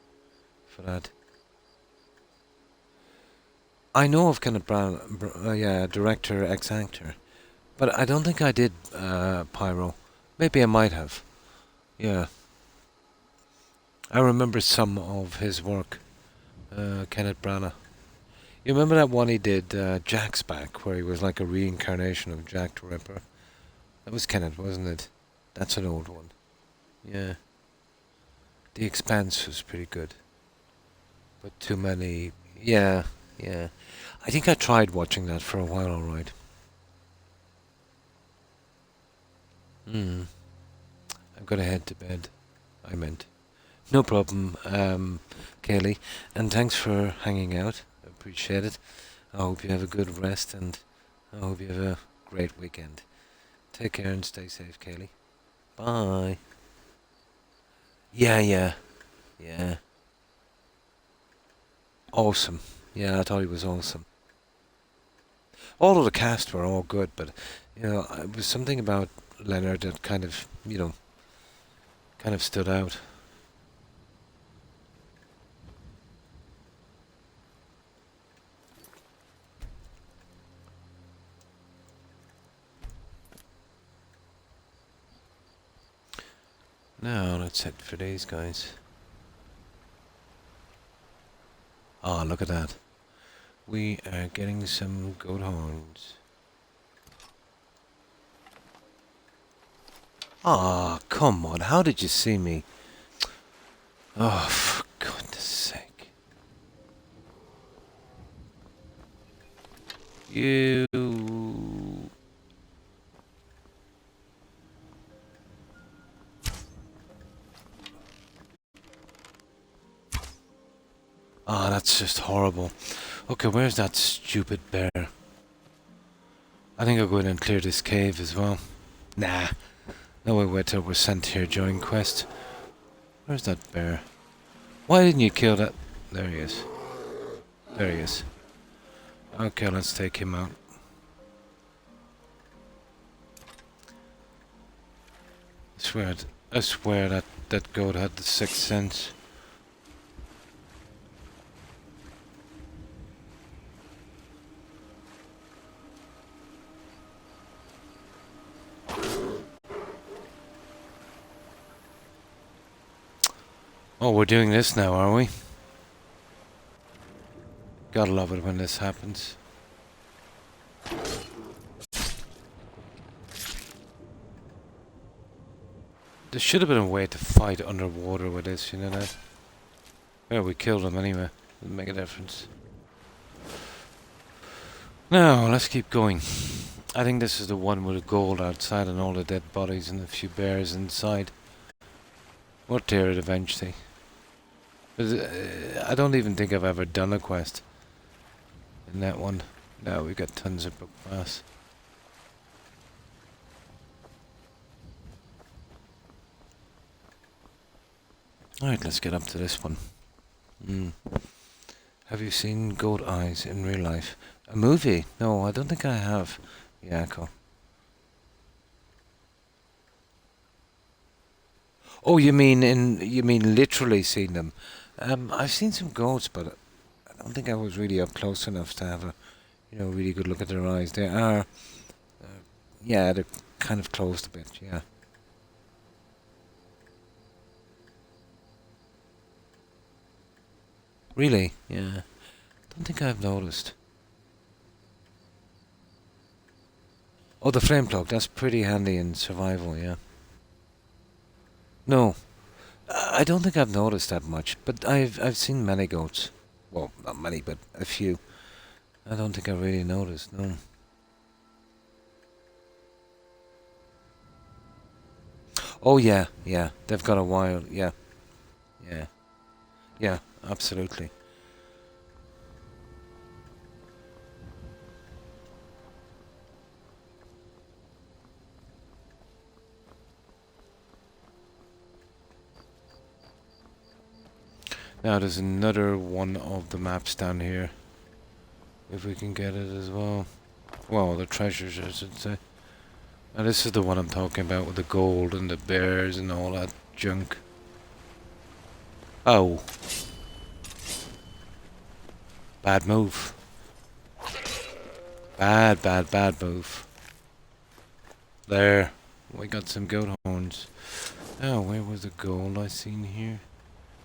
for that. I know of Kenneth Branagh, yeah, director, ex-actor, but I don't think I did Pyro. Maybe I might have. Yeah. I remember some of his work. Kenneth Branagh. You remember that one he did, Jack's Back, where he was like a reincarnation of Jack the Ripper? That was Kenneth, wasn't it? That's an old one. Yeah. The Expanse was pretty good. But too many... Yeah, yeah. I think I tried watching that for a while, alright. I'm gonna head to bed. I meant. No problem, Kaylee. And thanks for hanging out. I appreciate it. I hope you have a good rest and I hope you have a great weekend. Take care and stay safe, Kaylee. Bye. Yeah. Awesome. Yeah, I thought he was awesome. All of the cast were all good, but, it was something about Leonard that kind of, kind of stood out. Now, that's it for these guys. Ah, look at that. We are getting some goat horns. Ah, come on. How did you see me? Oh, for goodness sake. You... Ah, that's just horrible. Okay, where's that stupid bear? I think I'll go in and clear this cave as well. Nah. No, we wait till we're sent here during quest. Where's that bear? Why didn't you kill that? There he is. There he is. Okay, let's take him out. I swear that goat had the sixth sense. Oh, we're doing this now, are we? Gotta love it when this happens. There should have been a way to fight underwater with this, you know that? Well, we killed him anyway. Doesn't make a difference. Now, let's keep going. I think this is the one with the gold outside and all the dead bodies and a few bears inside. We'll tear it eventually. I don't even think I've ever done a quest in that one. No, we've got tons of book pass. Alright, let's get up to this one. Have you seen Goat Eyes in real life? A movie? No, I don't think I have. Yeah, cool. Oh, you mean literally seen them? I've seen some goats, but I don't think I was really up close enough to have a, really good look at their eyes. They are, yeah, they're kind of closed a bit, yeah. Really? Yeah. Don't think I've noticed. Oh, the flame plug. That's pretty handy in survival, yeah. No. I don't think I've noticed that much, but I've seen many goats. Well, not many, but a few. I don't think I really noticed, no. Oh, yeah. They've got a wild, yeah. Yeah, absolutely. Now there's another one of the maps down here. If we can get it as well. Well, the treasures, I should say. Now this is the one I'm talking about with the gold and the bears and all that junk. Oh. Bad move. Bad move. There. We got some goat horns. Oh, where was the gold I seen here?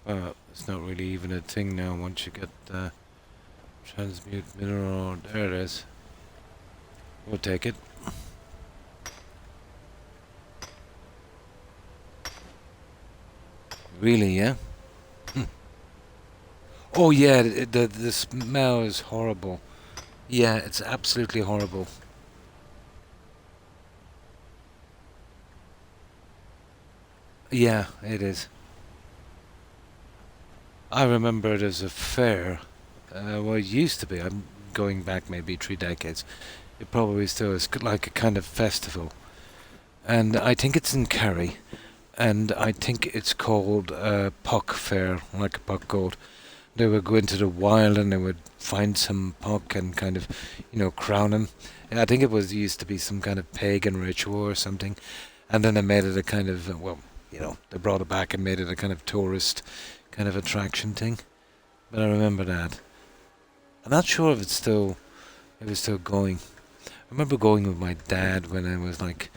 It's not really even a thing now once you get transmute mineral. There it is. We'll take it. Really, yeah? Oh yeah, the smell is horrible. Yeah, it's absolutely horrible. Yeah, it is. I remember it as a fair. Well, it used to be. I'm going back maybe 3 decades. It probably still is like a kind of festival. And I think it's in Kerry. And I think it's called Puck Fair, like a puck goat. They would go into the wild and they would find some puck and kind of, crown him. And I think it used to be some kind of pagan ritual or something. And then they made it a kind of, they brought it back and made it a kind of tourist kind of attraction thing. But I remember that. I'm not sure if it was still going. I remember going with my dad when I was like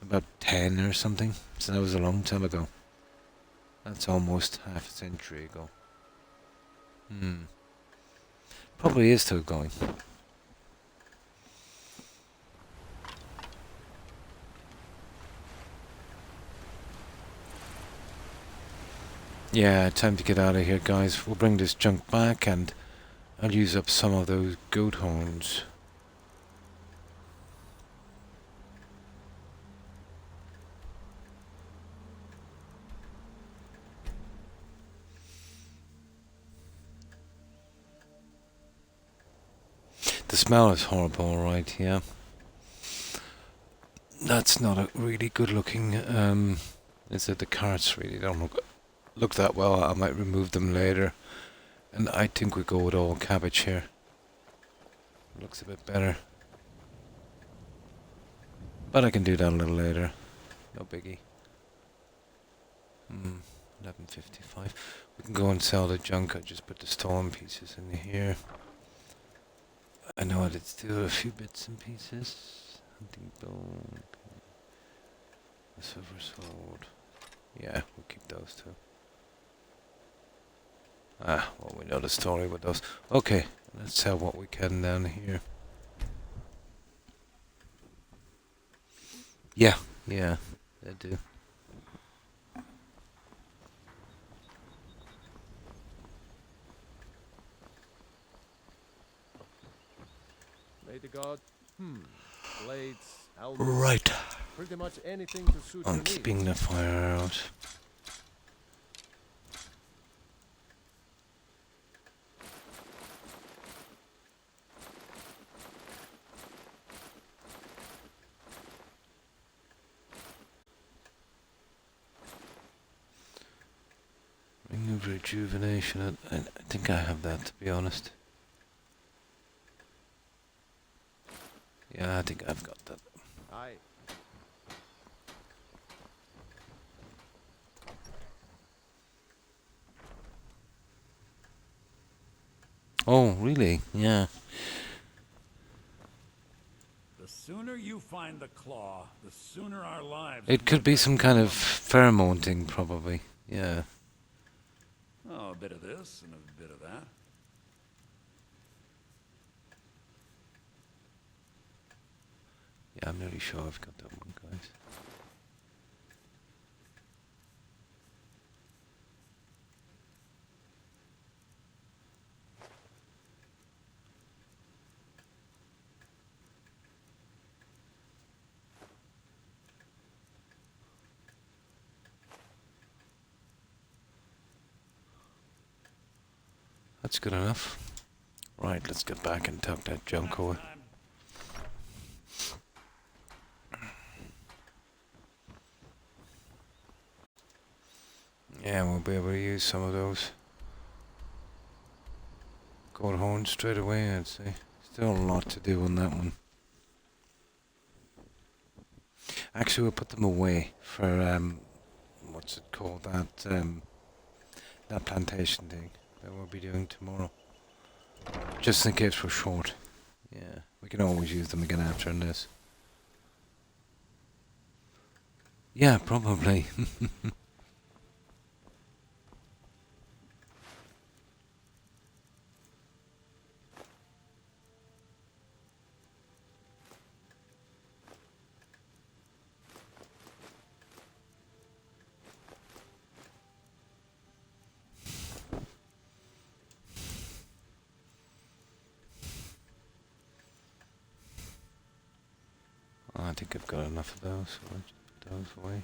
about 10 or something. So that was a long time ago. That's almost half a century ago. Probably is still going. Yeah, time to get out of here, guys. We'll bring this junk back and I'll use up some of those goat horns. The smell is horrible, alright, yeah. That's not a really good looking, is it? The carts really don't look that well. I might remove them later. And I think we go with all cabbage here. Looks a bit better. But I can do that a little later. No biggie. 11:55. We can go and sell the junk. I just put the stolen pieces in here. I know I did steal a few bits and pieces. Hunting bone. A silver sword. Yeah, we'll keep those too. Well, we know the story with those. Okay, let's sell what we can down here. Yeah, they do. May the god. Blades, helmets. Right. Pretty much anything to suit your I'm needs. keeping the fire out. Ring of rejuvenation. I think I have that, to be honest. Yeah, I think I've got that. Aye. Oh, really? Yeah. The sooner you find the claw, the sooner our lives. It could be some kind of pheromone thing, probably. Yeah. Oh, a bit of this and a bit of that. Yeah, I'm nearly sure I've got that one, guys. That's good enough. Right, let's get back and tuck that junk away. Yeah, we'll be able to use some of those gold horns straight away, I'd say. Still a lot to do on that one. Actually, we'll put them away for, what's it called, that plantation thing that we'll be doing tomorrow. Just in case we're short. Yeah, we can always use them again after this. Yeah, probably. Oh, I think I've got enough of those, so I'll just put those away.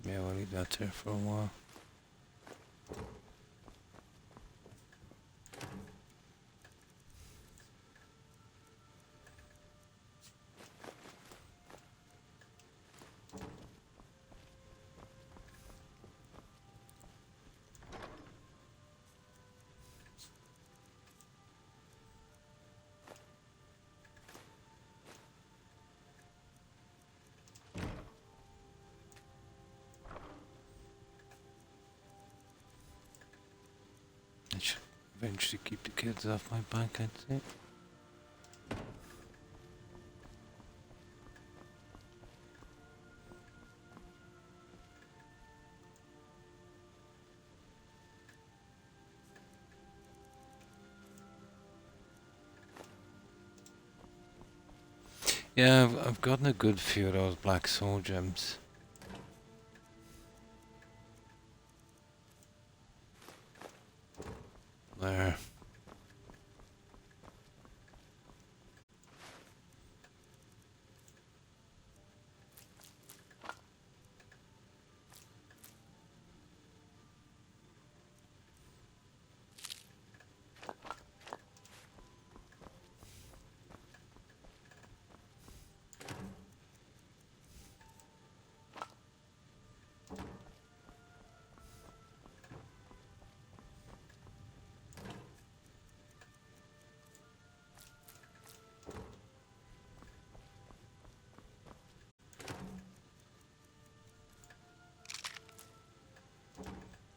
Yeah, we'll leave that there for a while. I should eventually keep the kids off my back, I'd say. Yeah, I've gotten a good few of those black soul gems. There.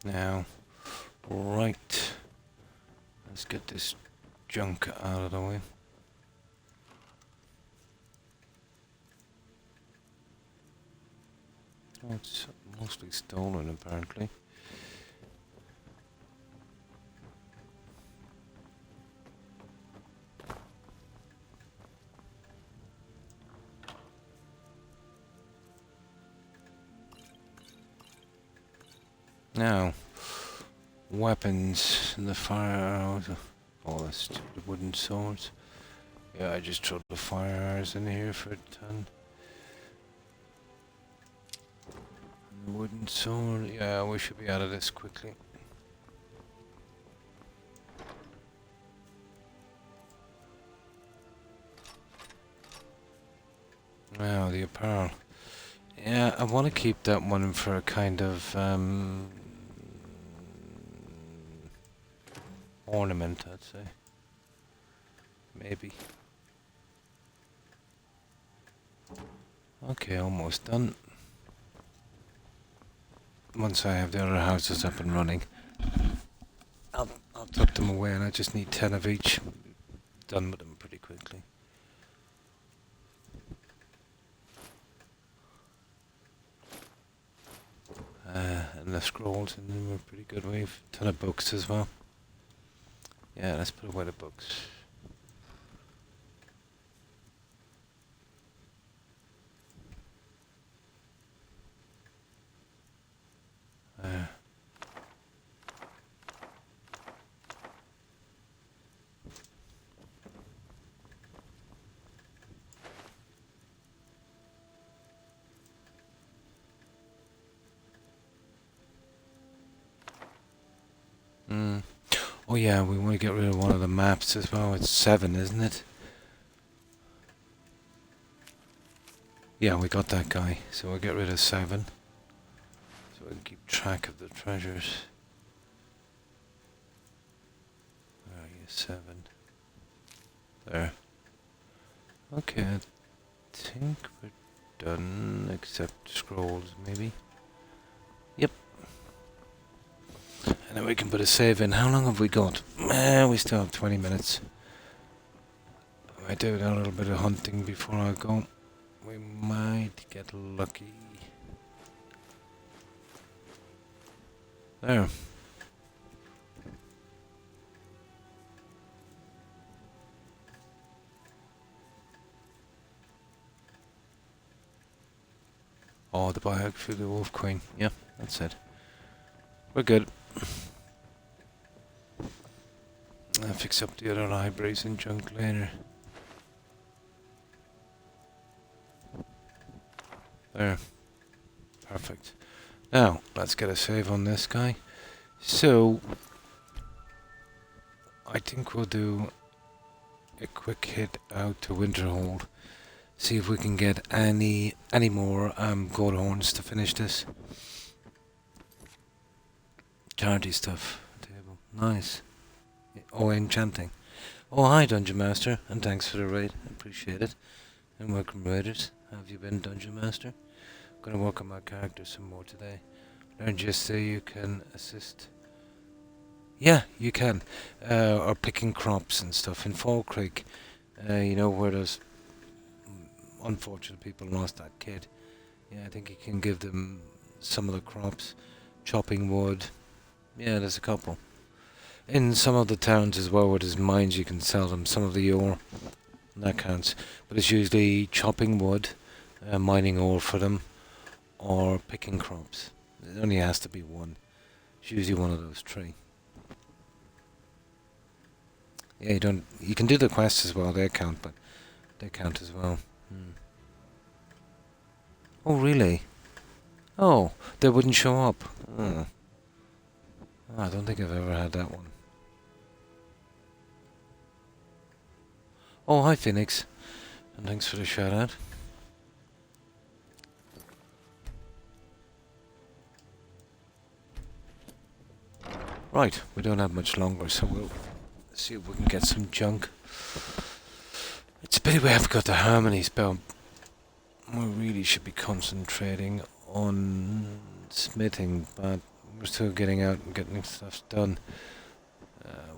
Now, right. Let's get this junk out of the way. Oh, it's mostly stolen, apparently. Now, weapons, the fire arrows, all the stupid wooden swords. Yeah, I just threw the fire arrows in here for a ton. The wooden sword, yeah, we should be out of this quickly. Now, the apparel. Yeah, I want to keep that one for a kind of, ornament, I'd say. Maybe. Okay, almost done. Once I have the other houses up and running, I'll tuck them away, and I just need 10 of each. Done with them pretty quickly. And the scrolls in them were pretty good. We've a ton of books as well. Yeah, let's put away the books. Oh yeah, we want to get rid of one of the maps as well. It's 7, isn't it? Yeah, we got that guy. So we'll get rid of 7. So we can keep track of the treasures. Where are you? 7. There. Okay, I think we're done, except scrolls, maybe. Yep. And then we can put a save in. How long have we got? We still have 20 minutes. I might do a little bit of hunting before I go. We might get lucky. There. Oh, the biography of the Wolf Queen. Yeah, that's it. We're good. I'll fix up the other libraries and junk later. There. Perfect. Now, let's get a save on this guy. So, I think we'll do a quick hit out to Winterhold. See if we can get any more gold horns to finish this. Charity stuff. Table. Nice. Oh, enchanting. Oh, hi, Dungeon Master, and thanks for the raid. I appreciate it. And welcome, raiders. How have you been, Dungeon Master? Gonna work on my character some more today. Learned yesterday you can assist. Yeah, you can. Or picking crops and stuff in Fall Creek. You know where those unfortunate people lost that kid. Yeah, I think you can give them some of the crops. Chopping wood. Yeah, there's a couple. In some of the towns as well where there's mines you can sell them some of the ore. That counts. But it's usually chopping wood, mining ore for them, or picking crops. It only has to be one. It's usually one of those 3. Yeah, you can do the quests as well, they count, but they count as well. Oh, really? Oh, they wouldn't show up. Oh. I don't think I've ever had that one. Oh, hi, Phoenix. And thanks for the shout out. Right, we don't have much longer, so we'll see if we can get some junk. It's a pity we haven't got the harmony spell. We really should be concentrating on smithing, but we're still getting out and getting stuff done.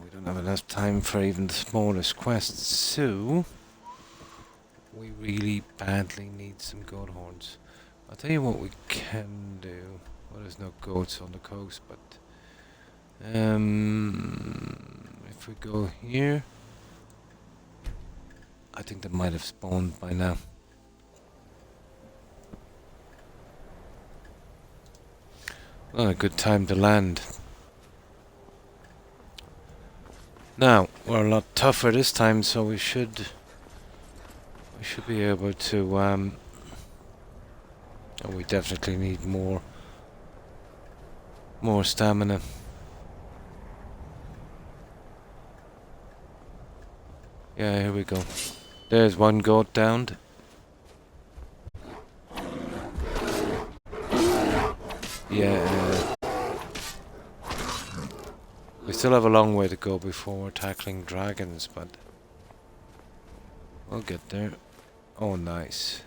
We don't have enough time for even the smallest quests, so we really badly need some goat horns. I'll tell you what we can do. Well, there's no goats on the coast, but if we go here, I think they might have spawned by now. Well, a good time to land. Now, we're a lot tougher this time, so we should be able to oh, we definitely need more stamina. Yeah, here we go. There's one goat downed. Yeah. We still have a long way to go before we're tackling dragons, but we'll get there. Oh, nice.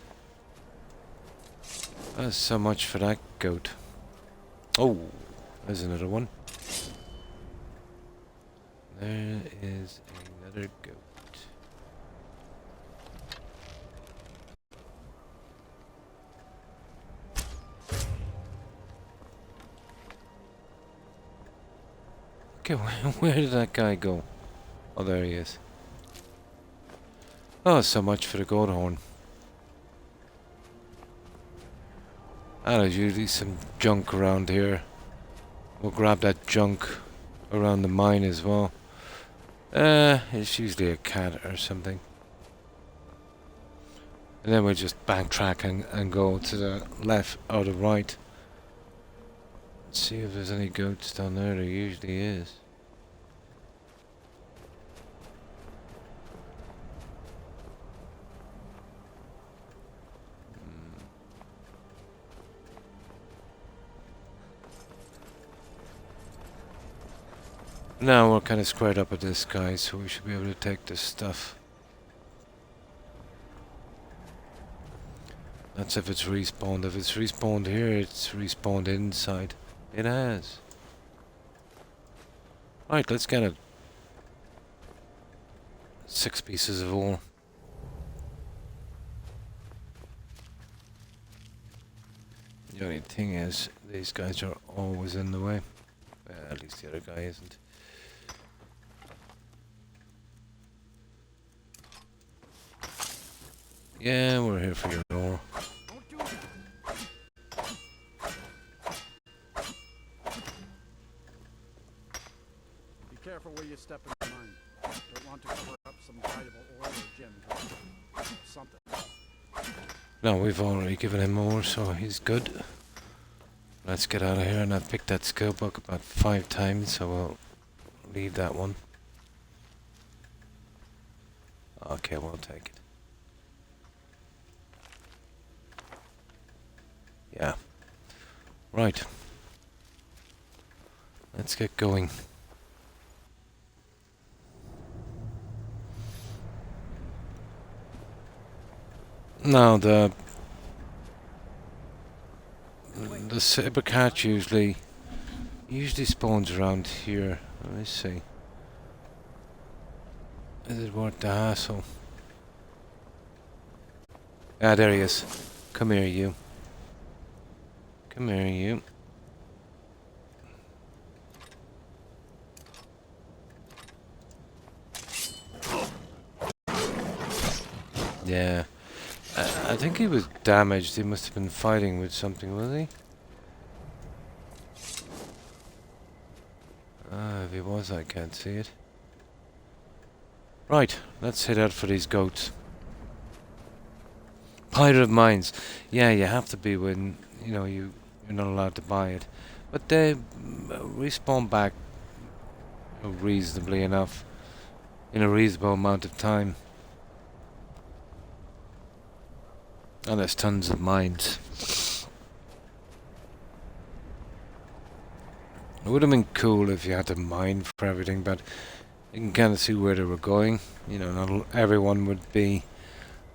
That's so much for that goat. Oh, there's another one. There is another goat. Okay, where did that guy go? Oh, there he is. Oh, so much for the goat horn. And there's usually some junk around here. We'll grab that junk around the mine as well. It's usually a cat or something. And then we'll just backtrack and go to the left or the right. Let's see if there's any goats down there. There usually is. Now we're kind of squared up at this guy, so we should be able to take this stuff. That's if it's respawned. If it's respawned here, it's respawned inside. It has. Right, let's get it. 6 pieces of ore. The only thing is, these guys are always in the way. Well, at least the other guy isn't. Yeah, we're here for your ore. Be careful where you step in the mine. Don't want to cover up some valuable ore or gem. Something. No, we've already given him more, so he's good. Let's get out of here, and I've picked that skill book about 5 times, so we'll leave that one. Okay, we'll take it. Yeah. Right. Let's get going. Now the saber cat usually spawns around here. Let me see. Is it worth the hassle? Ah, there he is. Come here, you. Come here, you. Yeah. I think he was damaged. He must have been fighting with something, was he? If he was, I can't see it. Right, let's head out for these goats. Pirate of Mines. Yeah, you have to be when, you know, you're not allowed to buy it. But they respawn back reasonably enough in a reasonable amount of time. And there's tons of mines. It would have been cool if you had to mine for everything, but you can kind of see where they were going. You know, not everyone would be,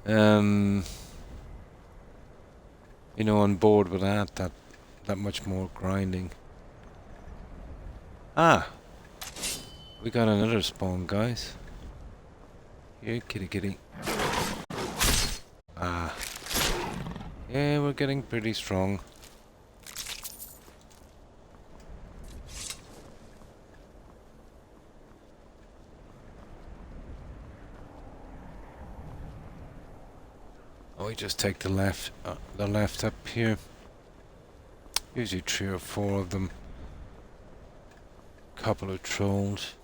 you know, on board with that much more grinding. Ah! We got another spawn, guys. Here, kitty kitty. Ah. Yeah, we're getting pretty strong. Oh, we just take the left up here. Usually 3 or 4 of them. Couple of trolls.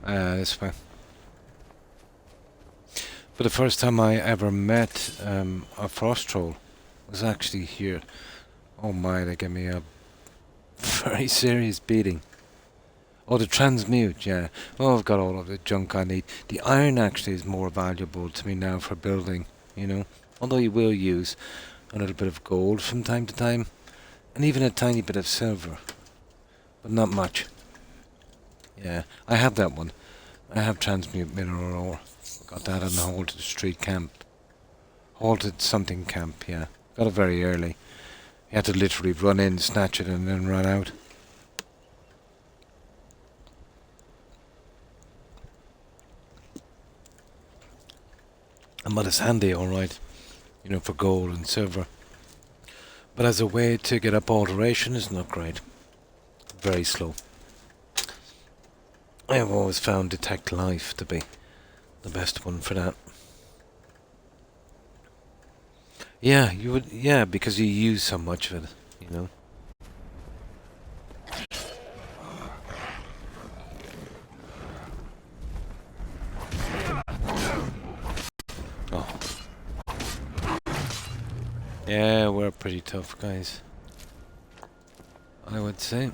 This way. But the first time I ever met a frost troll was actually here. Oh my, they gave me a very serious beating. Oh, the transmute, yeah. Oh, I've got all of the junk I need. The iron actually is more valuable to me now for building, you know. Although you will use a little bit of gold from time to time. And even a tiny bit of silver. But not much. Yeah, I have that one. I have transmute mineral ore. Got that in the Halted Street camp. Halted something camp, yeah. Got it very early. You had to literally run in, snatch it, and then run out. But it's handy, alright. You know, for gold and silver. But as a way to get up alteration, it's not great. Very slow. I have always found Detect Life to be the best one for that. Yeah, you would. Yeah, because you use so much of it, you know. Oh. Yeah, we're pretty tough guys, I would say.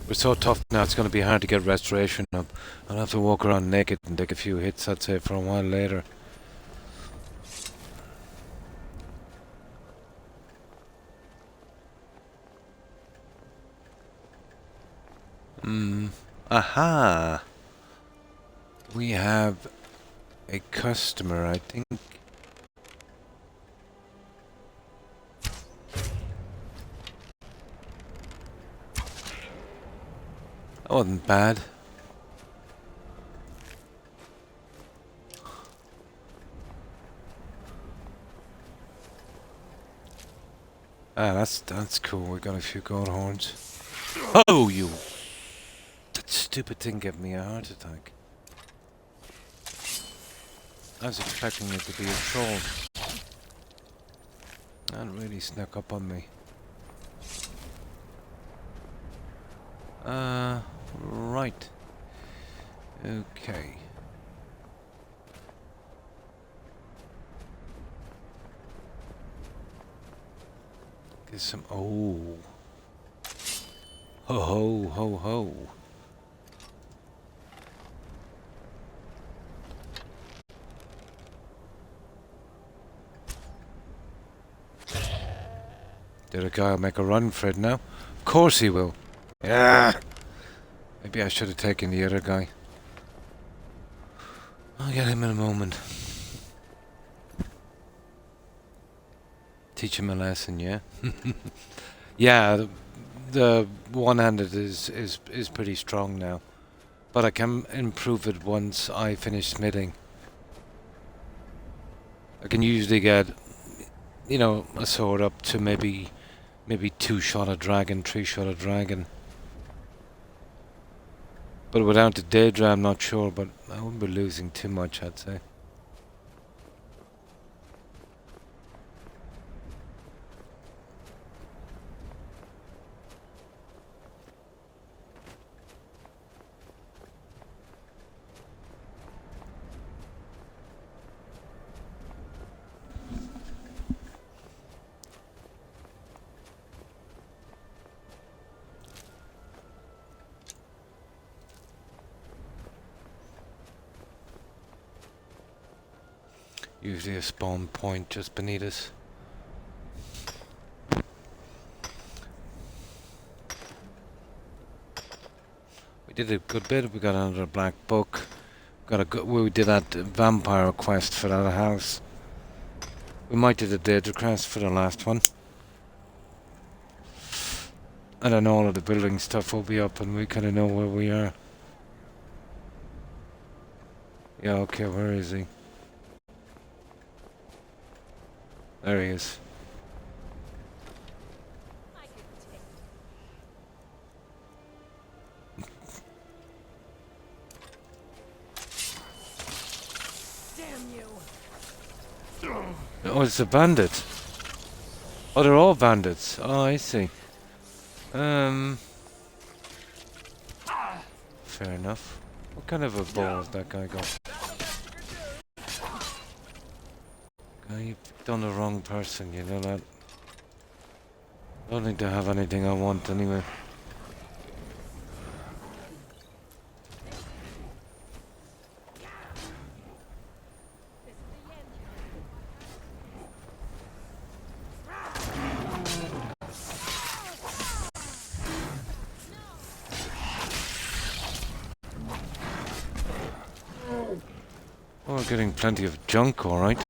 We're so tough now, it's going to be hard to get restoration up. I'll have to walk around naked and take a few hits, I'd say, for a while later. Aha! We have a customer, I think. That wasn't bad. Ah, that's cool. We got a few gold horns. Oh, you! That stupid thing gave me a heart attack. I was expecting it to be a troll. That really snuck up on me. Right. Okay. Get some. Oh. Ho ho ho ho. Did a guy make a run for it now? Of course he will. Yeah. Maybe I should have taken the other guy. I'll get him in a moment. Teach him a lesson, yeah? Yeah, the one-handed is pretty strong now. But I can improve it once I finish smithing. I can usually get, you know, a sword up to maybe 2-shot a dragon, 3-shot a dragon. But without the Daedra, I'm not sure, but I wouldn't be losing too much, I'd say. Usually a spawn point just beneath us. We did a good bit. We got another black book. We did that vampire quest for that house. We might do the Daedra quest for the last one. And then all of the building stuff will be up and we kind of know where we are. Yeah, okay, where is he? There he is. Damn you! Oh, it's a bandit. Oh, they're all bandits. Oh, I see. Fair enough. What kind of a ball has that guy got? You've done the wrong person, you know that. I don't think they have anything I want anyway. Oh, we're getting plenty of junk, alright.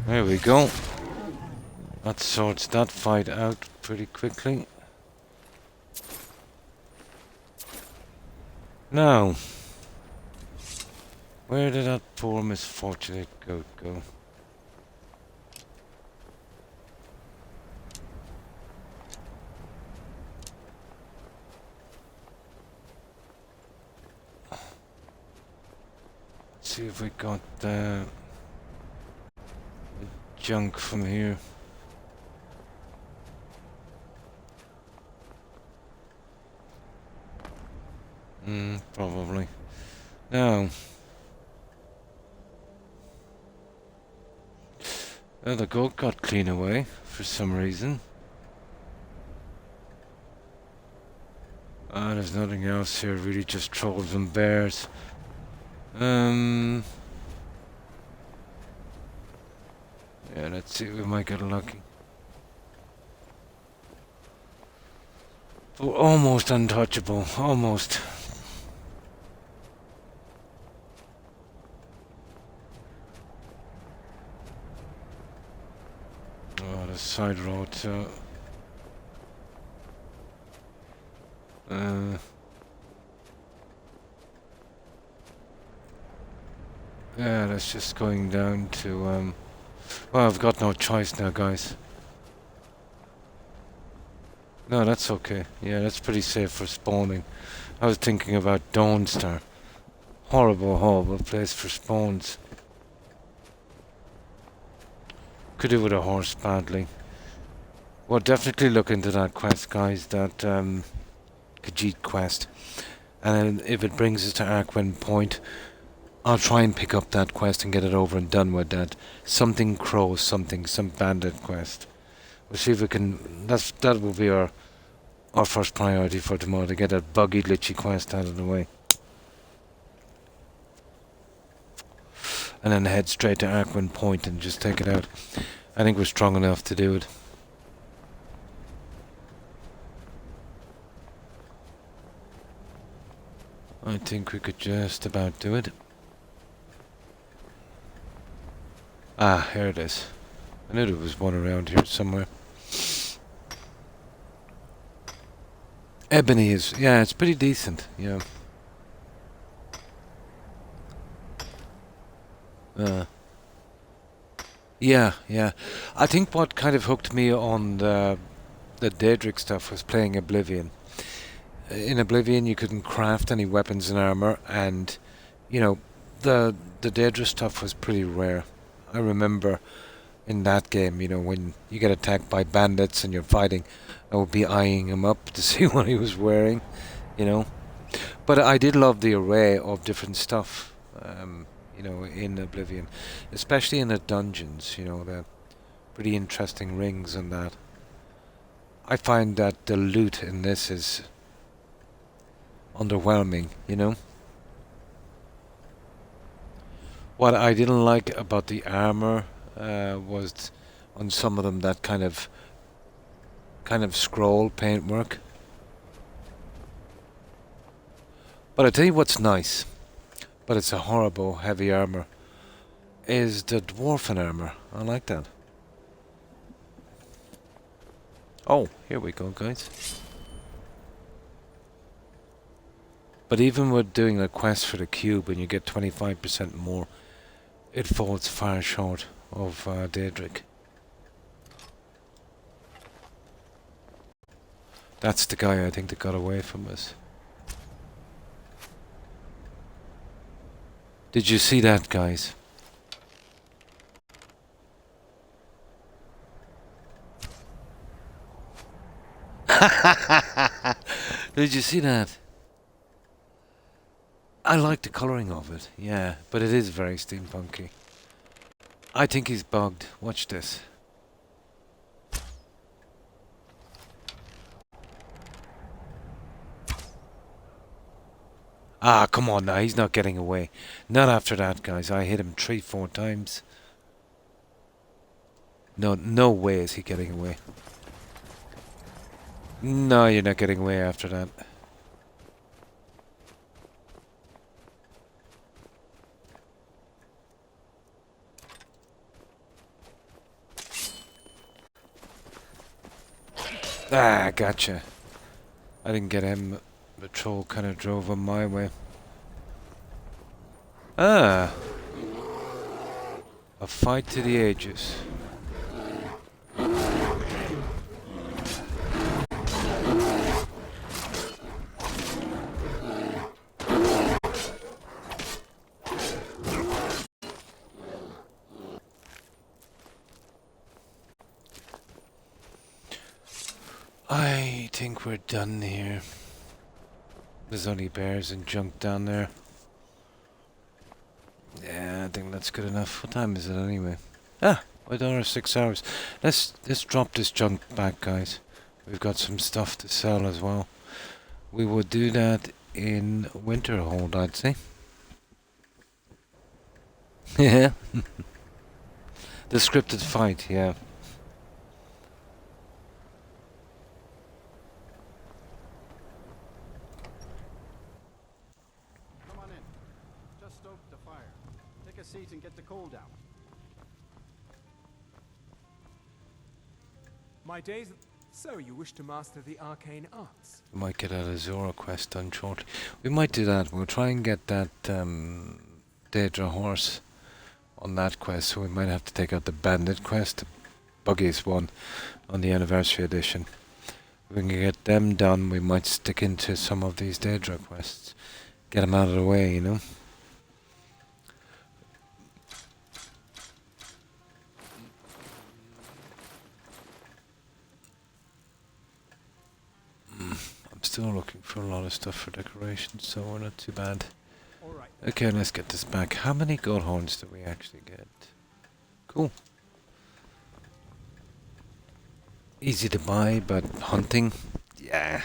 There we go. That sorts that fight out pretty quickly. Now, where did that poor misfortunate goat go? Let's see if we got the junk from here. Probably. Now, the goat got clean away for some reason. There's nothing else here, really just trolls and bears. Yeah, let's see, we might get lucky. We're almost untouchable. Almost. Oh, the side road, so... yeah, that's just going down to, well, I've got no choice now, guys. No, that's okay. Yeah, that's pretty safe for spawning. I was thinking about Dawnstar. Horrible, horrible place for spawns. Could do with a horse badly. Well, definitely look into that quest, guys. That Khajiit quest. And then if it brings us to Arkwin Point, I'll try and pick up that quest and get it over and done with that. Something crow, some bandit quest. We'll see if we can. That will be our first priority for tomorrow, to get that buggy glitchy quest out of the way. And then head straight to Arkwin Point and just take it out. I think we're strong enough to do it. I think we could just about do it. Ah, here it is. I knew there was one around here somewhere. Ebony is, yeah, it's pretty decent, yeah. Yeah. I think what kind of hooked me on the Daedric stuff was playing Oblivion. In Oblivion, you couldn't craft any weapons and armor, and you know, the Daedra stuff was pretty rare. I remember in that game, you know, when you get attacked by bandits and you're fighting, I would be eyeing him up to see what he was wearing, you know. But I did love the array of different stuff, you know, in Oblivion, especially in the dungeons. You know, the pretty interesting rings and that. I find that the loot in this is underwhelming, you know. What I didn't like about the armor was on some of them that kind of scroll paintwork. But I tell you what's nice, but it's a horrible heavy armor, is the dwarven armor. I like that. Oh, here we go, guys. But even with doing a quest for the cube and you get 25% more, it falls far short of Daedric. That's the guy I think that got away from us. Did you see that, guys? Did you see that? I like the colouring of it, yeah, but it is very steampunky. I think he's bugged. Watch this. Ah, come on now, he's not getting away. Not after that, guys. I hit him 3-4 times. No way is he getting away. No, you're not getting away after that. Ah, gotcha. I didn't get him. The troll kind of drove him my way. Ah. A fight to the ages. I think we're done here. There's only bears and junk down there. Yeah, I think that's good enough. What time is it anyway? Ah, another 6 hours. Let's drop this junk back, guys. We've got some stuff to sell as well. We will do that in Winterhold, I'd say. Yeah. The scripted fight, yeah. My days... So you wish to master the arcane arts? We might get that Azora quest done shortly. We might do that. We'll try and get that Daedra horse on that quest, so we might have to take out the bandit quest, the buggiest one on the anniversary edition. If we can get them done, we might stick into some of these Daedra quests. Get them out of the way, you know? I'm still looking for a lot of stuff for decorations, so we're not too bad. Alright. Okay, let's get this back. How many goat horns do we actually get? Cool. Easy to buy, but hunting? Yeah.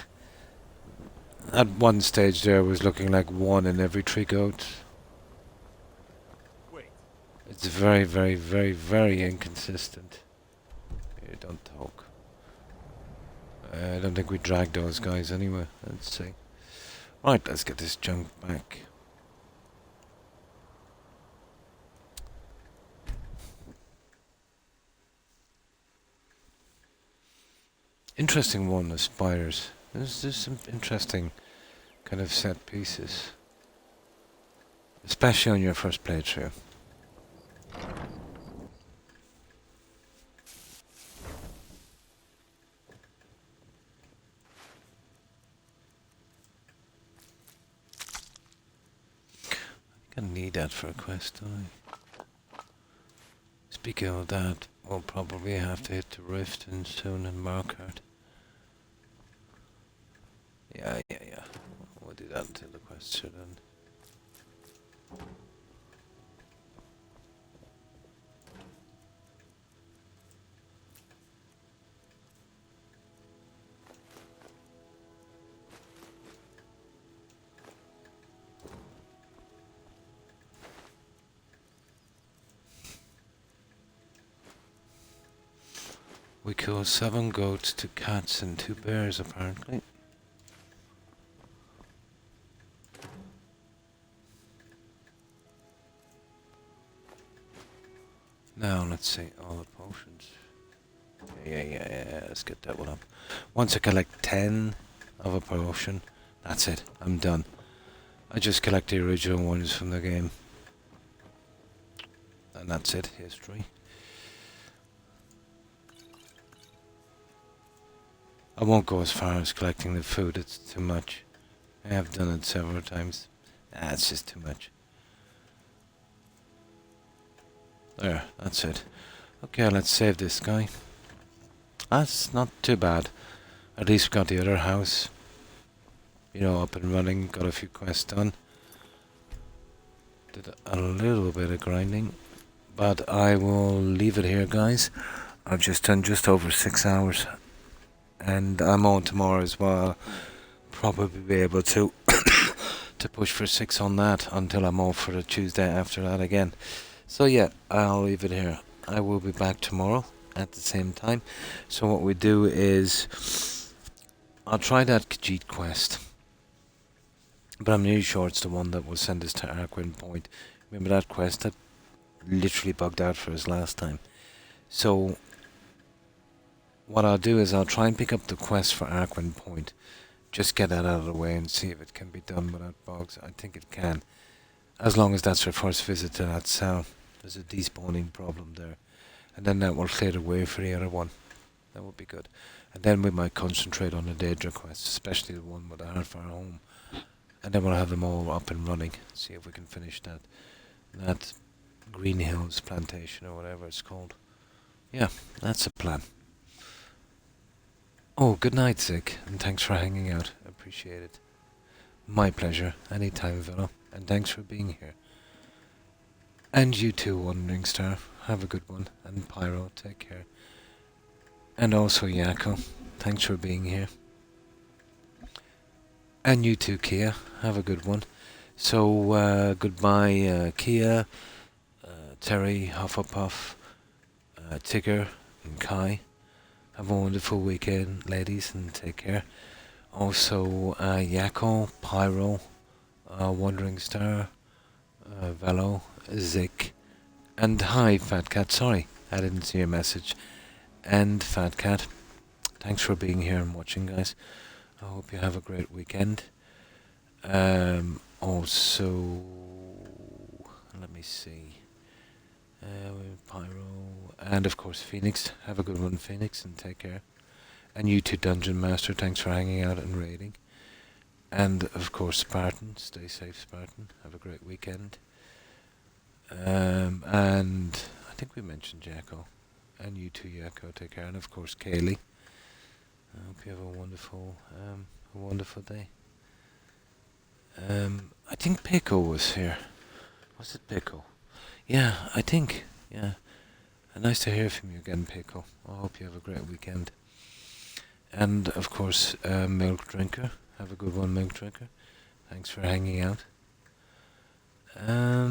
At one stage there was looking like one in every 3 goats. Wait. It's very, very, very, very inconsistent. You don't talk. I don't think we dragged those guys anyway. Let's see. Right, let's get this junk back. Interesting one, the spiders. There's some interesting kind of set pieces. Especially on your first playthrough. I need that for a quest, don't I? Speaking of that, we'll probably have to hit the rift and soon in Markart. Yeah. We'll do that until the quests are done. We killed 7 goats, 2 cats and 2 bears apparently. Now let's see, all the potions. Yeah, let's get that one up. Once I collect 10 of a potion, that's it, I'm done. I just collect the original ones from the game. And that's it, history. I won't go as far as collecting the food, it's too much. I have done it several times. It's just too much. There, that's it. Okay, let's save this guy. That's not too bad. At least we got the other house, you know, up and running, got a few quests done. Did a little bit of grinding, but I will leave it here, guys. I've just done just over 6 hours. And I'm on tomorrow as well. Probably be able to to push for 6 on that until I'm off for the Tuesday after that again. So yeah, I'll leave it here. I will be back tomorrow at the same time. So what we do is I'll try that Khajiit quest, but I'm nearly sure it's the one that will send us to Arkwin Point. Remember that quest that literally bugged out for us last time? So what I'll do is I'll try and pick up the quest for Arkwin Point. Just get that out of the way and see if it can be done without bugs. I think it can. As long as that's our first visit to that cell. There's a despawning problem there. And then that will clear the way for the other one. That would be good. And then we might concentrate on the Daedra quest, especially the one with the Hardfire home. And then we'll have them all up and running. See if we can finish that Green Hills plantation or whatever it's called. Yeah, that's a plan. Oh, good night, Zick, and thanks for hanging out. Appreciate it. My pleasure, anytime, Villa, and thanks for being here. And you too, Wandering Star. Have a good one. And Pyro, take care. And also Yako, thanks for being here. And you too, Kia. Have a good one. So, goodbye, Kia, Terry, Hufflepuff, Tigger, and Kai. Have a wonderful weekend, ladies, and take care. Also, Yako, Pyro, Wandering Star, Velo, Zik, and hi, Fat Cat. Sorry, I didn't see your message. And Fat Cat, thanks for being here and watching, guys. I hope you have a great weekend. Also, let me see. Pyro, and of course Phoenix. Have a good one, Phoenix, and take care. And you too, Dungeon Master. Thanks for hanging out and raiding. And of course, Spartan. Stay safe, Spartan. Have a great weekend. And I think we mentioned Jacko. And you too, Jacko. Take care. And of course, Kaylee. I hope you have a wonderful day. I think Pico was here. Was it Pico? Yeah, I think. Yeah. Nice to hear from you again, Pico. I hope you have a great weekend. And of course, Milk Drinker. Have a good one, Milk Drinker. Thanks for hanging out. Let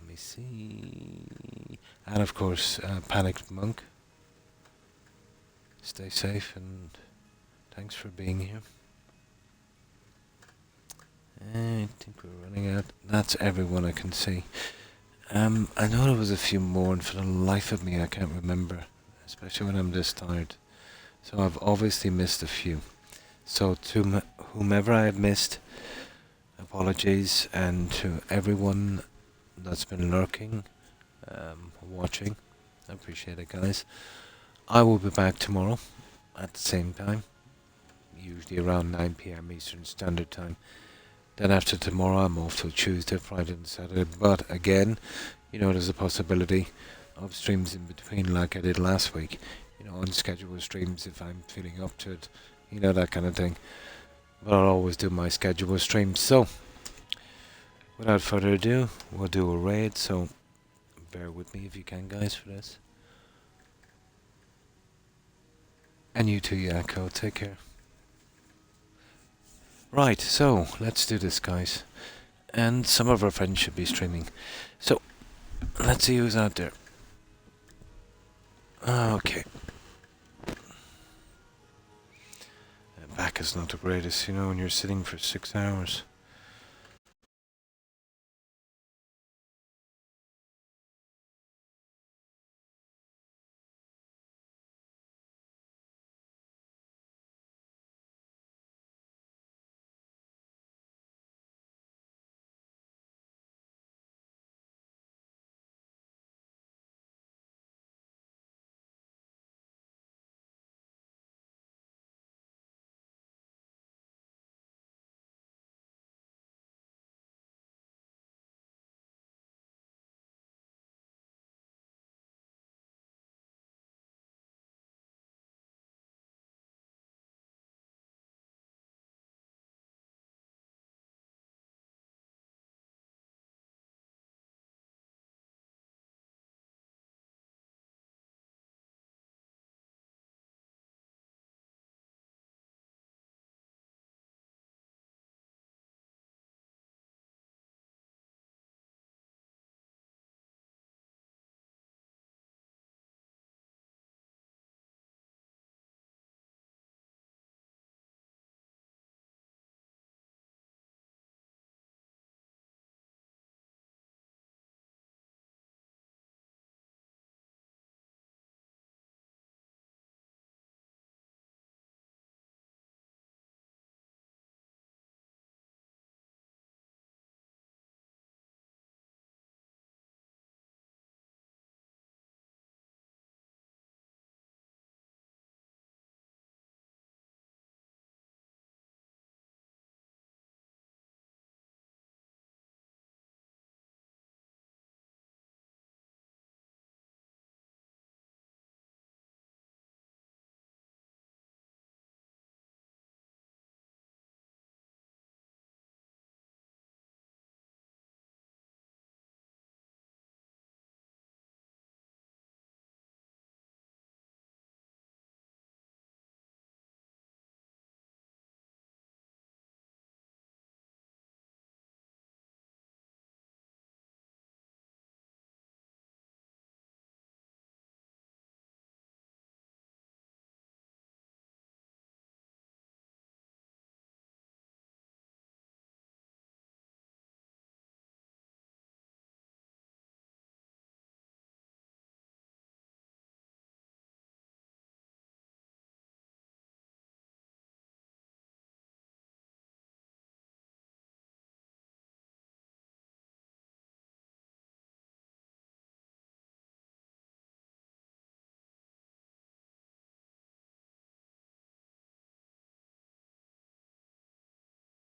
me see. And of course, Panicked Monk. Stay safe and thanks for being here. I think we're running out. That's everyone I can see. I know there was a few more, and for the life of me I can't remember, especially when I'm this tired. So I've obviously missed a few. So to whomever I have missed, apologies, and to everyone that's been lurking, watching, I appreciate it, guys. I will be back tomorrow at the same time, usually around 9 PM Eastern Standard Time. Then after tomorrow I'm off till Tuesday, Friday and Saturday. But again, you know, there's a possibility of streams in between like I did last week. You know, unscheduled streams if I'm feeling up to it. You know, that kind of thing. But I'll always do my scheduled streams. So, without further ado, we'll do a raid. So, bear with me if you can, guys, for this. And you too, Yako. Take care. Right, so let's do this, guys. And some of our friends should be streaming. So, let's see who's out there. Okay. Back is not the greatest, you know, when you're sitting for 6 hours.